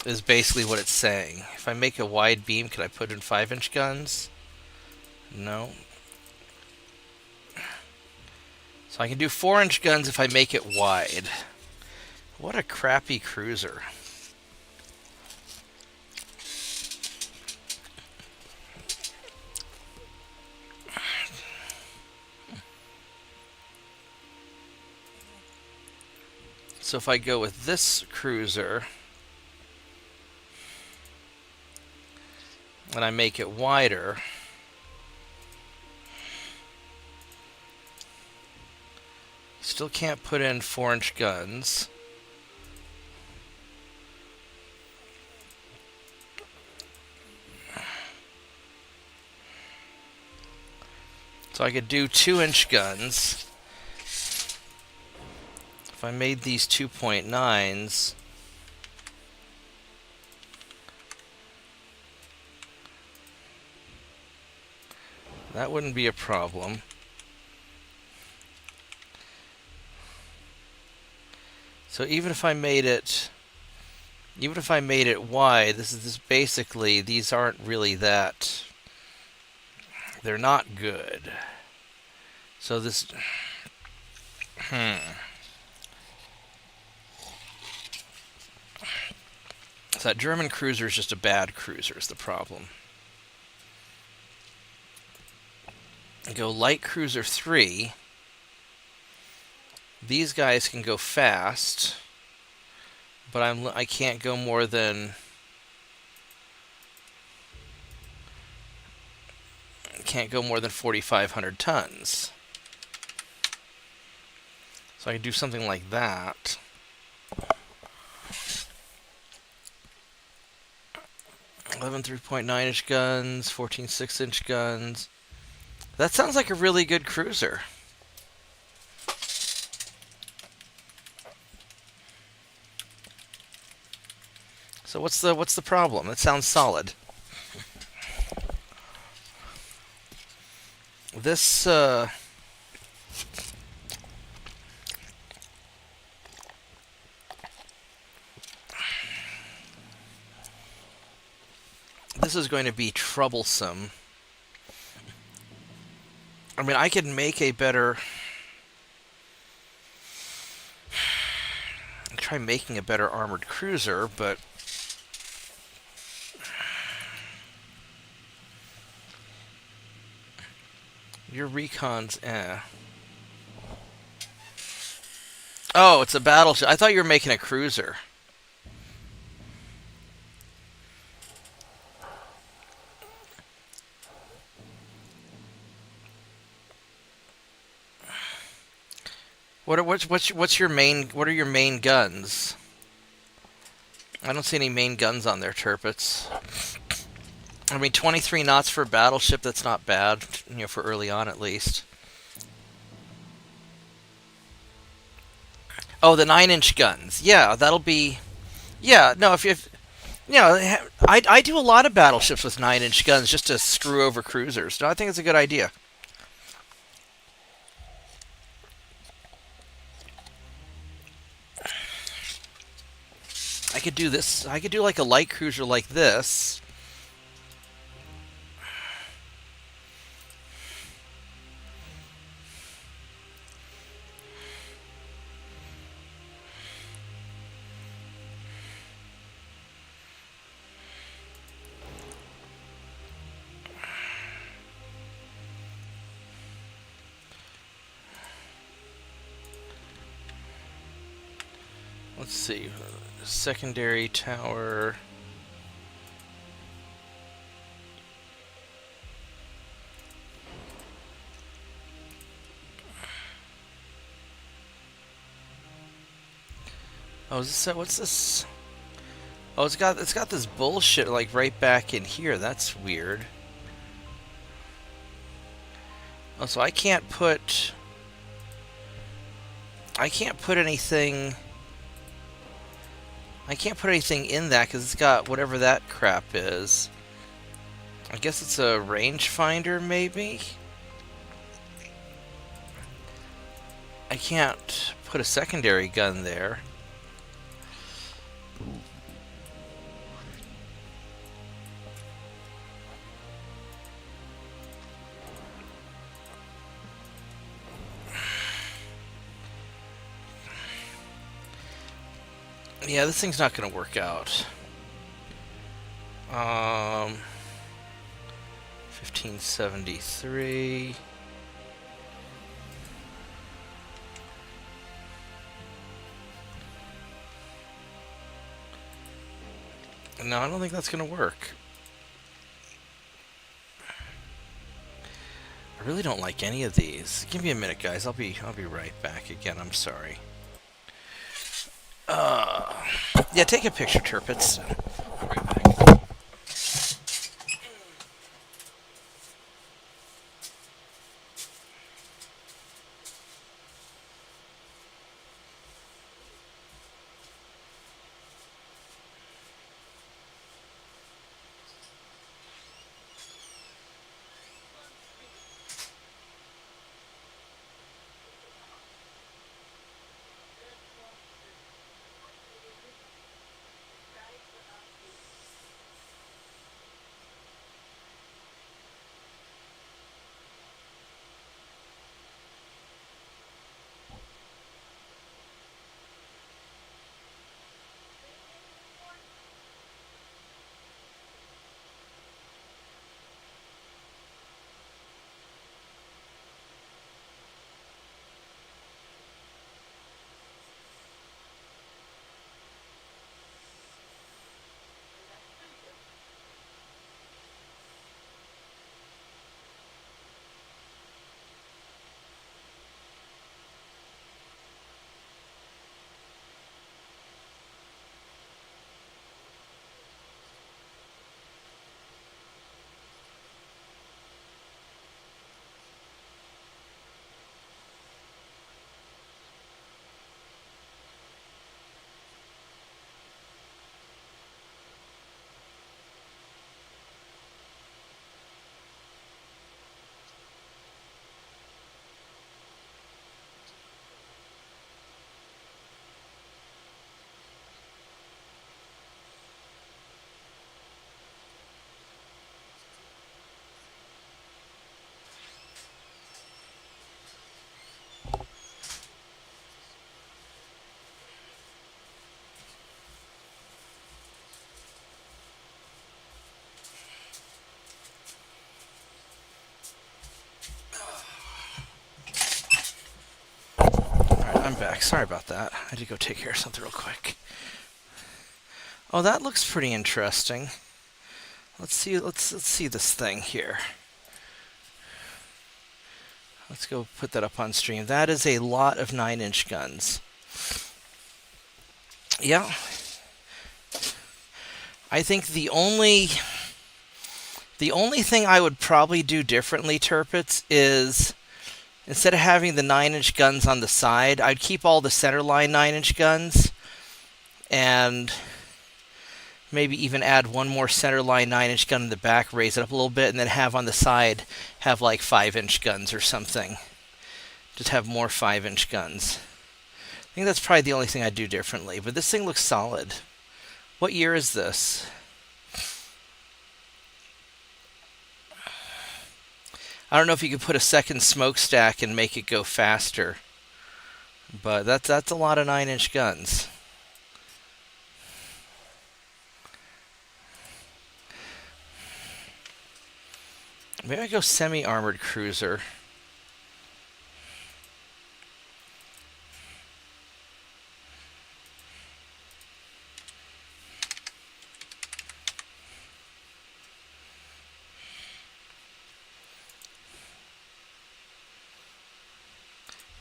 is basically what it's saying. If I make a wide beam, can I put in 5-inch guns? No. So I can do 4-inch guns if I make it wide. What a crappy cruiser. So if I go with this cruiser and I make it wider, still can't put in 4-inch guns. So I could do 2-inch guns. If I made these 2.9s, That wouldn't be a problem. So even if I made it wide, this is basically, these aren't really that, they're not good. So this, So that German cruiser is just a bad cruiser is the problem. Go light cruiser 3. These guys can go fast, but I can't go more than 4,500 tons. So I can do something like that. 11 3.9-inch guns, 14 6-inch guns. That sounds like a really good cruiser. So what's the problem? It sounds solid. This this is going to be troublesome. I mean, I could make a better... try making a better armored cruiser, but... your recon's, Oh, it's a battleship. I thought you were making a cruiser. What's your main? What are your main guns? I don't see any main guns on there, Turpits. I mean, 23 knots for a battleship, that's not bad, you know, for early on at least. Oh, the 9-inch guns. Yeah, that'll be... Yeah, no, if you know, I do a lot of battleships with 9-inch guns just to screw over cruisers. No, I think it's a good idea. I could do this. I could do like a light cruiser like this. Let's see. Secondary tower. Oh, is this, what's this? Oh, it's got this bullshit like right back in here. That's weird. Oh, so I can't put anything. I can't put anything in that because it's got whatever that crap is. I guess it's a rangefinder, maybe? I can't put a secondary gun there. Yeah, this thing's not going to work out. 1573. No, I don't think that's going to work. I really don't like any of these. Give me a minute, guys. I'll be right back again. I'm sorry. Yeah, take a picture, Turpits. I'll be right back. back. Sorry about that. I had to go take care of something real quick. Oh, that looks pretty interesting. Let's see this thing here. Let's go put that up on stream. That is a lot of 9-inch guns. Yeah. I think the only thing I would probably do differently, Turpitz, is instead of having the 9-inch guns on the side, I'd keep all the centerline 9-inch guns and maybe even add one more centerline 9-inch gun in the back, raise it up a little bit, and then have on the side have like 5-inch guns or something. Just have more 5-inch guns. I think that's probably the only thing I'd do differently, but this thing looks solid. What year is this? I don't know if you could put a second smokestack and make it go faster, but that's a lot of 9-inch guns. Maybe I go semi-armored cruiser.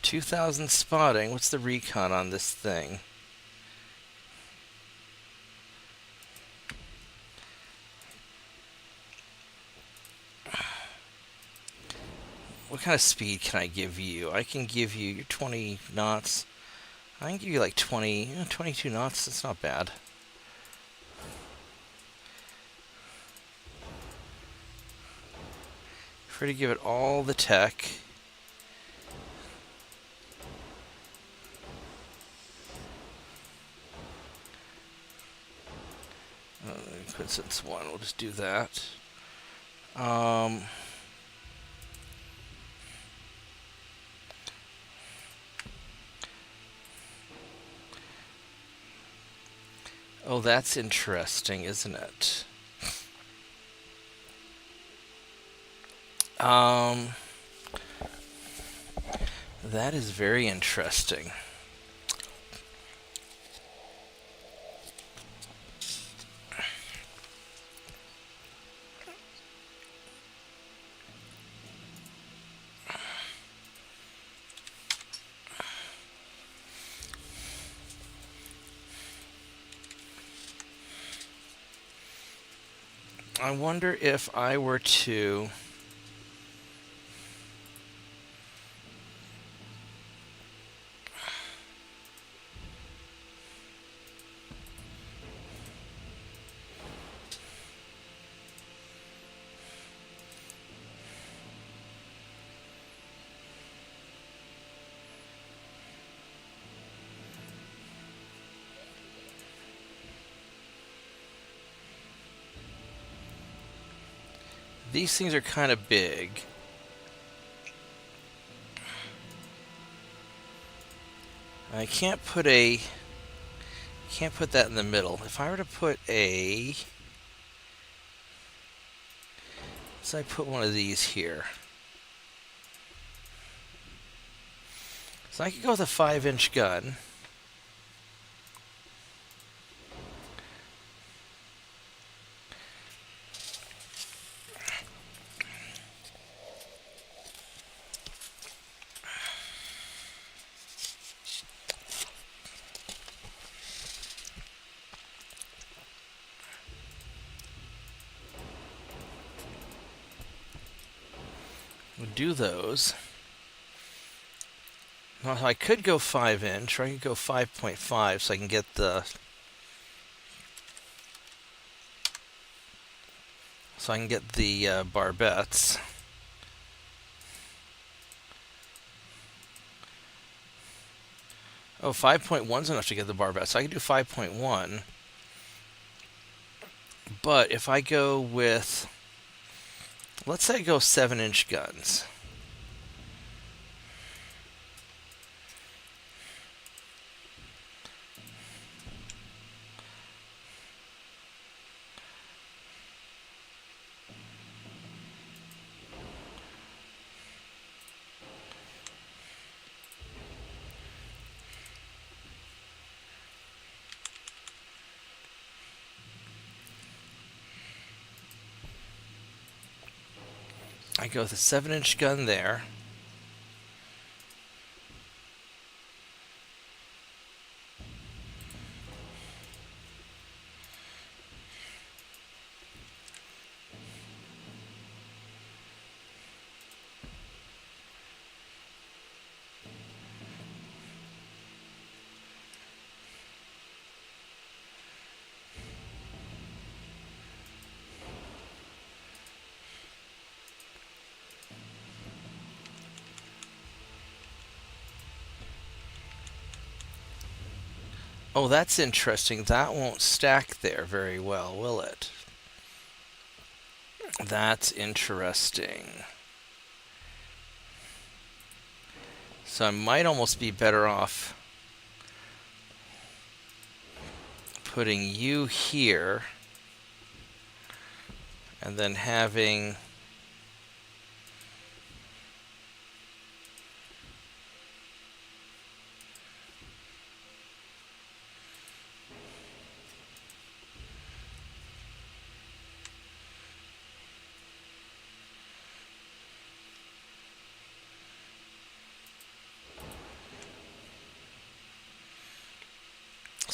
$2,000 spotting. What's the recon on this thing? What kind of speed can I give you? I can give you your 20 knots. I can give you like 22 knots. That's not bad. Free to give it all the tech. Since one, we'll just do that. Oh, that's interesting, isn't it? That is very interesting. I wonder if I were to these things are kind of big. I can't put that in the middle. If I were to put so I put one of these here. So I could go with a 5-inch gun. Do those. Now I could go 5-inch, or I could go 5.5, so I can get the barbettes. Oh, 5.1 is enough to get the barbettes, so I can do 5.1. But if I go with, let's say I go 7-inch guns. I go with a 7-inch gun there. Oh, that's interesting. That won't stack there very well, will it? That's interesting. So I might almost be better off putting you here and then having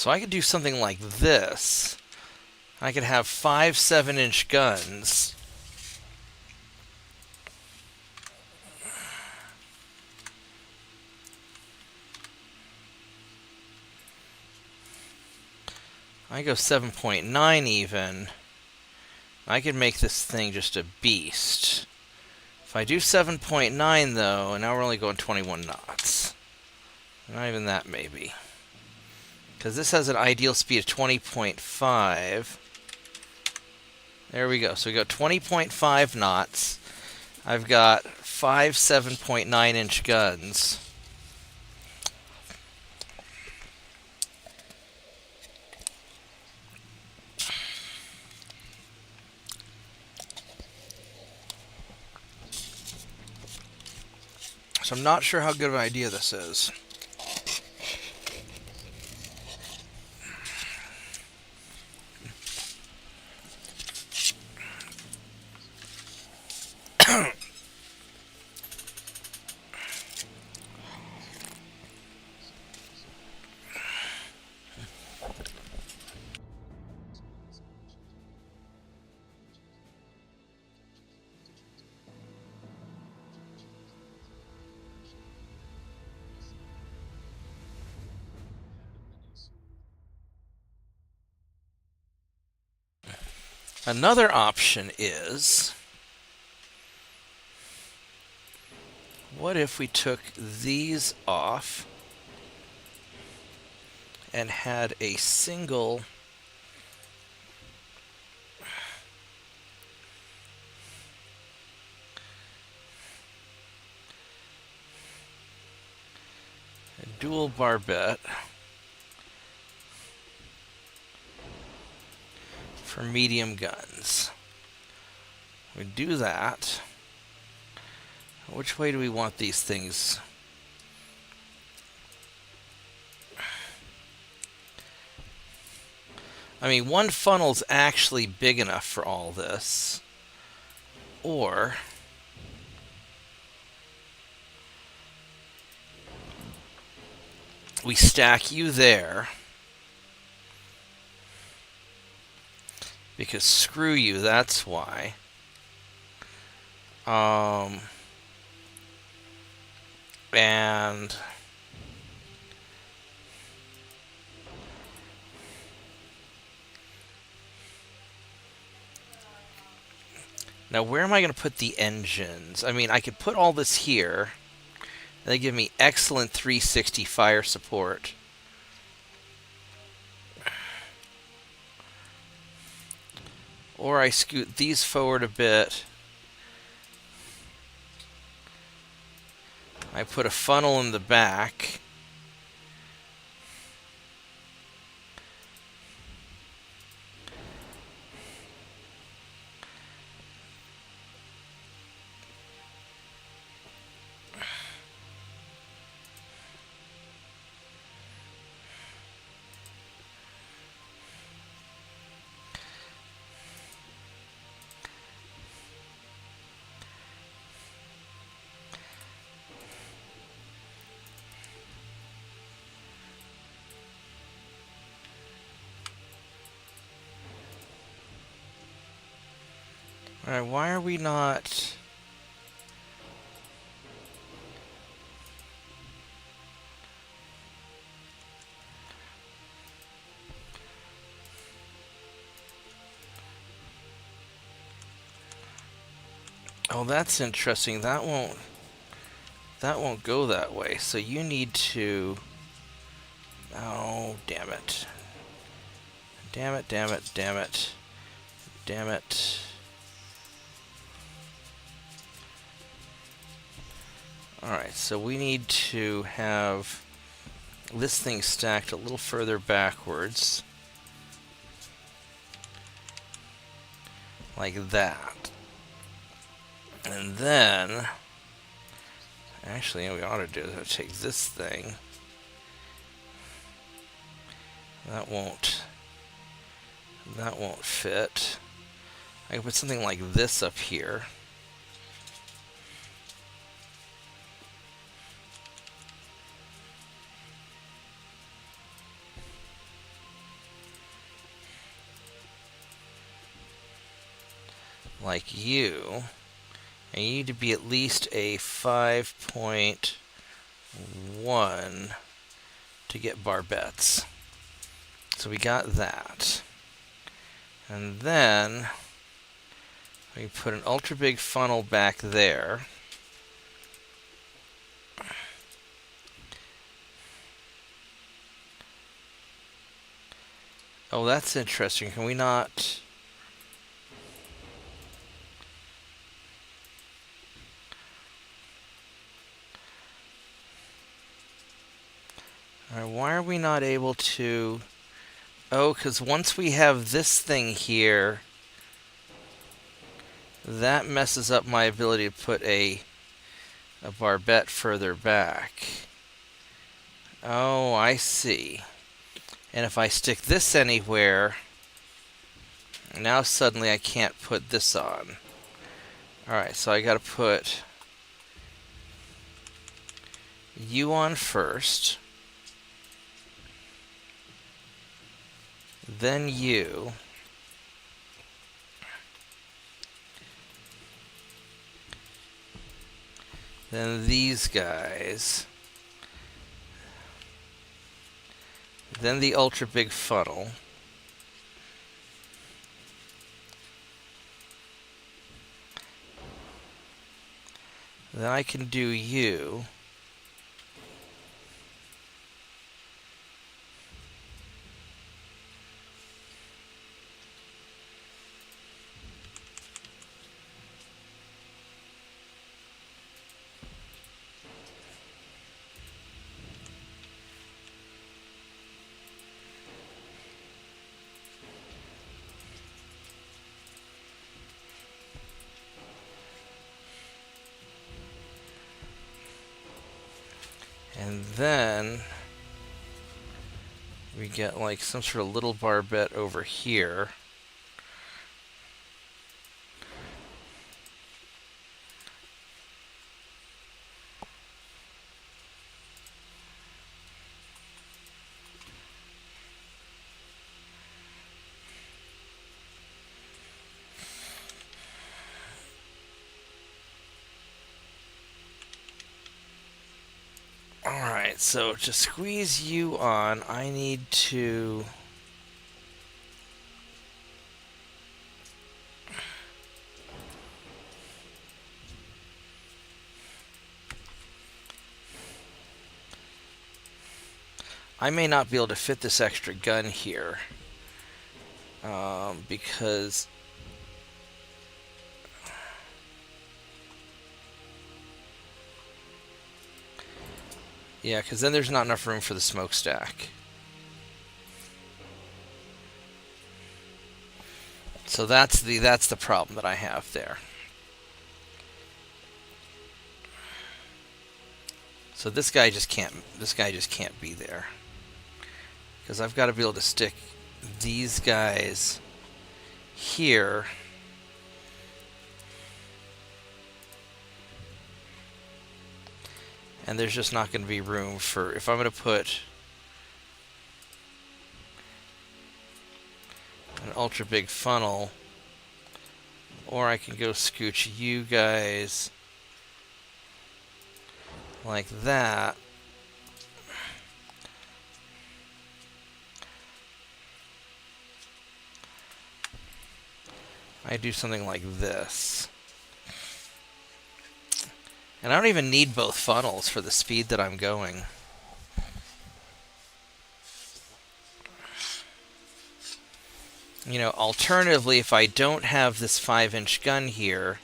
so I could do something like this. I could have 5 7-inch guns. I go 7.9 even. I could make this thing just a beast. If I do 7.9 though, and now we're only going 21 knots. Not even that maybe. Because this has an ideal speed of 20.5. There we go. So we got 20.5 knots. I've got 5 7.9-inch guns. So I'm not sure how good of an idea this is. Another option is, what if we took these off and had a single dual barbette for medium guns. We do that. Which way do we want these things? I mean, one funnel's actually big enough for all this. Or we stack you there. Because screw you, that's why. And now where am I going to put the engines? I mean, I could put all this here. And they give me excellent 360 fire support. Or I scoot these forward a bit. I put a funnel in the back. Alright, why are we not... Oh, that's interesting. That won't go that way. So you need to... Oh, damn it. Damn it, damn it, damn it. Damn it. Alright, so we need to have this thing stacked a little further backwards. Like that. And then... Actually, what we ought to do is take this thing. That won't fit. I can put something like this up here. Like you. And you need to be at least a 5.1 to get barbettes. So we got that. And then we put an ultra big funnel back there. Oh, that's interesting. Can we not... Alright, why are we not able to... Oh, because once we have this thing here, that messes up my ability to put a barbette further back. Oh, I see. And if I stick this anywhere, now suddenly I can't put this on. Alright, so I gotta put you on first. Then you. Then these guys. Then the ultra big funnel. Then I can do you. And then we get like some sort of little barbette over here. Alright, so to squeeze you on, I need to... I may not be able to fit this extra gun here. Because... Yeah, because then there's not enough room for the smokestack. So that's the problem that I have there. So this guy just can't be there. Because I've got to be able to stick these guys here. And there's just not going to be room for... If I'm going to put an ultra big funnel Or I can go scooch you guys like that. I do something like this. And I don't even need both funnels for the speed that I'm going. You know, alternatively, if I don't have this 5-inch gun here,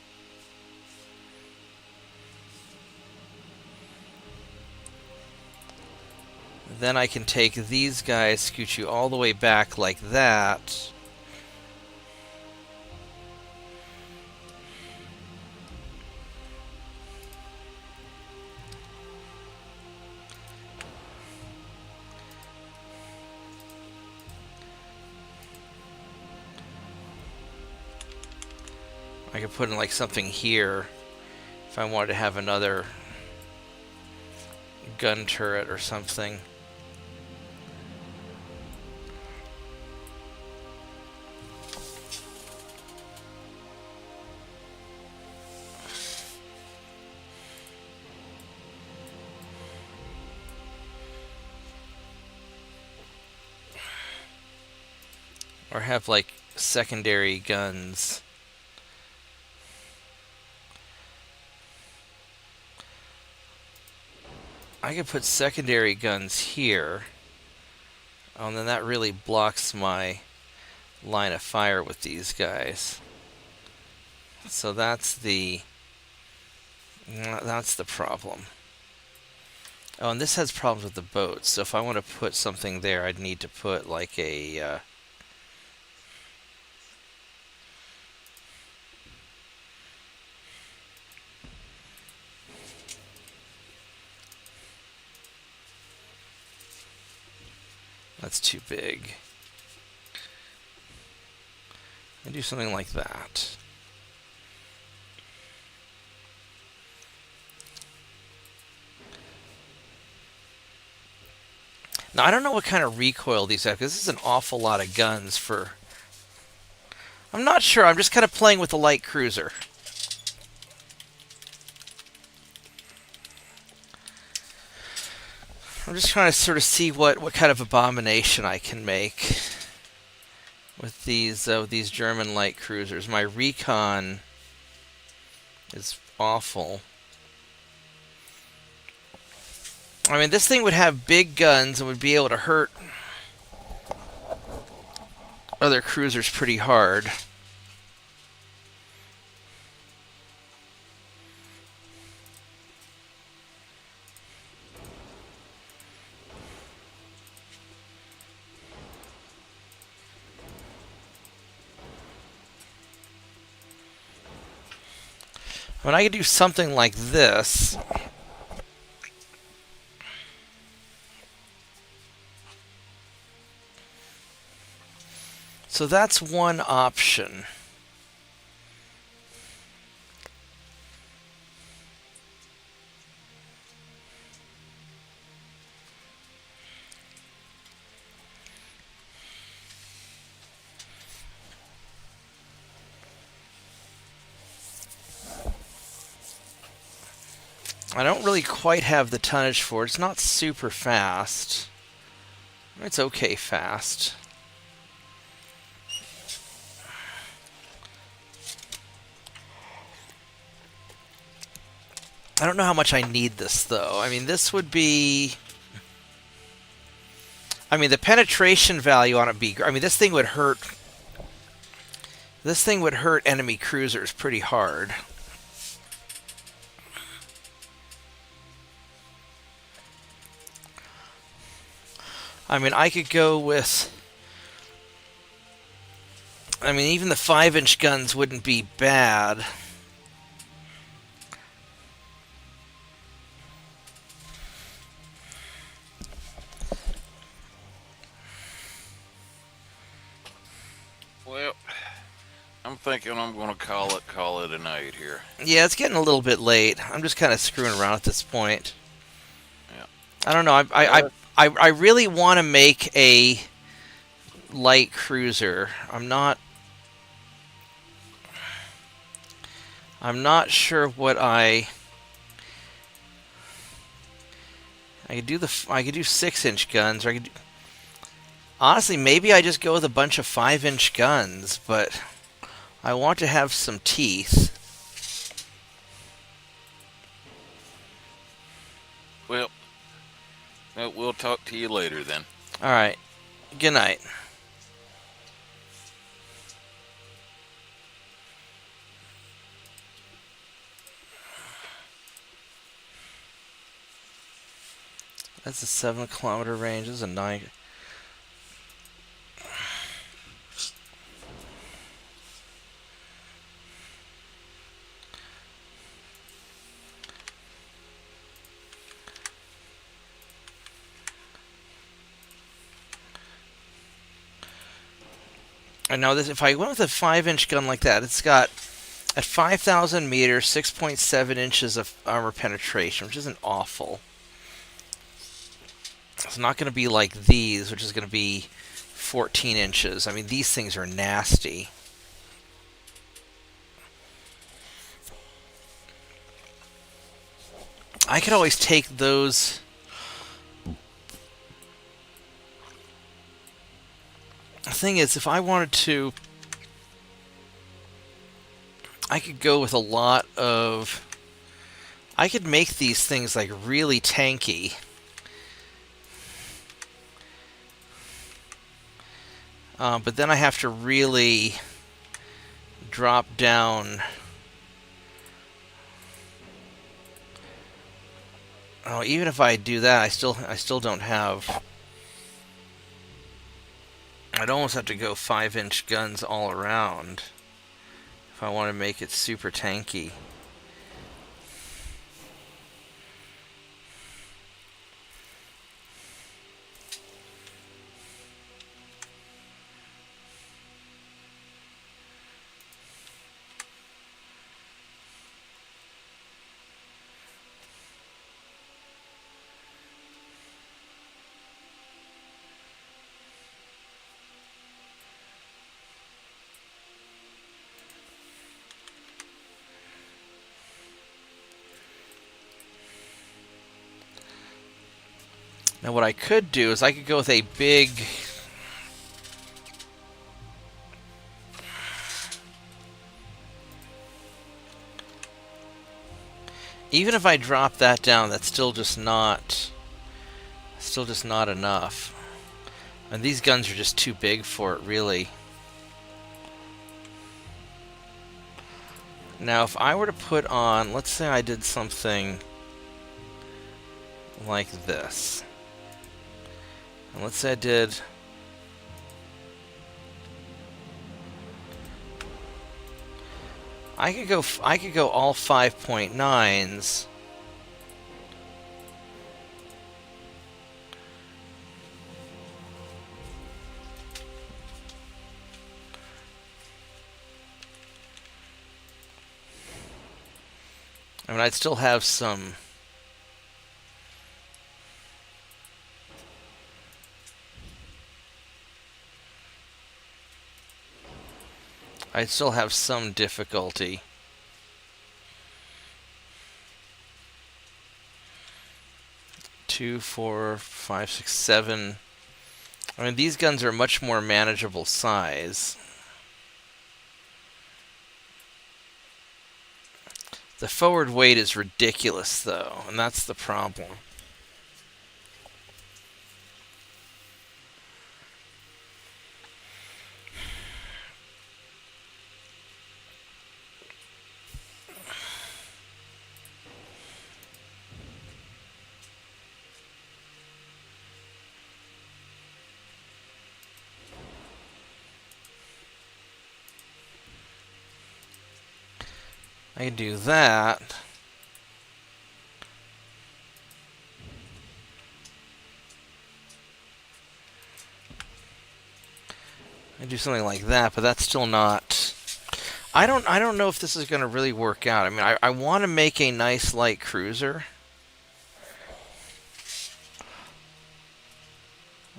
then I can take these guys, scoot you all the way back like that. I could put in like something here if I wanted to have another gun turret or something. Or have like secondary guns. I could put secondary guns here. Oh, and then that really blocks my line of fire with these guys. So that's the problem. Oh, and this has problems with the boats. So if I want to put something there, I'd need to put like a that's too big. I do something like that. Now, I don't know what kind of recoil these have, because this is an awful lot of guns for... I'm not sure. I'm just kind of playing with the light cruiser. I'm just trying to sort of see what kind of abomination I can make with these German light cruisers. My recon is awful. I mean, this thing would have big guns and would be able to hurt other cruisers pretty hard. I mean, I could do something like this. So that's one option. I don't really quite have the tonnage for it. It's not super fast. It's okay fast. I don't know how much I need this, though. I mean, this would be... I mean, the penetration value on it be... I mean, this thing would hurt... This thing would hurt enemy cruisers pretty hard. I mean, I could go with... I mean, even the 5-inch guns wouldn't be bad. Well, I'm thinking I'm going to call it a night here. Yeah, it's getting a little bit late. I'm just kind of screwing around at this point. Yeah. I don't know. I really want to make a light cruiser. I'm not... I'm not sure what I could do I could do 6-inch guns, or I could do, honestly, maybe I just go with a bunch of 5-inch guns, but I want to have some teeth. Well, we'll talk to you later then. All right. Good night. That's a 7-kilometer range. This is a 9. And now this, if I went with a 5-inch gun like that, it's got at 5,000 meters, 6.7 inches of armor penetration, which isn't awful. It's not going to be like these, which is going to be 14 inches. I mean, these things are nasty. I could always take those. The thing is, if I wanted to, I could go with a lot of... I could make these things like really tanky. But then I have to really drop down. Oh, even if I do that, I still don't have. I'd almost have to go 5-inch guns all around if I want to make it super tanky. Now what I could do is I could go with a big... Even if I drop that down, that's still just not enough. And these guns are just too big for it, really. Now, if I were to put on, let's say I did something like this. And let's say I did... I could go all 5.9s. I mean, I'd still have some... I'd still have some difficulty. Two, 4, 5, 6, 7. I mean, these guns are much more manageable size. The forward weight is ridiculous, though, and that's the problem. I can do that. I do something like that, but that's still not... I don't know if this is going to really work out. I mean, I want to make a nice light cruiser.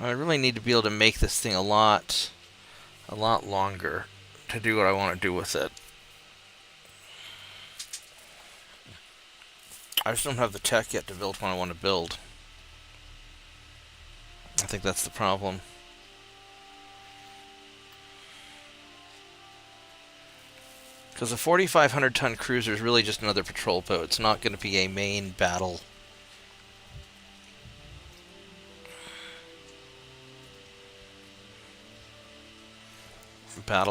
I really need to be able to make this thing a lot longer to do what I want to do with it. I just don't have the tech yet to build what I want to build. I think that's the problem. Because a 4,500-ton cruiser is really just another patrol boat. It's not going to be a main battle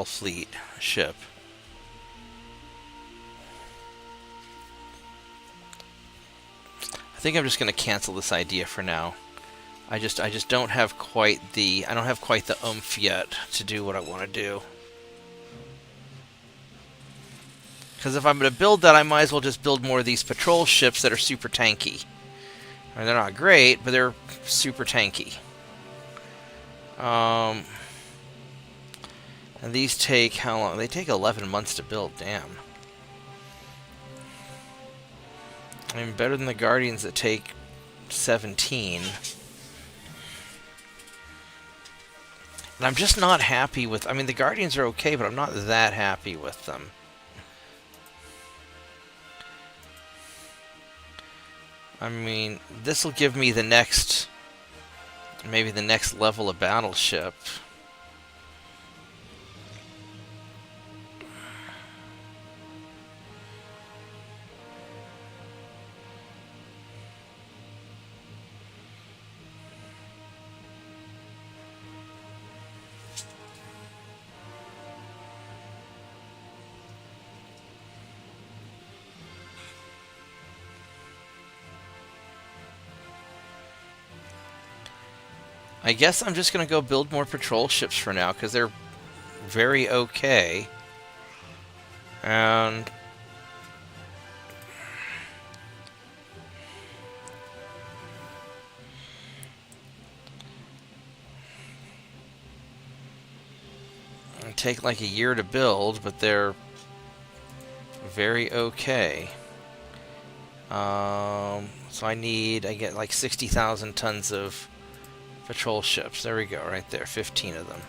fleet ship. I think I'm just going to cancel this idea for now. I just don't have quite the oomph yet to do what I want to do. Because if I'm going to build that, I might as well just build more of these patrol ships that are super tanky. I mean, they're not great, but they're super tanky. And these take how long? They take 11 months to build. Damn. I mean, better than the Guardians that take 17. And I'm just not happy with... I mean, the Guardians are okay, but I'm not that happy with them. I mean, this will give me the next... maybe the next level of battleship. I guess I'm just going to go build more patrol ships for now, because they're very okay. And... they take like a year to build, but they're very okay. So I get like 60,000 tons of patrol ships. There we go, right there. 15 of them.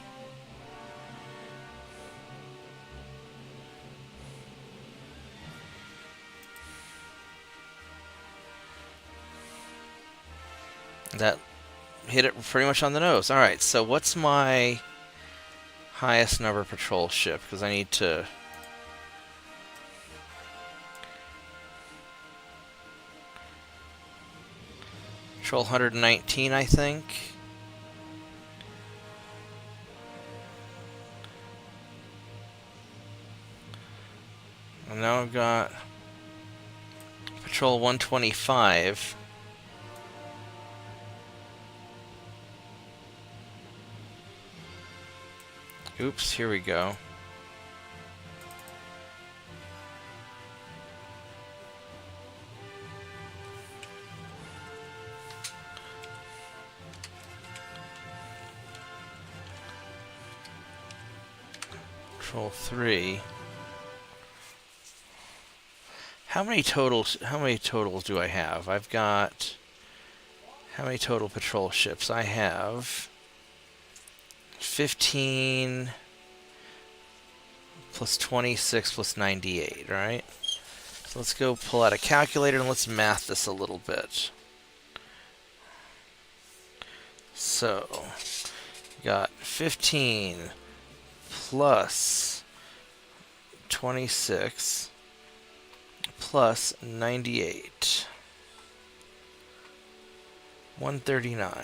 That hit it pretty much on the nose. Alright, so what's my highest number patrol ship? Because I need to... Patrol 119, I think. And now I've got Patrol 125. Oops, here we go. Patrol 3. How many totals do I have? I've got... how many total patrol ships? I have 15 plus 26 plus 98, right? So let's go pull out a calculator and let's math this a little bit. So, got 15 plus 26 plus 98. 139.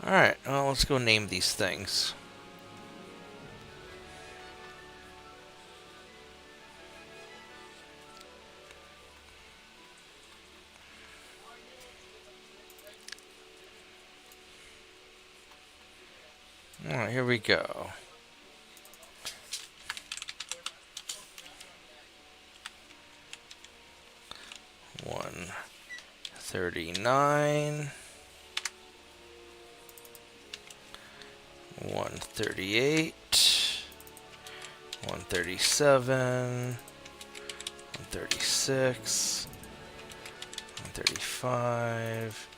Alright, well, let's go name these things. Alright, here we go. One 39. 138, 137, 136, 35,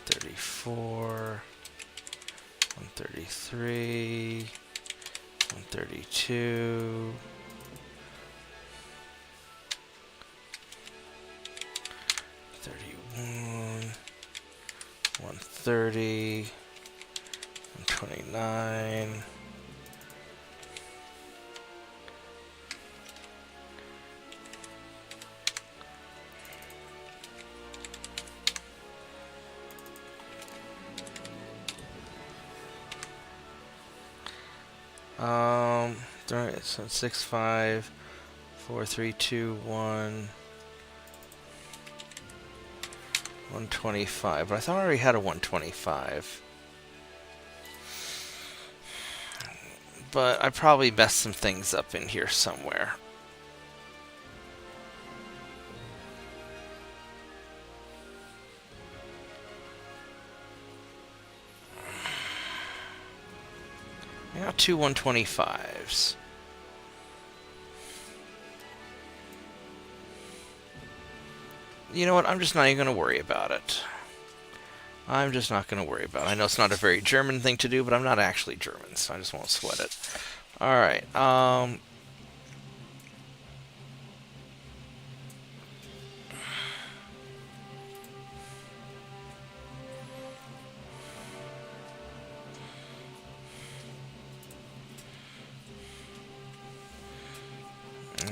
34, 133, 132, 31, 130, 129. So 6, 5, 4, 3, 2, 1, 125. But I thought I already had a 125. But I probably messed some things up in here somewhere. I got two 125s. You know what? I'm just not even going to worry about it. I'm just not going to worry about it. I know it's not a very German thing to do, but I'm not actually German, so I just won't sweat it. Alright,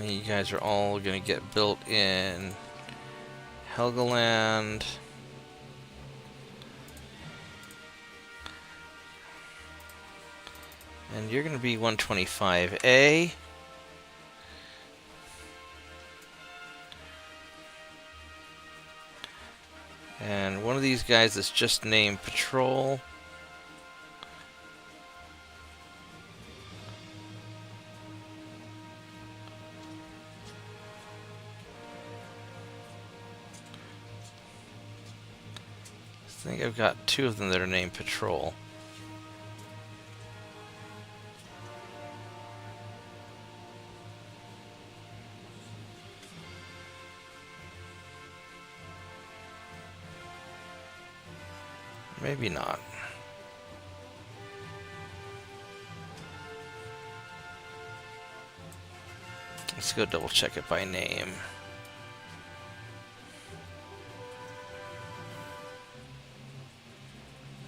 you guys are all going to get built in Helgoland. And you're going to be 125A. And one of these guys is just named Patrol. I think I've got two of them that are named Patrol. Maybe not. Let's go double check it by name.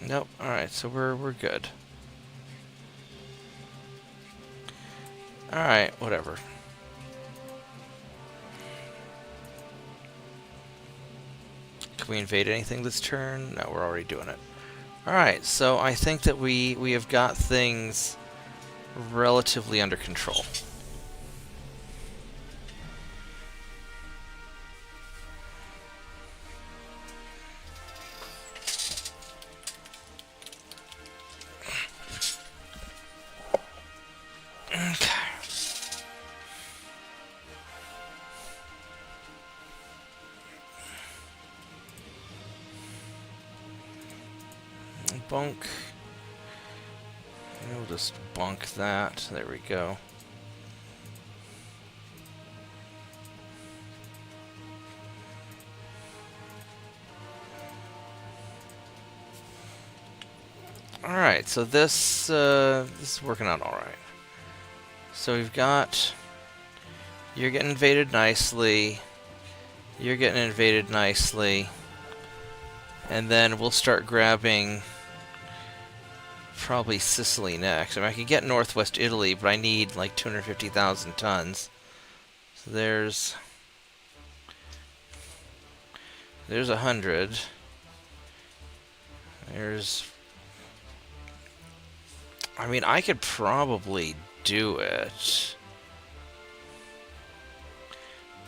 Nope. Alright, so we're good. Alright, whatever. Can we invade anything this turn? No, we're already doing it. Alright, so I think that we have got things relatively under control. Bunk. We'll just bunk that. There we go. Alright, so this is working out alright. So we've got... You're getting invaded nicely. You're getting invaded nicely. And then we'll start grabbing... probably Sicily next. I mean, I could get Northwest Italy, but I need like 250,000 tons. So there's 100. I mean, I could probably do it.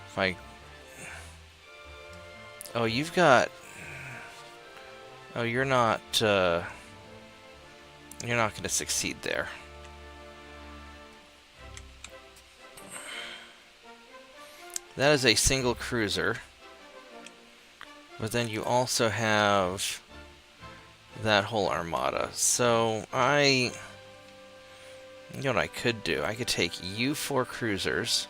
If I... Oh, you've got... Oh, you're not going to succeed there. That is a single cruiser. But then you also have that whole armada. So you know what I could do? I could take you 4 cruisers.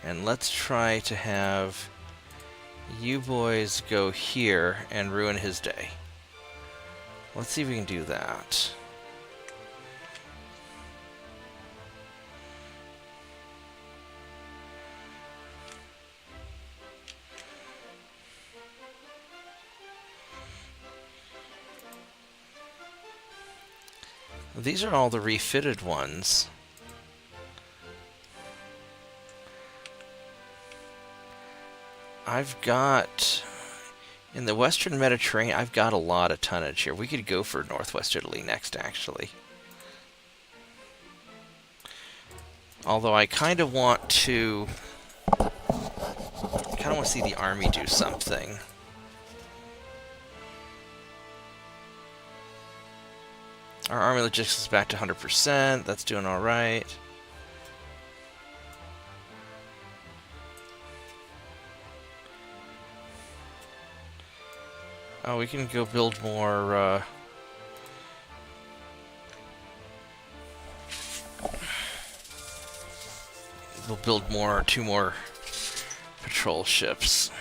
And let's try to have you boys go here and ruin his day. Let's see if we can do that. These are all the refitted ones. I've got, in the Western Mediterranean, I've got a lot of tonnage here. We could go for Northwest Italy next, actually. Although I kind of want to see the army do something. Our army logistics is back to 100%. That's doing all right. Oh, we can go build more, we'll build more, 2 more patrol ships.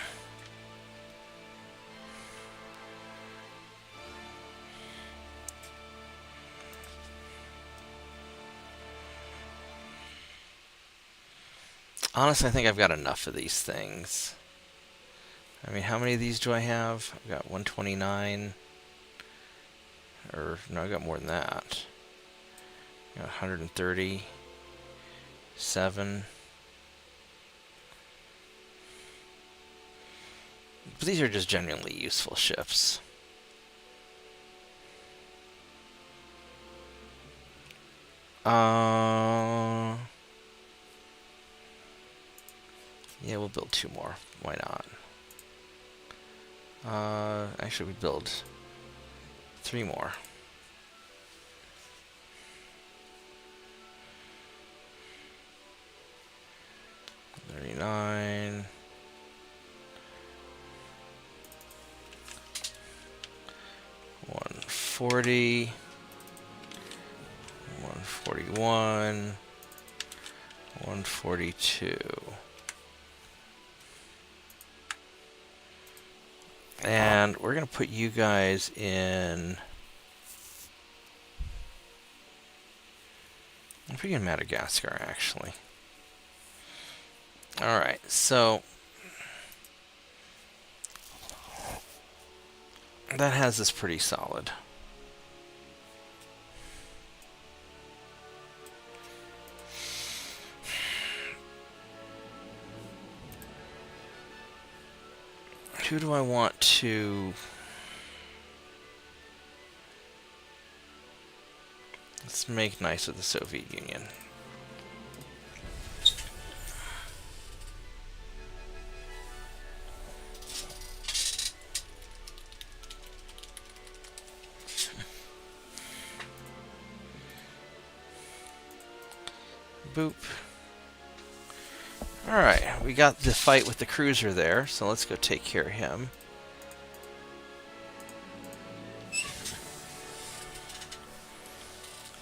Honestly, I think I've got enough of these things. I mean, how many of these do I have? I've got 129. Or, no, I've got more than that. I've got 130. 7. But these are just genuinely useful ships. Yeah, we'll build 2 more. Why not? Actually, we build 3 more. $39. 140. 141. 142. And we're going to put you guys in... I'm putting you in Madagascar, actually. Alright, so... that has us pretty solid. Who do I want to... let's make nice with the Soviet Union. Boop. Alright, we got the fight with the cruiser there, so let's go take care of him.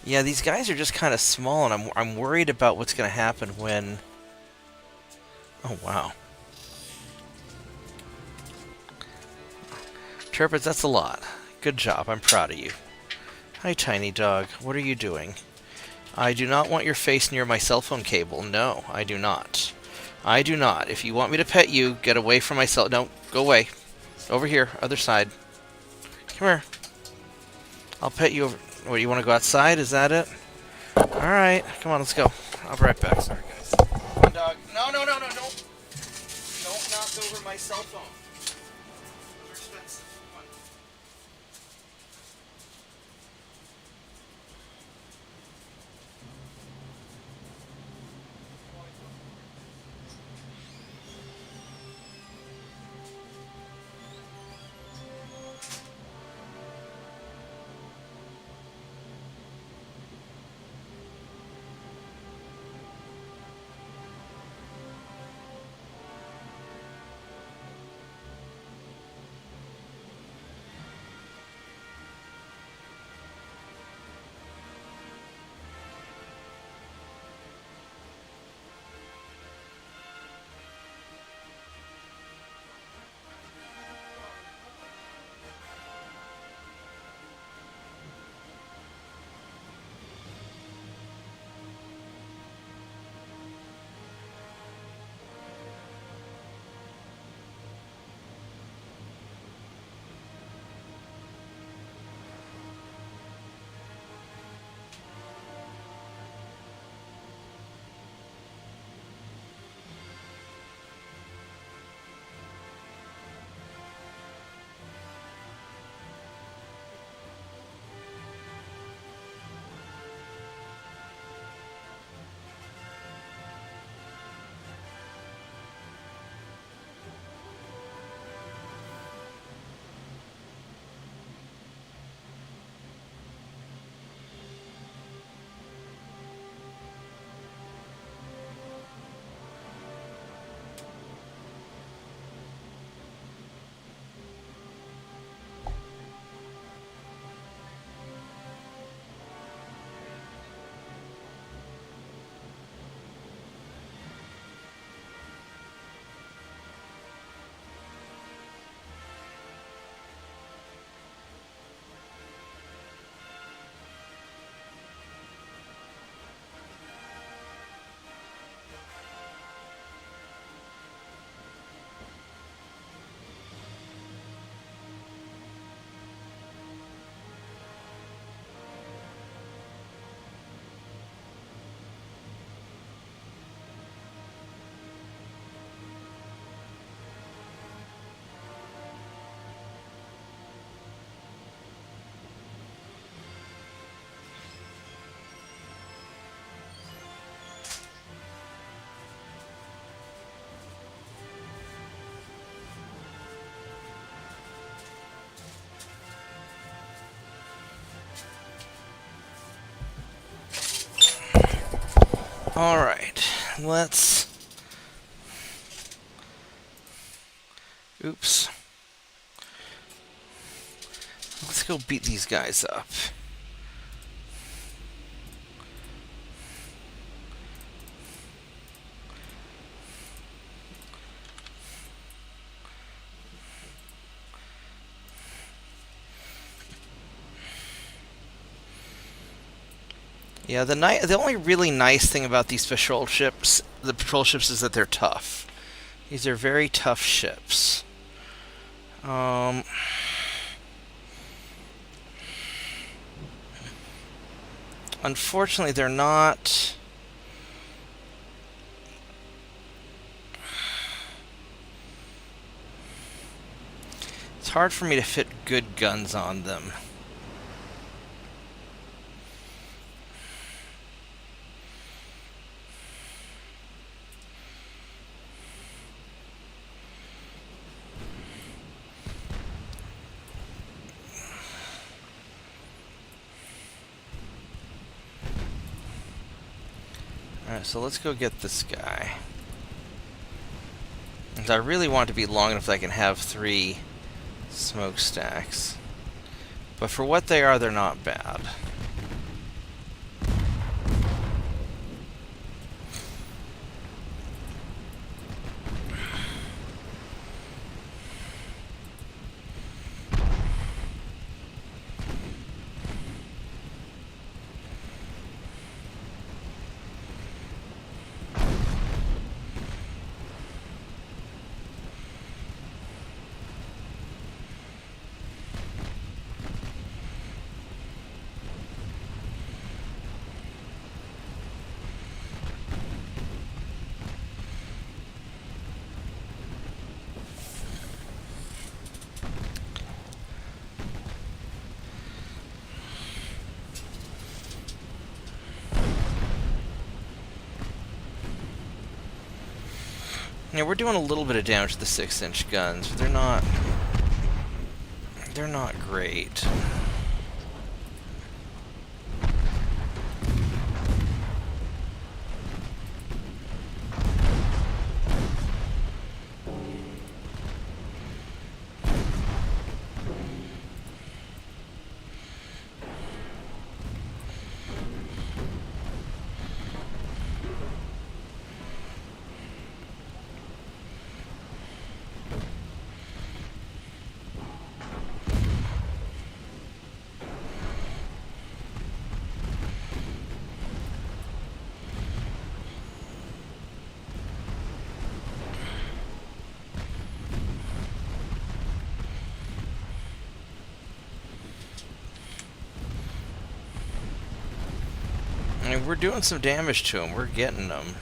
Yeah, these guys are just kind of small, and I'm worried about what's going to happen when... oh, wow. Turpits, that's a lot. Good job, I'm proud of you. Hi, tiny dog. What are you doing? I do not want your face near my cell phone cable. No, I do not. I do not. If you want me to pet you, get away from my cell... no, go away. Over here, other side. Come here. I'll pet you over... what, you want to go outside? Is that it? Alright, come on, let's go. I'll be right back. Sorry, guys. Come on, dog. No, no, no, no, don't. Don't knock over my cell phone. Those are expensive. Come on. Alright, let's... Oops. Let's go beat these guys up. Yeah, the only really nice thing about these patrol ships, is that they're tough. These are very tough ships. Unfortunately, they're not... It's hard for me to fit good guns on them. Alright, so let's go get this guy. And I really want it to be long enough that I can have 3 smokestacks. But for what they are, they're not bad. Yeah, we're doing a little bit of damage to the 6-inch guns, but they're not great. I mean, we're doing some damage to them. We're getting them.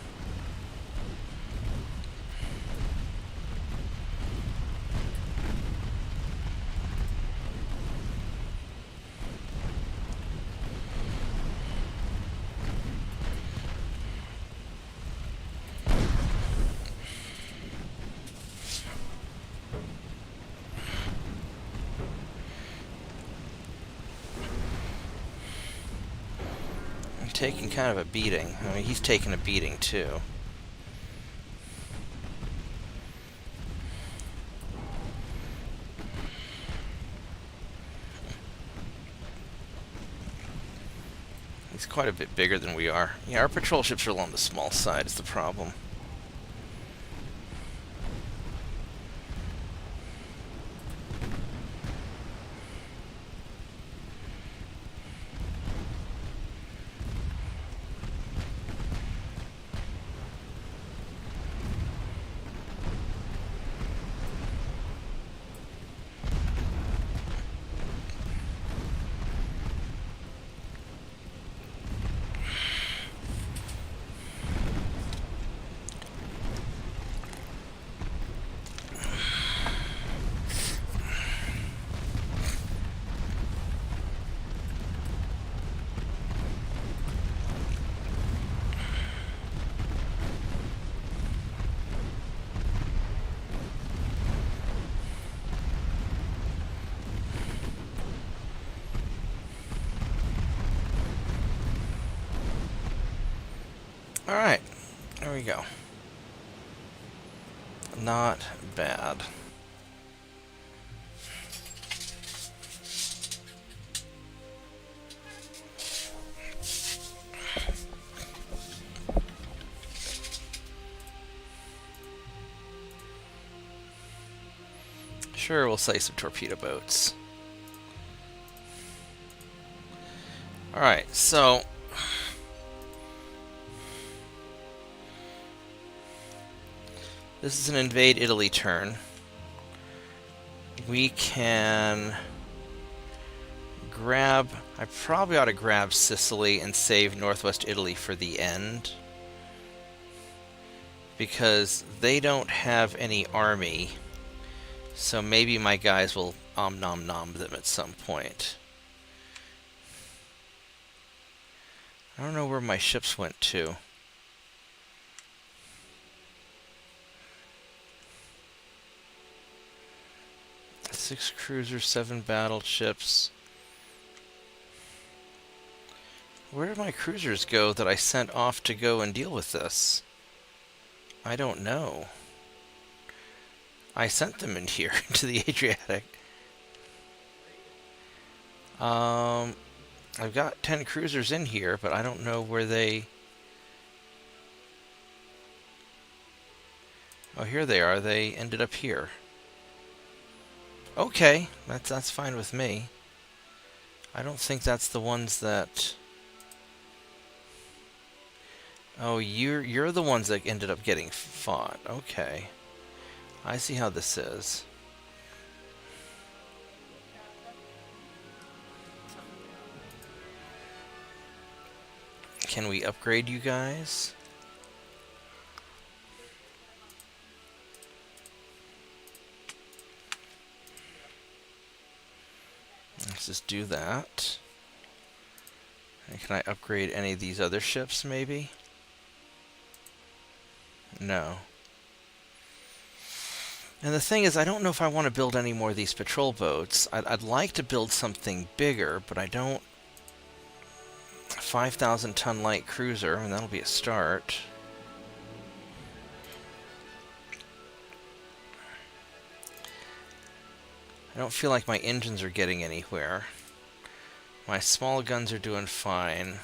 Taking kind of a beating. I mean, he's taking a beating too. He's quite a bit bigger than we are. Yeah, our patrol ships are on the small side is the problem. Alright, there we go. Not bad. Sure, we'll say some torpedo boats. Alright, so this is an invade Italy turn. We can grab... I probably ought to grab Sicily and save Northwest Italy for the end, because they don't have any army, so maybe my guys will nom them at some point. I don't know where my ships went to. Six cruisers, 7 battleships. Where did my cruisers go that I sent off to go and deal with this? I don't know. I sent them in here to the Adriatic. I've got 10 cruisers in here, but I don't know where they... Oh, here they are. They ended up here. Okay, that's fine with me. I don't think that's the ones that... Oh, you're the ones that ended up getting fought. Okay. I see how this is. Can we upgrade you guys? Let's just do that. And can I upgrade any of these other ships, maybe? No. And the thing is, I don't know if I want to build any more of these patrol boats. I'd like to build something bigger, but I don't... 5,000 ton light cruiser, and that'll be a start. I don't feel like my engines are getting anywhere. My small guns are doing fine.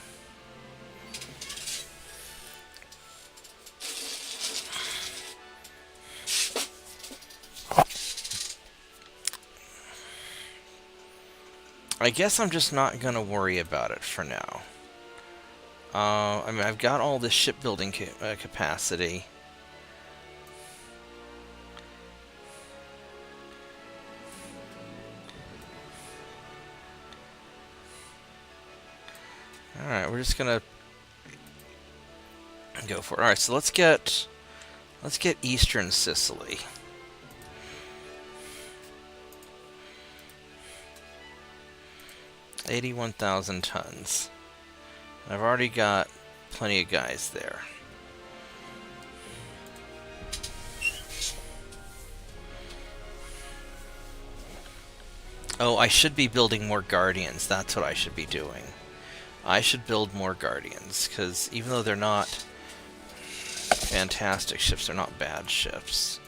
I guess I'm just not going to worry about it for now. I mean, I've got all this shipbuilding capacity. Alright, we're just going to go for it. Alright, so let's get Eastern Sicily. $81,000 tons. I've already got plenty of guys there. Oh, I should be building more Guardians. That's what I should be doing. I should build more Guardians, because even though they're not fantastic ships, they're not bad ships.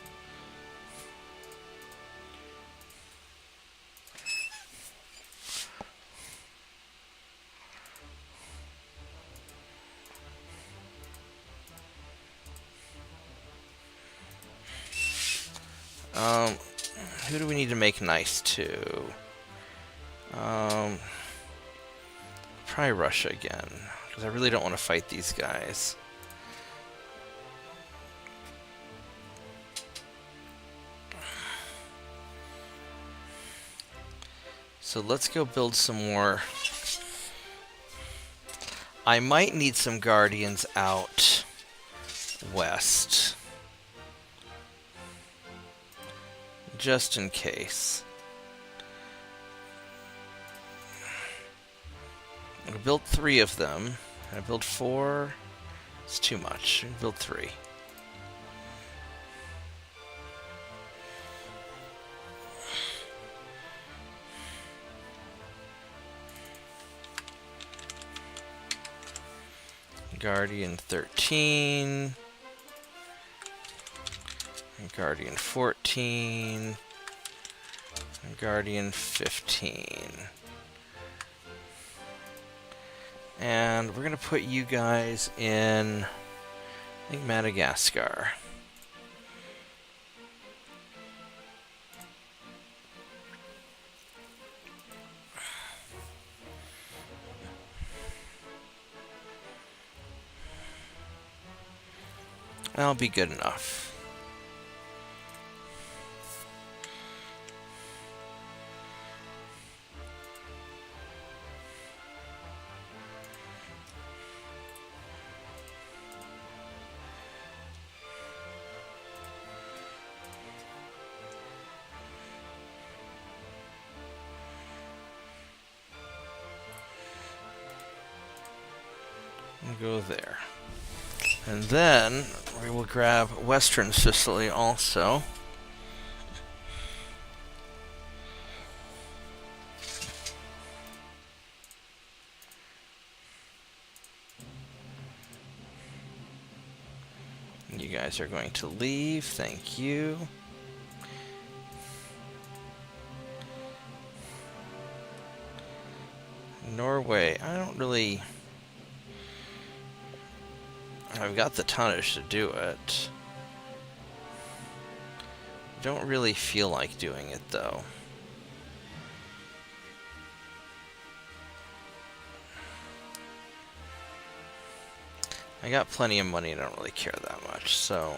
Who do we need to make nice to? Probably Russia again, because I really don't want to fight these guys. So let's go build some more. I might need some Guardians out west. Just in case. I built 3 of them. I built 4. It's too much. I built 3. Guardian 13. Guardian 14. Guardian 15. And we're going to put you guys in, I think, Madagascar. That'll be good enough. Go there. And then we will grab Western Sicily also. You guys are going to leave. Thank you. Norway. I don't really... I've got the tonnage to do it. Don't really feel like doing it, though. I got plenty of money and I don't really care that much, so...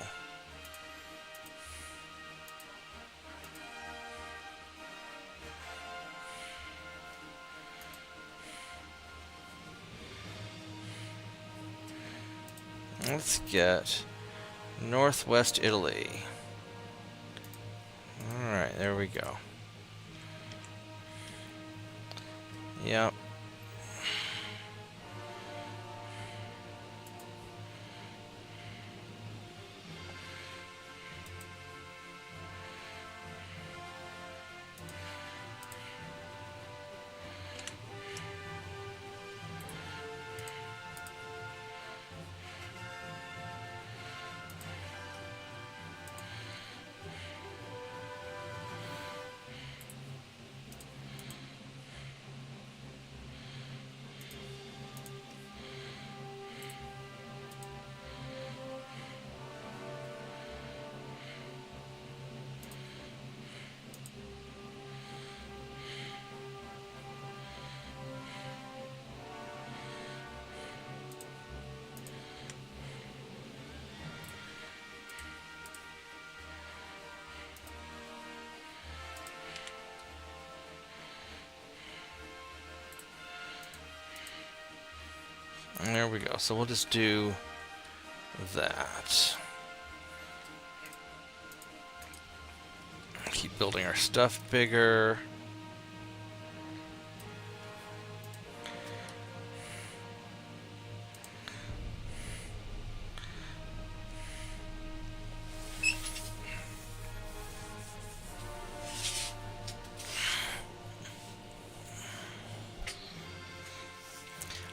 Let's get Northwest Italy. Alright, there we go. Yep. And there we go. So we'll just do that. Keep building our stuff bigger.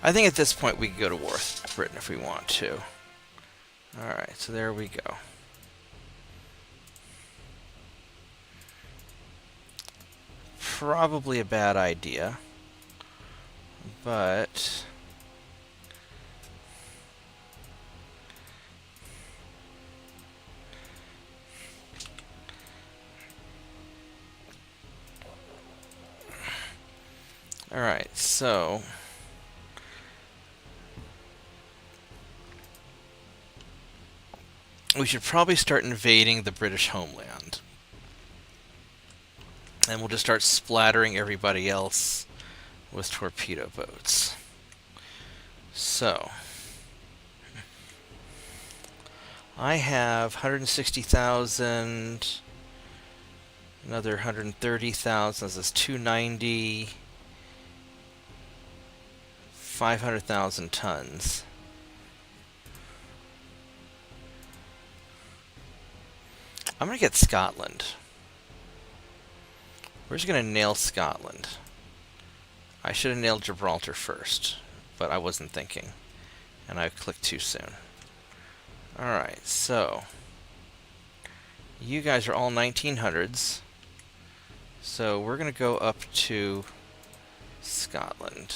I think at this point we can go to war with Britain if we want to. Alright, so there we go. Probably a bad idea, but... Alright, so... we should probably start invading the British homeland. And we'll just start splattering everybody else with torpedo boats. So, I have 160,000, another 130,000, this is 290, 500,000 tons. I'm going to get Scotland. We're just going to nail Scotland. I should have nailed Gibraltar first, but I wasn't thinking. And I clicked too soon. Alright, so you guys are all 1900s. So we're going to go up to Scotland.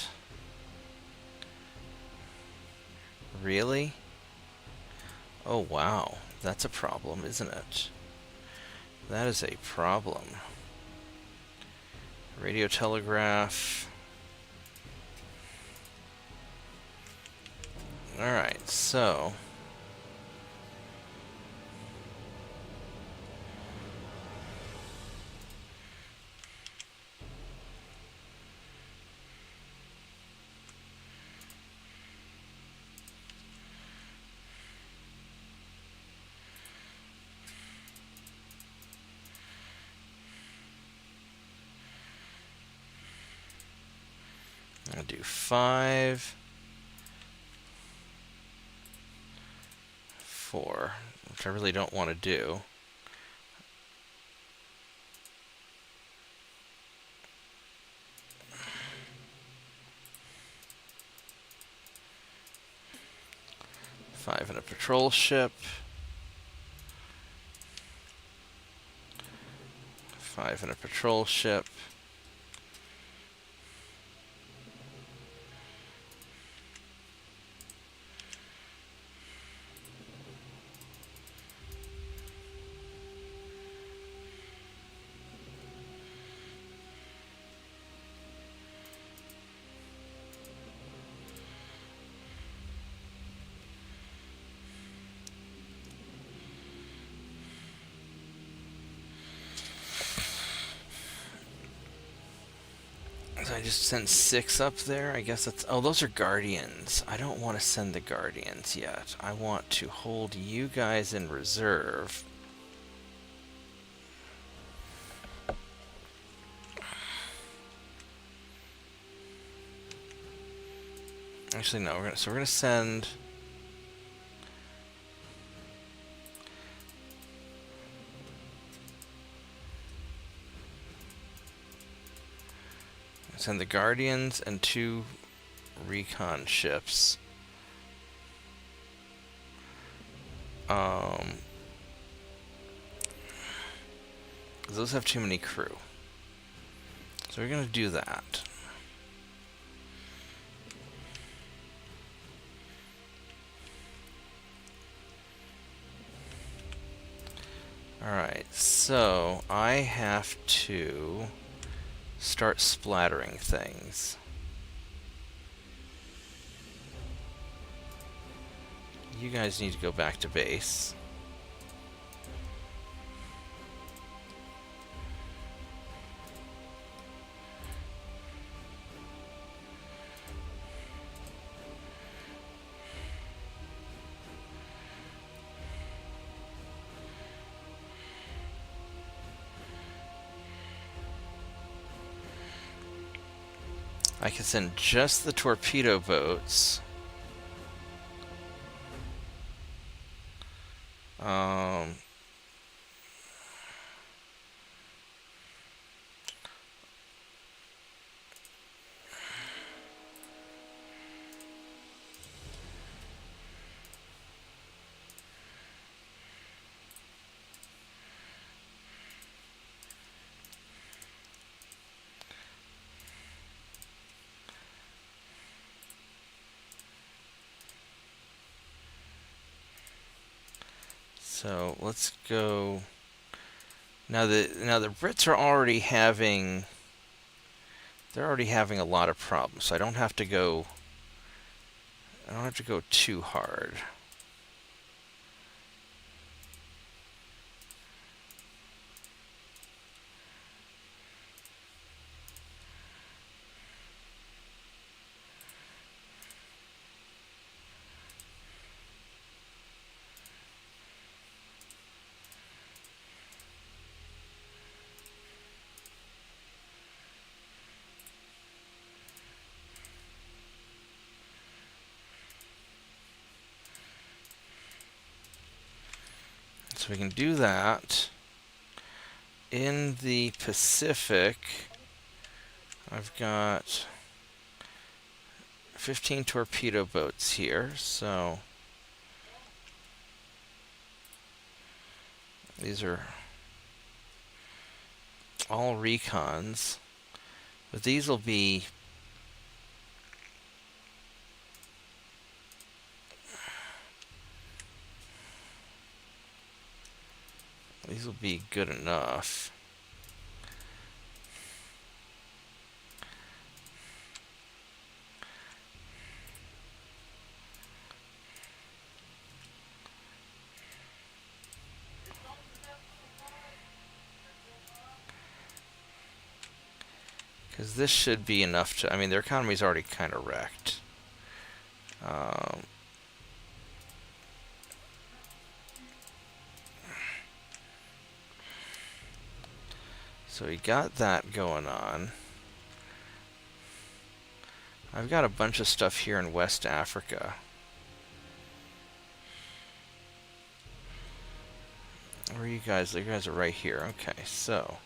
Really? Oh wow, that's a problem, isn't it? That is a problem. Radio telegraph. Alright, so I'll do 5, 4, which I really don't want to do. Five in a patrol ship. 5 in a patrol ship. So I just sent 6 up there. I guess that's... Oh, those are Guardians. I don't want to send the Guardians yet. I want to hold you guys in reserve. Actually, no. We're gonna send... Send the Guardians and 2 recon ships. Those have too many crew. So we're going to do that. Alright, so I have to start splattering things. You guys need to go back to base. I can send just the torpedo boats. So let's go. Now the Brits are already having. They're already having a lot of problems. So I don't have to go. I don't have to go too hard. So we can do that. In the Pacific, I've got 15 torpedo boats here, so these are all recons, but these will be good enough. Because this should be enough to... I mean, their economy's already kind of wrecked. So we got that going on. I've got a bunch of stuff here in West Africa. Where are you guys? You guys are right here. Okay, so...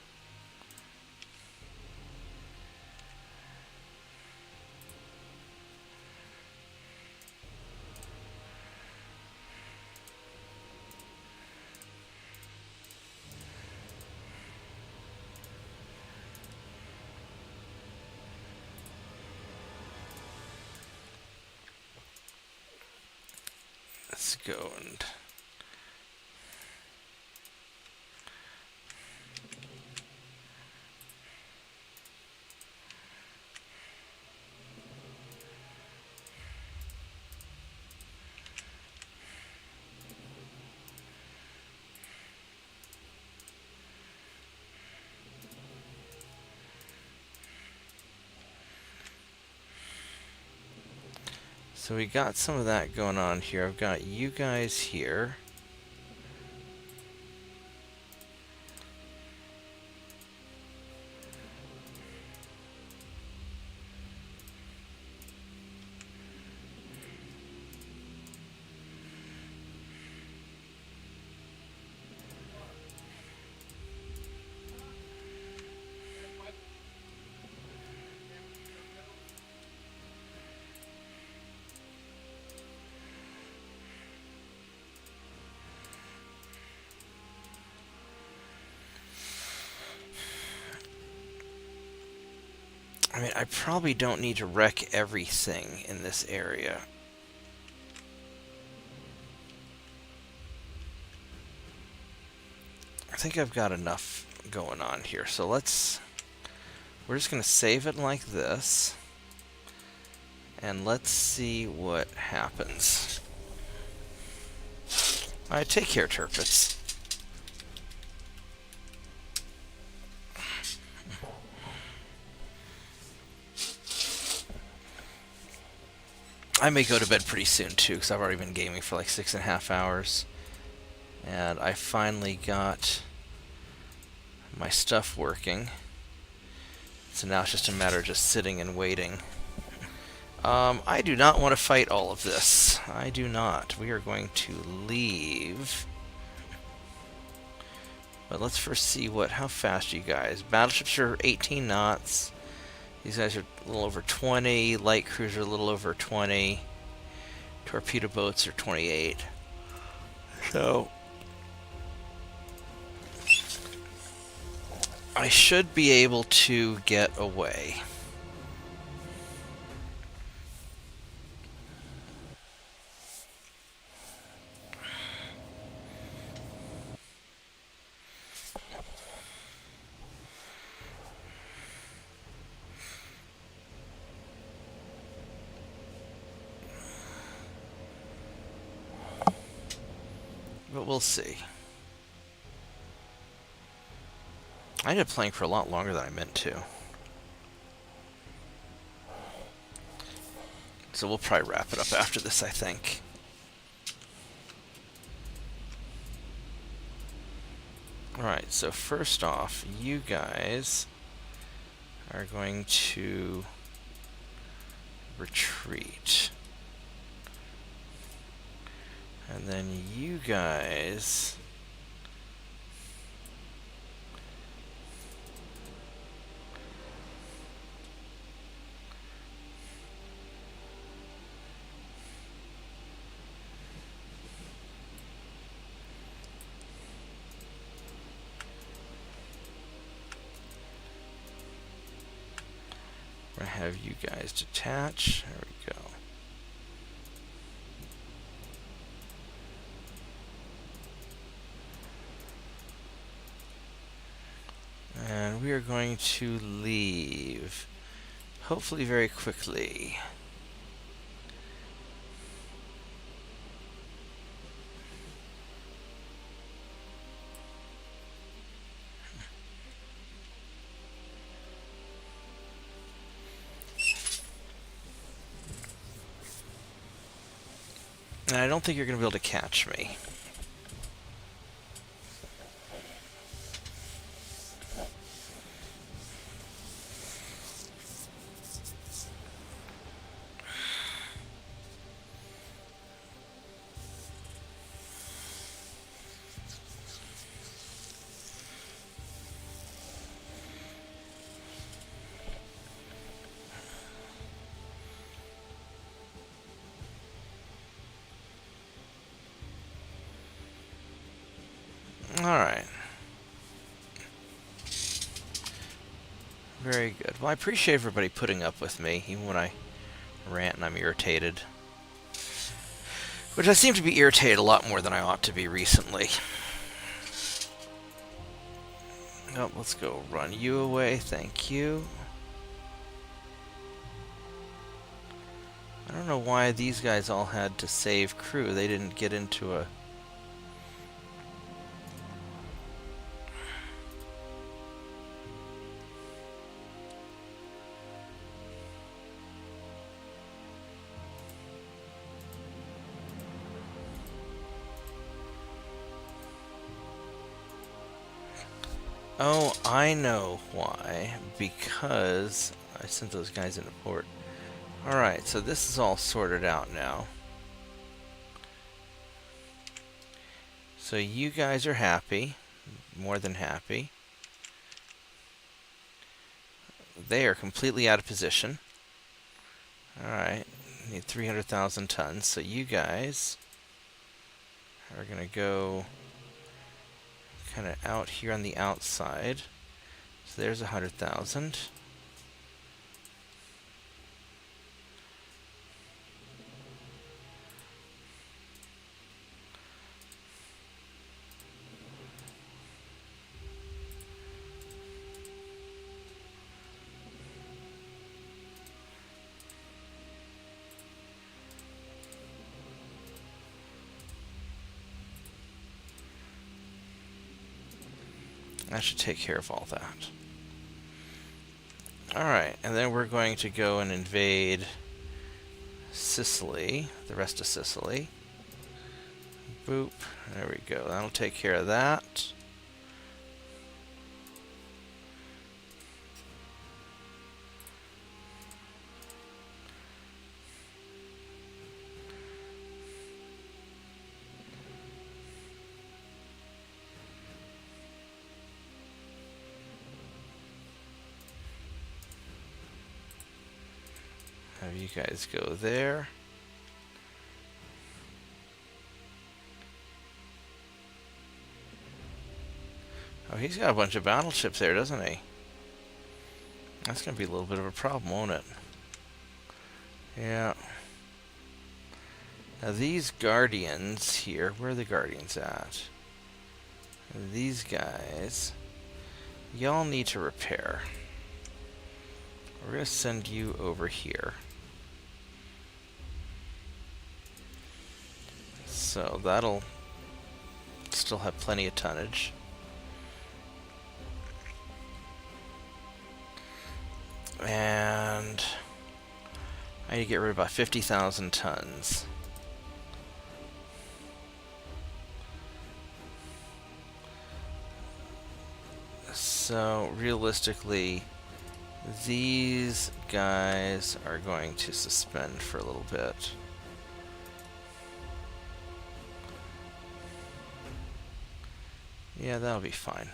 let's go and... So we got some of that going on here. I've got you guys here. I mean, I probably don't need to wreck everything in this area. I think I've got enough going on here. So we're just going to save it like this. And let's see what happens. Alright, take care, Turpits. I may go to bed pretty soon too, because I've already been gaming for like 6.5 hours. And I finally got my stuff working. So now it's just a matter of just sitting and waiting. I do not want to fight all of this. I do not. We are going to leave. But let's first see how fast you guys. Battleships are 18 knots. These guys are a little over 20. Light cruiser a little over 20. Torpedo boats are 28. So I should be able to get away. But we'll see. I ended up playing for a lot longer than I meant to. So we'll probably wrap it up after this, I think. Alright, so first off, you guys are going to retreat. And then you guys I have you guys detach. There we go. And we are going to leave, hopefully very quickly. And I don't think you're going to be able to catch me. Alright. Very good. Well, I appreciate everybody putting up with me, even when I rant and I'm irritated. Which I seem to be irritated a lot more than I ought to be recently. Nope, let's go run you away, thank you. I don't know why these guys all had to save crew. They didn't get into a... Oh, I know why. Because I sent those guys into port. Alright, so this is all sorted out now. So you guys are happy. More than happy. They are completely out of position. Alright, need 300,000 tons. So you guys are going to go kind of out here on the outside. So there's 100,000. That should take care of all that. Alright, and then we're going to go and invade Sicily, the rest of Sicily. Boop, there we go. That'll take care of that. Have you guys go there. Oh, he's got a bunch of battleships there, doesn't he? That's going to be a little bit of a problem, won't it? Yeah. Now these Guardians here, where are the Guardians at? These guys, y'all need to repair. We're going to send you over here. So that'll still have plenty of tonnage. And I need to get rid of about 50,000 tons. So realistically, these guys are going to suspend for a little bit. Yeah, that'll be fine.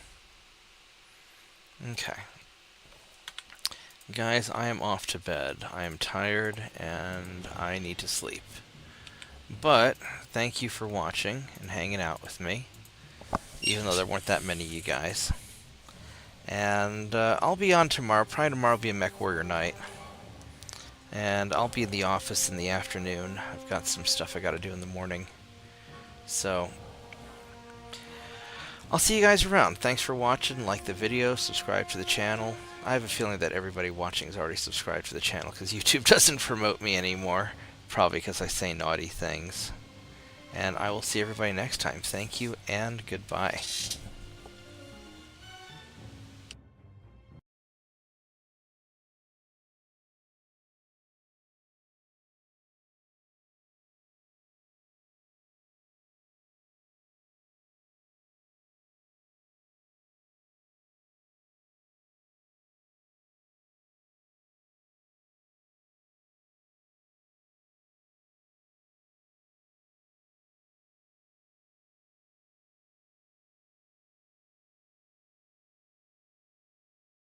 Okay. Guys, I am off to bed. I am tired and I need to sleep. But, thank you for watching and hanging out with me. Even though there weren't that many of you guys. And I'll be on tomorrow. Probably tomorrow will be a Mech Warrior night. And I'll be in the office in the afternoon. I've got some stuff I gotta do in the morning. So, I'll see you guys around. Thanks for watching. Like the video, subscribe to the channel. I have a feeling that everybody watching is already subscribed to the channel because YouTube doesn't promote me anymore. Probably because I say naughty things. And I will see everybody next time. Thank you and goodbye.